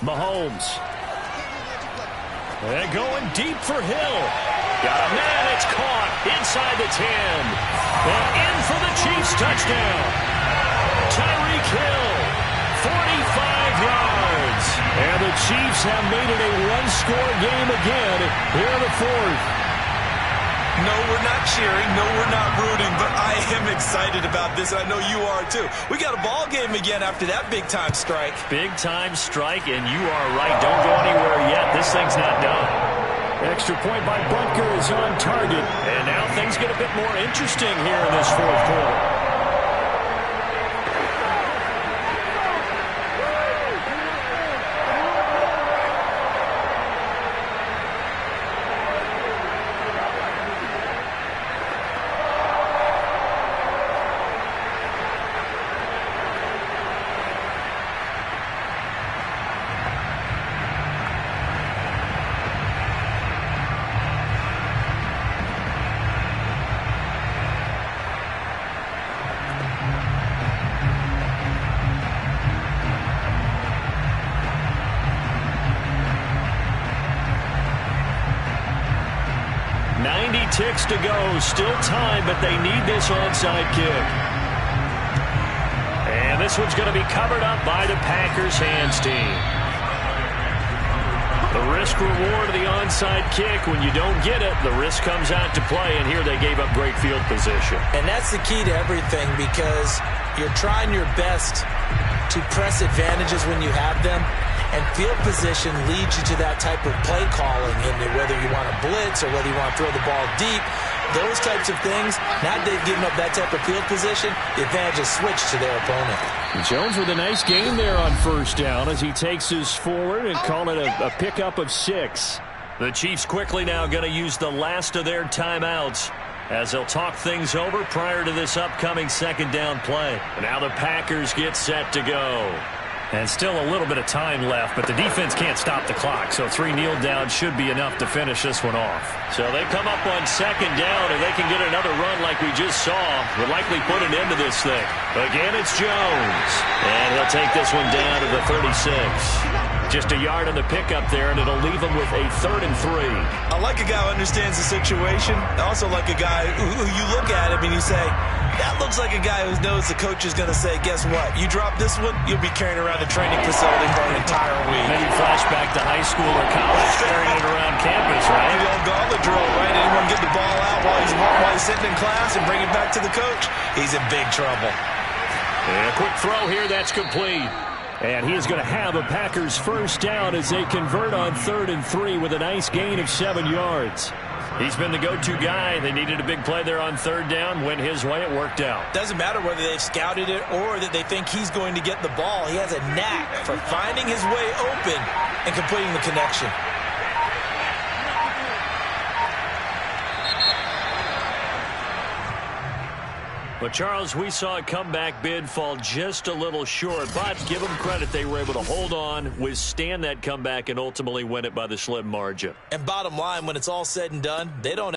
[SPEAKER 1] Mahomes. And going deep for Hill. Got a man, it's caught inside the 10. And in for the Chiefs touchdown. Tyreek Hill, 45 yards. And the Chiefs have made it a one-score game again here in the fourth.
[SPEAKER 3] No, we're not cheering. No, we're not rooting. But I am excited about this, and I know you are too. We got a ball game again after that big-time strike.
[SPEAKER 1] Big-time strike, and you are right. Don't go anywhere yet. This thing's not done. Extra point by Butker is on target. And now things get a bit more interesting here in this fourth quarter. Ticks to go, still time, but they need this onside kick. And this one's going to be covered up by the Packers hands team. The risk reward of the onside kick, when you don't get it, the risk comes out to play, and here they gave up great field position.
[SPEAKER 6] And that's the key to everything, because you're trying your best to press advantages when you have them, and field position leads you to that type of play calling, and whether you want to blitz
[SPEAKER 3] blitz or whether you want to throw the ball deep. Those types of things, now that they've given up that type of field position, the advantage is switched to their opponent.
[SPEAKER 1] Jones with a nice gain there on first down as he takes us forward and call it a pickup of 6. The Chiefs quickly now going to use the last of their timeouts as they'll talk things over prior to this upcoming second down play. Now the Packers get set to go. And still a little bit of time left, but the defense can't stop the clock, so 3 kneel downs should be enough to finish this one off. So they come up on second down, and they can get another run like we just saw. Would likely put an end to this thing. Again, it's Jones. And he'll take this one down to the 36. Just a yard on the pickup there, and it'll leave him with a 3rd and 3.
[SPEAKER 3] I like a guy who understands the situation. I also like a guy who you look at him and you say, that looks like a guy who knows the coach is going to say, guess what? You drop this one, you'll be carrying around the training facility for an entire week.
[SPEAKER 1] Maybe flashback to high school or college, carrying it around campus, right?
[SPEAKER 3] The old gauntlet drill, right? Anyone get the ball out while he's sitting in class and bring it back to the coach? He's in big trouble.
[SPEAKER 1] And a quick throw here, that's complete. And he is going to have a Packers first down as they convert on 3rd and 3 with a nice gain of 7 yards. He's been the go-to guy. They needed a big play there on 3rd down. Went his way. It worked out.
[SPEAKER 3] Doesn't matter whether they've scouted it or that they think he's going to get the ball. He has a knack for finding his way open and completing the connection.
[SPEAKER 1] But, Charles, we saw a comeback bid fall just a little short, but give them credit. They were able to hold on, withstand that comeback, and ultimately win it by the slim margin.
[SPEAKER 3] And bottom line, when it's all said and done, they don't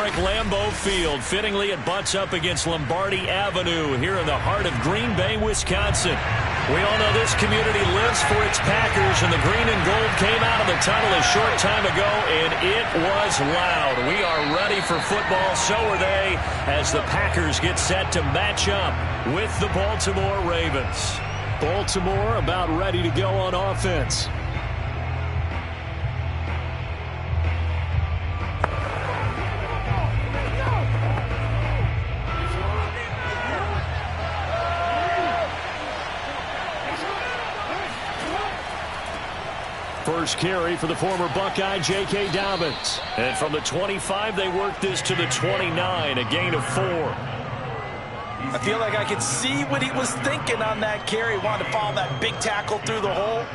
[SPEAKER 1] historic Lambeau Field. Fittingly, it butts up against Lombardi Avenue here in the heart of Green Bay, Wisconsin. We all know this community lives for its Packers, and the green and gold came out of the tunnel a short time ago, and it was loud. We are ready for football, so are they, as the Packers get set to match up with the Baltimore Ravens.
[SPEAKER 2] Baltimore about ready to go on offense. First carry for the former Buckeye, J.K. Dobbins.
[SPEAKER 1] And from the 25, they work this to the 29, a gain of 4.
[SPEAKER 6] I feel like I could see what he was thinking on that carry. Wanted to follow that big tackle through the hole.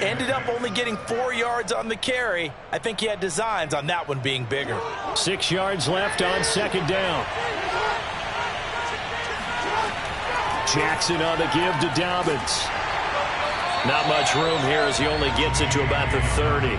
[SPEAKER 6] Ended up only getting 4 yards on the carry. I think he had designs on that one being bigger.
[SPEAKER 2] 6 yards left on second down. Jackson on the give to Dobbins.
[SPEAKER 1] Not much room here as he only gets it to about the 30.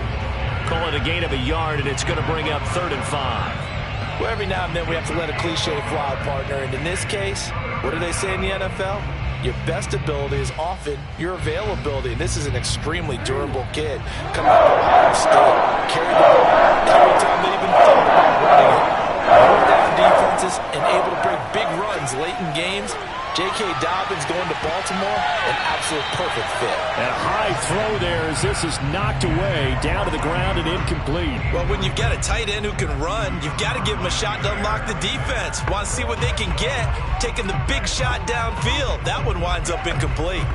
[SPEAKER 1] Call it a gain of a yard, and it's going to bring up 3rd and 5.
[SPEAKER 6] Well, every now and then we have to let a cliche fly, partner. And in this case, what do they say in the NFL? Your best ability is often your availability. And this is an extremely durable kid coming out of Ohio State. Carried the ball every time they even thought about running it. Hold down defenses and able to break big runs late in games. J.K. Dobbins going to Baltimore, an absolute perfect fit.
[SPEAKER 2] And a high throw there as this is knocked away, down to the ground and incomplete.
[SPEAKER 3] Well, when you've got a tight end who can run, you've got to give him a shot to unlock the defense. Want to see what they can get, taking the big shot downfield. That one winds up incomplete.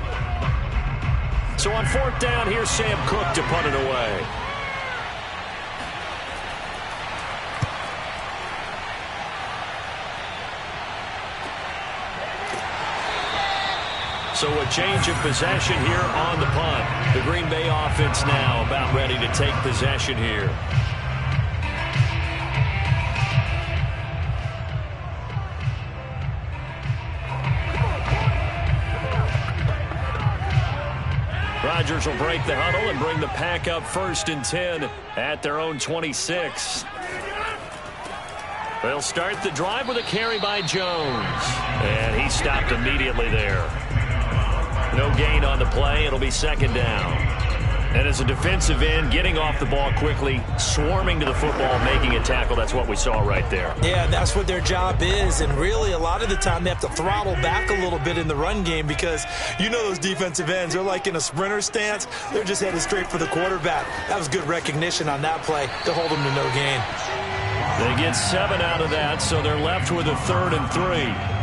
[SPEAKER 1] So on 4th down, here's Sam Cook to punt it away. So a change of possession here on the punt. The Green Bay offense now about ready to take possession here. Rodgers will break the huddle and bring the pack up 1st and 10 at their own 26. They'll start the drive with a carry by Jones. And he stopped immediately there. No gain on the play. It'll be 2nd down. And as a defensive end, getting off the ball quickly, swarming to the football, making a tackle, that's what we saw right there.
[SPEAKER 3] Yeah, that's what their job is. And really, a lot of the time, they have to throttle back a little bit in the run game because you know those defensive ends, they're like in a sprinter stance. They're just headed straight for the quarterback. That was good recognition on that play to hold them to no gain.
[SPEAKER 1] They get 7 out of that, so they're left with a 3rd and 3.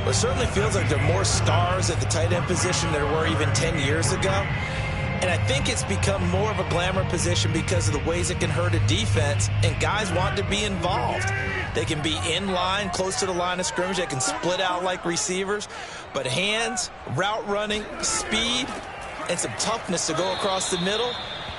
[SPEAKER 3] It certainly feels like there are more stars at the tight end position than there were even 10 years ago. And I think it's become more of a glamour position because of the ways it can hurt a defense, and guys want to be involved. They can be in line, close to the line of scrimmage. They can split out like receivers. But hands, route running, speed, and some toughness to go across the middle,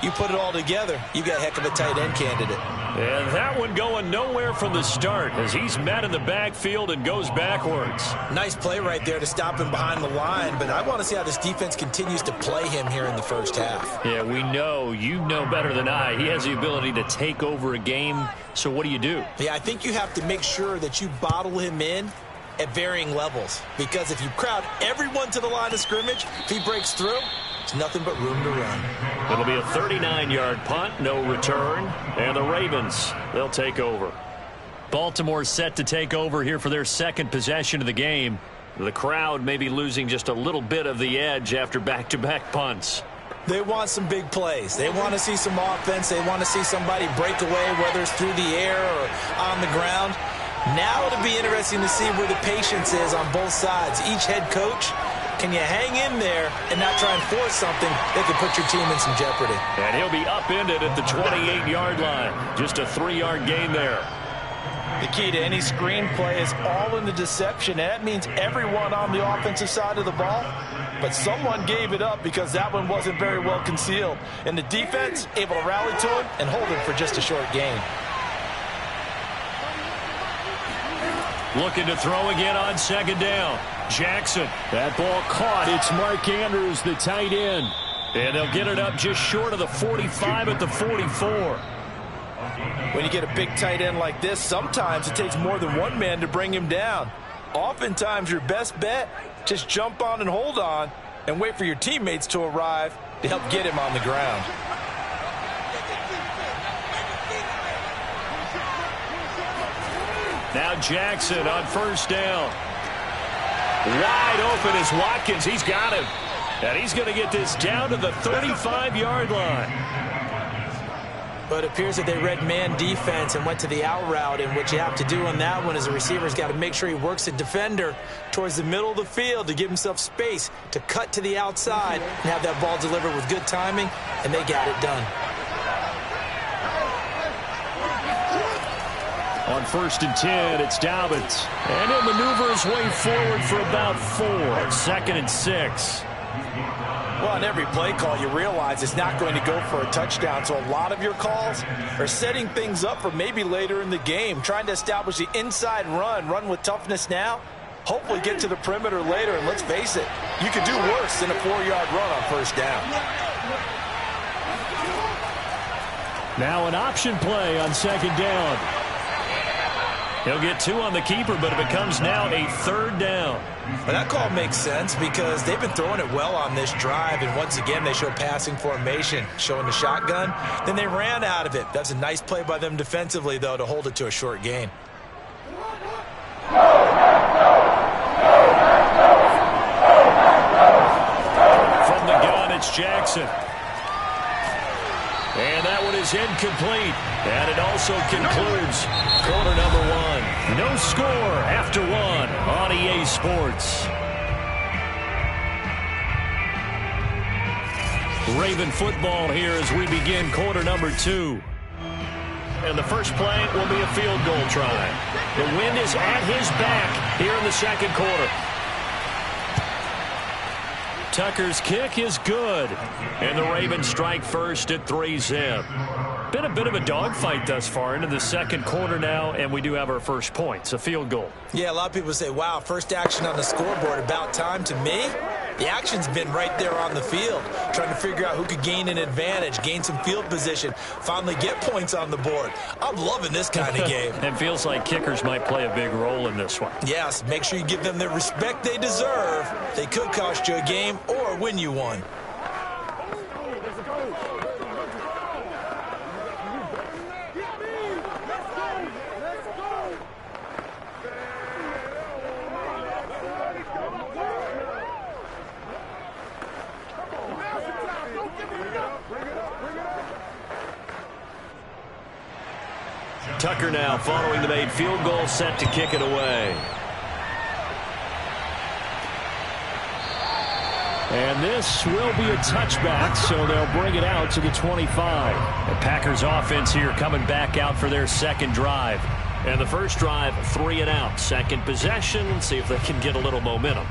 [SPEAKER 3] you put it all together, you got a heck of a tight end candidate.
[SPEAKER 1] And that one going nowhere from the start as he's met in the backfield and goes backwards.
[SPEAKER 3] Nice play right there to stop him behind the line, but I want to see how this defense continues to play him here in the first half.
[SPEAKER 1] Yeah, we know, you know better than I, he has the ability to take over a game, so what do you do?
[SPEAKER 3] Yeah, I think you have to make sure that you bottle him in at varying levels, because if you crowd everyone to the line of scrimmage, if he breaks through, it's nothing but room to run.
[SPEAKER 1] It'll be a 39-yard punt, no return, and the Ravens, they'll take over. Baltimore set to take over here for their 2nd possession of the game. The crowd may be losing just a little bit of the edge after back-to-back punts.
[SPEAKER 3] They want some big plays. They want to see some offense. They want to see somebody break away, whether it's through the air or on the ground. Now it'll be interesting to see where the patience is on both sides. Each head coach, can you hang in there and not try and force something that could put your team in some jeopardy?
[SPEAKER 1] And he'll be upended at the 28-yard line. Just a 3-yard gain there.
[SPEAKER 6] The key to any screen play is all in the deception, and that means everyone on the offensive side of the ball. But someone gave it up because that one wasn't very well concealed. And the defense able to rally to him and hold him for just a short gain.
[SPEAKER 1] Looking to throw again on 2nd down. Jackson.
[SPEAKER 2] That ball caught. It's Mark Andrews, the tight end.
[SPEAKER 1] And they'll get it up just short of the 45 at the 44.
[SPEAKER 6] When you get a big tight end like this, sometimes it takes more than one man to bring him down. Oftentimes, your best bet, just jump on and hold on and wait for your teammates to arrive to help get him on the ground.
[SPEAKER 1] Now Jackson on first down. Wide open is Watkins. He's got him. And he's going to get this down to the 35-yard line.
[SPEAKER 7] But it appears that they read man defense and went to the out route. And what you have to do on that one is the receiver's got to make sure he works the defender towards the middle of the field to give himself space to cut to the outside and have that ball delivered with good timing, and they got it done.
[SPEAKER 1] On 1st and 10, it's Dobbins. And he'll maneuver his way forward for about 4. 2nd and 6.
[SPEAKER 6] Well, on every play call, you realize it's not going to go for a touchdown. So a lot of your calls are setting things up for maybe later in the game, trying to establish the inside run with toughness now, hopefully get to the perimeter later. And let's face it, you could do worse than a 4-yard run on first down.
[SPEAKER 1] Now an option play on 2nd down. He'll get 2 on the keeper, but it becomes now a 3rd down.
[SPEAKER 3] Well, that call makes sense because they've been throwing it well on this drive, and once again they show passing formation, showing the shotgun. Then they ran out of it. That's a nice play by them defensively, though, to hold it to a short gain.
[SPEAKER 1] From the gun, it's Jackson. And that one is incomplete. And it also concludes quarter number 1. No score after 1 on EA Sports. Raven football here as we begin quarter number 2. And the first play will be a field goal try. The wind is at his back here in the second quarter. Tucker's kick is good. And the Ravens strike first at 3-zip. Been a bit of a dogfight thus far into the second quarter now, and we do have our first points, a field goal.
[SPEAKER 3] Yeah, a lot of people say, wow, first action on the scoreboard, about time. To me, the action's been right there on the field, trying to figure out who could gain an advantage, gain some field position, finally get points on the board. I'm loving this kind of game.
[SPEAKER 1] It feels like kickers might play a big role in this one.
[SPEAKER 3] Yes, make sure you give them the respect they deserve. They could cost you a game or win you one.
[SPEAKER 1] Tucker now following the made field goal, set to kick it away. And this will be a touchback, so they'll bring it out to the 25. The Packers offense here coming back out for their second drive. And the first drive, 3 and out. Second possession, and see if they can get a little momentum.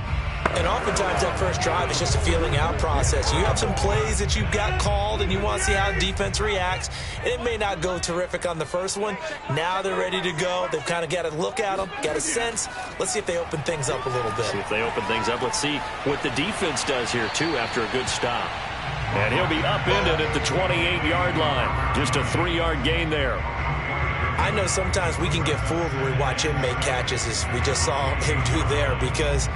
[SPEAKER 3] And oftentimes that first drive is just a feeling out process. You have some plays that you've got called and you want to see how defense reacts. And it may not go terrific on the first one. Now they're ready to go. They've kind of got to look at them, got a sense. Let's see if they open things up a little bit.
[SPEAKER 1] See if they open things up. Let's see what the defense does here, too, after a good stop. And he'll be upended at the 28-yard line. Just a 3-yard gain there.
[SPEAKER 3] I know sometimes we can get fooled when we watch him make catches, as we just saw him do there, because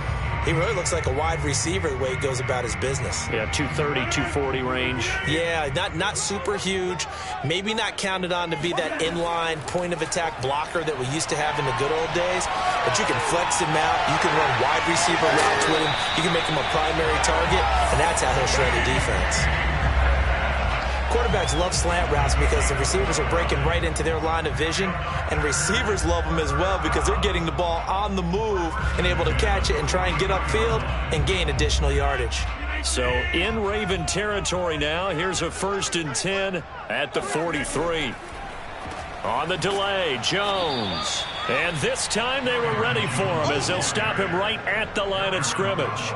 [SPEAKER 3] he really looks like a wide receiver the way he goes about his business.
[SPEAKER 1] Yeah, 230, 240 range.
[SPEAKER 3] Yeah, not super huge. Maybe not counted on to be that inline point-of-attack blocker that we used to have in the good old days. But you can flex him out. You can run wide receiver routes with him. You can make him a primary target, and that's how he'll shred the defense. Quarterbacks love slant routes because the receivers are breaking right into their line of vision, and receivers love them as well because they're getting the ball on the move and able to catch it and try and get upfield and gain additional yardage.
[SPEAKER 1] So in Raven territory now, here's a 1st and 10 at the 43. On the delay, Jones. And this time they were ready for him as they'll stop him right at the line of scrimmage.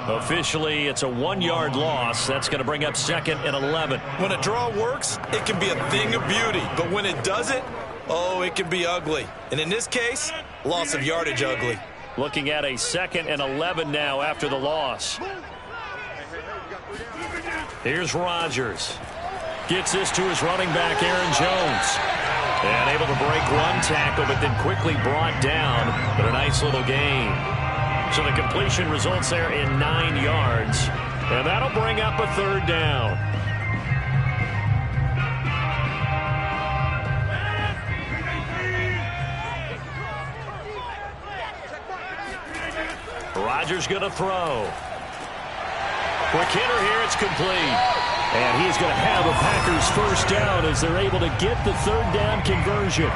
[SPEAKER 1] Officially, it's a 1-yard loss. That's going to bring up 2nd and 11.
[SPEAKER 3] When a draw works, it can be a thing of beauty. But when it doesn't, oh, it can be ugly. And in this case, loss of yardage ugly.
[SPEAKER 1] Looking at a 2nd and 11 now after the loss. Here's Rodgers. Gets this to his running back, Aaron Jones. And able to break one tackle, but then quickly brought down. But a nice little gain. So the completion results there in 9 yards. And that'll bring up a 3rd down. Rodgers going to throw. Quick hitter here, it's complete. And he's going to have a Packers 1st down as they're able to get the 3rd down conversion.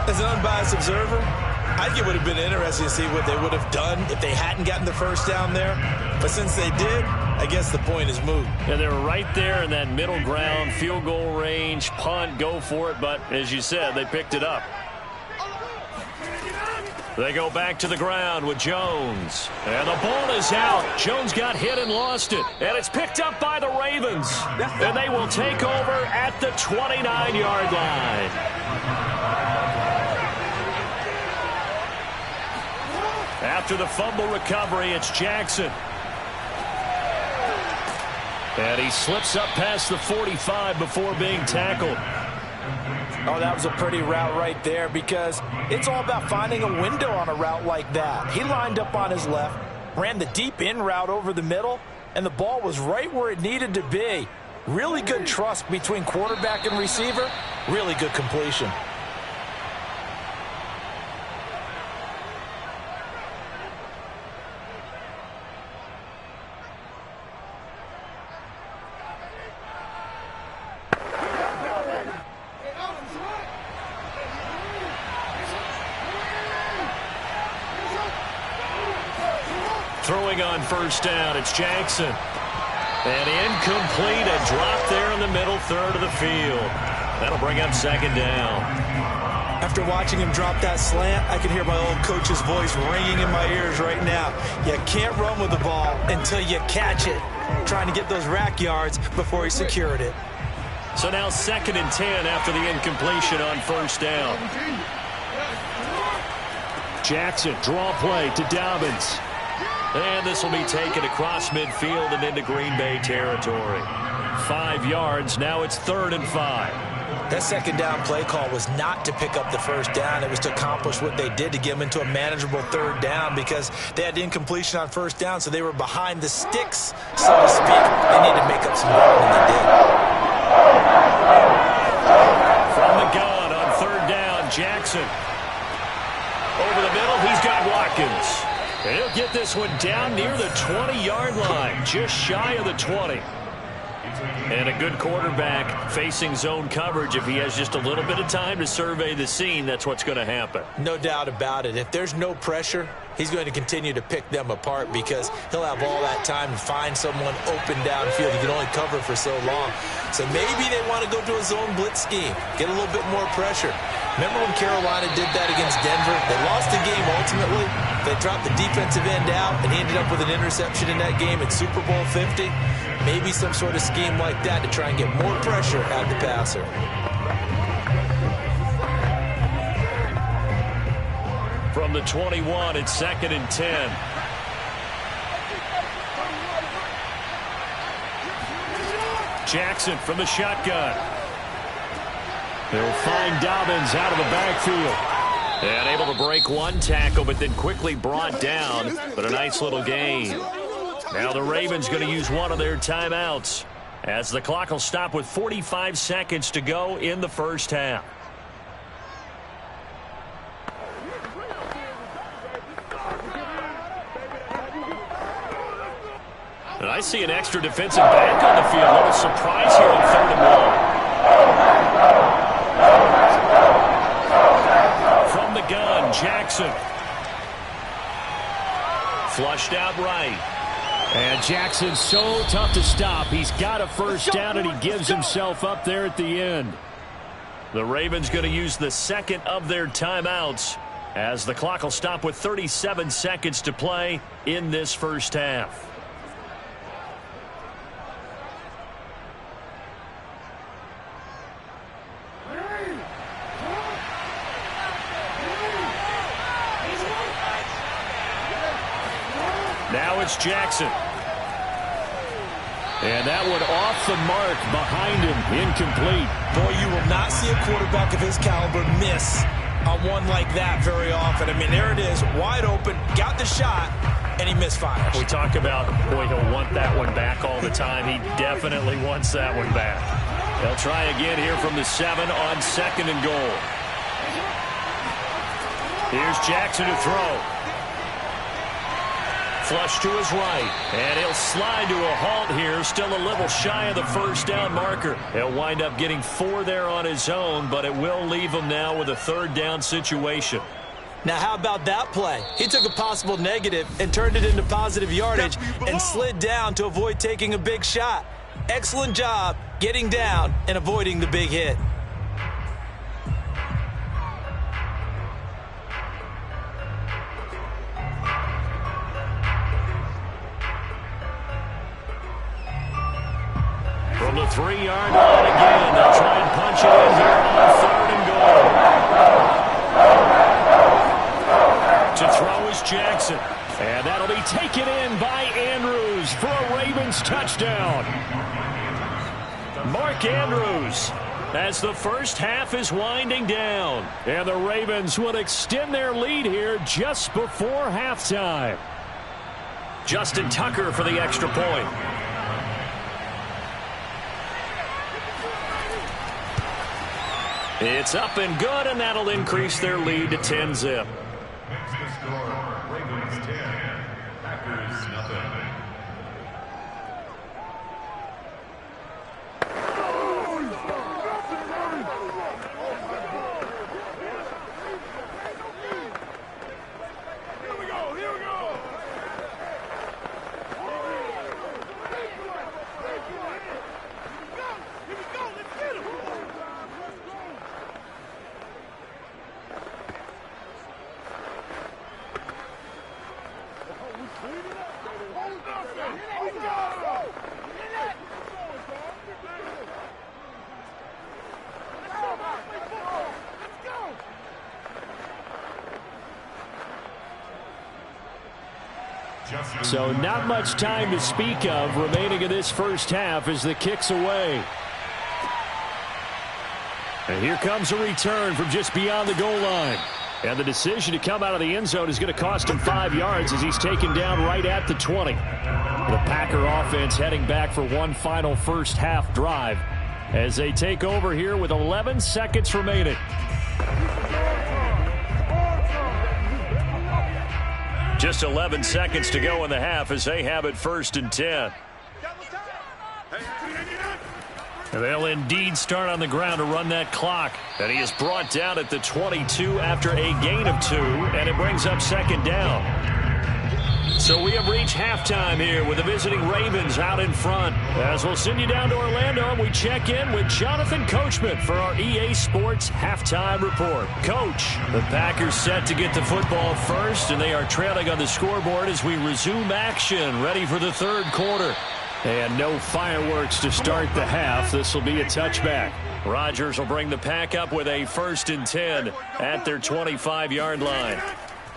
[SPEAKER 3] As an unbiased observer, I think it would have been interesting to see what they would have done if they hadn't gotten the 1st down there. But since they did, I guess the point is moot.
[SPEAKER 1] And they're right there in that middle ground, field goal range, punt, go for it. But as you said, they picked it up. They go back to the ground with Jones. And the ball is out. Jones got hit and lost it. And it's picked up by the Ravens. And they will take over at the 29-yard line. After the fumble recovery, it's Jackson. And he slips up past the 45 before being tackled.
[SPEAKER 6] Oh, that was a pretty route right there because it's all about finding a window on a route like that. He lined up on his left, ran the deep in route over the middle, and the ball was right where it needed to be. Really good trust between quarterback and receiver. Really good completion.
[SPEAKER 1] Throwing on 1st down, it's Jackson. And incomplete, a drop there in the middle 3rd of the field. That'll bring up 2nd down.
[SPEAKER 3] After watching him drop that slant, I can hear my old coach's voice ringing in my ears right now. You can't run with the ball until you catch it. Trying to get those rack yards before he secured it.
[SPEAKER 1] So now 2nd and 10 after the incompletion on 1st down. Jackson, draw play to Dobbins. And this will be taken across midfield and into Green Bay territory. 5 yards. Now it's 3rd and 5.
[SPEAKER 3] That 2nd down play call was not to pick up the 1st down. It was to accomplish what they did to get them into a manageable 3rd down because they had incompletion on 1st down, so they were behind the sticks, so to speak. They needed to make up some ground, and they did.
[SPEAKER 1] From the gun on 3rd down, Jackson. Over the middle, he's got Watkins. And he'll get this one down near the 20-yard line, just shy of the 20. And a good quarterback facing zone coverage. If he has just a little bit of time to survey the scene, that's what's going to happen.
[SPEAKER 3] No doubt about it. If there's no pressure, he's going to continue to pick them apart because he'll have all that time to find someone open downfield. He can only cover for so long. So maybe they want to go to a zone blitz scheme, get a little bit more pressure. Remember when Carolina did that against Denver? They lost the game ultimately. They dropped the defensive end out, and he ended up with an interception in that game in Super Bowl 50. Maybe some sort of scheme like that to try and get more pressure out of the passer.
[SPEAKER 1] From the 21, it's 2nd and 10. Jackson from the shotgun. They'll find Dobbins out of the backfield. And able to break one tackle, but then quickly brought down. But a nice little gain. Now the Ravens going to use one of their timeouts as the clock will stop with 45 seconds to go in the 1st half. And I see an extra defensive back on the field. A little surprise here on 3rd and 1. From the gun, Jackson. Flushed out right. And Jackson's so tough to stop. He's got a 1st down, and he gives himself up there at the end. The Ravens going to use the 2nd of their timeouts as the clock will stop with 37 seconds to play in this 1st half. Now it's Jackson. And that one off the mark behind him, incomplete.
[SPEAKER 7] Boy, you will not see a quarterback of his caliber miss on one like that very often. I mean, there it is, wide open, got the shot, and he misfires.
[SPEAKER 2] We talk about, boy, he'll want that one back all the time. He definitely wants that one back.
[SPEAKER 1] They'll try again here from the 7 on 2nd and goal. Here's Jackson to throw. Flush to his right, and he'll slide to a halt here, still a little shy of the first down marker. He'll wind up getting 4 there on his own, but it will leave him now with a 3rd down situation.
[SPEAKER 7] Now, how about that play? He took a possible negative and turned it into positive yardage and slid down to avoid taking a big shot. Excellent job getting down and avoiding the big hit.
[SPEAKER 1] From the 3-yard line again, they'll try and punch it in here on 3rd and goal. To throw is Jackson. And that'll be taken in by Andrews for a Ravens touchdown. Mark Andrews, as the first half is winding down. And the Ravens will extend their lead here just before halftime. Justin Tucker for the extra point. It's up and good, and that'll increase their lead to 10-zip.
[SPEAKER 4] Next to score, Ravens 10, Packers nothing.
[SPEAKER 1] So not much time to speak of remaining in this first half as the kick's away. And here comes a return from just beyond the goal line. And the decision to come out of the end zone is going to cost him 5 yards as he's taken down right at the 20. The Packer offense heading back for one final first half drive as they take over here with 11 seconds remaining. Just 11 seconds to go in the half as they have it 1st and 10. And they'll indeed start on the ground to run that clock. And he is brought down at the 22 after a gain of 2, and it brings up 2nd down. So we have reached halftime here with the visiting Ravens out in front. As we'll send you down to Orlando, and we check in with Jonathan Coachman for our EA Sports Halftime Report. Coach, the Packers set to get the football first, and they are trailing on the scoreboard as we resume action, ready for the 3rd quarter. And no fireworks to start the half. This will be a touchback. Rodgers will bring the Pack up with a 1st and 10 at their 25-yard line.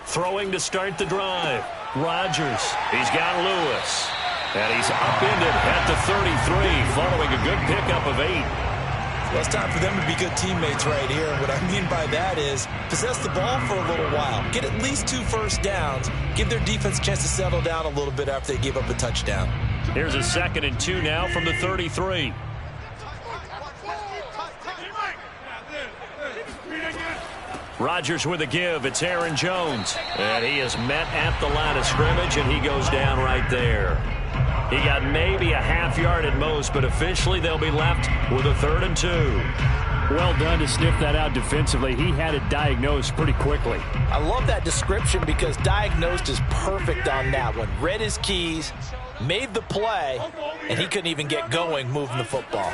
[SPEAKER 1] Throwing to start the drive. Rodgers, he's got Lewis. And he's upended at the 33 following a good pickup of 8.
[SPEAKER 7] Well, it's time for them to be good teammates right here. And what I mean by that is possess the ball for a little while. Get at least 2 first downs. Give their defense a chance to settle down a little bit after they give up a touchdown.
[SPEAKER 1] Here's a 2nd and 2 now from the 33. Rodgers with a give. It's Aaron Jones. And he is met at the line of scrimmage, and he goes down right there. He got maybe a half yard at most, but officially they'll be left with a 3rd and 2. Well done to sniff that out defensively. He had it diagnosed pretty quickly.
[SPEAKER 7] I love that description because diagnosed is perfect on that one. Read his keys, made the play, and he couldn't even get going moving the football.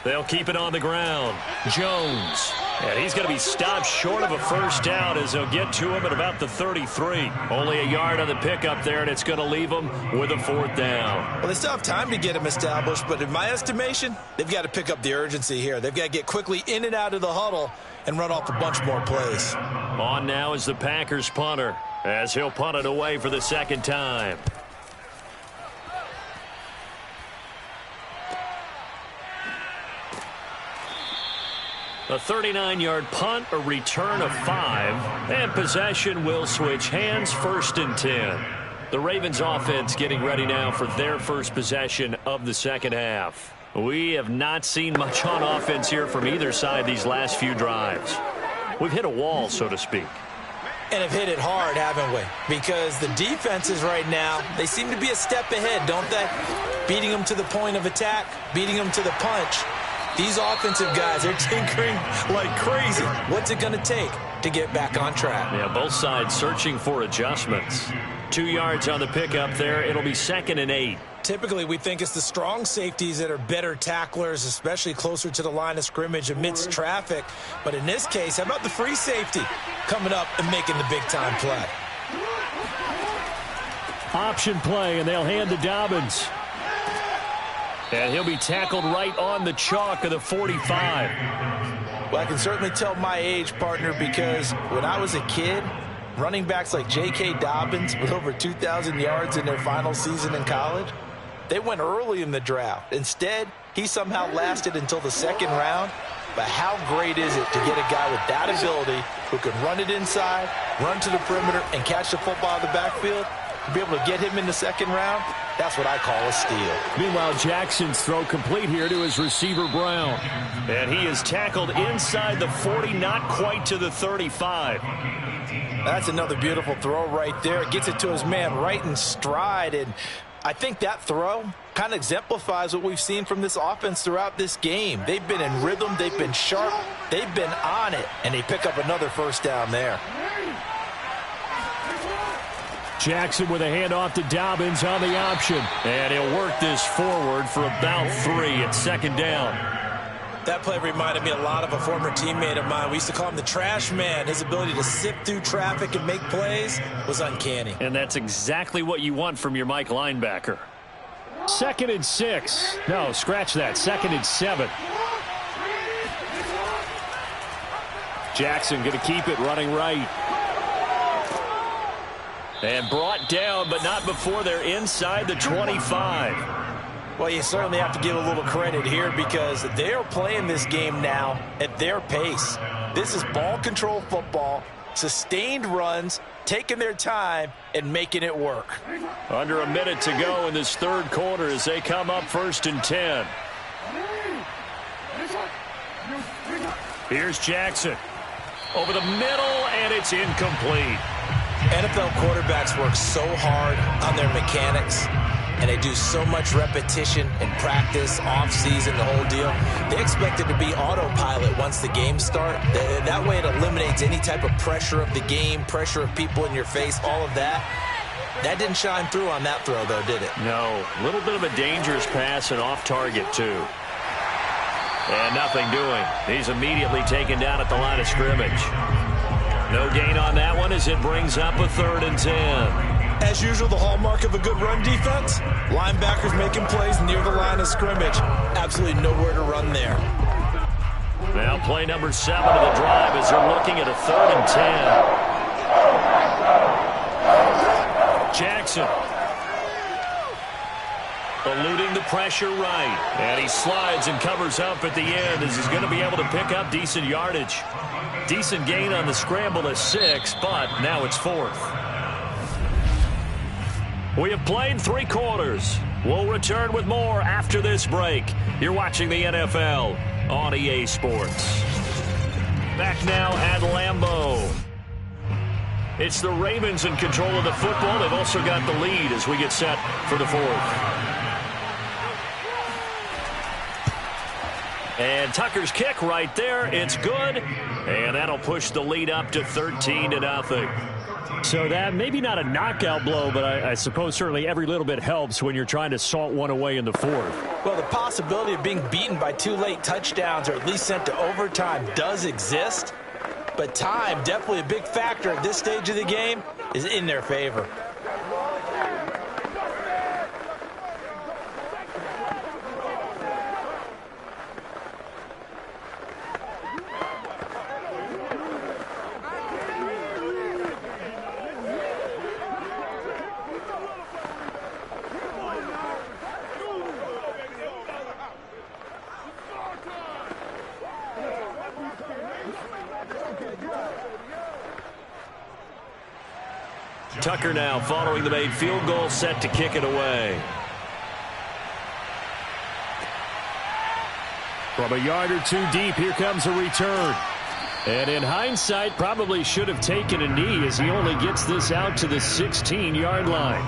[SPEAKER 1] They'll keep it on the ground. Jones. And he's going to be stopped short of a first down as they'll get to him at about the 33. Only a yard on the pickup there, and it's going to leave him with a 4th down.
[SPEAKER 7] Well, they still have time to get him established, but in my estimation, they've got to pick up the urgency here. They've got to get quickly in and out of the huddle and run off a bunch more plays.
[SPEAKER 1] On now is the Packers punter as he'll punt it away for the 2nd time. A 39-yard punt, a return of 5, and possession will switch hands, 1st and 10. The Ravens offense getting ready now for their first possession of the second half. We have not seen much on offense here from either side these last few drives. We've hit a wall, so to speak.
[SPEAKER 7] And have hit it hard, haven't we? Because the defenses right now, they seem to be a step ahead, don't they? Beating them to the point of attack, beating them to the punch. These offensive guys are tinkering like crazy. What's it going to take to get back on track?
[SPEAKER 1] Yeah, both sides searching for adjustments. 2 yards on the pickup there. It'll be 2nd and 8.
[SPEAKER 7] Typically, we think it's the strong safeties that are better tacklers, especially closer to the line of scrimmage amidst traffic. But in this case, how about the free safety coming up and making the big-time play?
[SPEAKER 1] Option play, and they'll hand to Dobbins. And he'll be tackled right on the chalk of the 45.
[SPEAKER 6] Well, I can certainly tell my age, partner, because when I was a kid, running backs like J.K. Dobbins with over 2,000 yards in their final season in college, they went early in the draft. Instead, he somehow lasted until the 2nd round. But how great is it to get a guy with that ability who can run it inside, run to the perimeter, and catch the football out of the backfield? Be able to get him in the 2nd round, that's what I call a steal.
[SPEAKER 1] Meanwhile, Jackson's throw complete here to his receiver, Brown. And he is tackled inside the 40, not quite to the 35.
[SPEAKER 6] That's another beautiful throw right there. Gets it to his man right in stride. And I think that throw kind of exemplifies what we've seen from this offense throughout this game. They've been in rhythm. They've been sharp. They've been on it. And they pick up another first down there.
[SPEAKER 1] Jackson with a handoff to Dobbins on the option. And he'll work this forward for about 3 at 2nd down.
[SPEAKER 7] That play reminded me a lot of a former teammate of mine. We used to call him the trash man. His ability to sift through traffic and make plays was uncanny.
[SPEAKER 1] And that's exactly what you want from your Mike linebacker. 2nd and 6. No, scratch that. 2nd and 7. Jackson going to keep it running right. And brought down, but not before they're inside the 25.
[SPEAKER 6] Well, you certainly have to give a little credit here because they are playing this game now at their pace. This is ball control football, sustained runs, taking their time, and making it work.
[SPEAKER 1] Under a minute to go in this 3rd quarter as they come up 1st and 10. Here's Jackson. Over the middle, and it's incomplete.
[SPEAKER 7] NFL quarterbacks work so hard on their mechanics, and they do so much repetition and practice, off-season, the whole deal. They expect it to be autopilot once the games start. That way it eliminates any type of pressure of the game, pressure of people in your face, all of that. That didn't shine through on that throw, though, did it?
[SPEAKER 1] No. A little bit of a dangerous pass and off target, too. And nothing doing. He's immediately taken down at the line of scrimmage. No gain on that one as it brings up a 3rd and 10.
[SPEAKER 7] As usual, the hallmark of a good run defense, linebackers making plays near the line of scrimmage. Absolutely nowhere to run there.
[SPEAKER 1] Now play number 7 of the drive as they're looking at a 3rd and 10. Jackson. Eluding the pressure right. And he slides and covers up at the end as he's going to be able to pick up decent yardage. Decent gain on the scramble to 6, but now it's 4th. We have played 3 quarters. We'll return with more after this break. You're watching the NFL on EA Sports. Back now at Lambeau. It's the Ravens in control of the football. They've also got the lead as we get set for the 4th. And Tucker's kick right there. It's good. And that'll push the lead up to 13-0. So that maybe not a knockout blow, but I suppose certainly every little bit helps when you're trying to salt one away in the 4th.
[SPEAKER 7] Well, the possibility of being beaten by 2 late touchdowns or at least sent to overtime does exist. But time, definitely a big factor at this stage of the game, is in their favor.
[SPEAKER 1] Tucker now following the made field goal, set to kick it away. From a yard or two deep, here comes a return. And in hindsight, probably should have taken a knee as he only gets this out to the 16-yard line.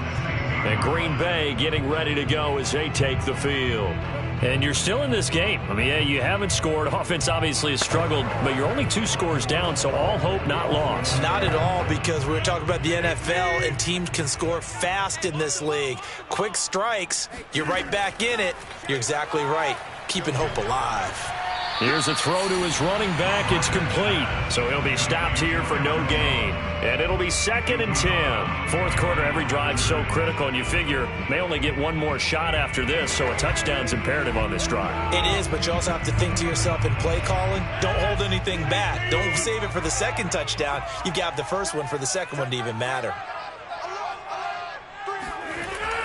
[SPEAKER 1] And Green Bay getting ready to go as they take the field. And you're still in this game. I mean, yeah, you haven't scored. Offense obviously has struggled, but you're only 2 scores down, so all hope not lost.
[SPEAKER 7] Not at all, because we're talking about the NFL, and teams can score fast in this league. Quick strikes, you're right back in it. You're exactly right. Keeping hope alive.
[SPEAKER 1] Here's a throw to his running back. It's complete. So he'll be stopped here for no gain. And it'll be 2nd and 10. Fourth quarter, every drive's so critical, and you figure may only get one more shot after this, so a touchdown's imperative on this drive.
[SPEAKER 7] It is, but you also have to think to yourself in play calling, don't hold anything back. Don't save it for the second touchdown. You got the first one for the second one to even matter.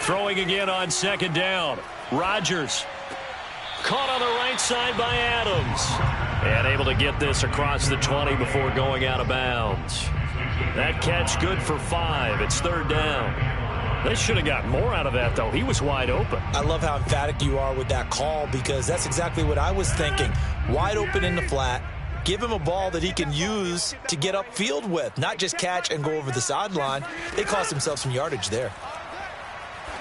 [SPEAKER 1] Throwing again on 2nd down. Rodgers. Caught on the right side by Adams. And able to get this across the 20 before going out of bounds. That catch good for 5. It's 3rd down. They should have got more out of that, though. He was wide open.
[SPEAKER 7] I love how emphatic you are with that call, because that's exactly what I was thinking. Wide open in the flat. Give him a ball that he can use to get upfield with, not just catch and go over the sideline. They cost themselves some yardage there.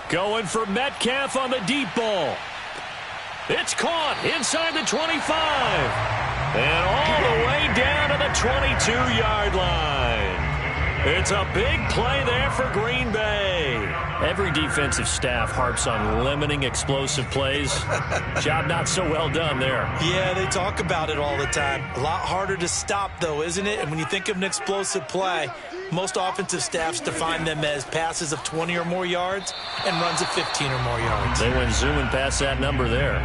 [SPEAKER 1] Going for Metcalf on the deep ball. It's caught inside the 25. And all the way down to the 22-yard line. It's a big play there for Green Bay. Every defensive staff harps on limiting explosive plays. Job not so well done there.
[SPEAKER 7] Yeah, they talk about it all the time. A lot harder to stop, though, isn't it? And when you think of an explosive play, most offensive staffs define them as passes of 20 or more yards and runs of 15 or more yards.
[SPEAKER 1] They went zooming past that number there.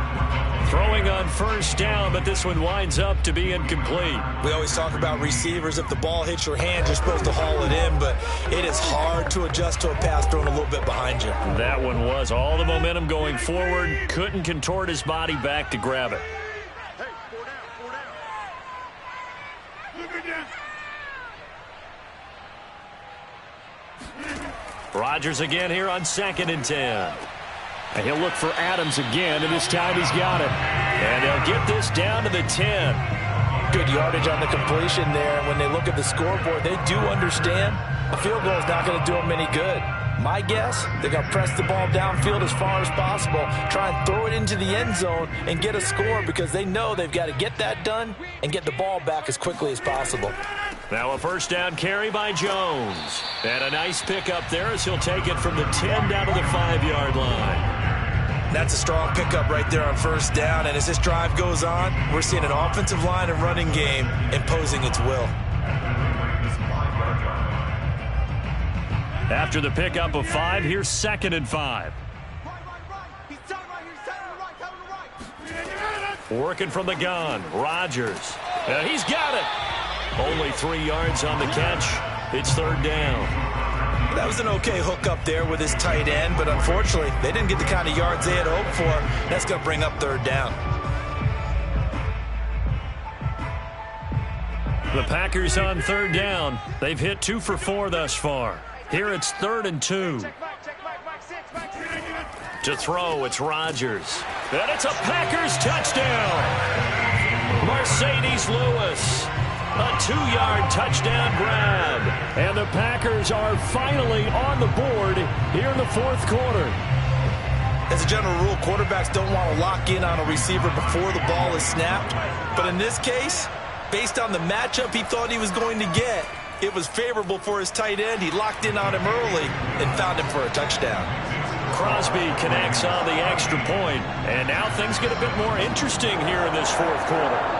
[SPEAKER 1] Throwing on 1st down, but this one winds up to be incomplete.
[SPEAKER 7] We always talk about receivers. If the ball hits your hand, you're supposed to haul it in, but it is hard to adjust to a pass thrown a little bit behind you.
[SPEAKER 1] That one was all the momentum going forward. Couldn't contort his body back to grab it.
[SPEAKER 5] Hey, 4 down, 4 down. Look again.
[SPEAKER 1] Rodgers again here on 2nd and 10. And he'll look for Adams again, and this time he's got it. And they'll get this down to the 10.
[SPEAKER 6] Good yardage on the completion there. When they look at the scoreboard, they do understand a field goal is not going to do them any good. My guess, they're going to press the ball downfield as far as possible, try and throw it into the end zone and get a score, because they know they've got to get that done and get the ball back as quickly as possible.
[SPEAKER 1] Now a 1st down carry by Jones. And a nice pickup there as he'll take it from the 10 down to the 5-yard line.
[SPEAKER 7] That's a strong pickup right there on 1st down. And as this drive goes on, we're seeing an offensive line and running game imposing its will.
[SPEAKER 1] After the pickup of 5, here's 2nd and 5. Working from the gun, Rodgers. He's got it. Only 3 yards on the catch. It's 3rd down.
[SPEAKER 7] That was an okay hook up there with his tight end, but unfortunately, they didn't get the kind of yards they had hoped for. That's going to bring up 3rd down.
[SPEAKER 1] The Packers on 3rd down. They've hit 2 for 4 thus far. Here it's 3rd and 2. To throw, it's Rodgers. And it's a Packers touchdown. Mercedes Lewis. A 2-yard touchdown grab. And the Packers are finally on the board here in the 4th quarter.
[SPEAKER 7] As a general rule, quarterbacks don't want to lock in on a receiver before the ball is snapped. But in this case, based on the matchup he thought he was going to get, it was favorable for his tight end. He locked in on him early and found him for a touchdown.
[SPEAKER 1] Crosby connects on the extra point. And now things get a bit more interesting here in this 4th quarter.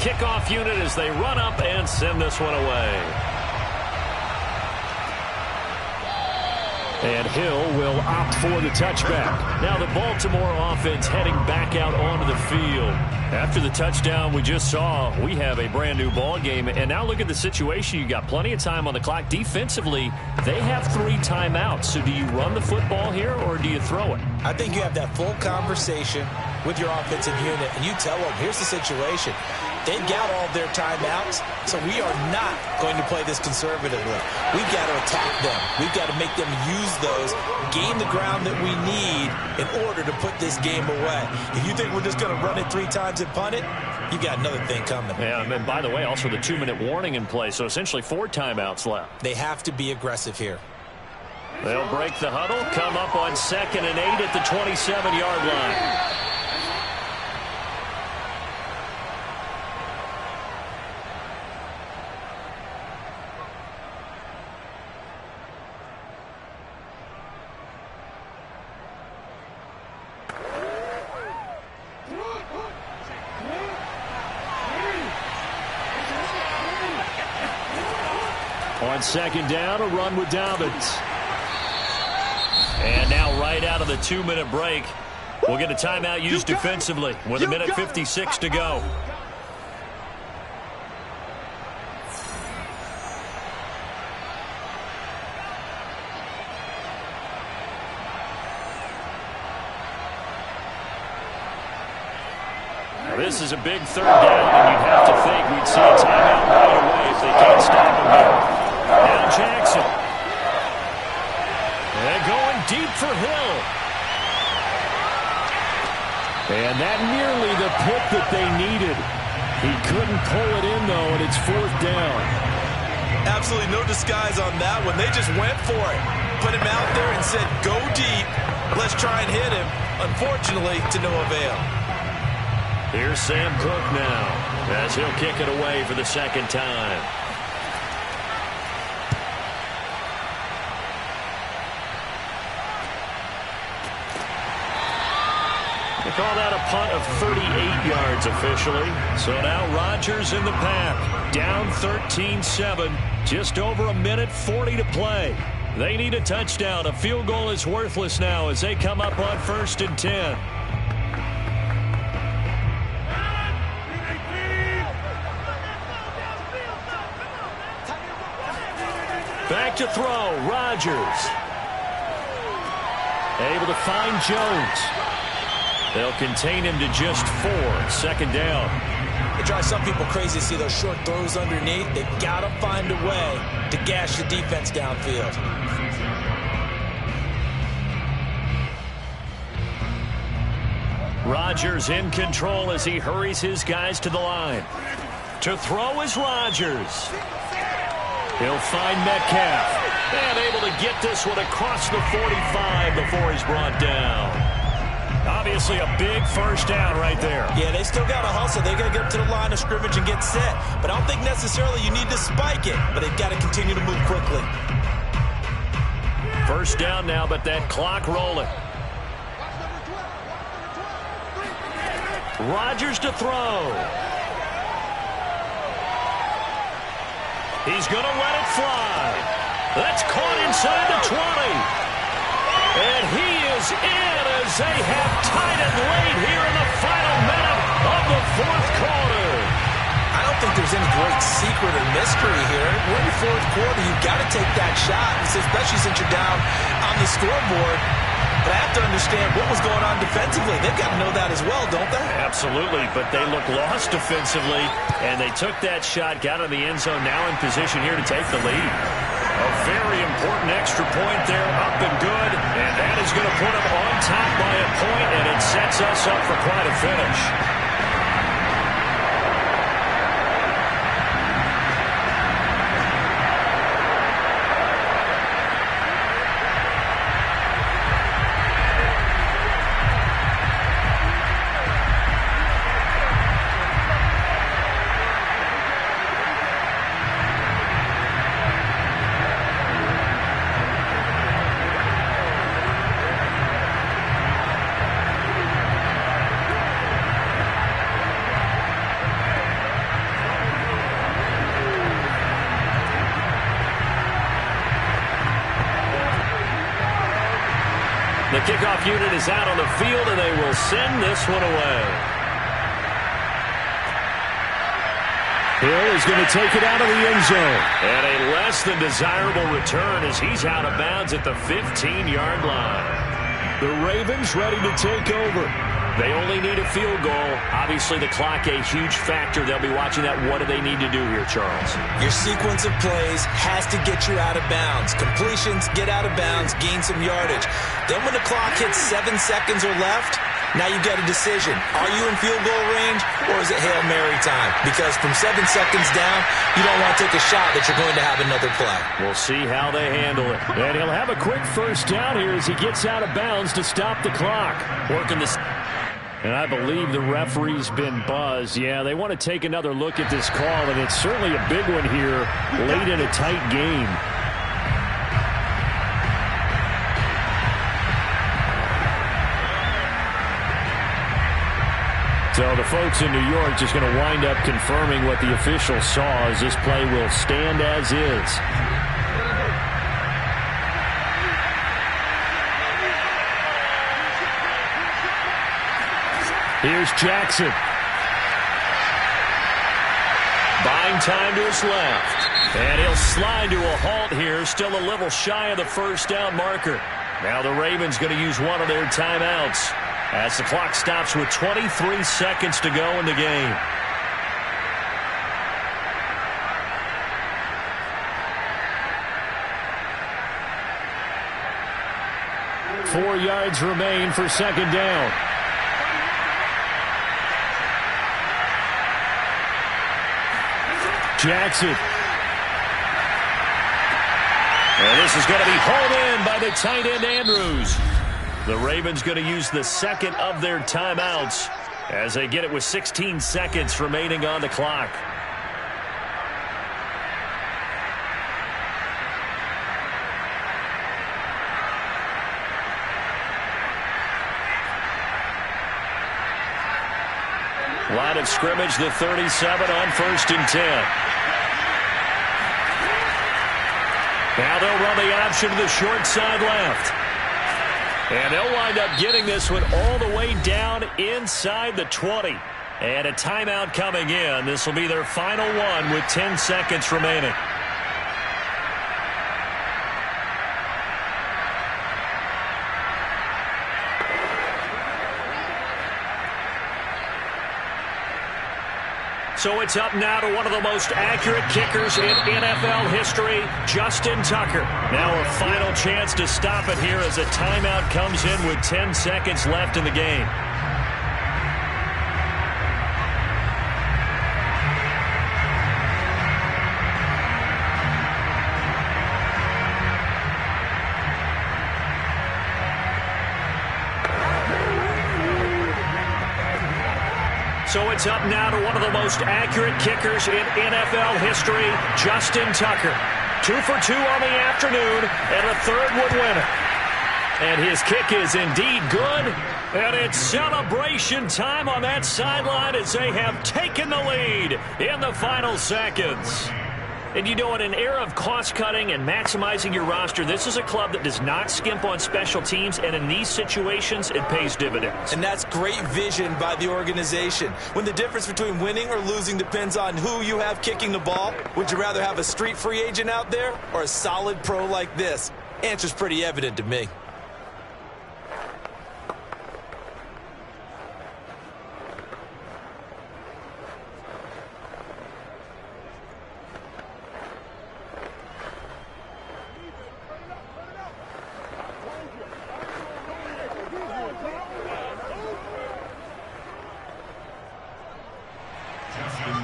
[SPEAKER 1] kickoff unit as they run up and send this one away. And Hill will opt for the touchback. Now the Baltimore offense heading back out onto the field. After the touchdown we just saw, we have a brand new ball game. And now look at the situation. You got plenty of time on the clock. Defensively, they have 3 timeouts. So do you run the football here or do you throw it?
[SPEAKER 7] I think you have that full conversation with your offensive unit, and you tell them, here's the situation. They've got all their timeouts, so we are not going to play this conservatively. We've got to attack them. We've got to make them use those, gain the ground that we need in order to put this game away. If you think we're just going to run it 3 times and punt it, you've got another thing coming.
[SPEAKER 1] Yeah, and by the way, also the 2-minute warning in play, so essentially 4 timeouts left.
[SPEAKER 7] They have to be aggressive here.
[SPEAKER 1] They'll break the huddle, come up on 2nd and 8 at the 27-yard line. On 2nd down, a run with Dobbins. And now right out of the 2-minute break, we'll get a timeout used defensively with 1:56 to go. Now this is a big 3rd down, and you'd have to think we'd see a timeout right away if they can't stop him here. Now Jackson. And going deep for Hill. And that nearly the pick that they needed. He couldn't pull it in, though, and it's 4th down.
[SPEAKER 3] Absolutely no disguise on that one. They just went for it. Put him out there and said, go deep. Let's try and hit him. Unfortunately, to no avail.
[SPEAKER 1] Here's Sam Cook now as he'll kick it away for the 2nd time. They call that a punt of 38 yards officially. So now Rodgers in the pack. Down 13-7. Just over 1:40 to play. They need a touchdown. A field goal is worthless now as they come up on 1st and 10. Back to throw. Rodgers. Able to find Jones. They'll contain him to just 4. 2nd down.
[SPEAKER 7] It drives some people crazy to see those short throws underneath. They've got to find a way to gash the defense downfield.
[SPEAKER 1] Rodgers in control as he hurries his guys to the line. To throw is Rodgers. He'll find Metcalf. And able to get this one across the 45 before he's brought down. Obviously a big 1st down right there.
[SPEAKER 7] Yeah, they still got to hustle. They got to get up to the line of scrimmage and get set. But I don't think necessarily you need to spike it. But they've got to continue to move quickly.
[SPEAKER 1] 1st down now, but that clock rolling. Rodgers to throw. He's going to let it fly. That's caught inside the 20. And he is in as they have tied it late here in the final minute of the 4th quarter.
[SPEAKER 7] I don't think there's any great secret or mystery here. We're in the 4th quarter. You've got to take that shot, especially since you're down on the scoreboard. But I have to understand what was going on defensively. They've got to know that as well, don't they?
[SPEAKER 1] Absolutely, but they look lost defensively, and they took that shot, got in the end zone, now in position here to take the lead. A very important extra point there, up and good, and that is going to put them on top by a point, and it sets us up for quite a finish. The kickoff unit is out on the field, and they will send this one away. Hill is going to take it out of the end zone. And a less than desirable return as he's out of bounds at the 15-yard line. The Ravens ready to take over. They only need a field goal. Obviously, the clock a huge factor. They'll be watching that. What do they need to do here, Charles?
[SPEAKER 7] Your sequence of plays has to get you out of bounds. Completions, get out of bounds, gain some yardage. Then when the clock hits 7 seconds or left, now you've got a decision. Are you in field goal range, or is it Hail Mary time? Because from 7 seconds down, you don't want to take a shot that you're going to have another play.
[SPEAKER 1] We'll see how they handle it. And he'll have a quick first down here as he gets out of bounds to stop the clock. Working this. And I believe the referee's been buzzed. Yeah, they want to take another look at this call, and it's certainly a big one here late in a tight game. So the folks in New York just going to wind up confirming what the official saw as this play will stand as is. Here's Jackson. Buying time to his left. And he'll slide to a halt here, still a little shy of the first down marker. Now the Ravens going to use one of their timeouts as the clock stops with 23 seconds to go in the game. Four yards remain for second down. Jackson. And this is going to be hauled in by the tight end Andrews. The Ravens going to use the second of their timeouts as they get it with 16 seconds remaining on the clock. Line of scrimmage, the 37 on 1st and 10. Now they'll run the option to the short side left. And they'll wind up getting this one all the way down inside the 20. And a timeout coming in. This will be their final one with 10 seconds remaining. So it's up now to one of the most accurate kickers in NFL history, Justin Tucker. Now a final chance to stop it here as a timeout comes in with 10 seconds left in the game. So it's up now to one of the most accurate kickers in NFL history, Justin Tucker. 2 for 2 on the afternoon, and a third would win it. And his kick is indeed good, and it's celebration time on that sideline as they have taken the lead in the final seconds. And you know, in an era of cost-cutting and maximizing your roster, this is a club that does not skimp on special teams, and in these situations, it pays dividends.
[SPEAKER 7] And that's great vision by the organization. When the difference between winning or losing depends on who you have kicking the ball, would you rather have a street free agent out there or a solid pro like this? Answer's pretty evident to me.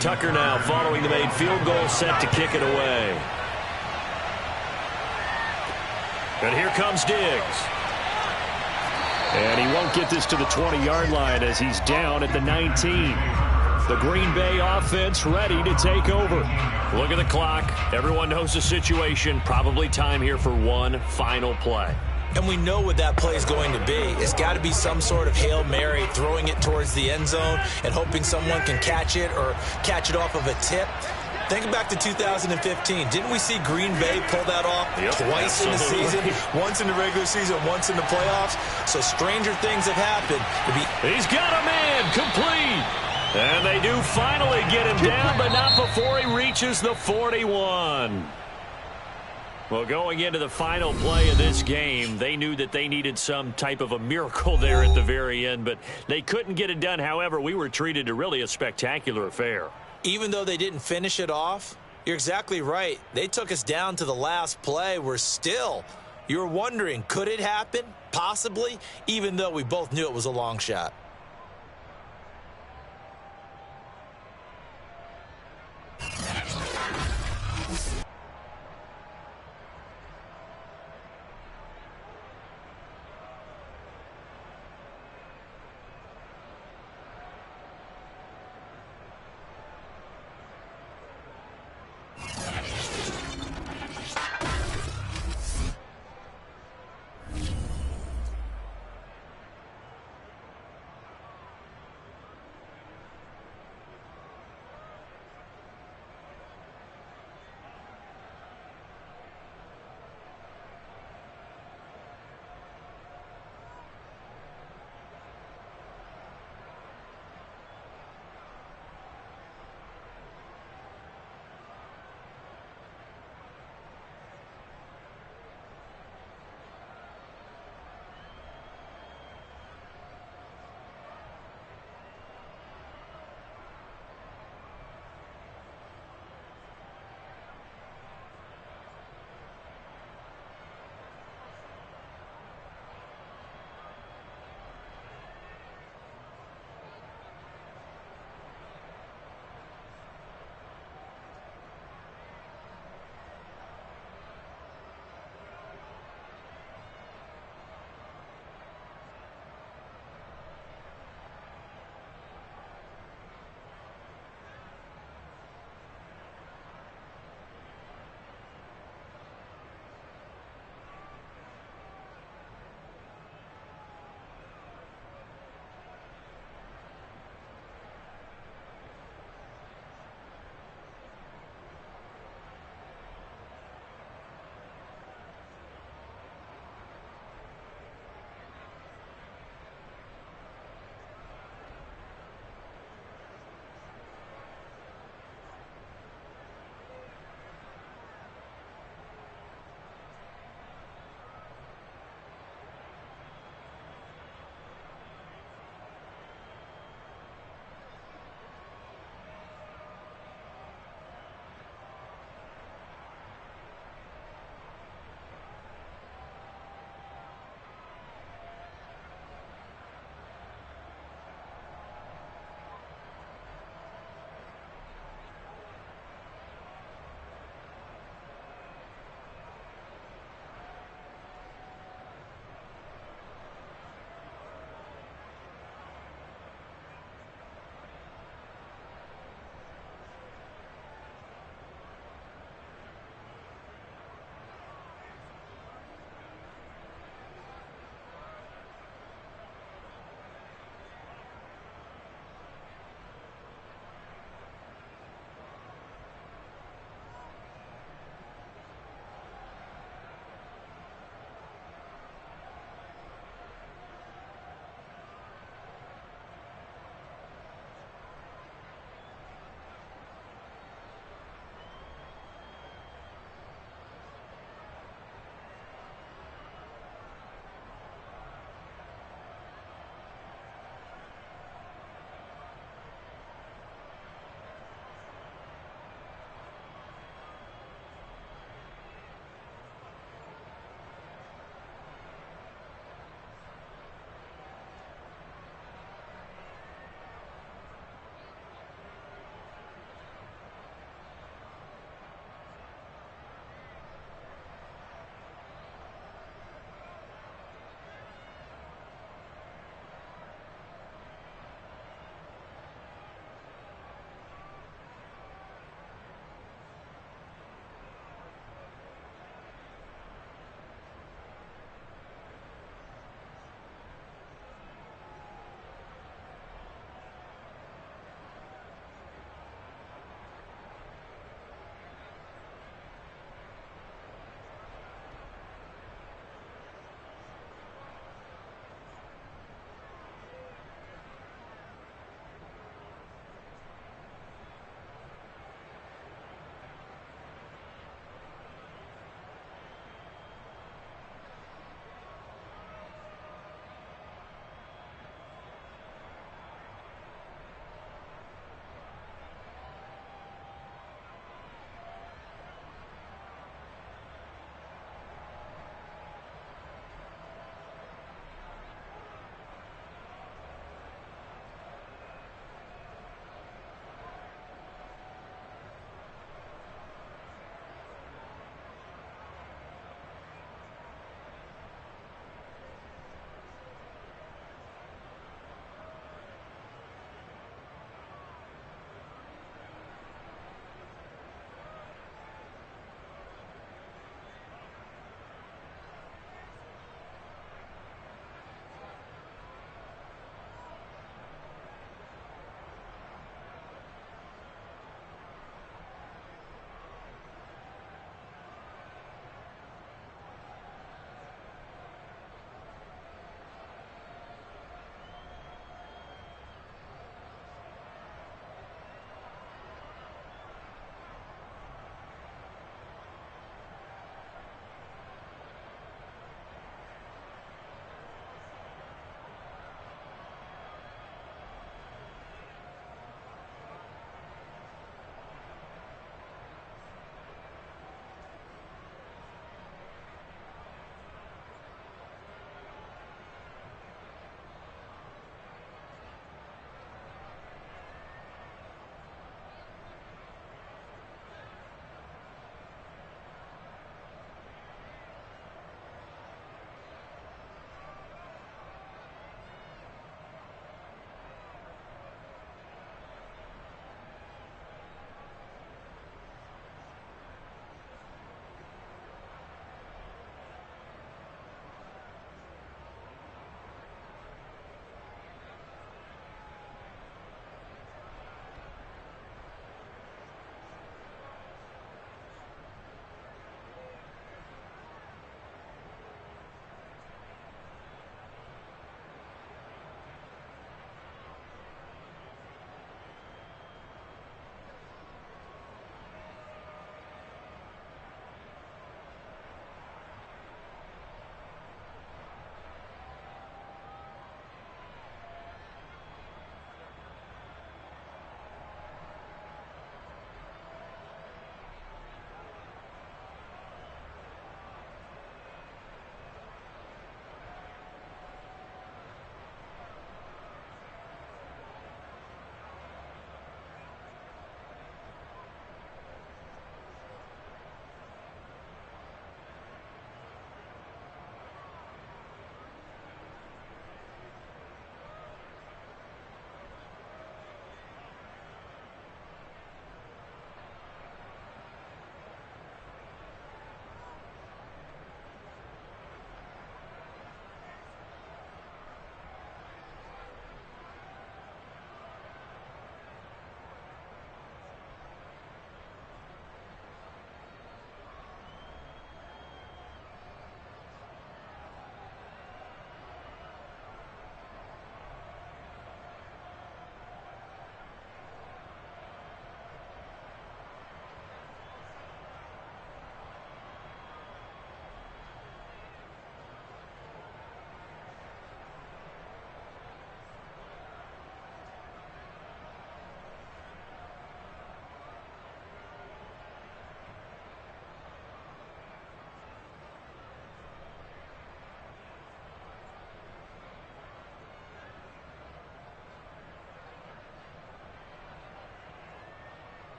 [SPEAKER 1] Tucker now following the made field goal, set to kick it away. And here comes Diggs. And he won't get this to the 20-yard line as he's down at the 19. The Green Bay offense ready to take over. Look at the clock. Everyone knows the situation. Probably time here for one final play.
[SPEAKER 7] And we know what that play is going to be. It's got to be some sort of Hail Mary, throwing it towards the end zone and hoping someone can catch it or catch it off of a tip.
[SPEAKER 3] Think back to 2015. Didn't we see Green Bay pull that off twice in the season? Once in the regular season, once in the playoffs. So stranger things have happened.
[SPEAKER 1] He's got a man complete. And they do finally get him down, but not before he reaches the 41. Well, going into the final play of this game, they knew that they needed some type of a miracle there at the very end, but they couldn't get it done. However, we were treated to really a spectacular affair.
[SPEAKER 7] Even though they didn't finish it off, you're exactly right. They took us down to the last play. You're wondering, could it happen? Possibly, even though we both knew it was a long shot.